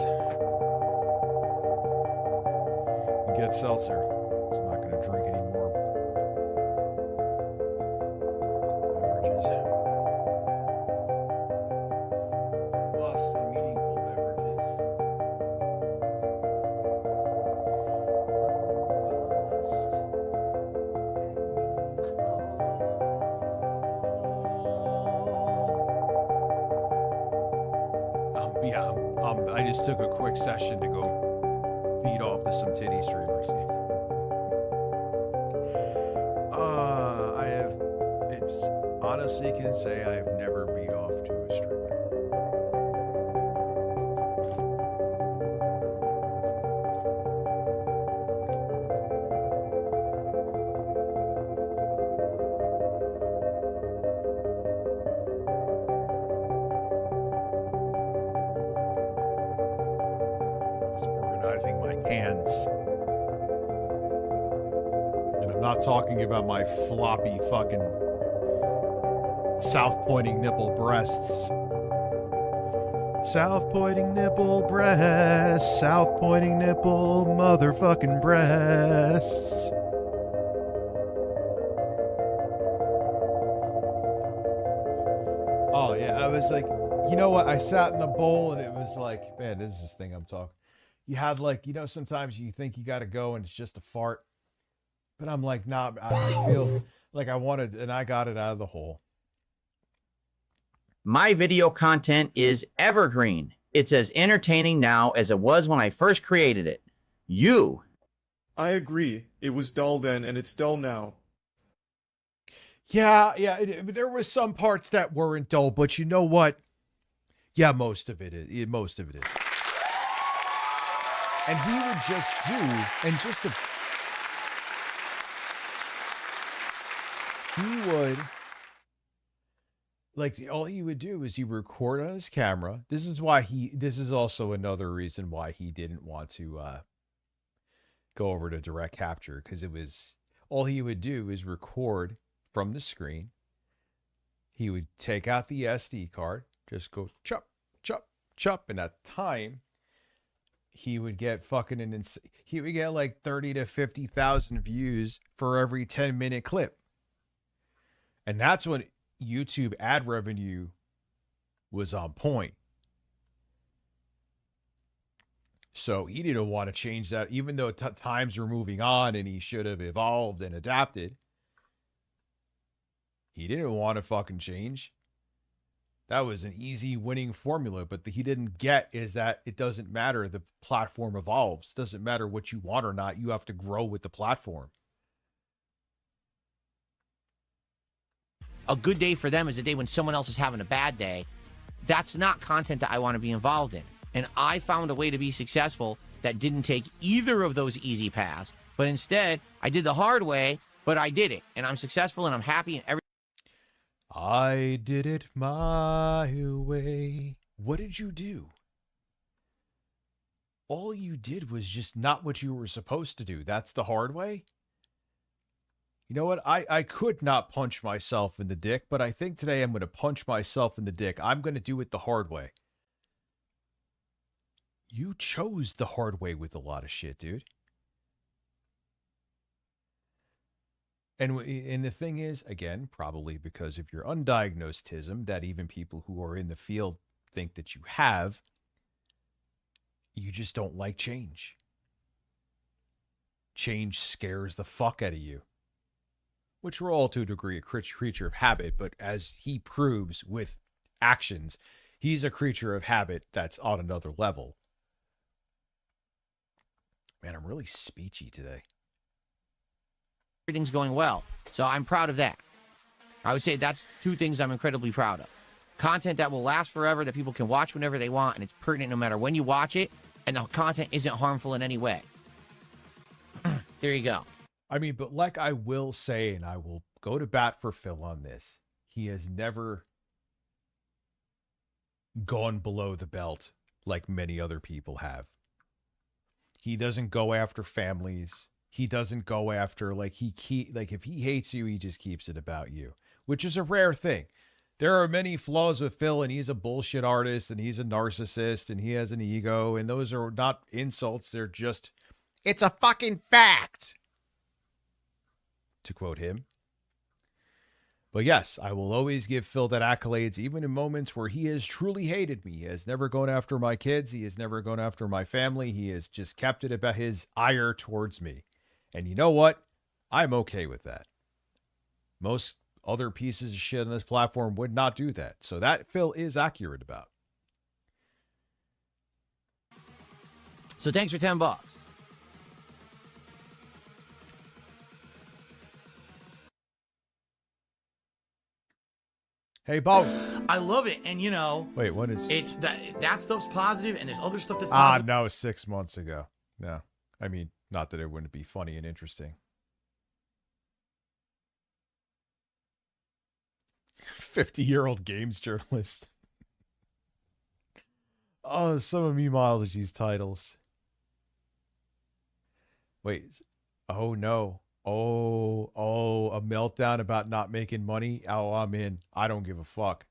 and get seltzer. So I'm not gonna drink any more beverages. Plus, meaningful beverages. I just took a quick session to go beat off to some titty streamers. It's honestly can say I've never beat off to a streamer. My hands. And I'm not talking about my floppy fucking south pointing nipple breasts. South pointing nipple breasts. South pointing nipple motherfucking breasts. Oh yeah, I was like, you know what? I sat in the bowl and it was like, man, this is this thing I'm talking. You had like, you know, sometimes you think you got to go and it's just a fart. But I'm like, nah, I feel like I wanted, and I got it out of the hole. My video content is evergreen. It's as entertaining now as it was when I first created it. I agree. It was dull then, and it's dull now. Yeah, there was some parts that weren't dull, but you know what? Yeah, most of it is. Most of it is. And he would just do, and just to, he would, like, all he would do is he would record on his camera. This is also another reason why he didn't want to go over to direct capture, because it was, all he would do is record from the screen. He would take out the SD card, just go chop, chop, chop, and at time, he would get fucking he would get like 30 to 50,000 views for every 10-minute clip. And that's when YouTube ad revenue was on point. So he didn't want to change that, even though times were moving on and he should have evolved and adapted. He didn't want to fucking change. That was an easy winning formula, but he didn't get is that it doesn't matter. The platform evolves. It doesn't matter what you want or not. You have to grow with the platform. A good day for them is a day when someone else is having a bad day. That's not content that I want to be involved in. And I found a way to be successful that didn't take either of those easy paths, but instead I did the hard way, but I did it. And I'm successful and I'm happy and everything. I did it my way. What did you do? All you did was just not what you were supposed to do. That's the hard way? You know what? I could not punch myself in the dick, but I think today I'm going to punch myself in the dick. I'm going to do it the hard way. You chose the hard way with a lot of shit, dude. And the thing is, again, probably because of your undiagnosedism that even people who are in the field think that you have, you just don't like change. Change scares the fuck out of you. Which we're all to a degree a creature of habit, but as he proves with actions, he's a creature of habit that's on another level. Man, I'm really speechy today. Everything's going well. So I'm proud of that. I would say that's two things I'm incredibly proud of. Content that will last forever, that people can watch whenever they want, and it's pertinent no matter when you watch it, and the content isn't harmful in any way. There you go. I mean, but like I will say, and I will go to bat for Phil on this, he has never gone below the belt like many other people have. He doesn't go after families. He doesn't go after, like, if he hates you, he just keeps it about you, which is a rare thing. There are many flaws with Phil, and he's a bullshit artist, and he's a narcissist, and he has an ego, and those are not insults. They're just, it's a fucking fact, to quote him. But yes, I will always give Phil that accolades, even in moments where he has truly hated me. He has never gone after my kids. He has never gone after my family. He has just kept it about his ire towards me. And you know what? I'm okay with that. Most other pieces of shit on this platform would not do that. So that Phil is accurate about. So thanks for $10. Hey, both. I love it. And, you know. Wait, what is... It's that stuff's positive, and there's other stuff that's Ah, positive. no, 6 months ago. No. I mean, not that it wouldn't be funny and interesting. 50-year-old games journalist. Oh, some of me mileage these titles. Wait. Oh, no. Oh, a meltdown about not making money? Oh, I'm in. I don't give a fuck.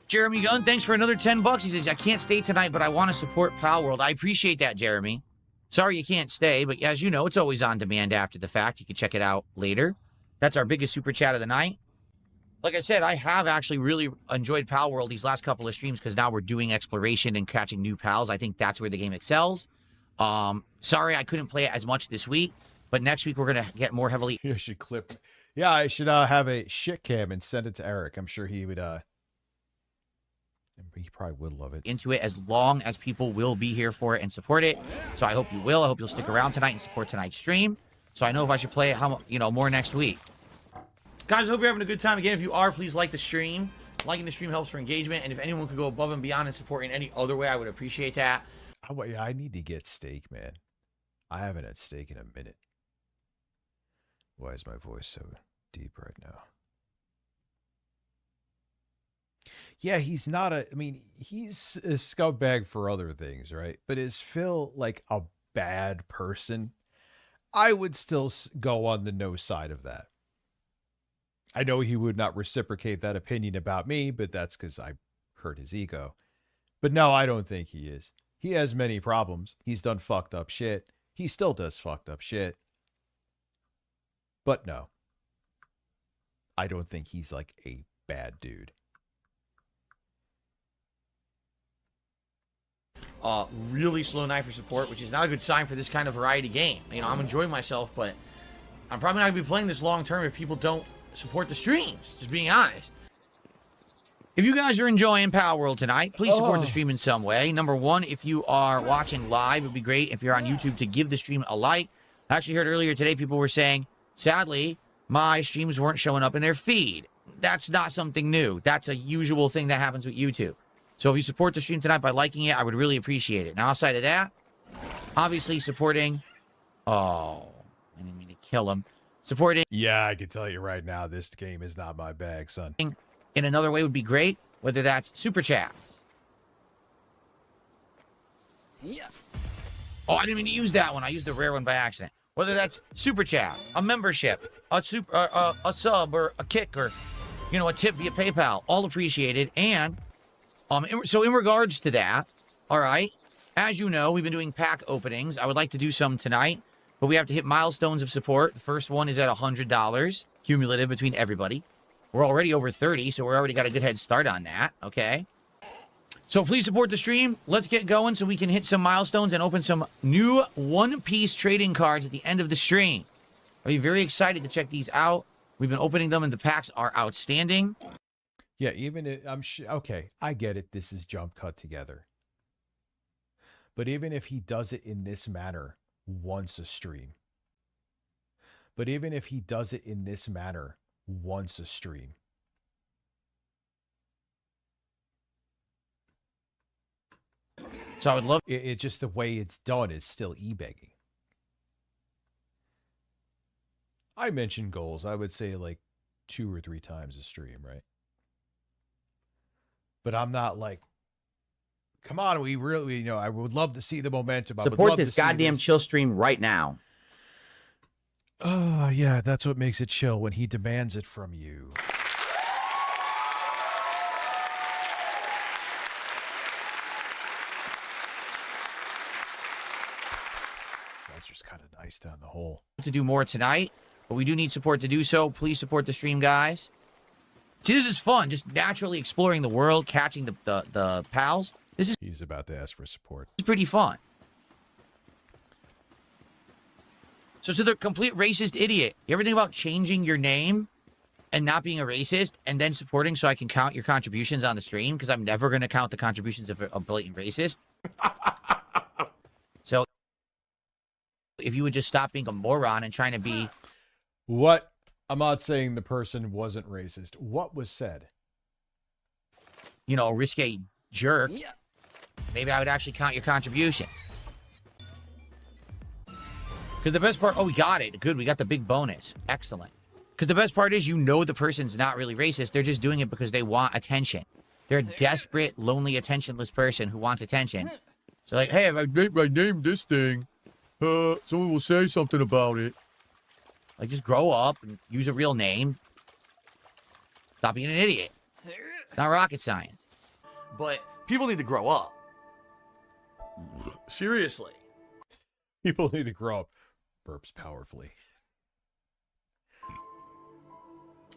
Jeremy Gunn, thanks for another $10. He says, I can't stay tonight, but I want to support Pal World. I appreciate that, Jeremy. Sorry you can't stay, but as you know, it's always on demand after the fact. You can check it out later. That's our biggest super chat of the night. Like I said, I have actually really enjoyed Pal World these last couple of streams because now we're doing exploration and catching new pals. I think that's where the game excels. Sorry I couldn't play it as much this week, but next week we're going to get more heavily... You should clip... Yeah, I should have a shit cam and send it to Eric. I'm sure he would... He probably would love it. ...into it as long as people will be here for it and support it. So I hope you will. I hope you'll stick around tonight and support tonight's stream. So I know if I should play it, more next week. Guys, I hope you're having a good time. Again, if you are, please like the stream. Liking the stream helps for engagement. And if anyone could go above and beyond and support in any other way, I would appreciate that. Yeah, I need to get steak, man. I haven't had steak in a minute. Why is my voice so deep right now? Yeah, he's not a... I mean, he's a scumbag for other things, right? But is Phil, like, a bad person? I would still go on the no side of that. I know he would not reciprocate that opinion about me, but that's because I hurt his ego. But no, I don't think he is. He has many problems. He's done fucked up shit. He still does fucked up shit. But no. I don't think he's like a bad dude. Really slow night for support, which is not a good sign for this kind of variety game. I'm enjoying myself, but I'm probably not going to be playing this long term if people don't support the streams, just being honest. If you guys are enjoying Pal World tonight, please support the stream in some way. Number one, if you are watching live, it would be great if you're on YouTube to give the stream a like. I actually heard earlier today people were saying, sadly, my streams weren't showing up in their feed. That's not something new. That's a usual thing that happens with YouTube. So if you support the stream tonight by liking it, I would really appreciate it. Now, outside of that, obviously supporting... Oh, I didn't mean to kill him. Supporting... Yeah, I can tell you right now, this game is not my bag, son. In another way would be great, whether that's super chats. Yeah. Oh, I didn't mean to use that one. I used the rare one by accident. Whether that's super chats, a membership, a sub, or a kick, or a tip via PayPal, all appreciated. And so in regards to that, all right, as you know, we've been doing pack openings. I would like to do some tonight, but we have to hit milestones of support. The first one is at $100 cumulative between everybody. We're already over 30, so we're already got a good head start on that, okay? So please support the stream. Let's get going so we can hit some milestones and open some new one-piece trading cards at the end of the stream. I'll be very excited to check these out. We've been opening them, and the packs are outstanding. Yeah, even if okay, I get it. This is jump cut together. But even if he does it in this manner once a stream. So I would love it. Just the way it's done is still e-begging. I mentioned goals. I would say like 2 or 3 times a stream, right? But I'm not like, come on, we really, I would love to see the momentum. Support this goddamn chill stream right now. Oh, yeah, that's what makes it chill when he demands it from you. Sounds just kind of nice down the hole. To do more tonight, but we do need support to do so. Please support the stream, guys. See, this is fun. Just naturally exploring the world, catching the pals. He's about to ask for support. It's pretty fun. So to the complete racist idiot, you ever think about changing your name and not being a racist and then supporting so I can count your contributions on the stream? Because I'm never going to count the contributions of a blatant racist. So if you would just stop being a moron and trying to be... What? I'm not saying the person wasn't racist. What was said? You know, a risque jerk. Yeah. Maybe I would actually count your contributions. Because the best part... Oh, we got it. Good, we got the big bonus. Excellent. Because the best part is you know the person's not really racist. They're just doing it because they want attention. They're a desperate, lonely, attentionless person who wants attention. So like, hey, if I name this thing, someone will say something about it. Like, just grow up and use a real name. Stop being an idiot. It's not rocket science. But people need to grow up. Seriously. People need to grow up. Burps powerfully.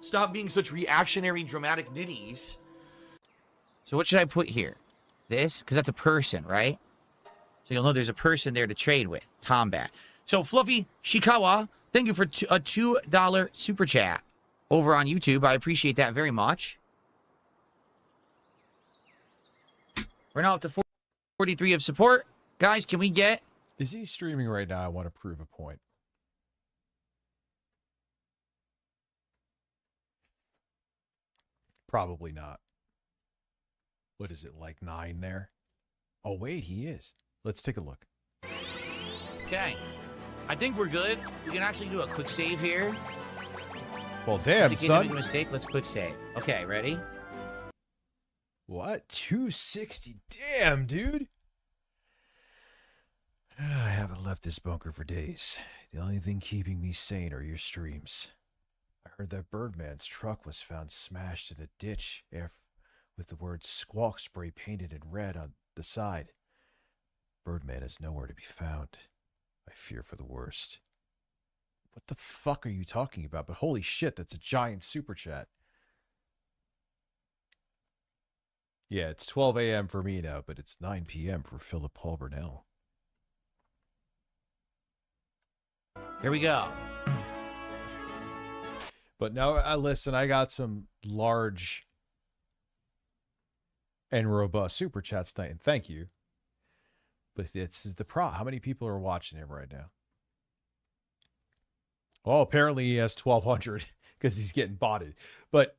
Stop being such reactionary, dramatic nitties. So what should I put here? This? Because that's a person, right? So you'll know there's a person there to trade with. Tombat. So Fluffy Shikawa, thank you for a $2 super chat over on YouTube. I appreciate that very much. We're now up to 43 of support. Guys, can we get... Is he streaming right now? I want to prove a point. Probably not. What is it, like 9 there? Oh, wait, he is. Let's take a look. Okay. I think we're good. We can actually do a quick save here. Well, damn, Just in case I son. make a mistake, let's quick save. Okay, ready? What? 260? Damn, dude. I haven't left this bunker for days. The only thing keeping me sane are your streams. I heard that Birdman's truck was found smashed in a ditch with the word squawk spray painted in red on the side. Birdman is nowhere to be found. I fear for the worst. What the fuck are you talking about? But holy shit, that's a giant super chat. Yeah, it's 12 a.m. for me now, but it's 9 p.m. for Philip Paul Burnell. Here we go. But now, listen, I got some large and robust super chats tonight, and thank you. But it's the how many people are watching him right now? Well, apparently he has 1,200 because he's getting botted. But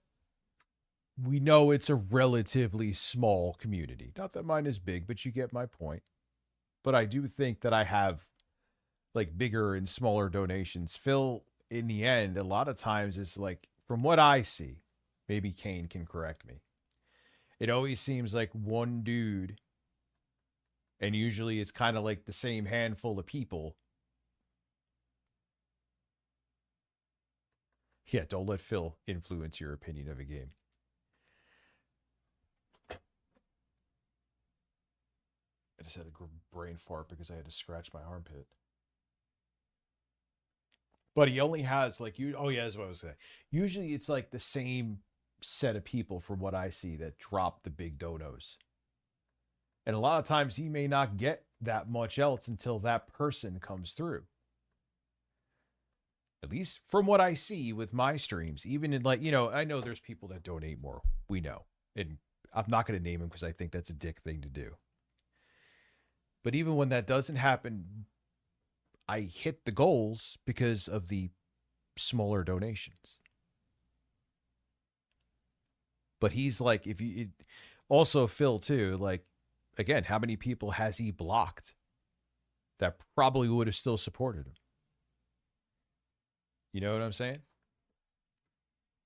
we know it's a relatively small community. Not that mine is big, but you get my point. But I do think that I have like bigger and smaller donations. Phil, in the end, a lot of times it's like, from what I see, maybe Kane can correct me, it always seems like one dude, and usually it's kind of like the same handful of people. Yeah, don't let Phil influence your opinion of a game. I just had a brain fart because I had to scratch my armpit. But he only has like oh yeah, that's what I was saying. Usually it's like the same set of people from what I see that drop the big donos. And a lot of times he may not get that much else until that person comes through. At least from what I see with my streams, even in like, I know there's people that donate more. We know. And I'm not going to name them because I think that's a dick thing to do. But even when that doesn't happen, I hit the goals because of the smaller donations. But he's like, also Phil too, like, again, how many people has he blocked that probably would have still supported him? You know what I'm saying?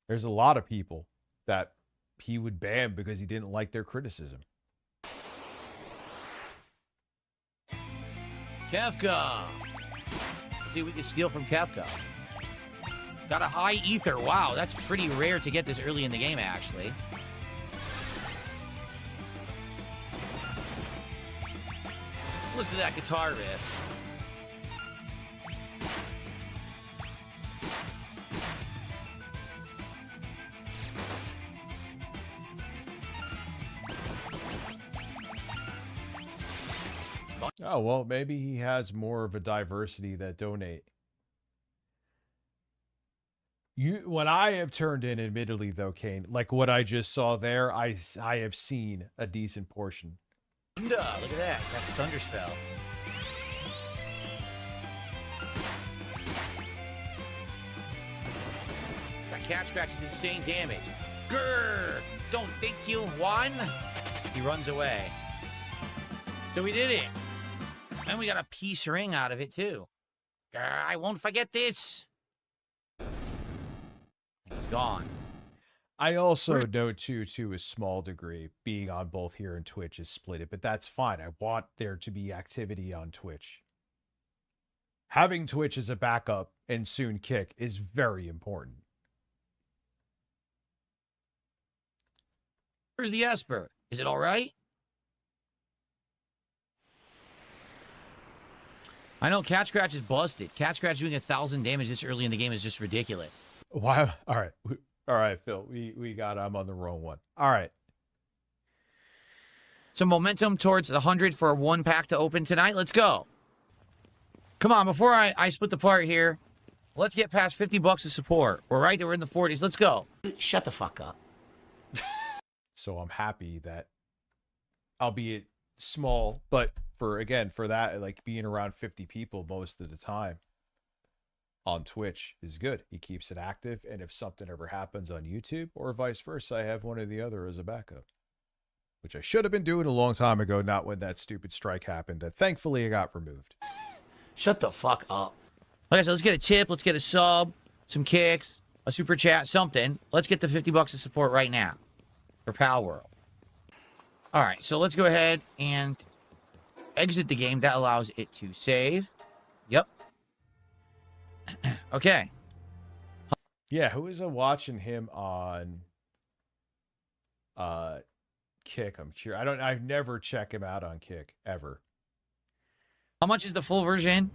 There's a lot of people that he would ban because he didn't like their criticism. Kefka. See, we can steal from Kefka. Got a high ether. Wow, that's pretty rare to get this early in the game, actually. Listen to that guitar riff. Oh, well, maybe he has more of a diversity that donate. What I have turned in, admittedly, though, Kane, like what I just saw there, I have seen a decent portion. Look at that. That's a thunder spell. That cat scratch is insane damage. Grrr! Don't think you've won? He runs away. So we did it. And we got a peace ring out of it, too. Grrr, I won't forget this. He's gone. I also know, too, to a small degree, being on both here and Twitch is split it, but that's fine. I want there to be activity on Twitch. Having Twitch as a backup and soon Kick is very important. Where's the Esper? Is it all right? I know Cat Scratch is busted. Cat Scratch doing 1,000 damage this early in the game is just ridiculous. Why? All right. All right, Phil. We got I'm on the wrong one. All right. Some momentum towards the 100 for a 1-pack to open tonight. Let's go. Come on, before I split the part here, let's get past 50 bucks of support. We're right there. We're in the 40s. Let's go. Shut the fuck up. So I'm happy that, albeit small, but for that, like being around 50 people most of the time on Twitch is good. He keeps it active, and if something ever happens on YouTube or vice versa, I have one or the other as a backup, which I should have been doing a long time ago, not when that stupid strike happened that thankfully it got removed. Shut the fuck up. Okay, so let's get a tip, let's get a sub, some kicks, a super chat, something. Let's get the 50 bucks of support right now for Pal World. All right, so let's go ahead and exit the game. That allows it to save. Yep. Okay. Yeah, who is watching him on Kick? I'm curious. I've never checked him out on Kick ever. How much is the full version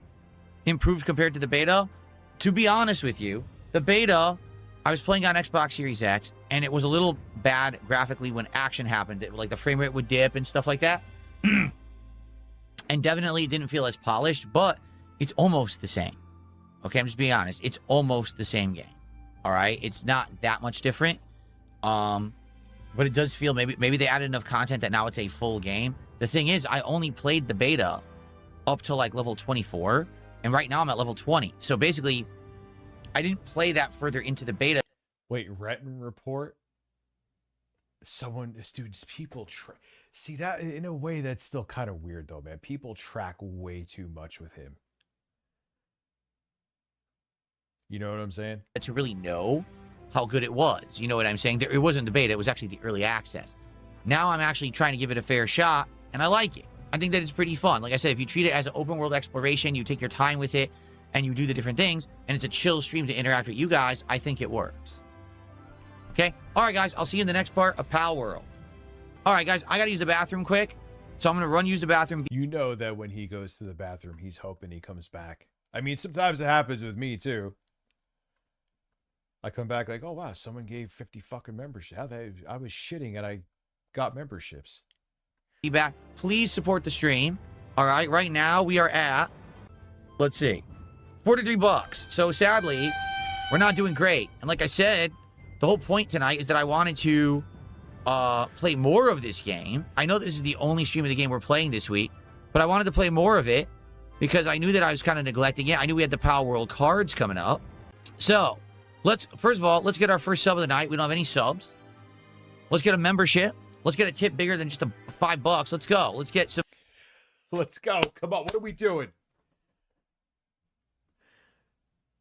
improved compared to the beta? To be honest with you, the beta, I was playing on Xbox Series X, and it was a little bad graphically when action happened. Like the frame rate would dip and stuff like that. And definitely didn't feel as polished, but it's almost the same. Okay, I'm just being honest. It's almost the same game. All right? It's not that much different. But it does feel maybe they added enough content that now it's a full game. The thing is, I only played the beta up to like level 24, and right now I'm at level 20. So basically, I didn't play that further into the beta. Wait, Retin report? Dudes, people see that in a way that's still kind of weird though, man. People track way too much with him. You know what I'm saying? To really know how good it was. You know what I'm saying? It wasn't the beta, it was actually the early access. Now I'm actually trying to give it a fair shot, and I like it. I think that it's pretty fun. Like I said, if you treat it as an open world exploration, you take your time with it, and you do the different things, and it's a chill stream to interact with you guys, I think it works. Okay? All right, guys, I'll see you in the next part of Pal World. All right, guys, I got to use the bathroom quick, so I'm going to run use the bathroom. You know that when he goes to the bathroom, he's hoping he comes back. I mean, sometimes it happens with me, too. I come back like, oh, wow, someone gave 50 fucking memberships. I was shitting, and I got memberships. Be back. Please support the stream. All right, right now we are at, let's see, 43 bucks. So sadly, we're not doing great. And like I said, the whole point tonight is that I wanted to play more of this game. I know this is the only stream of the game we're playing this week, but I wanted to play more of it because I knew that I was kind of neglecting it. I knew we had the Pal World cards coming up. So first of all, let's get our first sub of the night. We don't have any subs. Let's get a membership. Let's get a tip bigger than just a $5. Let's go. Let's get some. Let's go. Come on. What are we doing?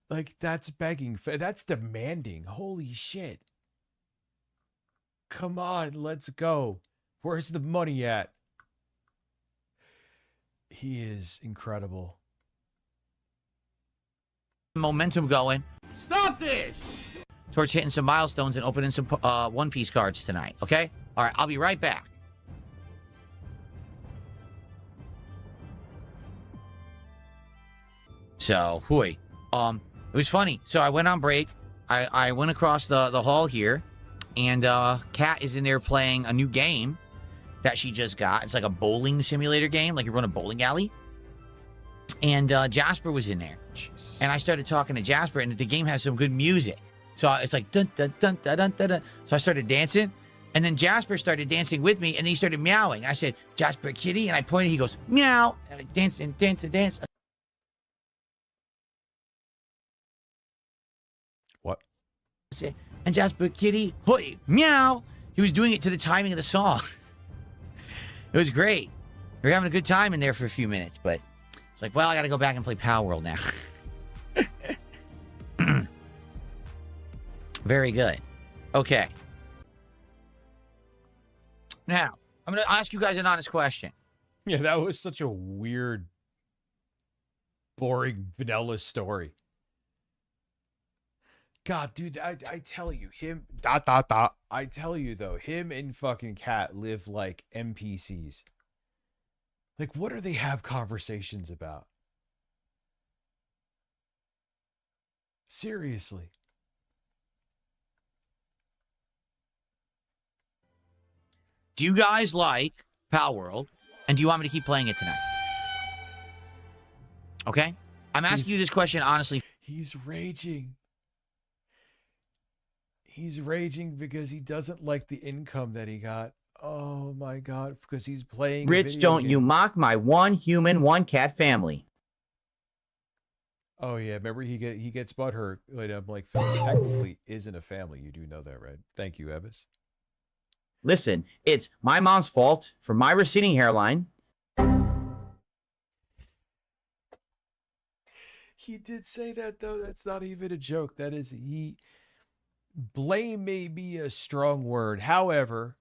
Like, that's begging. That's demanding. Holy shit. Come on. Let's go. Where's the money at? He is incredible. momentum going. Stop this! Towards hitting some milestones and opening some One Piece cards tonight, okay? All right, I'll be right back. So, hooey. It was funny. So I went on break. I went across the hall here, and Kat is in there playing a new game that she just got. It's like a bowling simulator game, like you run a bowling alley. And Jasper was in there. Jesus. And I started talking to Jasper, and the game has some good music. So it's like dun dun dun dun dun dun. Dun. So I started dancing, and then Jasper started dancing with me, and then he started meowing. I said, "Jasper, kitty," and I pointed. He goes, "Meow," and I dance and dance and dance. What? I said, and Jasper, kitty, hoy, meow. He was doing it to the timing of the song. It was great. We were having a good time in there for a few minutes, but it's like, well, I got to go back and play Power World now. Very good. Okay. Now, I'm going to ask you guys an honest question. Yeah, that was such a weird, boring, vanilla story. God, dude, I tell you, him, ... I tell you, though, him and fucking Kat live like NPCs. Like, what do they have conversations about? Seriously. Do you guys like Power World? And do you want me to keep playing it tonight? Okay? I'm asking you this question honestly. He's raging. He's raging because he doesn't like the income that he got. Oh my God, because he's playing. Rich, don't you mock my one human, one cat family. Oh yeah, remember he gets butthurt. Wait, I'm like, Phil, technically isn't a family. You do know that, right? Thank you, Evis. Listen, it's my mom's fault for my receding hairline. He did say that, though. That's not even a joke. That is, blame may be a strong word. However,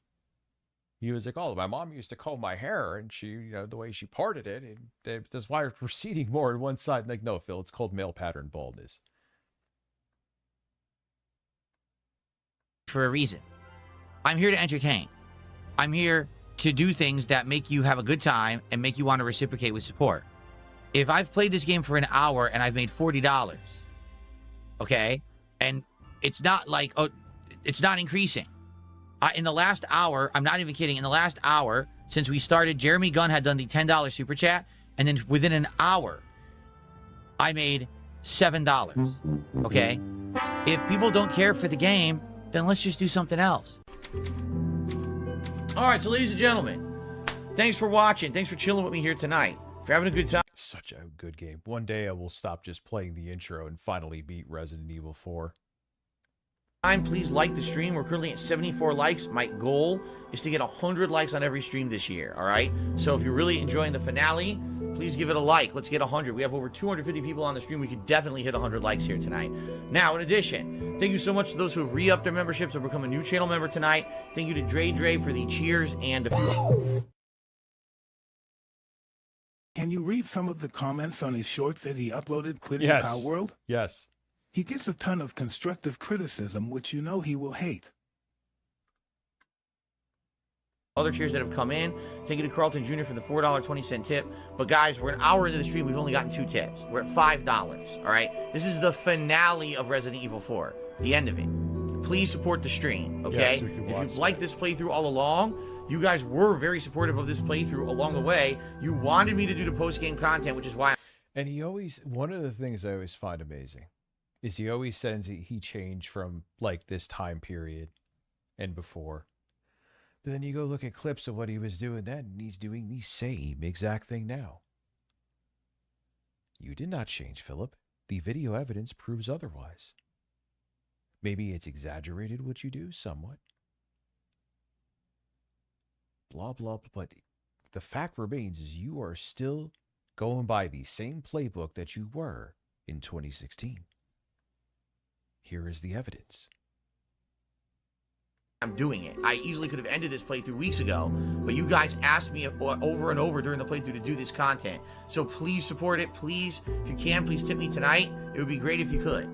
he was like, oh, my mom used to comb my hair, and she, the way she parted it, and that's why it's receding more on one side. Like, no, Phil, it's called male pattern baldness. For a reason. I'm here to entertain. I'm here to do things that make you have a good time and make you want to reciprocate with support. If I've played this game for an hour and I've made $40, okay, and it's not like, oh, it's not increasing. In the last hour, I'm not even kidding, in the last hour, since we started, Jeremy Gunn had done the $10 super chat, and then within an hour, I made $7, okay? If people don't care for the game, then let's just do something else. All right, so ladies and gentlemen, thanks for watching. Thanks for chilling with me here tonight. If you're having a good time. Such a good game. One day I will stop just playing the intro and finally beat Resident Evil 4. Please like the stream. We're currently at 74 likes. My goal is to get 100 likes on every stream this year, all right? So if you're really enjoying the finale, please give it a like. Let's get 100. We have over 250 people on the stream. We could definitely hit 100 likes here tonight. Now, in addition, thank you so much to those who have re-upped their memberships or become a new channel member tonight. Thank you to Dre for the cheers and a few... Can you read some of the comments on his short that he uploaded quitting Yes. Power World? Yes. He gets a ton of constructive criticism, which you know he will hate. Other cheers that have come in. Thank you to Carlton Jr. for the $4.20 tip. But guys, we're an hour into the stream. We've only gotten 2 tips. We're at $5, all right? This is the finale of Resident Evil 4, the end of it. Please support the stream, okay? Yes, we can if watch you've liked this playthrough all along, you guys were very supportive of this playthrough along the way. You wanted me to do the post-game content, which is why... And he always, one of the things I always find amazing is he always says he changed from like this time period and before. But then you go look at clips of what he was doing then, and he's doing the same exact thing now. You did not change, Philip. The video evidence proves otherwise. Maybe it's exaggerated what you do somewhat. Blah, blah, blah. But the fact remains is you are still going by the same playbook that you were in 2016. Here is the evidence. I'm doing it. I easily could have ended this playthrough weeks ago, but you guys asked me over and over during the playthrough to do this content. So please support it. Please, if you can, please tip me tonight. It would be great if you could.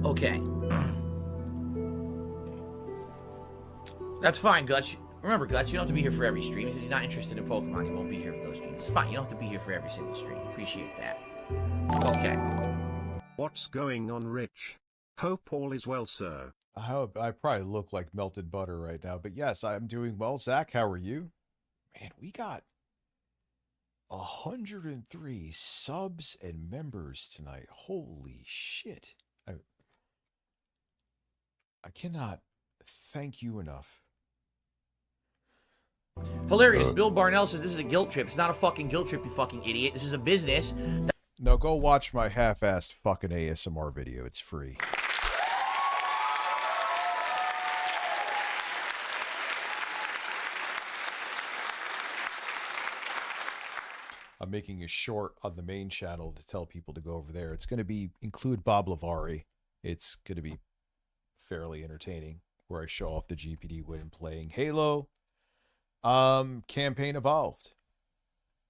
Okay. That's fine, Guts. Remember, Guts, you don't have to be here for every stream. He says he's not interested in Pokemon. He won't be here for those streams. It's fine. You don't have to be here for every single stream. Appreciate that. Okay. What's going on, Rich? Hope all is well, sir. I probably look like melted butter right now, but yes, I'm doing well. Zach, how are you? Man, we got 103 subs and members tonight. Holy shit. I cannot thank you enough. Hilarious. Bill Barnell says this is a guilt trip. It's not a fucking guilt trip, you fucking idiot. This is a business. No, go watch my half-assed fucking ASMR video. It's free. I'm making a short on the main channel to tell people to go over there. It's going to include Bob Lavari. It's going to be fairly entertaining, where I show off the GPD win playing Halo. Campaign Evolved.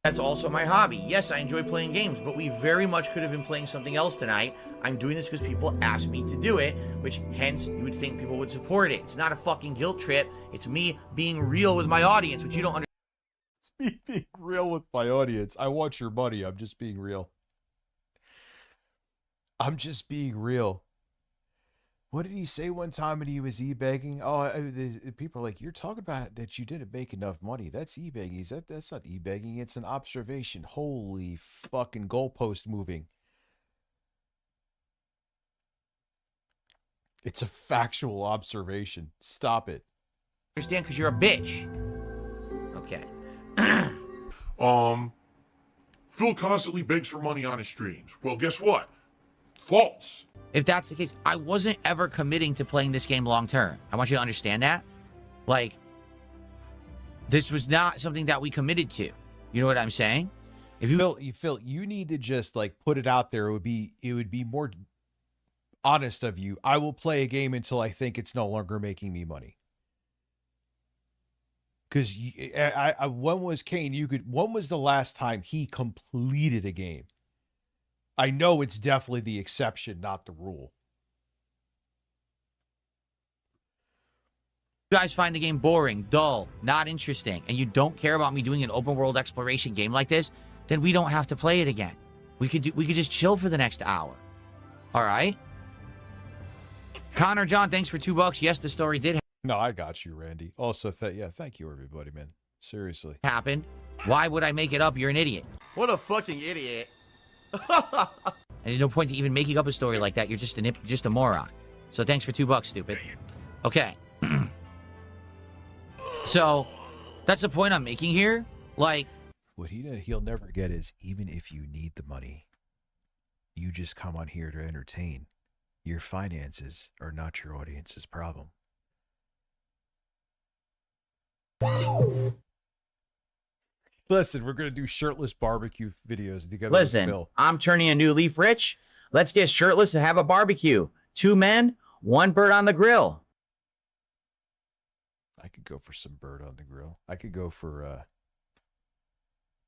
That's also my hobby. Yes, I enjoy playing games, but we very much could have been playing something else tonight. I'm doing this because people asked me to do it, which hence you would think people would support it. It's not a fucking guilt trip. It's me being real with my audience, which you don't understand. It's me being real with my audience. I want your money. I'm just being real. I'm just being real. What did he say one time when he was e-begging? Oh, people are like, you're talking about that you didn't make enough money. That's e-begging. That's not e-begging. It's an observation. Holy fucking goalpost moving. It's a factual observation. Stop it. Understand? Because you're a bitch. Okay. Phil constantly begs for money on his streams. Well, guess what? False. If that's the case, I wasn't ever committing to playing this game long term. I want you to understand that. Like, this was not something that we committed to. You know what I'm saying? If you Phil, you need to just like put it out there. It would be more honest of you. I will play a game until I think it's no longer making me money. Because when was Kane? When was the last time he completed a game? I know it's definitely the exception, not the rule. you guys find the game boring, dull, not interesting, and you don't care about me doing an open world exploration game like this, then we don't have to play it again. We could just chill for the next hour. All right? Connor John, thanks for $2. Yes, the story did No, I got you, Randy. Also, thank you, everybody, man. Seriously. happen. Why would I make it up? You're an idiot. What a fucking idiot. And there's no point to even making up a story like that. You're just a moron. So thanks for $2, stupid. Okay. So that's the point I'm making here. Like, what he'll never get is, even if you need the money, you just come on here to entertain. Your finances are not your audience's problem. Listen, we're going to do shirtless barbecue videos together. Listen, with Phil. I'm turning a new leaf, Rich. Let's get shirtless and have a barbecue. 2 men, 1 bird on the grill. I could go for some bird on the grill. I could go for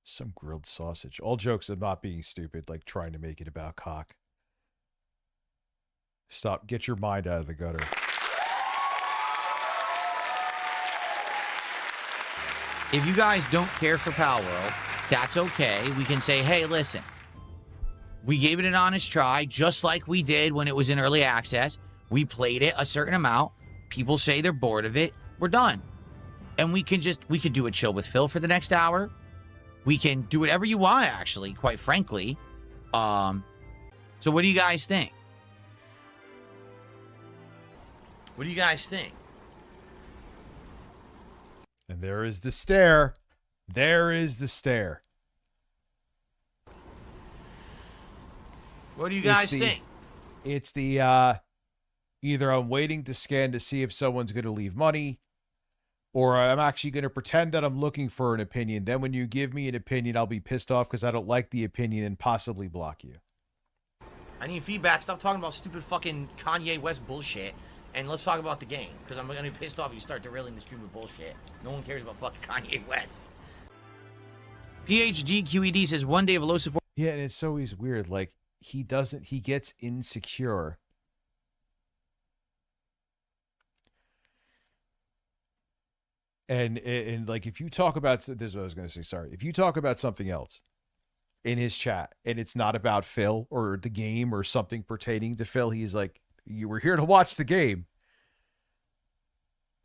some grilled sausage. All jokes of not being stupid, like trying to make it about cock. Stop. Get your mind out of the gutter. if you guys don't care for Pal World, that's okay. We can say, hey, listen, we gave it an honest try, just like we did when it was in early access. We played it a certain amount. People say they're bored of it. We're done. And we could do a chill with Phil for the next hour. We can do whatever you want, actually, quite frankly. So what do you guys think? What do you guys think? And there is the stare. There is the stare. What do you guys think? It's the either I'm waiting to scan to see if someone's going to leave money, or I'm actually going to pretend that I'm looking for an opinion. Then when you give me an opinion, I'll be pissed off because I don't like the opinion and possibly block you. I need feedback. Stop talking about stupid fucking Kanye West bullshit. And let's talk about the game. Because I'm going to be pissed off if you start derailing the stream with bullshit. No one cares about fucking Kanye West. PHGQED says 1 day of low support. Yeah, and it's always weird. Like, he gets insecure. And like, if you talk about, this is what I was going to say, sorry. If you talk about something else in his chat, and it's not about Phil or the game or something pertaining to Phil, he's like, you were here to watch the game.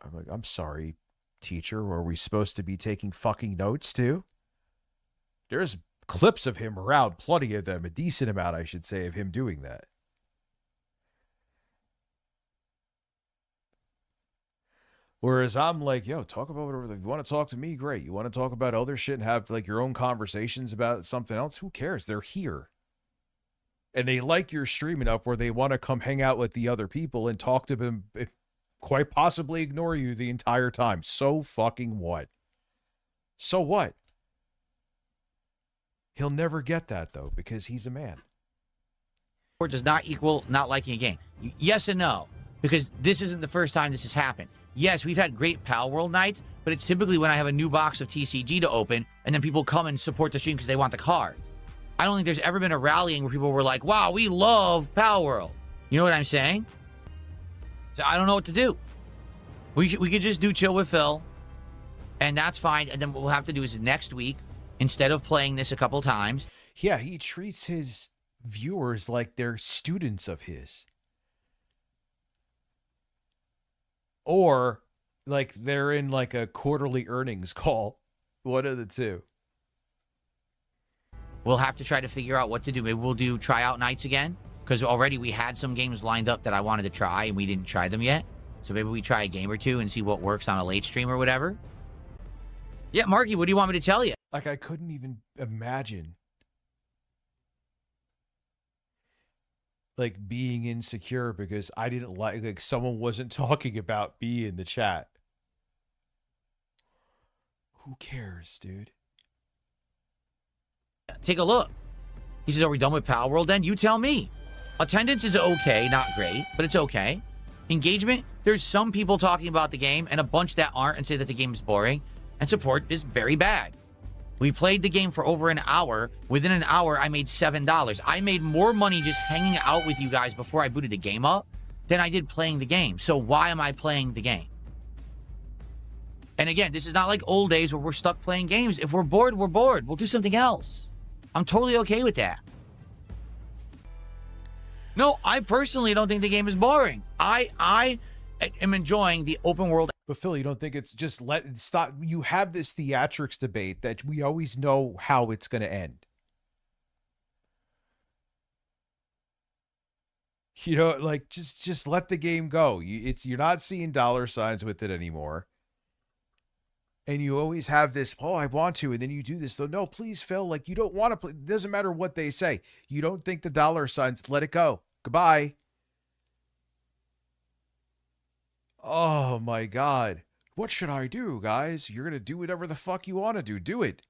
I'm like, I'm sorry, teacher. Are we supposed to be taking fucking notes too? There's clips of him around, plenty of them, a decent amount, I should say, of him doing that. Whereas I'm like, yo, talk about whatever. You want to talk to me? Great. You want to talk about other shit and have like your own conversations about something else? Who cares? They're here. And they like your stream enough where they want to come hang out with the other people and talk to them, quite possibly ignore you the entire time. So fucking what? So what? He'll never get that, though, because he's a man. Does not equal not liking a game. Yes and no, because this isn't the first time this has happened. Yes, we've had great Pal World nights, but it's typically when I have a new box of TCG to open, and then people come and support the stream because they want the cards. I don't think there's ever been a rallying where people were like, wow, we love Pal World. You know what I'm saying? So I don't know what to do. We could just do Chill with Phil, and that's fine. And then what we'll have to do is next week, instead of playing this a couple times. Yeah, he treats his viewers like they're students of his. Or like they're in like a quarterly earnings call. One of the two. We'll have to try to figure out what to do. Maybe we'll do tryout nights again, because already we had some games lined up that I wanted to try and we didn't try them yet. So maybe we try a game or two and see what works on a late stream or whatever. Yeah, Marky, what do you want me to tell you? Like, I couldn't even imagine like being insecure because I didn't like someone wasn't talking about me in the chat. Who cares, dude? Take a look. He says, are we done with Pal World then? You tell me. Attendance is okay, not great, but it's okay. Engagement, there's some people talking about the game and a bunch that aren't and say that the game is boring. And support is very bad. We played the game for over an hour. Within an hour, I made $7. I made more money just hanging out with you guys before I booted the game up than I did playing the game. So why am I playing the game? And again, this is not like old days where we're stuck playing games. If we're bored, we're bored. We'll do something else. I'm totally okay with that. No, I personally don't think the game is boring. I am enjoying the open world. But Phil, you don't think it's just let it stop? You have this theatrics debate that we always know how it's going to end. You know, like just let the game go. You're not seeing dollar signs with it anymore. And you always have this, oh, I want to, and then you do this. So no, please, Phil, like you don't want to play. It doesn't matter what they say. You don't think the dollar signs, let it go. Goodbye. Oh my God. What should I do, guys? You're going to do whatever the fuck you want to do. Do it.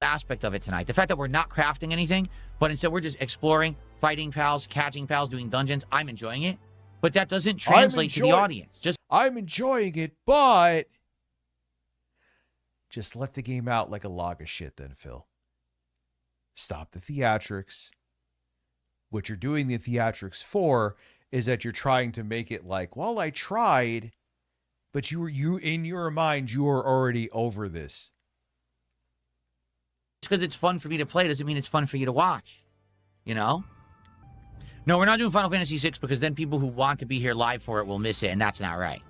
Aspect of it tonight. The fact that we're not crafting anything, but instead we're just exploring, fighting pals, catching pals, doing dungeons. I'm enjoying it. But that doesn't translate to the audience. I'm enjoying it, but just let the game out like a log of shit then, Phil. Stop the theatrics. What you're doing the theatrics for is that you're trying to make it like, well, I tried, but you in your mind, you are already over this. Just because it's fun for me to play doesn't mean it's fun for you to watch. You know? No, we're not doing Final Fantasy VI because then people who want to be here live for it will miss it, and that's not right.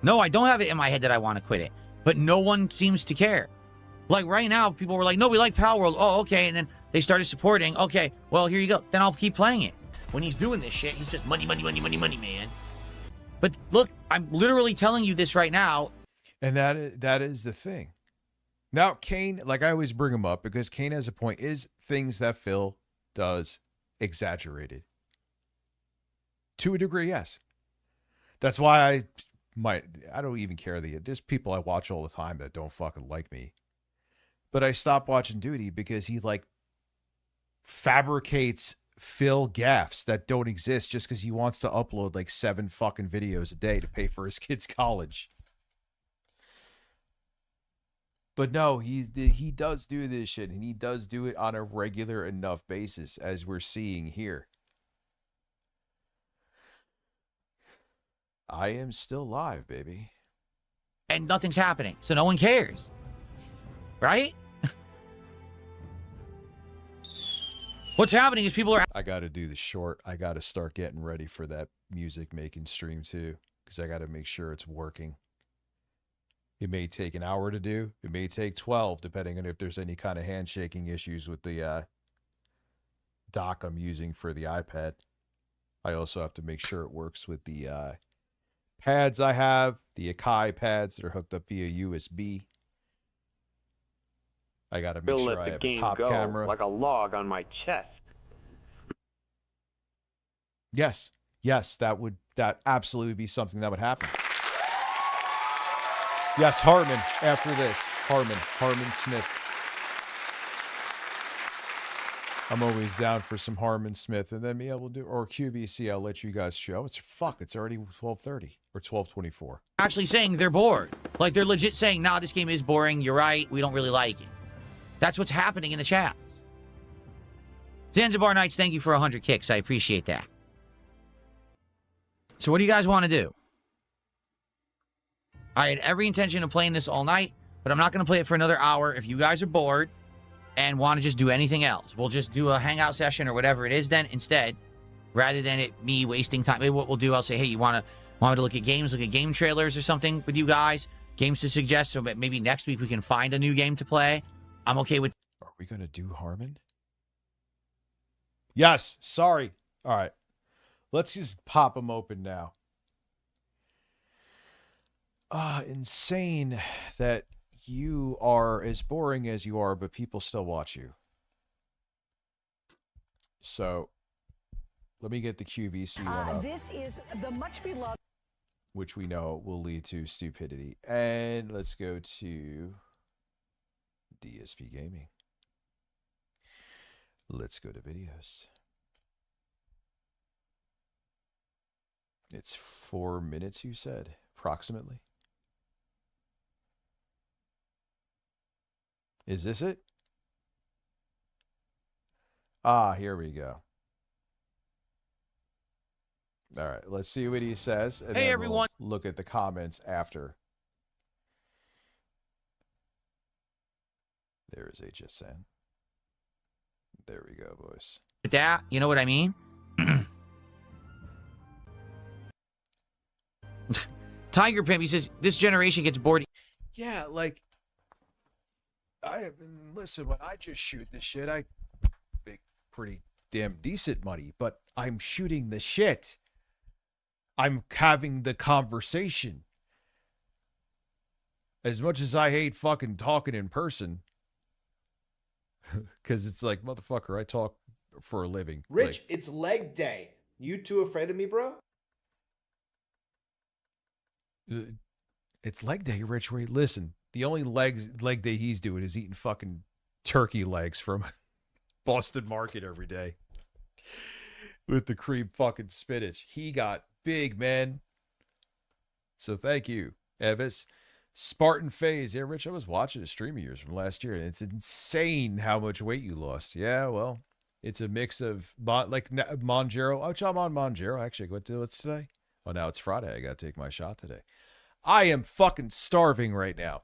No, I don't have it in my head that I want to quit it, but no one seems to care. Like right now, people were like, no, we like Pal World. Oh, okay. And then they started supporting. Okay, well, here you go. Then I'll keep playing it. When he's doing this shit, he's just money, money, money, money, money, man. But look, I'm literally telling you this right now. And that is the thing. Now, Kane, like I always bring him up because Kane has a point, is things that Phil does exaggerated. To a degree, yes. That's why I don't even care. There's people I watch all the time that don't fucking like me. But I stopped watching Duty because he like fabricates Phil gaffes that don't exist just because he wants to upload like 7 fucking videos a day to pay for his kids' college. But no, he does do this shit, and he does do it on a regular enough basis, as we're seeing here. I am still live, baby. And nothing's happening, so no one cares. Right? What's happening is people are... I got to do the short. I got to start getting ready for that music making stream too, because I got to make sure it's working. It may take an hour to do. It may take 12, depending on if there's any kind of handshaking issues with the dock I'm using for the iPad. I also have to make sure it works with the pads I have, the Akai pads that are hooked up via USB. I got to make sure I have a top camera. Like a log on my chest. Yes, that absolutely be something that would happen. Yes, Harmon, after this. Harmon Smith. I'm always down for some Harmon Smith, and then be able to do, or QVC, I'll let you guys show. It's already 12:30 or 12:24. Actually saying they're bored. Like, they're legit saying, nah, this game is boring. You're right. We don't really like it. That's what's happening in the chats. Zanzibar Knights, thank you for 100 kicks. I appreciate that. So what do you guys want to do? I had every intention of playing this all night, but I'm not going to play it for another hour. If you guys are bored and want to just do anything else, we'll just do a hangout session or whatever it is then instead, rather than it me wasting time. Maybe what we'll do, I'll say, hey, you want me to look at game trailers or something with you guys, games to suggest, so maybe next week we can find a new game to play. I'm okay with... Are we going to do Harmon? Yes, sorry. All right. Let's just pop them open now. Insane that you are as boring as you are, but people still watch you. So, let me get the QVC one up. This is the much beloved, which we know will lead to stupidity. And let's go to DSP Gaming. Let's go to videos. It's 4 minutes, you said, approximately. Is this it? Ah, here we go. All right, let's see what he says. And hey, then everyone. We'll look at the comments after. There is HSN. There we go, boys. That, you know what I mean? Tiger Pimp, he says, this generation gets bored. Yeah, like, listen, when I just shoot this shit, I make pretty damn decent money, but I'm shooting the shit. I'm having the conversation. As much as I hate fucking talking in person, because it's like, motherfucker, I talk for a living. Rich, like, it's leg day. You too afraid of me, bro? It's leg day, Rich. Wait, listen. The only leg day he's doing is eating fucking turkey legs from Boston Market every day with the cream fucking spinach. He got big, man. So thank you, Evis. Spartan Phase. Yeah, Rich, I was watching a stream of yours from last year, and it's insane how much weight you lost. Yeah, well, it's a mix of like Monjero. Oh, I'm on Monjero. Actually, what's today? Oh, now it's Friday. I got to take my shot today. I am fucking starving right now.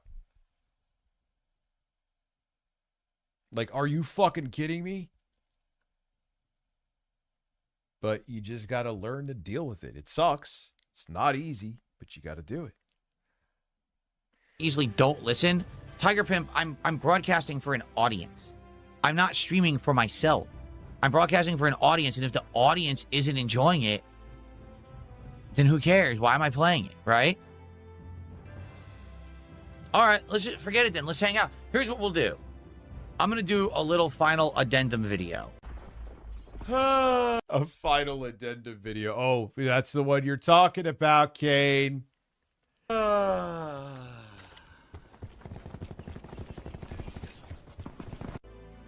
Like, are you fucking kidding me? But you just got to learn to deal with it. It sucks. It's not easy, but you got to do it. Easily don't listen. Tiger Pimp, I'm broadcasting for an audience. I'm not streaming for myself. I'm broadcasting for an audience, and if the audience isn't enjoying it, then who cares? Why am I playing it, right? All right, let's just forget it then. Let's hang out. Here's what we'll do. I'm going to do a little final addendum video. A final addendum video. Oh, that's the one you're talking about, Kane.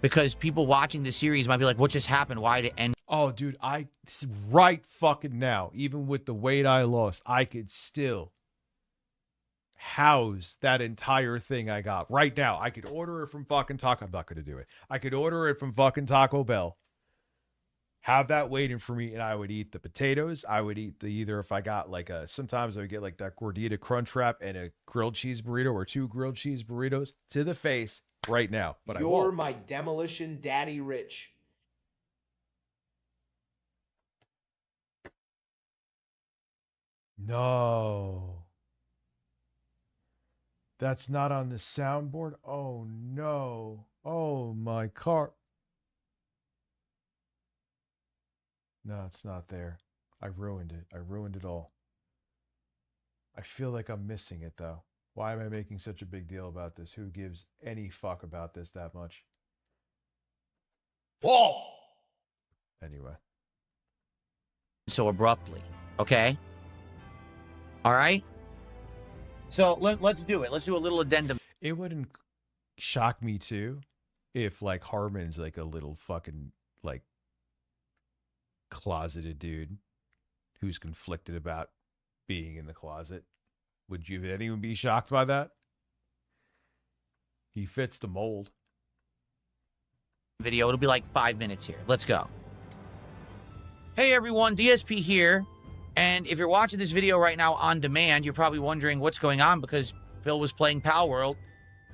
because people watching the series might be like, what just happened? Why did it end? Oh, dude, right fucking now, even with the weight I lost, I could still house that entire thing I got right now. I could order it from fucking I'm not going to do it. I could order it from fucking Taco Bell, have that waiting for me, and I would eat the potatoes. I would eat either if I got like sometimes I would get like that Gordita Crunch Wrap and a grilled cheese burrito or 2 grilled cheese burritos to the face right now. But You're my demolition daddy, Rich. No. That's not on the soundboard? Oh, no. Oh, my car. No, it's not there. I ruined it. I ruined it all. I feel like I'm missing it, though. Why am I making such a big deal about this? Who gives any fuck about this that much? Whoa! Anyway. So abruptly, okay? All right? So let's do it. Let's do a little addendum. It wouldn't shock me, too, if, like, Harmon's, like, a little fucking, like, closeted dude who's conflicted about being in the closet. Would anyone be shocked by that? He fits the mold. Video. It'll be like 5 minutes here. Let's go. Hey everyone, DSP here. And if you're watching this video right now on demand, you're probably wondering what's going on because Phil was playing Palworld.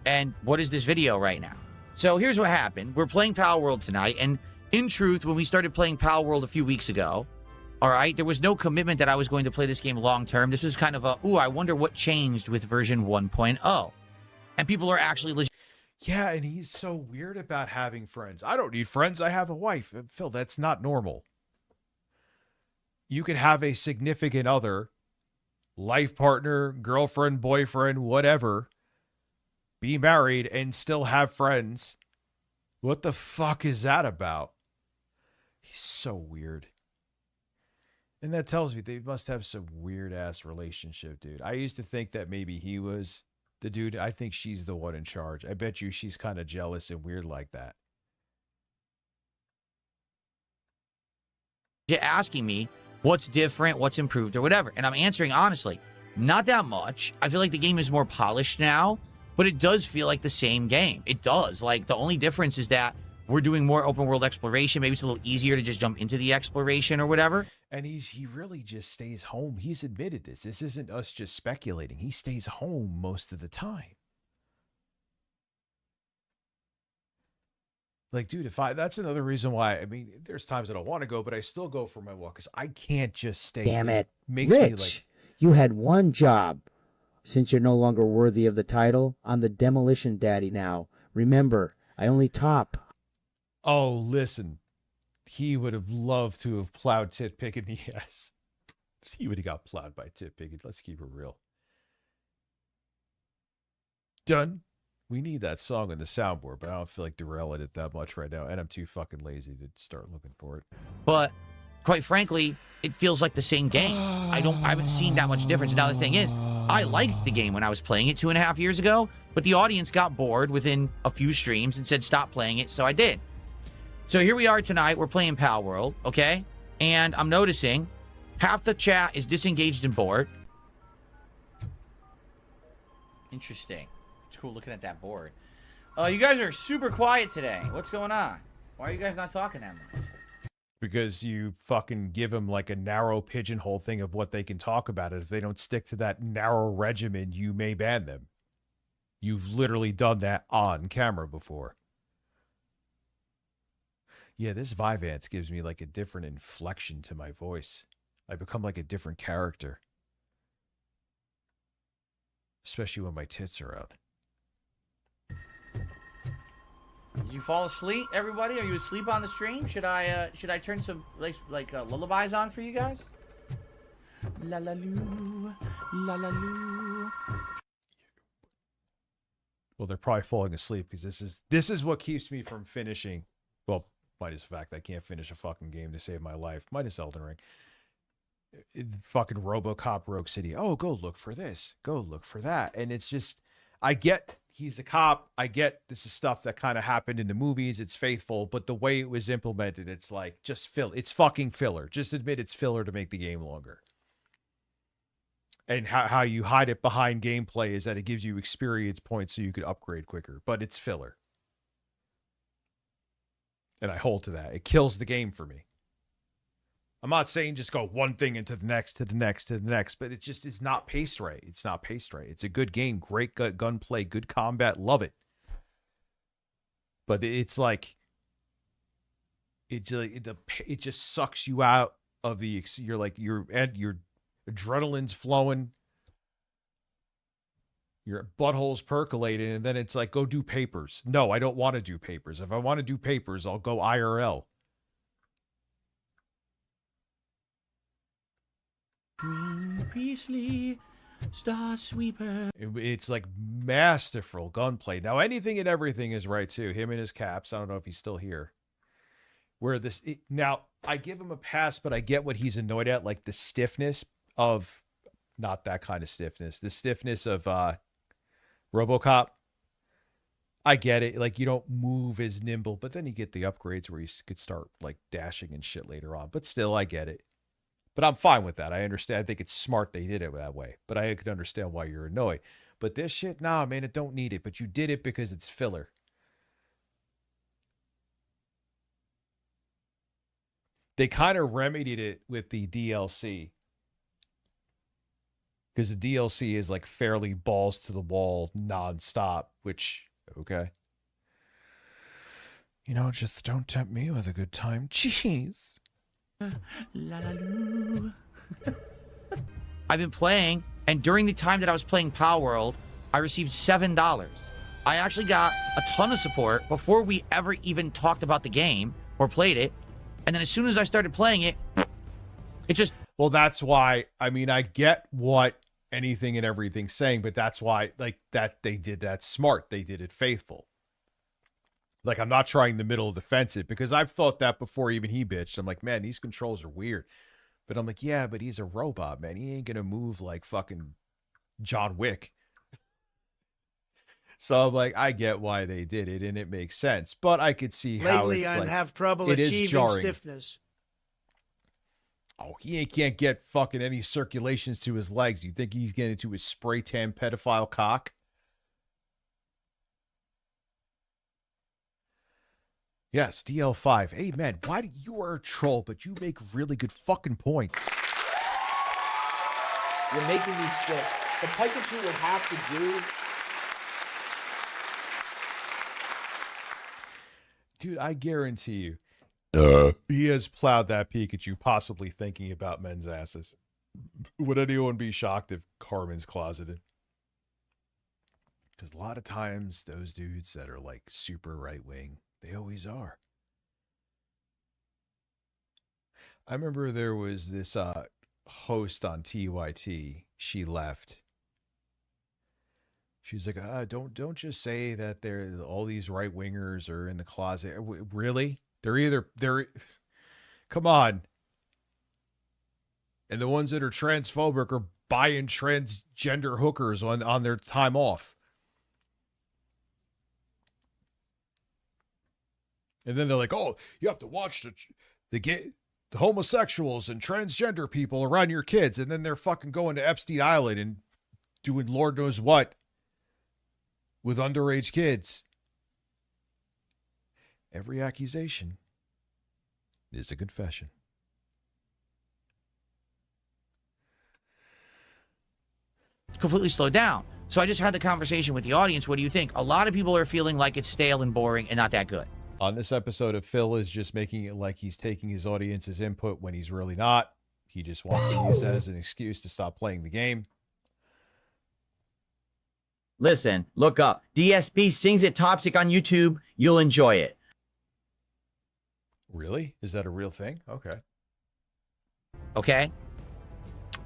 And what is this video right now? So here's what happened. We're playing Palworld tonight. And in truth, when we started playing Palworld a few weeks ago, all right, there was no commitment that I was going to play this game long term. This was kind of I wonder what changed with version 1.0. And people are actually legit. Yeah, and he's so weird about having friends. I don't need friends. I have a wife. Phil, that's not normal. You can have a significant other, life partner, girlfriend, boyfriend, whatever, be married and still have friends. What the fuck is that about? He's so weird. And that tells me they must have some weird-ass relationship, dude. I used to think that maybe he was the dude. I think she's the one in charge. I bet you she's kind of jealous and weird like that. You're asking me what's different, what's improved, or whatever. And I'm answering honestly, not that much. I feel like the game is more polished now, but it does feel like the same game. It does. Like, the only difference is that we're doing more open world exploration. Maybe it's a little easier to just jump into the exploration or whatever. And he really just stays home. He's admitted this. This isn't us just speculating. He stays home most of the time. Like, dude, that's another reason why, I mean, there's times I don't want to go, but I still go for my walk because I can't just stay. Damn it. Makes Rich, me like, you had one job. Since you're no longer worthy of the title, I'm the Demolition Daddy now. Remember, I only top. Oh, listen. He would have loved to have plowed Tit Pickett in the ass. He would have got plowed by Tit Pickett. Let's keep it real. Done. We need that song on the soundboard, but I don't feel like derailing it that much right now, and I'm too fucking lazy to start looking for it. But quite frankly, it feels like the same game. I haven't seen that much difference. Now the thing is, I liked the game when I was playing it 2.5 years ago, but the audience got bored within a few streams and said stop playing it, so I did. So here we are tonight. We're playing Palworld, okay? And I'm noticing half the chat is disengaged and bored. Interesting. It's cool looking at that board. You guys are super quiet today. What's going on? Why are you guys not talking that much? Because you fucking give them like a narrow pigeonhole thing of what they can talk about it. If they don't stick to that narrow regimen, you may ban them. You've literally done that on camera before. Yeah, this Vyvanse gives me like a different inflection to my voice. I become like a different character. Especially when my tits are out. Did you fall asleep, everybody? Are you asleep on the stream? Should I turn some like lullabies on for you guys? La la loo, la la loo. Well, they're probably falling asleep because this is what keeps me from finishing. Well, minus the fact I can't finish a fucking game to save my life. Minus Elden Ring. Fucking RoboCop Rogue City. Oh, go look for this. Go look for that. And it's just, I get he's a cop. I get this is stuff that kind of happened in the movies. It's faithful, but the way it was implemented, it's like just it's fucking filler. Just admit it's filler to make the game longer. And how you hide it behind gameplay is that it gives you experience points so you could upgrade quicker, but it's filler. And I hold to that. It kills the game for me. I'm not saying just go one thing into the next, to the next, to the next, but it just is not paced right. It's not paced right. It's a good game, great gunplay, good combat, love it. But it's like it just sucks you out of the. You're like your adrenaline's flowing, your butthole's percolating, and then it's like go do papers. No, I don't want to do papers. If I want to do papers, I'll go IRL. Priestley, Star Sweeper. It's like masterful gunplay. Now, anything and everything is right too. Him and his caps. I don't know if he's still here. Where now, I give him a pass, but I get what he's annoyed at, like the stiffness of, not that kind of stiffness, the stiffness of RoboCop. I get it. Like you don't move as nimble, but then you get the upgrades where you could start like dashing and shit later on. But still, I get it. But I'm fine with that. I understand. I think it's smart they did it that way. But I could understand why you're annoyed. But this shit, nah, man, it don't need it. But you did it because it's filler. They kind of remedied it with the DLC. Because the DLC is like fairly balls to the wall nonstop, which, okay. You know, just don't tempt me with a good time. Jeez. La la loo. I've been playing, and during the time that I was playing Power World, I received $7. I actually got a ton of support before we ever even talked about the game or played it. And then as soon as I started playing it, it just... Well, that's why, I mean, I get what anything and everything's saying, but that's why, like, that they did that smart. They did it faithful. Like, I'm not trying the middle defensive because I've thought that before even he bitched. I'm like, man, these controls are weird. But I'm like, yeah, but he's a robot, man. He ain't going to move like fucking John Wick. So I'm like, I get why they did it, and it makes sense. But I could see how Lately, it's I like, have trouble it is achieving jarring. stiffness. Oh, he can't get fucking any circulations to his legs. You think he's getting to his spray tan pedophile cock? Yes, DL5. Hey, man, why do you are a troll, but you make really good fucking points? You're making me stiff. The Pikachu would have to do... Dude, I guarantee you, he has plowed that Pikachu, possibly thinking about men's asses. Would anyone be shocked if Carmen's closeted? Because a lot of times, those dudes that are like super right-wing, they always are. I remember there was this host on TYT. She left. She was like, don't just say that all these right wingers are in the closet. Really? They're come on. And the ones that are transphobic are buying transgender hookers on their time off. And then they're like, oh, you have to watch the homosexuals and transgender people around your kids. And then they're fucking going to Epstein Island and doing Lord knows what with underage kids. Every accusation is a confession. Completely slowed down. So I just had the conversation with the audience. What do you think? A lot of people are feeling like it's stale and boring and not that good. On this episode of Phil is just making it like he's taking his audience's input when he's really not. He just wants to use that as an excuse to stop playing the game. Listen, look up. DSP sings it toxic on YouTube. You'll enjoy it. Really? Is that a real thing? Okay. Okay.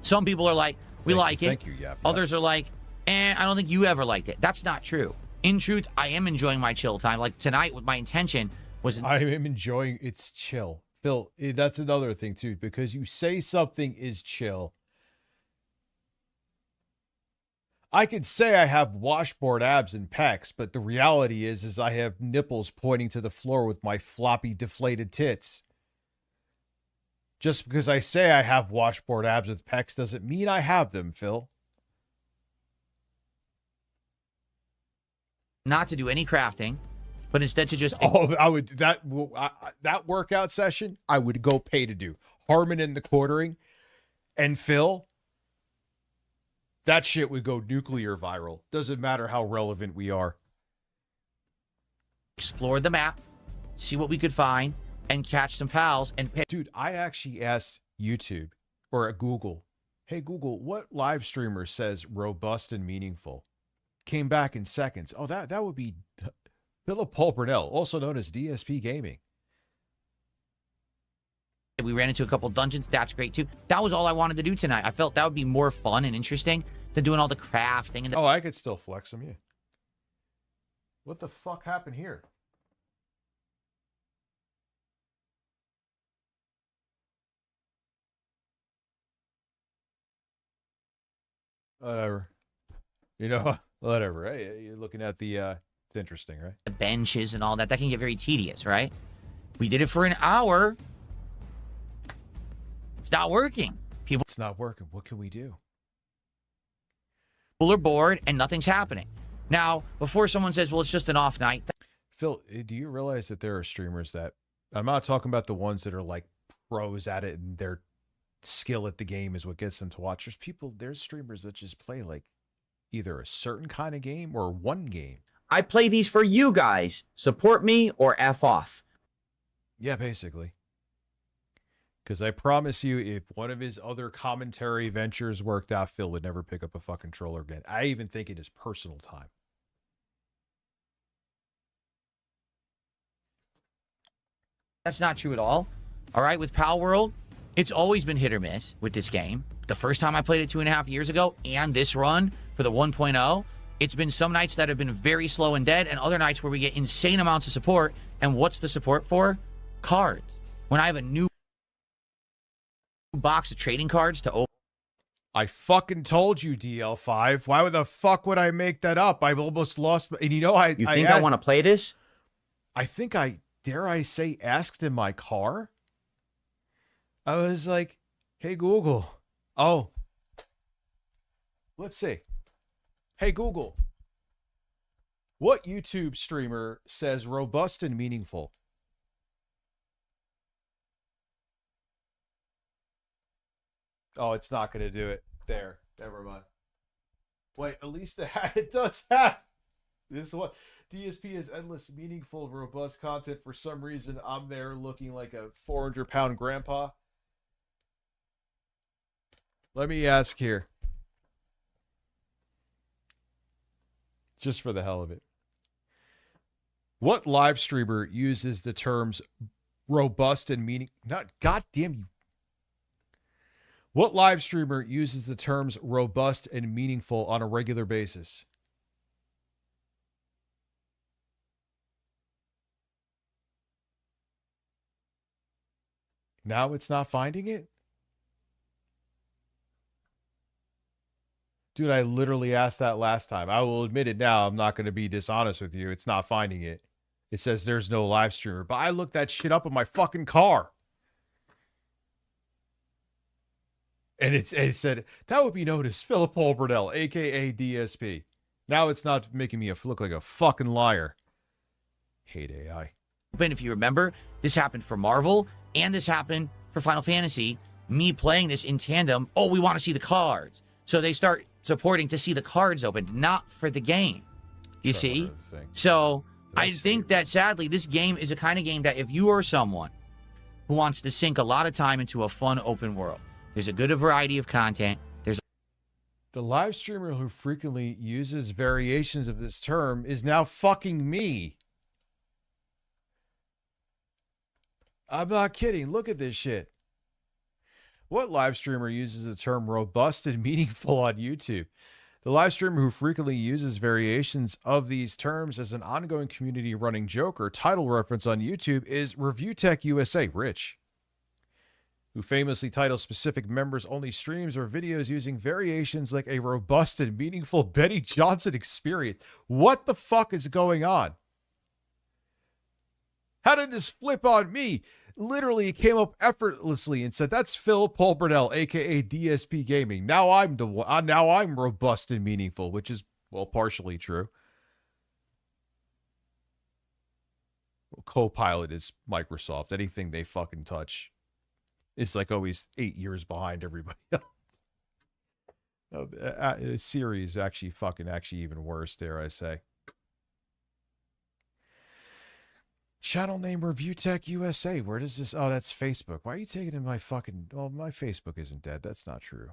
Some people are like, we like it. Thank you, yeah. Others are like, I don't think you ever liked it. That's not true. In truth, I am enjoying my chill time. Like tonight, with my intention was... I am enjoying it's chill. Phil, that's another thing too, because you say something is chill. I could say I have washboard abs and pecs, but the reality is I have nipples pointing to the floor with my floppy, deflated tits. Just because I say I have washboard abs with pecs doesn't mean I have them, Phil. Not to do any crafting, but instead to just... Oh, I would... That workout session, I would go pay to do. Harmon in the quartering and Phil, that shit would go nuclear viral. Doesn't matter how relevant we are. Explore the map, see what we could find, and catch some pals. And dude, I actually asked YouTube or Google, hey Google, what live streamer says robust and meaningful? Came back in seconds. Oh, that would be Philip Paul Burnell, also known as DSP Gaming. We ran into a couple dungeons. That's great too. That was all I wanted to do tonight. I felt that would be more fun and interesting than doing all the crafting. And oh, I could still flex them, yeah. What the fuck happened here? Whatever. You know, whatever. Hey, you're looking at the, it's interesting, right? The benches and all that. That can get very tedious, right? We did it for an hour. It's not working. It's not working. What can we do? People are bored and nothing's happening. Now, before someone says, well, it's just an off night. Phil, do you realize that there are streamers that, I'm not talking about the ones that are like pros at it and their skill at the game is what gets them to watch. There's streamers that just play like either a certain kind of game or one game. I play these for you guys. Support me or F off. Yeah, basically. Because I promise you, if one of his other commentary ventures worked out, Phil would never pick up a fucking controller again. I even think in his personal time. That's not true at all. All right, with Pal World, it's always been hit or miss with this game. The first time I played it 2.5 years ago and this run for the 1.0, it's been some nights that have been very slow and dead and other nights where we get insane amounts of support. And what's the support for? Cards. When I have a new box of trading cards to open. I fucking told you, DL5. Why the fuck would I make that up? I almost lost. And you know, I think I want to play this? I think I, dare I say, asked in my car. I was like, hey, Google. Oh, let's see. Hey, Google. What YouTube streamer says robust and meaningful? Oh, it's not going to do it. There. Never mind. Wait, at least it does have. This one. DSP is endless, meaningful, robust content. For some reason, I'm there looking like a 400-pound grandpa. Let me ask here. Just for the hell of it. What live streamer uses the terms robust and meaning? Not goddamn you. What live streamer uses the terms robust and meaningful on a regular basis? Now it's not finding it? Dude, I literally asked that last time. I will admit it now. I'm not going to be dishonest with you. It's not finding it. It says there's no live streamer. But I looked that shit up in my fucking car. And it said, that would be known as Philip Paul Burnell, a.k.a. DSP. Now it's not making me look like a fucking liar. Hate AI. But if you remember, this happened for Marvel, and this happened for Final Fantasy. Me playing this in tandem, oh, we want to see the cards. So they start supporting to see the cards opened, not for the game. You see? So I think that sadly, this game is a kind of game that if you are someone who wants to sink a lot of time into a fun open world, there's a good variety of content. There's the live streamer who frequently uses variations of this term is now fucking me. I'm not kidding. Look at this shit. What live streamer uses the term robust and meaningful on YouTube? The live streamer who frequently uses variations of these terms as an ongoing community running joke or title reference on YouTube is Review Tech USA, Rich. who famously title specific members-only streams or videos using variations like a robust and meaningful Benny Johnson experience. What the fuck is going on? How did this flip on me? Literally, it came up effortlessly and said, "That's Phil Paul Burnell, aka DSP Gaming." Now I'm the one. Now I'm robust and meaningful, which is, well, partially true. Well, Copilot is Microsoft. Anything they fucking touch, it's like always 8 years behind everybody else. Siri is actually even worse, dare I say. Channel name Review Tech USA. Where does this? Oh, that's Facebook. Why are you taking in my fucking? Well, my Facebook isn't dead. That's not true.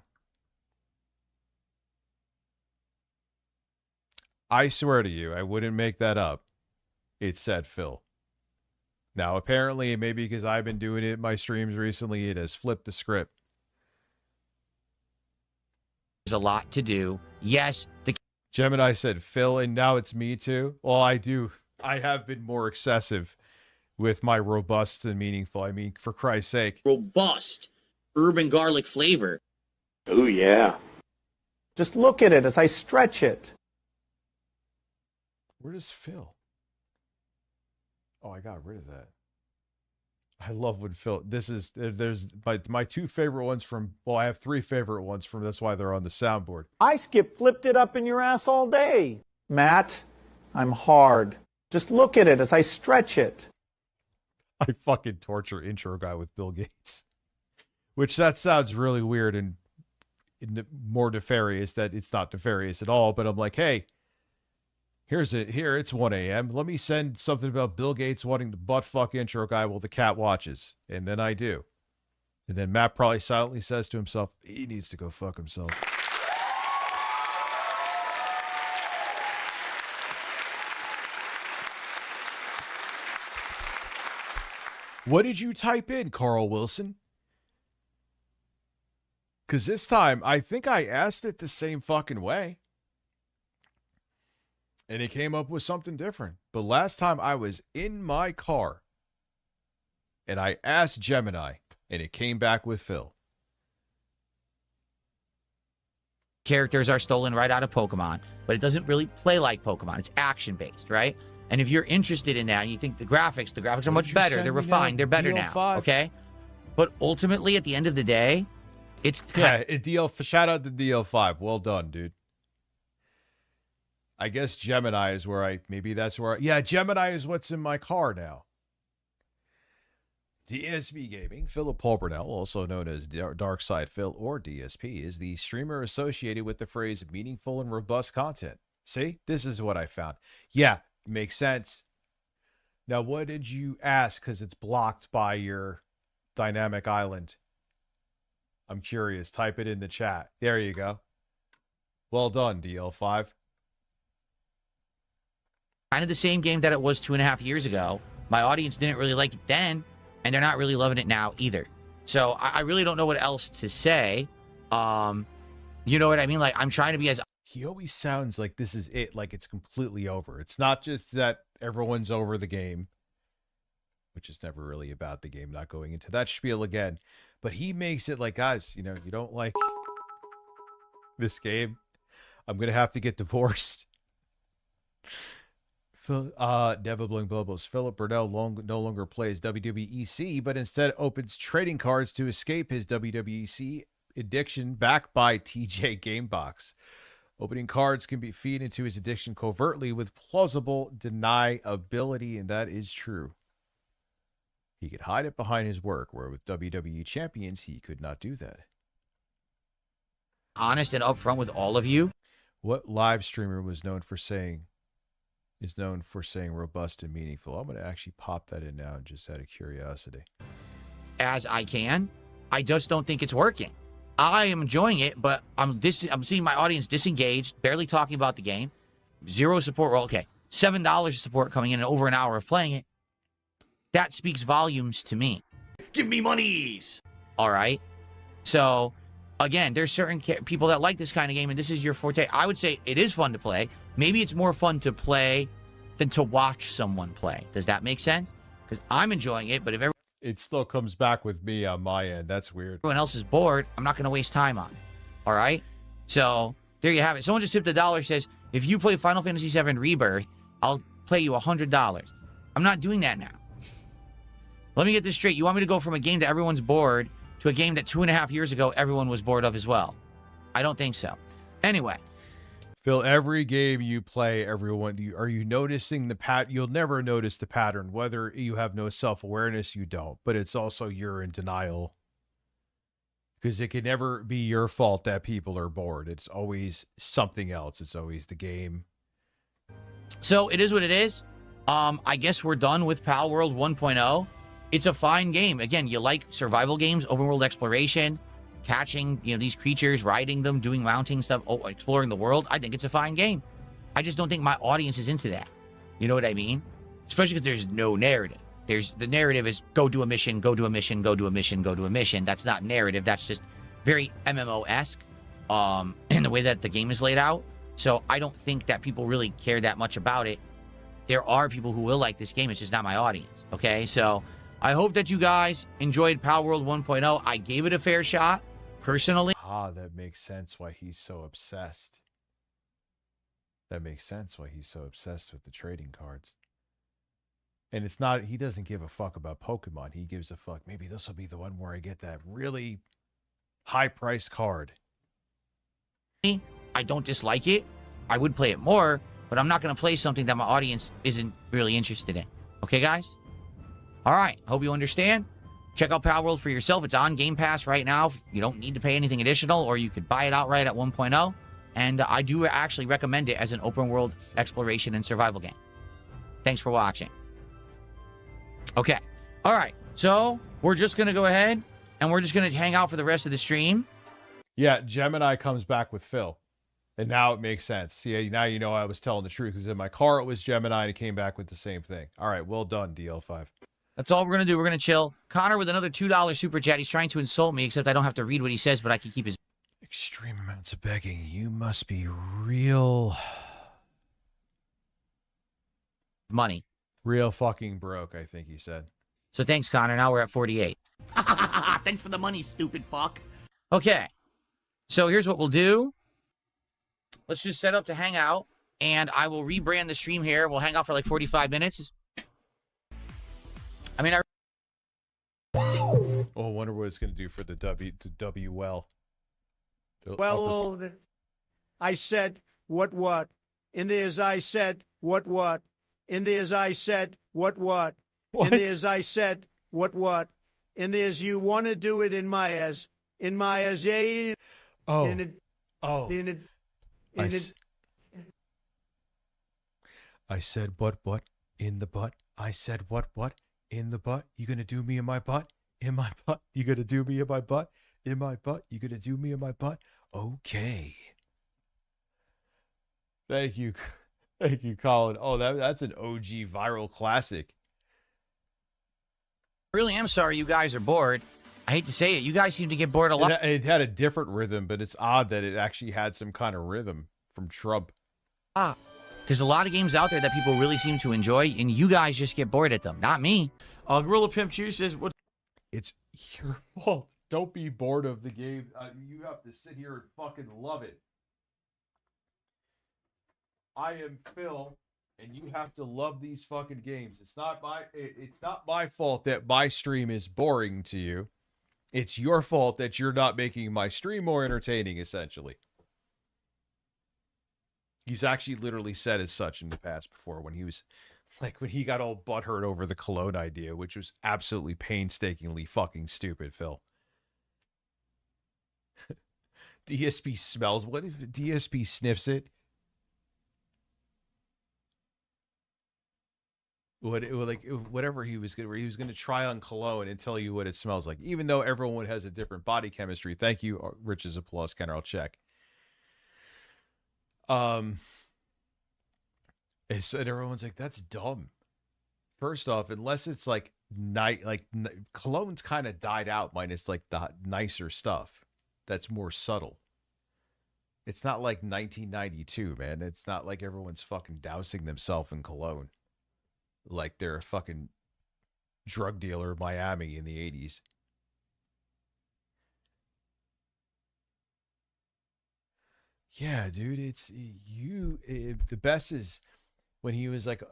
I swear to you, I wouldn't make that up. It said Phil. Now, apparently, maybe because I've been doing it in my streams recently, it has flipped the script. There's a lot to do. Yes, the Gemini said Phil, and now it's me too. Well, I have been more excessive with my robust and meaningful. I mean, for Christ's sake. robust urban garlic flavor. Oh, yeah. Just look at it as I stretch it. Where does Phil? Oh, I got rid of that. I love when Phil. There's my two favorite ones from. Well, I have three favorite ones from. That's why they're on the soundboard. I flipped it up in your ass all day. Matt, I'm hard. Just look at it as I stretch it. I fucking torture intro guy with Bill Gates. Which that sounds really weird and more nefarious. That it's not nefarious at all. But I'm like, hey. Here, it's 1 a.m. Let me send something about Bill Gates wanting to butt fuck intro guy while the cat watches. And then I do. And then Matt probably silently says to himself, he needs to go fuck himself. What did you type in, Carl Wilson? Because this time, I think I asked it the same fucking way. And it came up with something different. But last time I was in my car and I asked Gemini and it came back with Phil. Characters are stolen right out of Pokemon, but it doesn't really play like Pokemon. It's action-based, right? And if you're interested in that and you think the graphics are much better, they're refined, they're better now, okay? But ultimately, at the end of the day, it's... Yeah, shout out to DL5. Well done, dude. I guess Gemini is where yeah, Gemini is what's in my car now. DSP Gaming, Philip Paul Burnell, also known as Darkside Phil or DSP, is the streamer associated with the phrase meaningful and robust content. See, this is what I found. Yeah, makes sense. Now, what did you ask? Because it's blocked by your dynamic island. I'm curious. Type it in the chat. There you go. Well done, DL5. Kind of the same game that it was 2.5 years ago. My audience didn't really like it then, and they're not really loving it now either. So I really don't know what else to say. You know what I mean? Like, I'm trying to be as... He always sounds like this is it, like it's completely over. It's not just that everyone's over the game, which is never really about the game, not going into that spiel again. But he makes it like, guys, you don't like this game, I'm going to have to get divorced. Devil Bling Bubbles. Philip Burnell no longer plays WWEC, but instead opens trading cards to escape his WWEC addiction, backed by TJ Gamebox. Opening cards can be feed into his addiction covertly with plausible deniability, and that is true. He could hide it behind his work, where with WWE champions, he could not do that. Honest and upfront with all of you. What live streamer is known for saying robust and meaningful? I'm going to actually pop that in now, just out of curiosity. As I can. I just don't think it's working. I am enjoying it, but I'm seeing my audience disengaged, barely talking about the game. Zero support. Well, okay, $7 of support coming in over an hour of playing it. That speaks volumes to me. Give me monies. All right. So, again, there's certain people that like this kind of game, and this is your forte. I would say it is fun to play. Maybe it's more fun to play than to watch someone play. Does that make sense? Because I'm enjoying it, but if it still comes back with me on my end. That's weird. Everyone else is bored. I'm not going to waste time on it. All right? So there you have it. Someone just tipped $1, says, if you play Final Fantasy VII Rebirth, I'll play you $100. I'm not doing that now. Let me get this straight. You want me to go from a game that everyone's bored to a game that 2.5 years ago everyone was bored of as well? I don't think so. Anyway. Phil, every game you play, everyone, are you noticing the you'll never notice the pattern. Whether you have no self-awareness, you don't. But it's also you're in denial. Because it can never be your fault that people are bored. It's always something else. It's always the game. So it is what it is. I guess we're done with Pal World 1.0. It's a fine game. Again, you like survival games, open world exploration, catching, these creatures, riding them, doing mounting stuff, exploring the world. I think it's a fine game. I just don't think my audience is into that. You know what I mean? Especially because there's no narrative. The narrative is go do a mission, go do a mission, go do a mission, go do a mission. That's not narrative. That's just very MMO-esque in the way that the game is laid out. So I don't think that people really care that much about it. There are people who will like this game. It's just not my audience. Okay, so I hope that you guys enjoyed Pal World 1.0. I gave it a fair shot. Personally. That makes sense why he's so obsessed. That makes sense why he's so obsessed with the trading cards. And it's not, he doesn't give a fuck about Pokemon. He gives a fuck. Maybe this will be the one where I get that really high-priced card. I don't dislike it. I would play it more, but I'm not going to play something that my audience isn't really interested in. Okay, guys? All right. I hope you understand. Check out Pal World for yourself. It's on Game Pass right now. You don't need to pay anything additional, or you could buy it outright at 1.0. And I do actually recommend it as an open world exploration and survival game. Thanks for watching. Okay. All right. So we're just going to go ahead and we're just going to hang out for the rest of the stream. Yeah, Gemini comes back with Phil. And now it makes sense. See, now you know I was telling the truth, because in my car it was Gemini and it came back with the same thing. All right, well done, DL5. That's all we're going to do. We're going to chill. Connor with another $2 super chat. He's trying to insult me, except I don't have to read what he says, but I can keep his... Extreme amounts of begging. You must be real... money. Real fucking broke, I think he said. So thanks, Connor. Now we're at 48. Thanks for the money, stupid fuck. Okay. So here's what we'll do. Let's just set up to hang out, and I will rebrand the stream here. We'll hang out for like 45 minutes. I mean, Oh, I wonder what it's going to do for the W well. Well, I said, what? In there's I said, what? In there's I said, what? In there's I said, what? In there's you want to do it in my as, yeah. Oh. In it, oh. In it, I said, what? In the butt. I said, what? In the butt. You gonna do me in my butt? In my butt. You gonna do me in my butt? In my butt. You gonna do me in my butt? Okay. Thank you. Thank you, Colin. Oh, that's an OG viral classic. I really am sorry you guys are bored. I hate to say it. You guys seem to get bored a lot. It had a different rhythm, but it's odd that it actually had some kind of rhythm from Trump. There's a lot of games out there that people really seem to enjoy, and you guys just get bored at them. Not me. Gorilla Pimp Juice says, "What? It's your fault. Don't be bored of the game. You have to sit here and fucking love it. I am Phil, and you have to love these fucking games. It's not my fault that my stream is boring to you. It's your fault that you're not making my stream more entertaining, essentially." He's actually literally said as such in the past before, when he was like, when he got all butthurt over the cologne idea, which was absolutely painstakingly fucking stupid, Phil. DSP smells. What if DSP sniffs it? Whatever he was going to try on cologne and tell you what it smells like, even though everyone has a different body chemistry. Thank you, Rich's applause, Kenner. I'll check. And everyone's like, that's dumb. First off, unless it's like cologne's kind of died out, minus like the nicer stuff that's more subtle. It's not like 1992, man. It's not like everyone's fucking dousing themselves in cologne like they're a fucking drug dealer in Miami in the 80s. Yeah, dude, the best is when he was like,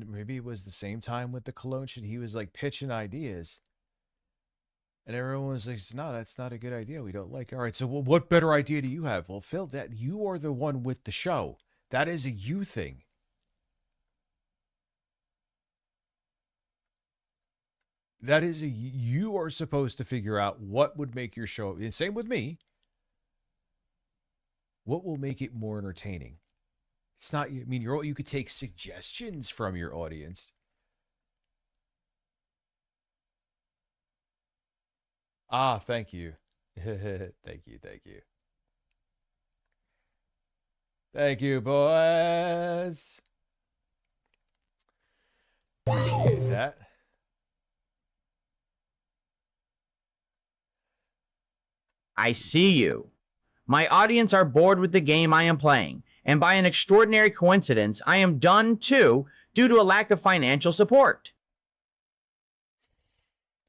maybe it was the same time with the cologne shit. He was like pitching ideas. And everyone was like, no, that's not a good idea. We don't like it. All right, so what better idea do you have? Well, Phil, that you are the one with the show. That is a you thing. That is you are supposed to figure out what would make your show. And same with me. What will make it more entertaining? It's not, I mean, you could take suggestions from your audience. Ah, thank you. Thank you. Thank you, boys. Appreciate that. I see you. My audience are bored with the game I am playing, and by an extraordinary coincidence, I am done too due to a lack of financial support.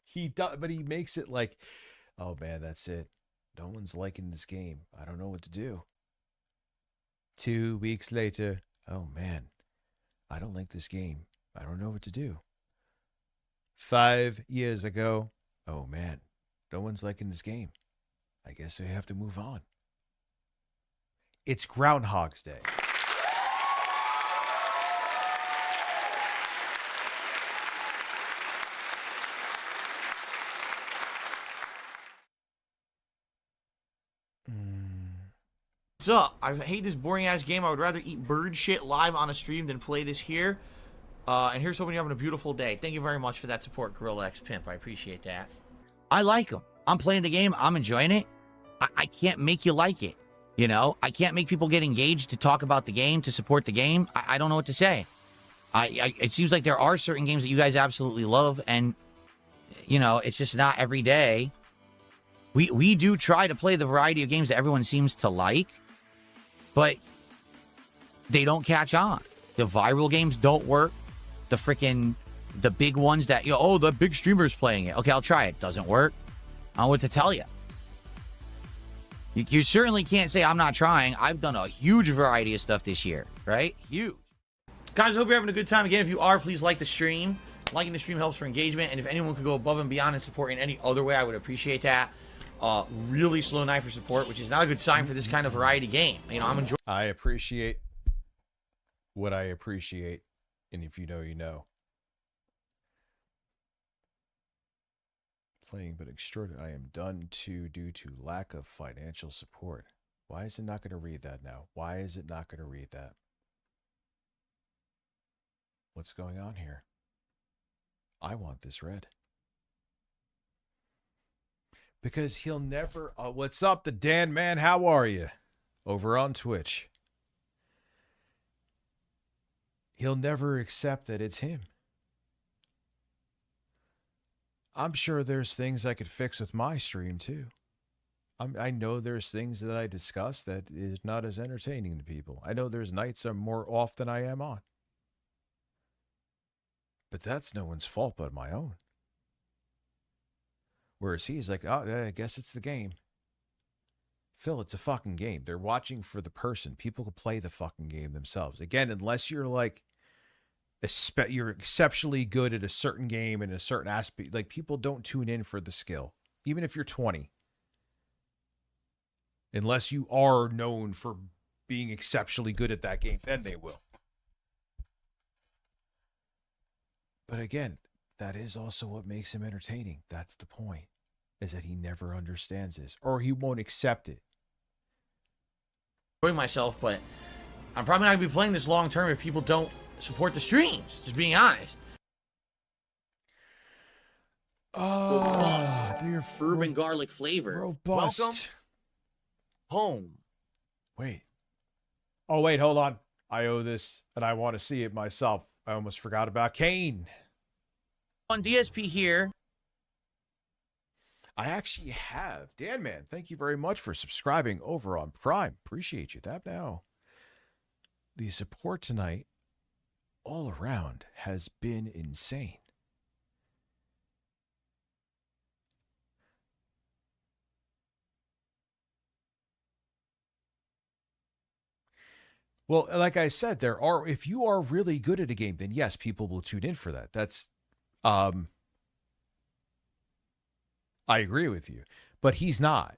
He does, but he makes it like, oh man, that's it. No one's liking this game. I don't know what to do. 2 weeks later, oh man, I don't like this game. I don't know what to do. 5 years ago, oh man, no one's liking this game. I guess we have to move on. It's Groundhog's Day. What's up? I hate this boring ass game. I would rather eat bird shit live on a stream than play this here. And here's hoping you're having a beautiful day. Thank you very much for that support, Gorilla X Pimp. I appreciate that. I like them. I'm playing the game. I'm enjoying it. I can't make you like it. You know, I can't make people get engaged to talk about the game, to support the game. I don't know what to say. It seems like there are certain games that you guys absolutely love, and, you know, it's just not every day. We do try to play the variety of games that everyone seems to like, but they don't catch on. The viral games don't work. The big ones that, you know, oh, the big streamer's playing it. Okay, I'll try it. Doesn't work. I don't know what to tell you. You certainly can't say I'm not trying. I've done a huge variety of stuff this year, right? Huge. Guys, I hope you're having a good time. Again, if you are, please like the stream. Liking the stream helps for engagement, and if anyone could go above and beyond and support in any other way, I would appreciate that. Really slow night for support, which is not a good sign for this kind of variety game. You know, I'm enjoying. I appreciate what I appreciate, and if you know, you know. Playing, but extraordinary. I am done due to lack of financial support. Why is it not going to read that now? Why is it not going to read that? What's going on here? I want this read. Because he'll never... what's up, the Dan Man? How are you? Over on Twitch. He'll never accept that it's him. I'm sure there's things I could fix with my stream, too. I know there's things that I discuss that is not as entertaining to people. I know there's nights I'm more off than I am on. But that's no one's fault but my own. Whereas he's like, oh, I guess it's the game. Phil, it's a fucking game. They're watching for the person. People can play the fucking game themselves. Again, unless you're like, you're exceptionally good at a certain game in a certain aspect. Like, people don't tune in for the skill. Even if you're 20. Unless you are known for being exceptionally good at that game, then they will. But again, that is also what makes him entertaining. That's the point. Is that he never understands this. Or he won't accept it. Enjoying myself, but I'm probably not going to be playing this long term if people don't support the streams. Just being honest. Oh, your bourbon garlic flavor. Robust. Welcome home. Wait. Oh, wait, hold on. I owe this, and I want to see it myself. I almost forgot about Kane. On DSP here. I actually have. Dan Man, thank you very much for subscribing over on Prime. Appreciate you. That now. The support tonight all around has been insane. Well, like I said, if you are really good at a game, then yes, people will tune in for that. That's, I agree with you, but he's not.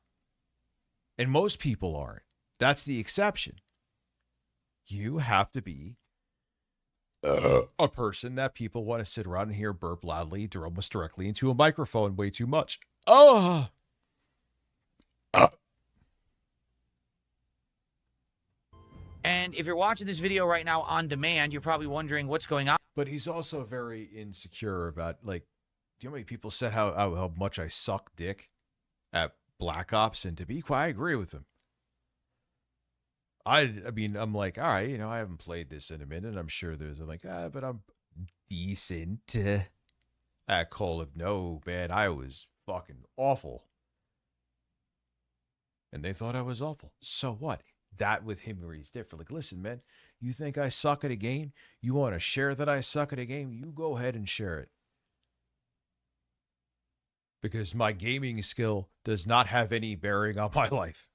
And most people aren't. That's the exception. You have to be a person that people want to sit around and hear burp loudly, almost directly into a microphone way too much. And if you're watching this video right now on demand, you're probably wondering what's going on. But he's also very insecure about, like, do you know how many people said how much I suck dick at Black Ops? And to be quiet, I agree with him. I mean, I'm like, all right, I haven't played this in a minute. I'm sure I'm like, but I'm decent at Call of. No, man, I was fucking awful. And they thought I was awful. So what? That with him where he's different. Like, listen, man, you think I suck at a game? You want to share that I suck at a game? You go ahead and share it. Because my gaming skill does not have any bearing on my life.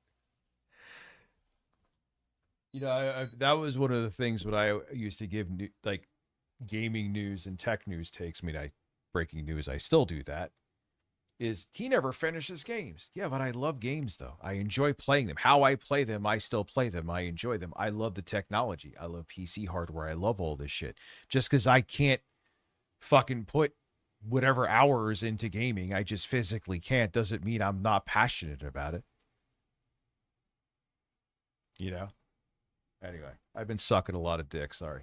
That was one of the things when I used to give gaming news and tech news takes. Breaking news, I still do that. Is he never finishes games. Yeah, but I love games, though. I enjoy playing them. How I play them, I still play them. I enjoy them. I love the technology. I love PC hardware. I love all this shit. Just because I can't fucking put whatever hours into gaming, I just physically can't, doesn't mean I'm not passionate about it. Anyway, I've been sucking a lot of dick. Sorry.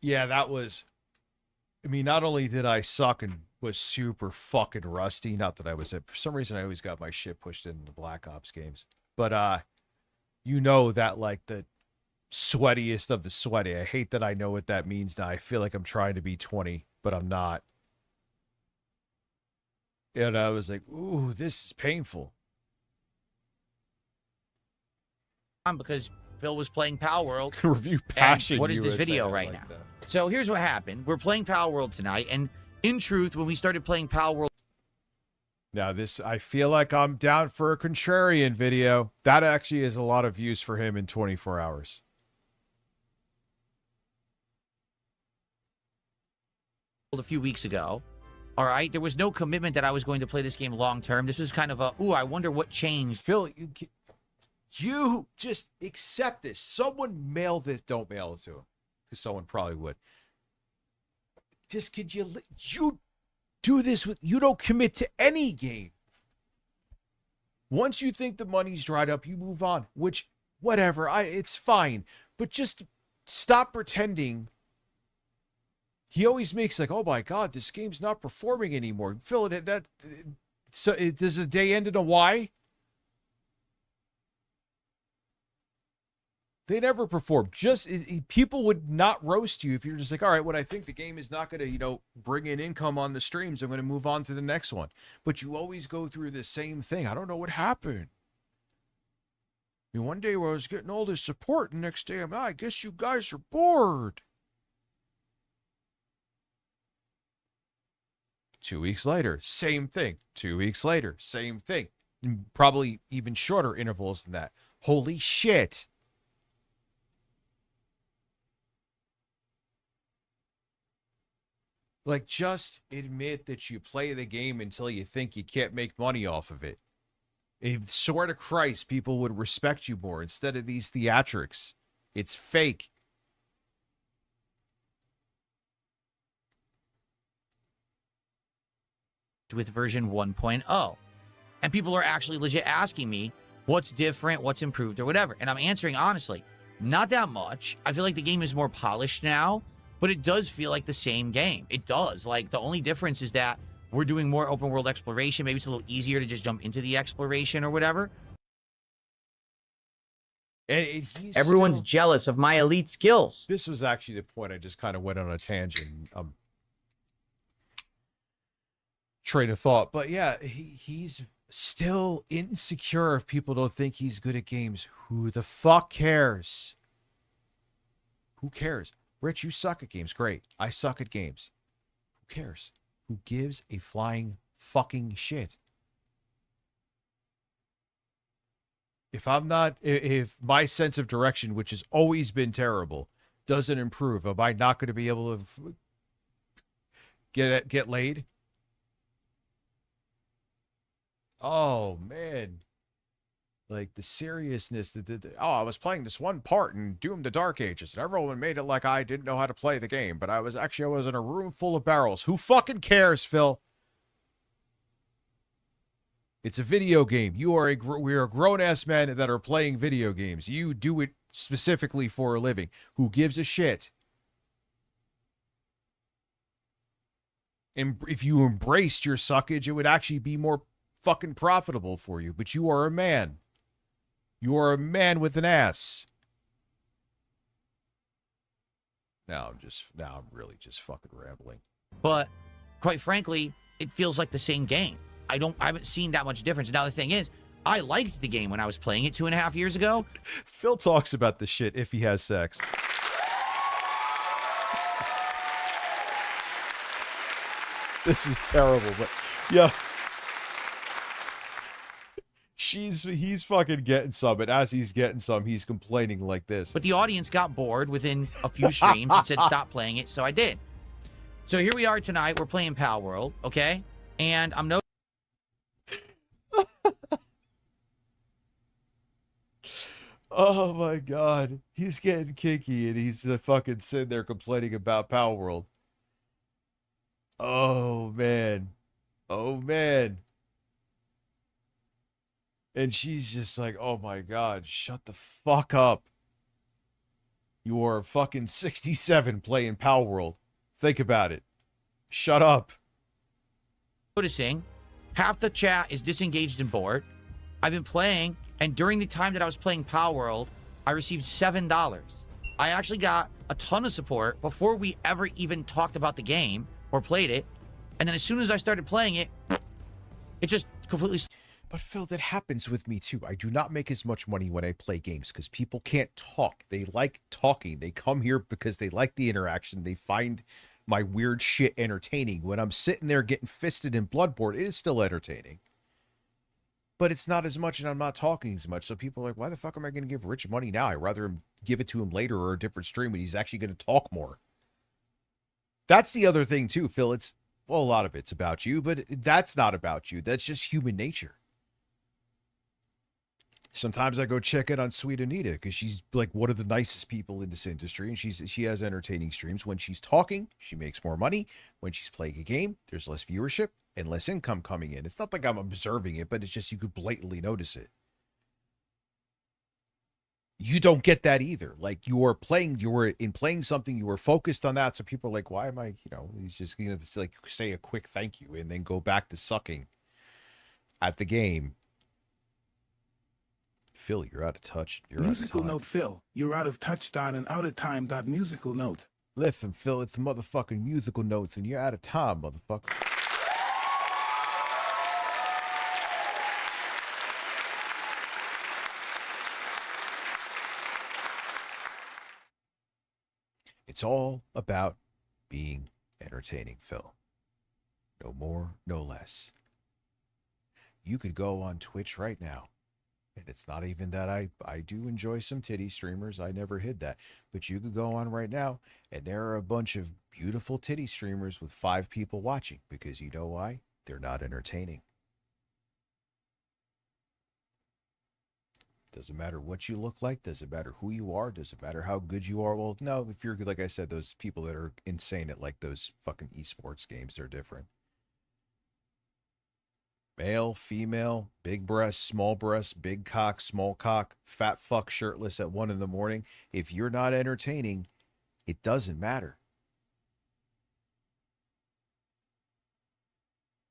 Yeah, that was, not only did I suck and was super fucking rusty, not that I was, for some reason I always got my shit pushed into the Black Ops games, but that like the sweatiest of the sweaty. I hate that I know what that means now. I feel like I'm trying to be 20, but I'm not. And I was like, ooh, this is painful. Because Phil was playing Power World. Review Passion. What is this USA, video I right like now? that. So here's what happened. We're playing Power World tonight, and in truth, when we started playing Power World, now I feel like I'm down for a contrarian video. That actually is a lot of views for him in 24 hours. a few weeks ago, all right, there was no commitment that I was going to play this game long term. This was kind of I wonder what changed. Phil, you just accept this. Someone mail this. Don't mail it to him, because someone probably would. Just could you do this with, you don't commit to any game. Once you think the money's dried up, you move on, which whatever, it's fine, but just stop pretending. He always makes like, oh my God, this game's not performing anymore. Phil, does the day end in a Y? They never perform. People would not roast you if you're just like, all right, when I think the game is not going to, bring in income on the streams, I'm going to move on to the next one. But you always go through the same thing. I don't know what happened. One day where I was getting all this support, and the next day I guess you guys are bored. 2 weeks later, same thing. 2 weeks later, same thing. Probably even shorter intervals than that. Holy shit. Like, just admit that you play the game until you think you can't make money off of it. Swear to Christ, people would respect you more instead of these theatrics. It's fake. With version 1.0. And people are actually legit asking me what's different, what's improved, or whatever. And I'm answering honestly, not that much. I feel like the game is more polished now, but it does feel like the same game. It does. Like, the only difference is that we're doing more open world exploration. Maybe it's a little easier to just jump into the exploration or whatever. And everyone's jealous of my elite skills. This was actually the point I just kind of went on a tangent. Train of thought. But yeah, he's still insecure if people don't think he's good at games. Who the fuck cares? Who cares? Rich, you suck at games. Great. I suck at games. Who cares? Who gives a flying fucking shit? If my sense of direction, which has always been terrible, doesn't improve, am I not going to be able to get laid? Oh, man. Like, the seriousness that I was playing this one part in Doom the Dark Ages, and everyone made it like I didn't know how to play the game, but I was in a room full of barrels. Who fucking cares, Phil? It's a video game. We are grown-ass men that are playing video games. You do it specifically for a living. Who gives a shit? And if you embraced your suckage, it would actually be more fucking profitable for you. But you are a man. You are a man with an ass. Now I'm really just fucking rambling. But quite frankly, it feels like the same game. I haven't seen that much difference. Now the thing is, I liked the game when I was playing it 2.5 years ago. Phil talks about this shit if he has sex. This is terrible, but yeah. He's fucking getting some, and as he's getting some, he's complaining like this. But the audience got bored within a few streams and said stop playing it, so I did. So here we are tonight. We're playing Pal World, okay? And I'm no. Oh my god, he's getting kinky and he's fucking sitting there complaining about Pal World. Oh man, and she's just like, oh my god, shut the fuck up. You are fucking 67 playing Pal World. Think about it. Shut up. Noticing half the chat is disengaged and bored. I've been playing, and during the time that I was playing Pal World, I received $7. I actually got a ton of support before we ever even talked about the game or played it. And then as soon as I started playing it, it just completely... But Phil, that happens with me too. I do not make as much money when I play games because people can't talk. They like talking. They come here because they like the interaction. They find my weird shit entertaining. When I'm sitting there getting fisted in Bloodborne, it is still entertaining. But it's not as much, and I'm not talking as much. So people are like, why the fuck am I going to give Rich money now? I'd rather give it to him later or a different stream when he's actually going to talk more. That's the other thing too, Phil. A lot of it's about you, but that's not about you. That's just human nature. Sometimes I go check in on Sweet Anita because she's like one of the nicest people in this industry, and she has entertaining streams. When she's talking, she makes more money. When she's playing a game, there's less viewership and less income coming in. It's not like I'm observing it, but it's just you could blatantly notice it. You don't get that either. Like you were in playing something, you were focused on that. So people are like, why am I, he's just going to like say a quick thank you and then go back to sucking at the game. Phil, you're out of touch. You're musical out of time. note, Phil. You're out of touch dot and out of time dot musical note. Listen, Phil, it's the motherfucking musical notes, and you're out of time, motherfucker. It's all about being entertaining, Phil. No more, no less. You could go on Twitch right now. And it's not even that I do enjoy some titty streamers. I never hid that. But you could go on right now, and there are a bunch of beautiful titty streamers with 5 people watching. Because you know why? They're not entertaining. Doesn't matter what you look like. Doesn't matter who you are. Doesn't matter how good you are. Well, no, if you're, like I said, those people that are insane at like those fucking esports games, they're different. Male, female, big breasts, big cock, small cock, fat fuck shirtless at 1 a.m. If you're not entertaining, it doesn't matter.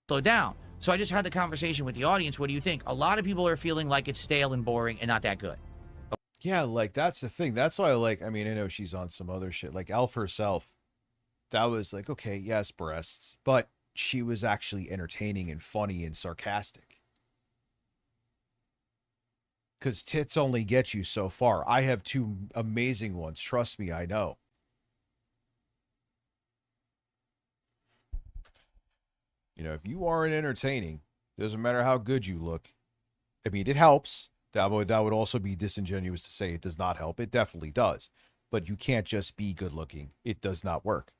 Slow down. So I just had the conversation with the audience. What do you think? A lot of people are feeling like it's stale and boring and not that good. Yeah, like that's the thing. That's why I know she's on some other shit. Like Elf herself. That was like, okay, yes, breasts. But she was actually entertaining and funny and sarcastic. Because tits only get you so far. I have 2 amazing ones. Trust me, I know. You know, if you aren't entertaining, doesn't matter how good you look. I mean, it helps. That would also be disingenuous to say it does not help. It definitely does. But you can't just be good looking. It does not work.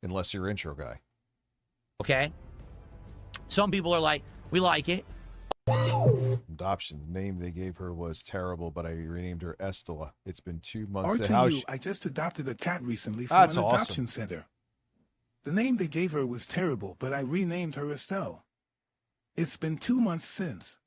Unless you're intro guy. Okay? Some people are like, we like it. Adoption. The name they gave her was terrible, but I renamed her Estella. It's been 2 months. RTU, I just adopted a cat recently from That's an awesome. adoption center. The name they gave her was terrible, but I renamed her Estelle. It's been 2 months since.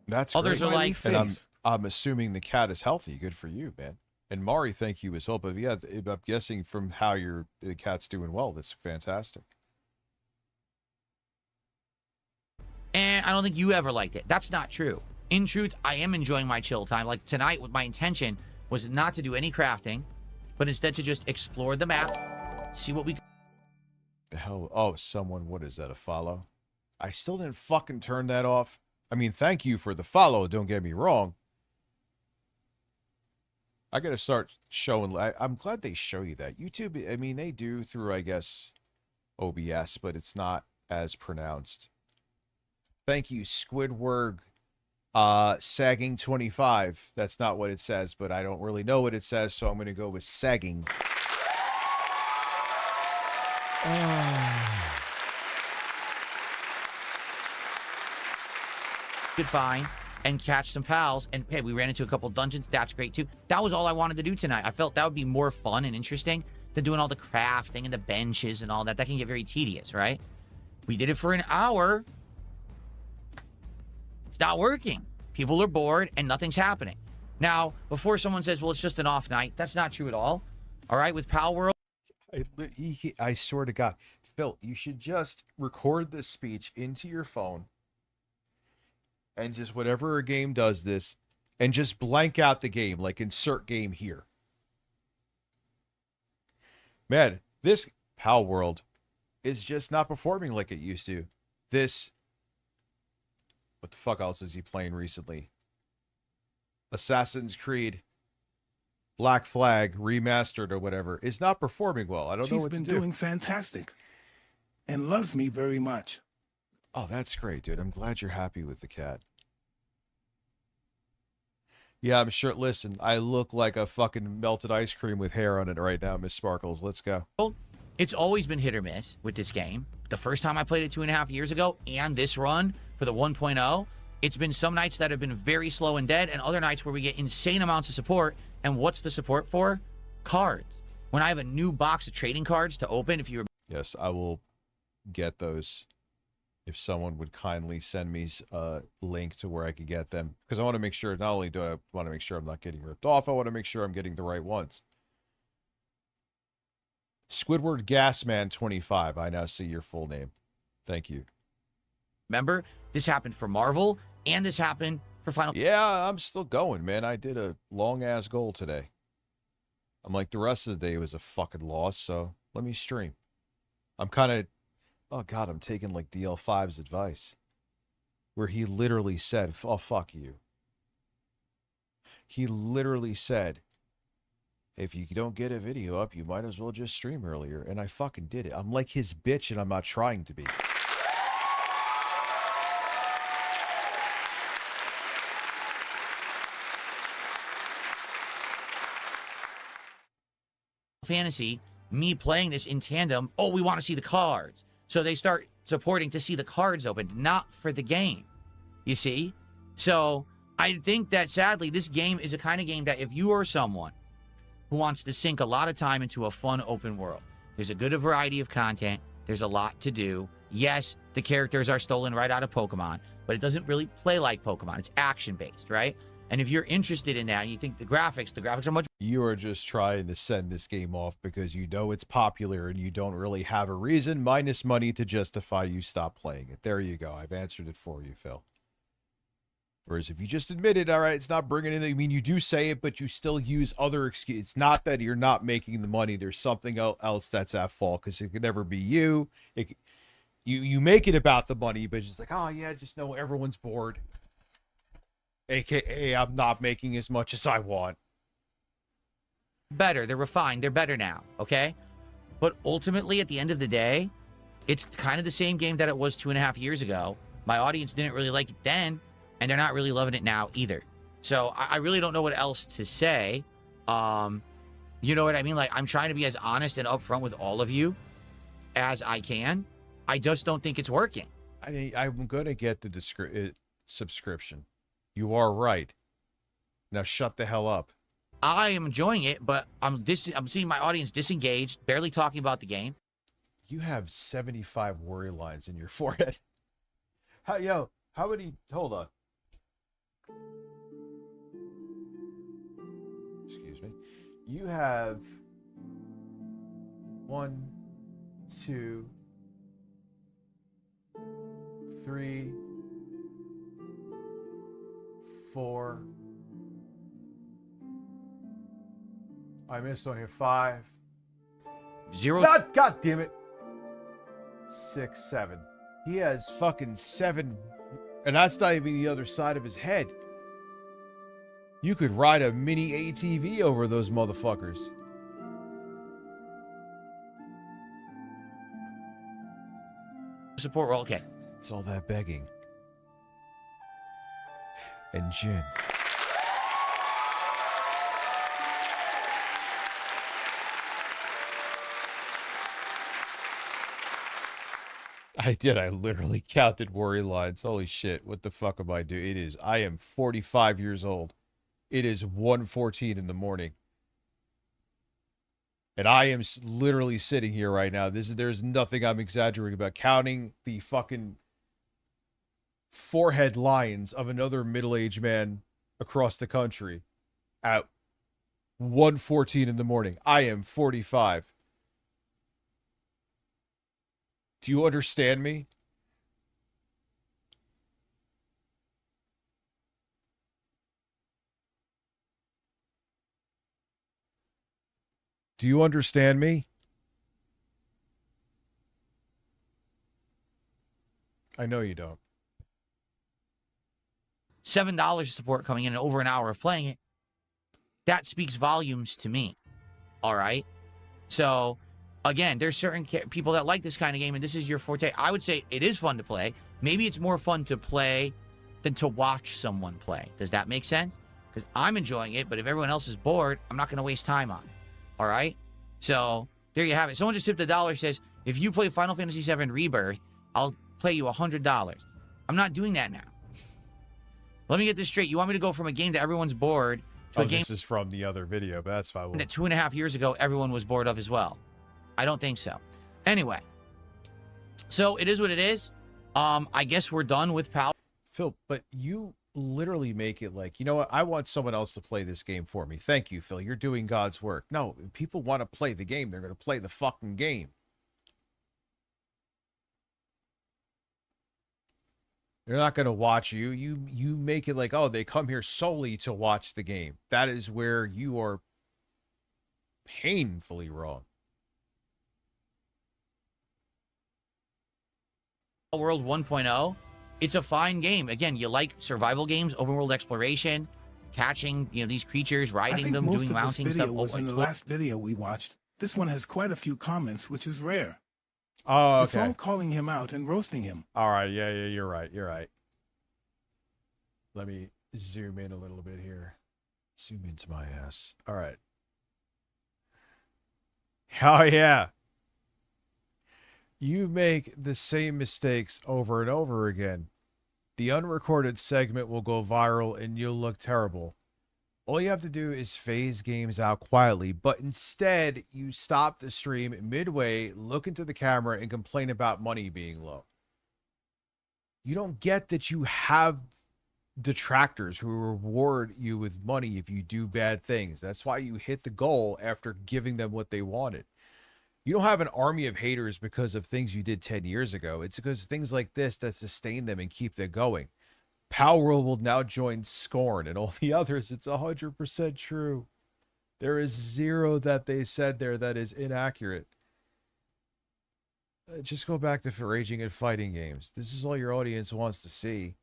That's Others great. are like, and I'm assuming the cat is healthy. Good for you, man. And Mari, thank you as well. But yeah, I'm guessing from how the cat's doing well, that's fantastic. And I don't think you ever liked it. That's not true. In truth, I am enjoying my chill time. Like tonight, what my intention was not to do any crafting, but instead to just explore the map, see what we... The hell? Oh, someone, what is that, a follow? I still didn't fucking turn that off. I mean, thank you for the follow, don't get me wrong. I gotta start showing, I'm glad they show you that. YouTube, I mean, they do through, I guess, OBS, but it's not as pronounced. Thank you, Squidward, sagging 25. That's not what it says, but I don't really know what it says, so I'm gonna go with sagging. could find and catch some pals. And hey, we ran into a couple dungeons. That's great too. That was all I wanted to do tonight. I felt that would be more fun and interesting than doing all the crafting and the benches and all that. That can get very tedious, right? We did it for an hour. It's not working. People are bored and nothing's happening. Now, before someone says, well, it's just an off night, that's not true at all. All right, with Pal World. I swear to God, Phil, you should just record this speech into your phone and just whatever a game does this and just blank out the game, like insert game here. Man, this Pal World is just not performing like it used to. This, what the fuck else is he playing recently? Assassin's Creed Black Flag remastered or whatever is not performing well. I don't know what to do. She's been doing fantastic and loves me very much. Oh, that's great, dude. I'm glad you're happy with the cat. Yeah, I'm sure. Listen, I look like a fucking melted ice cream with hair on it right now, Miss Sparkles. Let's go. Well, it's always been hit or miss with this game. The first time I played it 2.5 years ago and this run for the 1.0, it's been some nights that have been very slow and dead and other nights where we get insane amounts of support. And what's the support for? Cards. When I have a new box of trading cards to open, if you... Yes, I will get those. If someone would kindly send me a link to where I could get them. Because I want to make sure, not only do I want to make sure I'm not getting ripped off, I want to make sure I'm getting the right ones. Squidward Gasman 25. I now see your full name. Thank you. Remember, this happened for Marvel, and this happened for Final... Yeah, I'm still going, man. I did a long-ass goal today. I'm like, the rest of the day was a fucking loss, so let me stream. I'm kind of... Oh, God, I'm taking, like, DL5's advice. Where he literally said, oh, fuck you. He literally said, if you don't get a video up, you might as well just stream earlier. And I fucking did it. I'm like his bitch, and I'm not trying to be. Fantasy, me playing this in tandem, oh, we want to see the cards. So they start supporting to see the cards open, not for the game. You see? So I think that sadly, this game is a kind of game that if you are someone who wants to sink a lot of time into a fun open world, there's a good variety of content. There's a lot to do. Yes, the characters are stolen right out of Pokemon, but it doesn't really play like Pokemon. It's action-based, right? And if you're interested in that and you think the graphics are much... You are just trying to send this game off because you know it's popular and you don't really have a reason minus money to justify you stop playing it. There you go. I've answered it for you, Phil. Whereas if you just admit it, all right, it's not bringing in... I mean, you do say it, but you still use other excuses. It's not that you're not making the money. There's something else that's at fault because it could never be you. You make it about the money, but it's just like, oh, yeah, just know everyone's bored. AKA, I'm not making as much as I want. Better. They're refined. They're better now, okay? But ultimately, at the end of the day, It's kind of the same game that it was 2.5 years ago. My audience didn't really like it then, and they're not really loving it now either. So I really don't know what else to say. You know what I mean? Like, I'm trying to be as honest and upfront with all of you as I can. I just don't think it's working. I'm going to get the subscription. You are right. Now shut the hell up. I am enjoying it, but I'm seeing my audience disengaged, barely talking about the game. You have 75 worry lines in your forehead. How many? Hold on. Excuse me. You have 1, 2, 3, 4. I missed on here 5. 0. God damn it. 6, 7. He has fucking 7, and that's not even the other side of his head. You could ride a mini ATV over those motherfuckers. Support roll, okay. It's all that begging. And gin. I did. I literally counted worry lines. Holy shit. What the fuck am I doing? I am 45 years old. It is 1:14 in the morning. And I am literally sitting here right now. There's nothing I'm exaggerating about. Counting the fucking forehead lines of another middle-aged man across the country at 1:14 in the morning. I am 45. Do you understand me? Do you understand me? I know you don't. $7 support coming in over an hour of playing it. That speaks volumes to me. All right. So, again, there's certain people that like this kind of game, and this is your forte. I would say it is fun to play. Maybe it's more fun to play than to watch someone play. Does that make sense? Because I'm enjoying it, but if everyone else is bored, I'm not going to waste time on it. All right? So, there you have it. Someone just tipped $1, says, if you play Final Fantasy VII Rebirth, I'll play you $100. I'm not doing that now. Let me get this straight. You want me to go from a game that everyone's bored to a game... This is from the other video, but that's fine. That 2.5 years ago, everyone was bored of as well. I don't think so. Anyway. So, it is what it is. I guess we're done with PAL. Phil, but you literally make it like, you know what? I want someone else to play this game for me. Thank you, Phil. You're doing God's work. No, people want to play the game. They're going to play the fucking game. They're not going to watch you. You make it like, oh, they come here solely to watch the game. That is where you are painfully wrong. World 1.0, it's a fine game. Again, you like survival games, open world exploration, catching, these creatures, riding them, doing mounting stuff. Was in the last video we watched. This one has quite a few comments, which is rare. Oh, okay. It's all calling him out and roasting him. All right, yeah, you're right. Let me zoom in a little bit here. Zoom into my ass. All right. Oh, yeah. You make the same mistakes over and over again. The unrecorded segment will go viral and you'll look terrible. All you have to do is phase games out quietly, but instead you stop the stream midway, look into the camera, and complain about money being low. You don't get that you have detractors who reward you with money if you do bad things. That's why you hit the goal after giving them what they wanted. You don't have an army of haters because of things you did 10 years ago. It's because things like this that sustain them and keep them going. Palworld will now join Scorn and all the others. It's 100% true. There is zero that they said there that is inaccurate. Just go back to raging and fighting games. This is all your audience wants to see.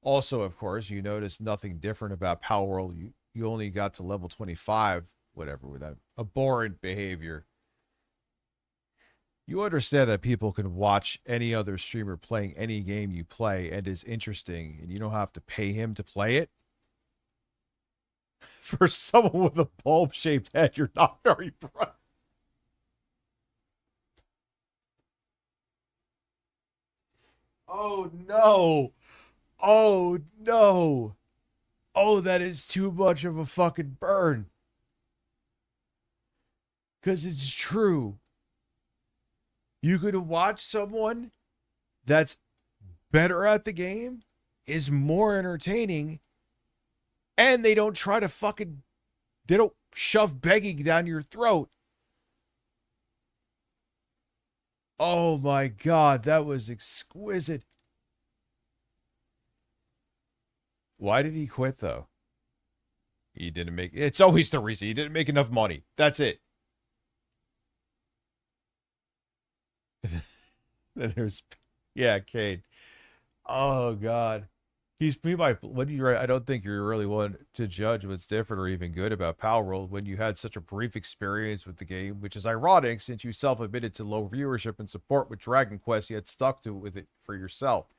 Also, of course, you notice nothing different about Palworld. You only got to level 25, whatever, with that abhorrent behavior. You understand that people can watch any other streamer playing any game you play and is interesting, and you don't have to pay him to play it? For someone with a bulb-shaped head, you're not very bright. Oh, no. Oh, no. Oh, that is too much of a fucking burn. Because it's true. You could watch someone that's better at the game, is more entertaining, and they don't try to fucking, they don't shove begging down your throat. Oh my God, that was exquisite. Why did he quit though? He didn't make, it's always the reason. He didn't make enough money. That's it. Then there's, yeah, Cade. Oh God. He might, when you write, I don't think you're really one to judge what's different or even good about Power World when you had such a brief experience with the game, which is ironic since you self-admitted to low viewership and support with Dragon Quest, yet stuck to with it for yourself.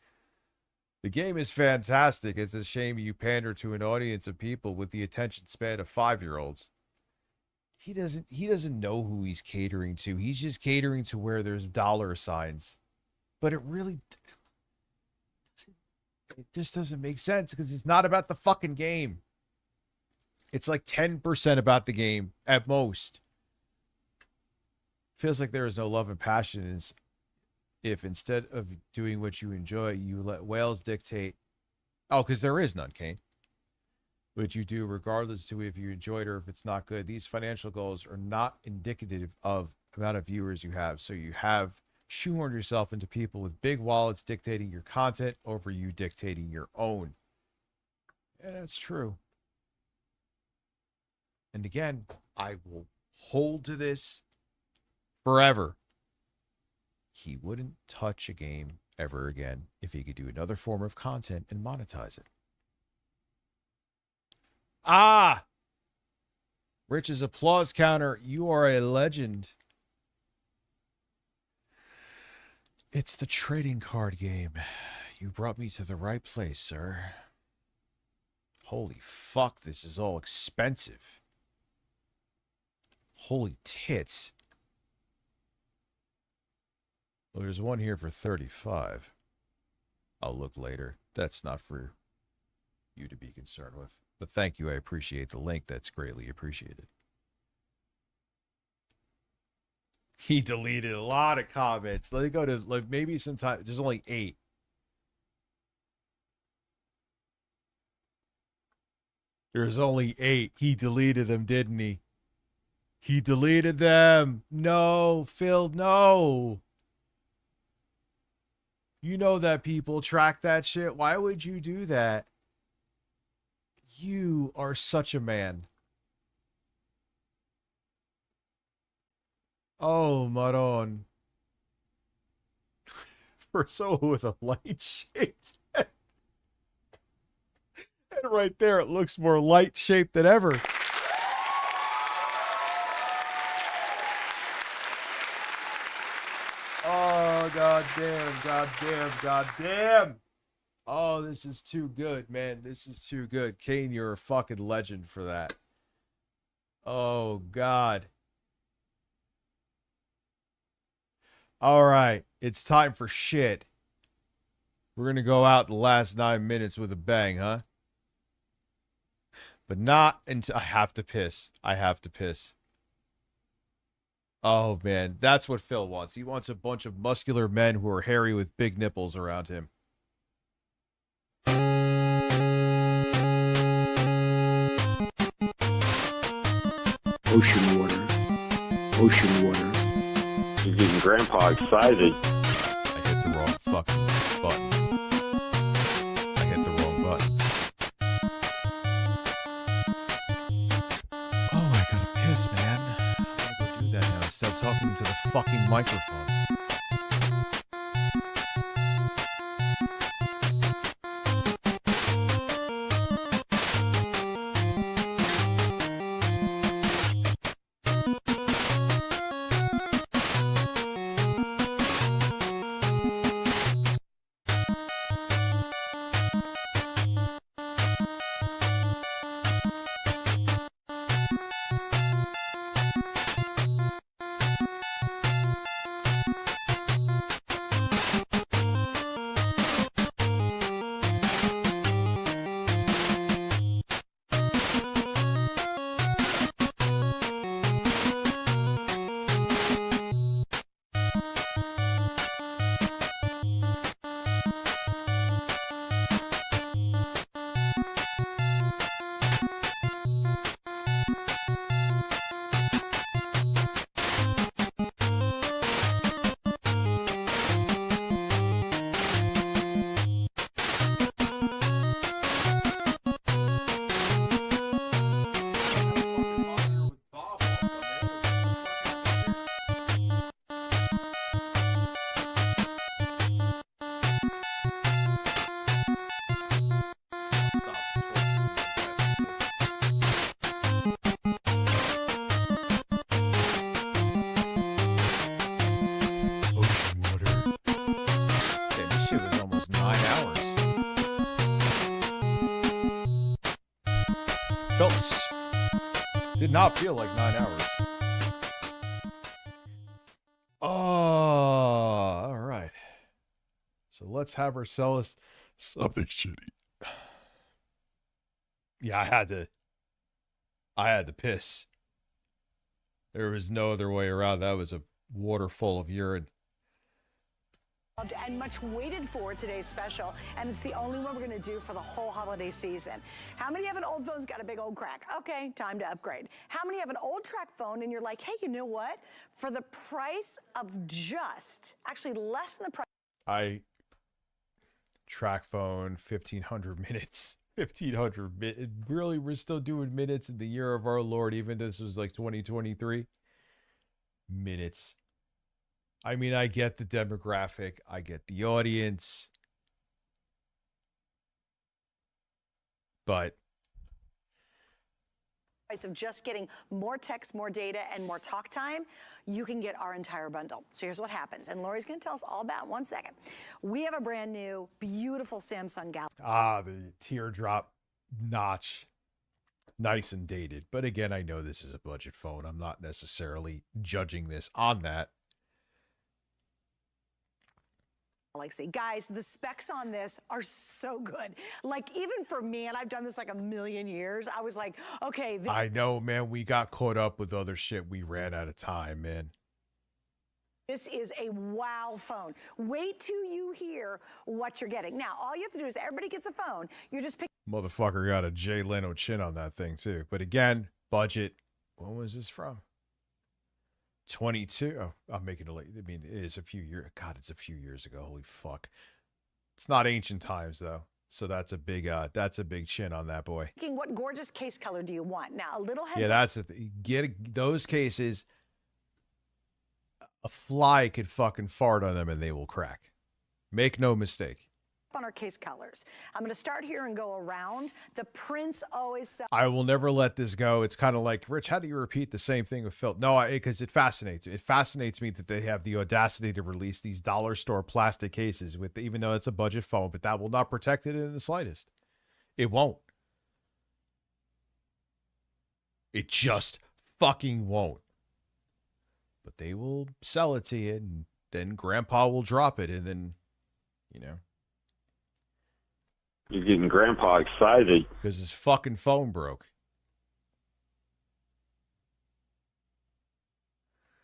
The game is fantastic. It's a shame you pander to an audience of people with the attention span of 5-year-olds. He doesn't know who he's catering to. He's just catering to where there's dollar signs. But it really, it just doesn't make sense because it's not about the fucking game. It's like 10% about the game at most. Feels like there is no love and passion if instead of doing what you enjoy, you let whales dictate. Oh, because there is none, Kane. What you do regardless to if you enjoy it or if it's not good. These financial goals are not indicative of the amount of viewers you have. So you have shoehorned yourself into people with big wallets dictating your content over you dictating your own. Yeah, that's true. And again, I will hold to this forever. He wouldn't touch a game ever again if he could do another form of content and monetize it. Ah! Rich's applause counter. You are a legend. It's the trading card game. You brought me to the right place, sir. Holy fuck, this is all expensive. Holy tits. Well, there's one here for 35. I'll look later. That's not for you to be concerned with. But thank you. I appreciate the link. That's greatly appreciated. He deleted a lot of comments. Let me go to like maybe sometime. There's only 8. There's only 8. He deleted them, didn't he? He deleted them. No, Phil, no. You know that people track that shit. Why would you do that? You are such a man. Oh, Maron. For someone with a light-shaped head. And right there, it looks more light-shaped than ever. Oh, goddamn, goddamn, goddamn. Oh, this is too good, man. This is too good. Kane, you're a fucking legend for that. Oh, God. All right. It's time for shit. We're going to go out the last 9 minutes with a bang, huh? But not until I have to piss. I have to piss. Oh, man. That's what Phil wants. He wants a bunch of muscular men who are hairy with big nipples around him. Ocean water. Ocean water. He's getting Grandpa excited. I hit the wrong fucking button. I hit the wrong button. Oh, I gotta piss, man. I gotta go do that now. Stop talking to the fucking microphone. did not feel like 9 hours. Oh, all right. So let's have her sell us something shitty. Yeah, I had to piss. There was no other way around. That was a waterfall of urine. And much waited for today's special, and it's the only one we're going to do for the whole holiday season. How many have an old phone's got a big old crack? Okay, time to upgrade. How many have an old track phone and you're like, hey, you know what? For the price of actually less than the price. Track phone, 1,500 minutes. 1,500 minutes. Really, we're still doing minutes in the year of our Lord, even though this was like 2023. Minutes. I mean, I get the demographic. I get the audience. But price of just getting more text, more data, and more talk time, you can get our entire bundle. So here's what happens, and Lori's going to tell us all about it in 1 second. We have a brand new, beautiful Samsung Galaxy. The teardrop notch. Nice and dated. But again, I know this is a budget phone. I'm not necessarily judging this on that. Guys, the specs on this are so good. Like, even for me, and I've done this like a million years, I was like, okay. I know, man. We got caught up with other shit. We ran out of time, man. This is a wow phone. Wait till you hear what you're getting. Now, all you have to do is everybody gets a phone. You're just picking. Motherfucker got a Jay Leno chin on that thing, too. But again, budget. When was this from? 22. Oh, I'm making it late. I mean, it is a few years. God, it's a few years ago. Holy fuck. It's not ancient times though. So that's a big chin on that boy. What gorgeous case color do you want? Now, a little heads Yeah, that's the thing. Get those cases. A fly could fucking fart on them and they will crack. Make no mistake. On our case colors. I'm going to start here and go around. The prints always sell. I will never let this go. It's kind of like, Rich, how do you repeat the same thing with Phil? No, because it fascinates. It fascinates me that they have the audacity to release these dollar store plastic cases with, even though it's a budget phone, but that will not protect it in the slightest. It won't. It just fucking won't. But they will sell it to you, and then Grandpa will drop it, and then, you know. You're getting Grandpa excited. Because his fucking phone broke.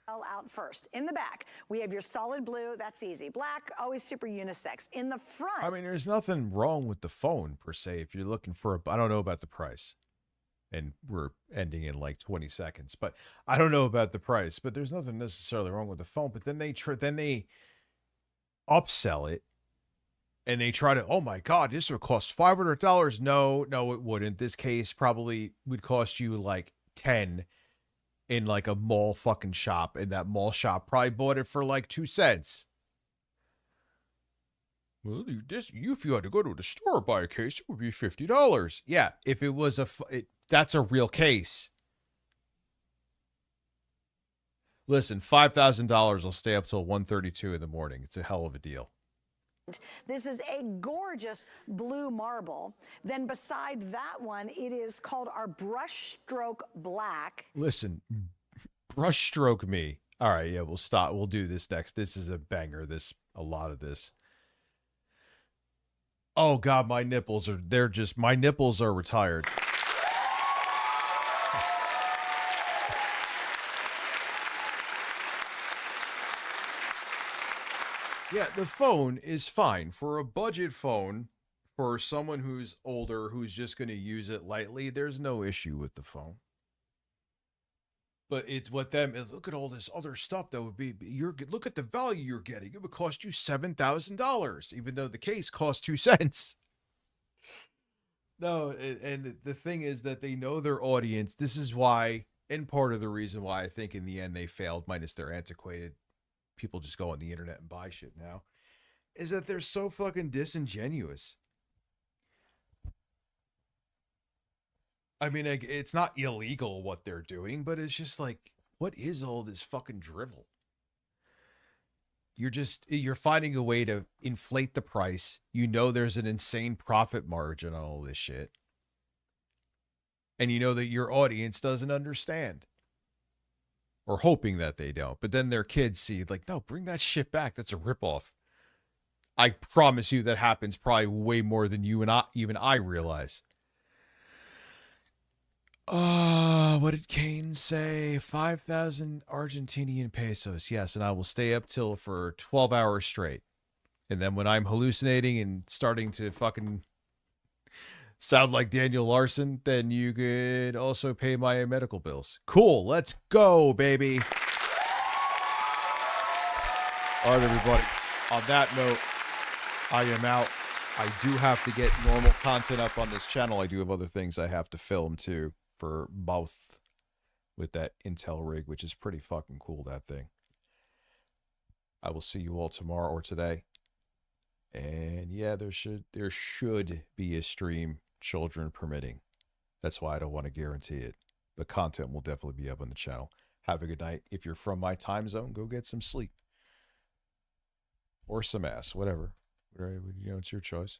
Out first. In the back, we have your solid blue. That's easy. Black, always super unisex. In the front. I mean, there's nothing wrong with the phone, per se, if you're looking for I don't know about the price. And we're ending in like 20 seconds. But I don't know about the price. But there's nothing necessarily wrong with the phone. But then they upsell it. And they try to, oh my God, this would cost $500. No, it wouldn't. This case probably would cost you like 10 in like a mall fucking shop. And that mall shop probably bought it for like 2 cents. Well, if you had to go to the store and buy a case, it would be $50. Yeah, if it was that's a real case. Listen, $5,000 will stay up till 1:32 in the morning. It's a hell of a deal. This is a gorgeous blue marble. Then beside that one, it is called our Brushstroke Black. Listen, Brushstroke me. All right, yeah, we'll stop. We'll do this next. This is a banger. A lot of this. Oh God, my nipples are retired. Yeah, the phone is fine for a budget phone. For someone who's older, who's just going to use it lightly, there's no issue with the phone. But it's what them is, look at all this other stuff that would be, look at the value you're getting. It would cost you $7,000, even though the case costs 2 cents. No, and the thing is that they know their audience. This is why, and part of the reason why I think in the end they failed, minus their antiquated, people just go on the internet and buy shit now, is that they're so fucking disingenuous. I mean, it's not illegal what they're doing, but it's just like, what is all this fucking drivel? You're finding a way to inflate the price. You know there's an insane profit margin on all this shit. and you know that your audience doesn't understand, or hoping that they don't. But then their kids see, like, no, bring that shit back. That's a ripoff. I promise you that happens probably way more than you and I realize. What did Kane say? 5,000 Argentinian pesos. Yes, and I will stay up till for 12 hours straight. And then when I'm hallucinating and starting to fucking sound like Daniel Larson, then you could also pay my medical bills. Cool. Let's go, baby. All right, everybody. On that note, I am out. I do have to get normal content up on this channel. I do have other things I have to film too for both with that Intel rig, which is pretty fucking cool, that thing. I will see you all tomorrow or today. And yeah, there should be a stream, children permitting. That's why I don't want to guarantee it. But content will definitely be up on the channel. Have a good night. If you're from my time zone, go get some sleep. Or some ass, whatever. You know, it's your choice.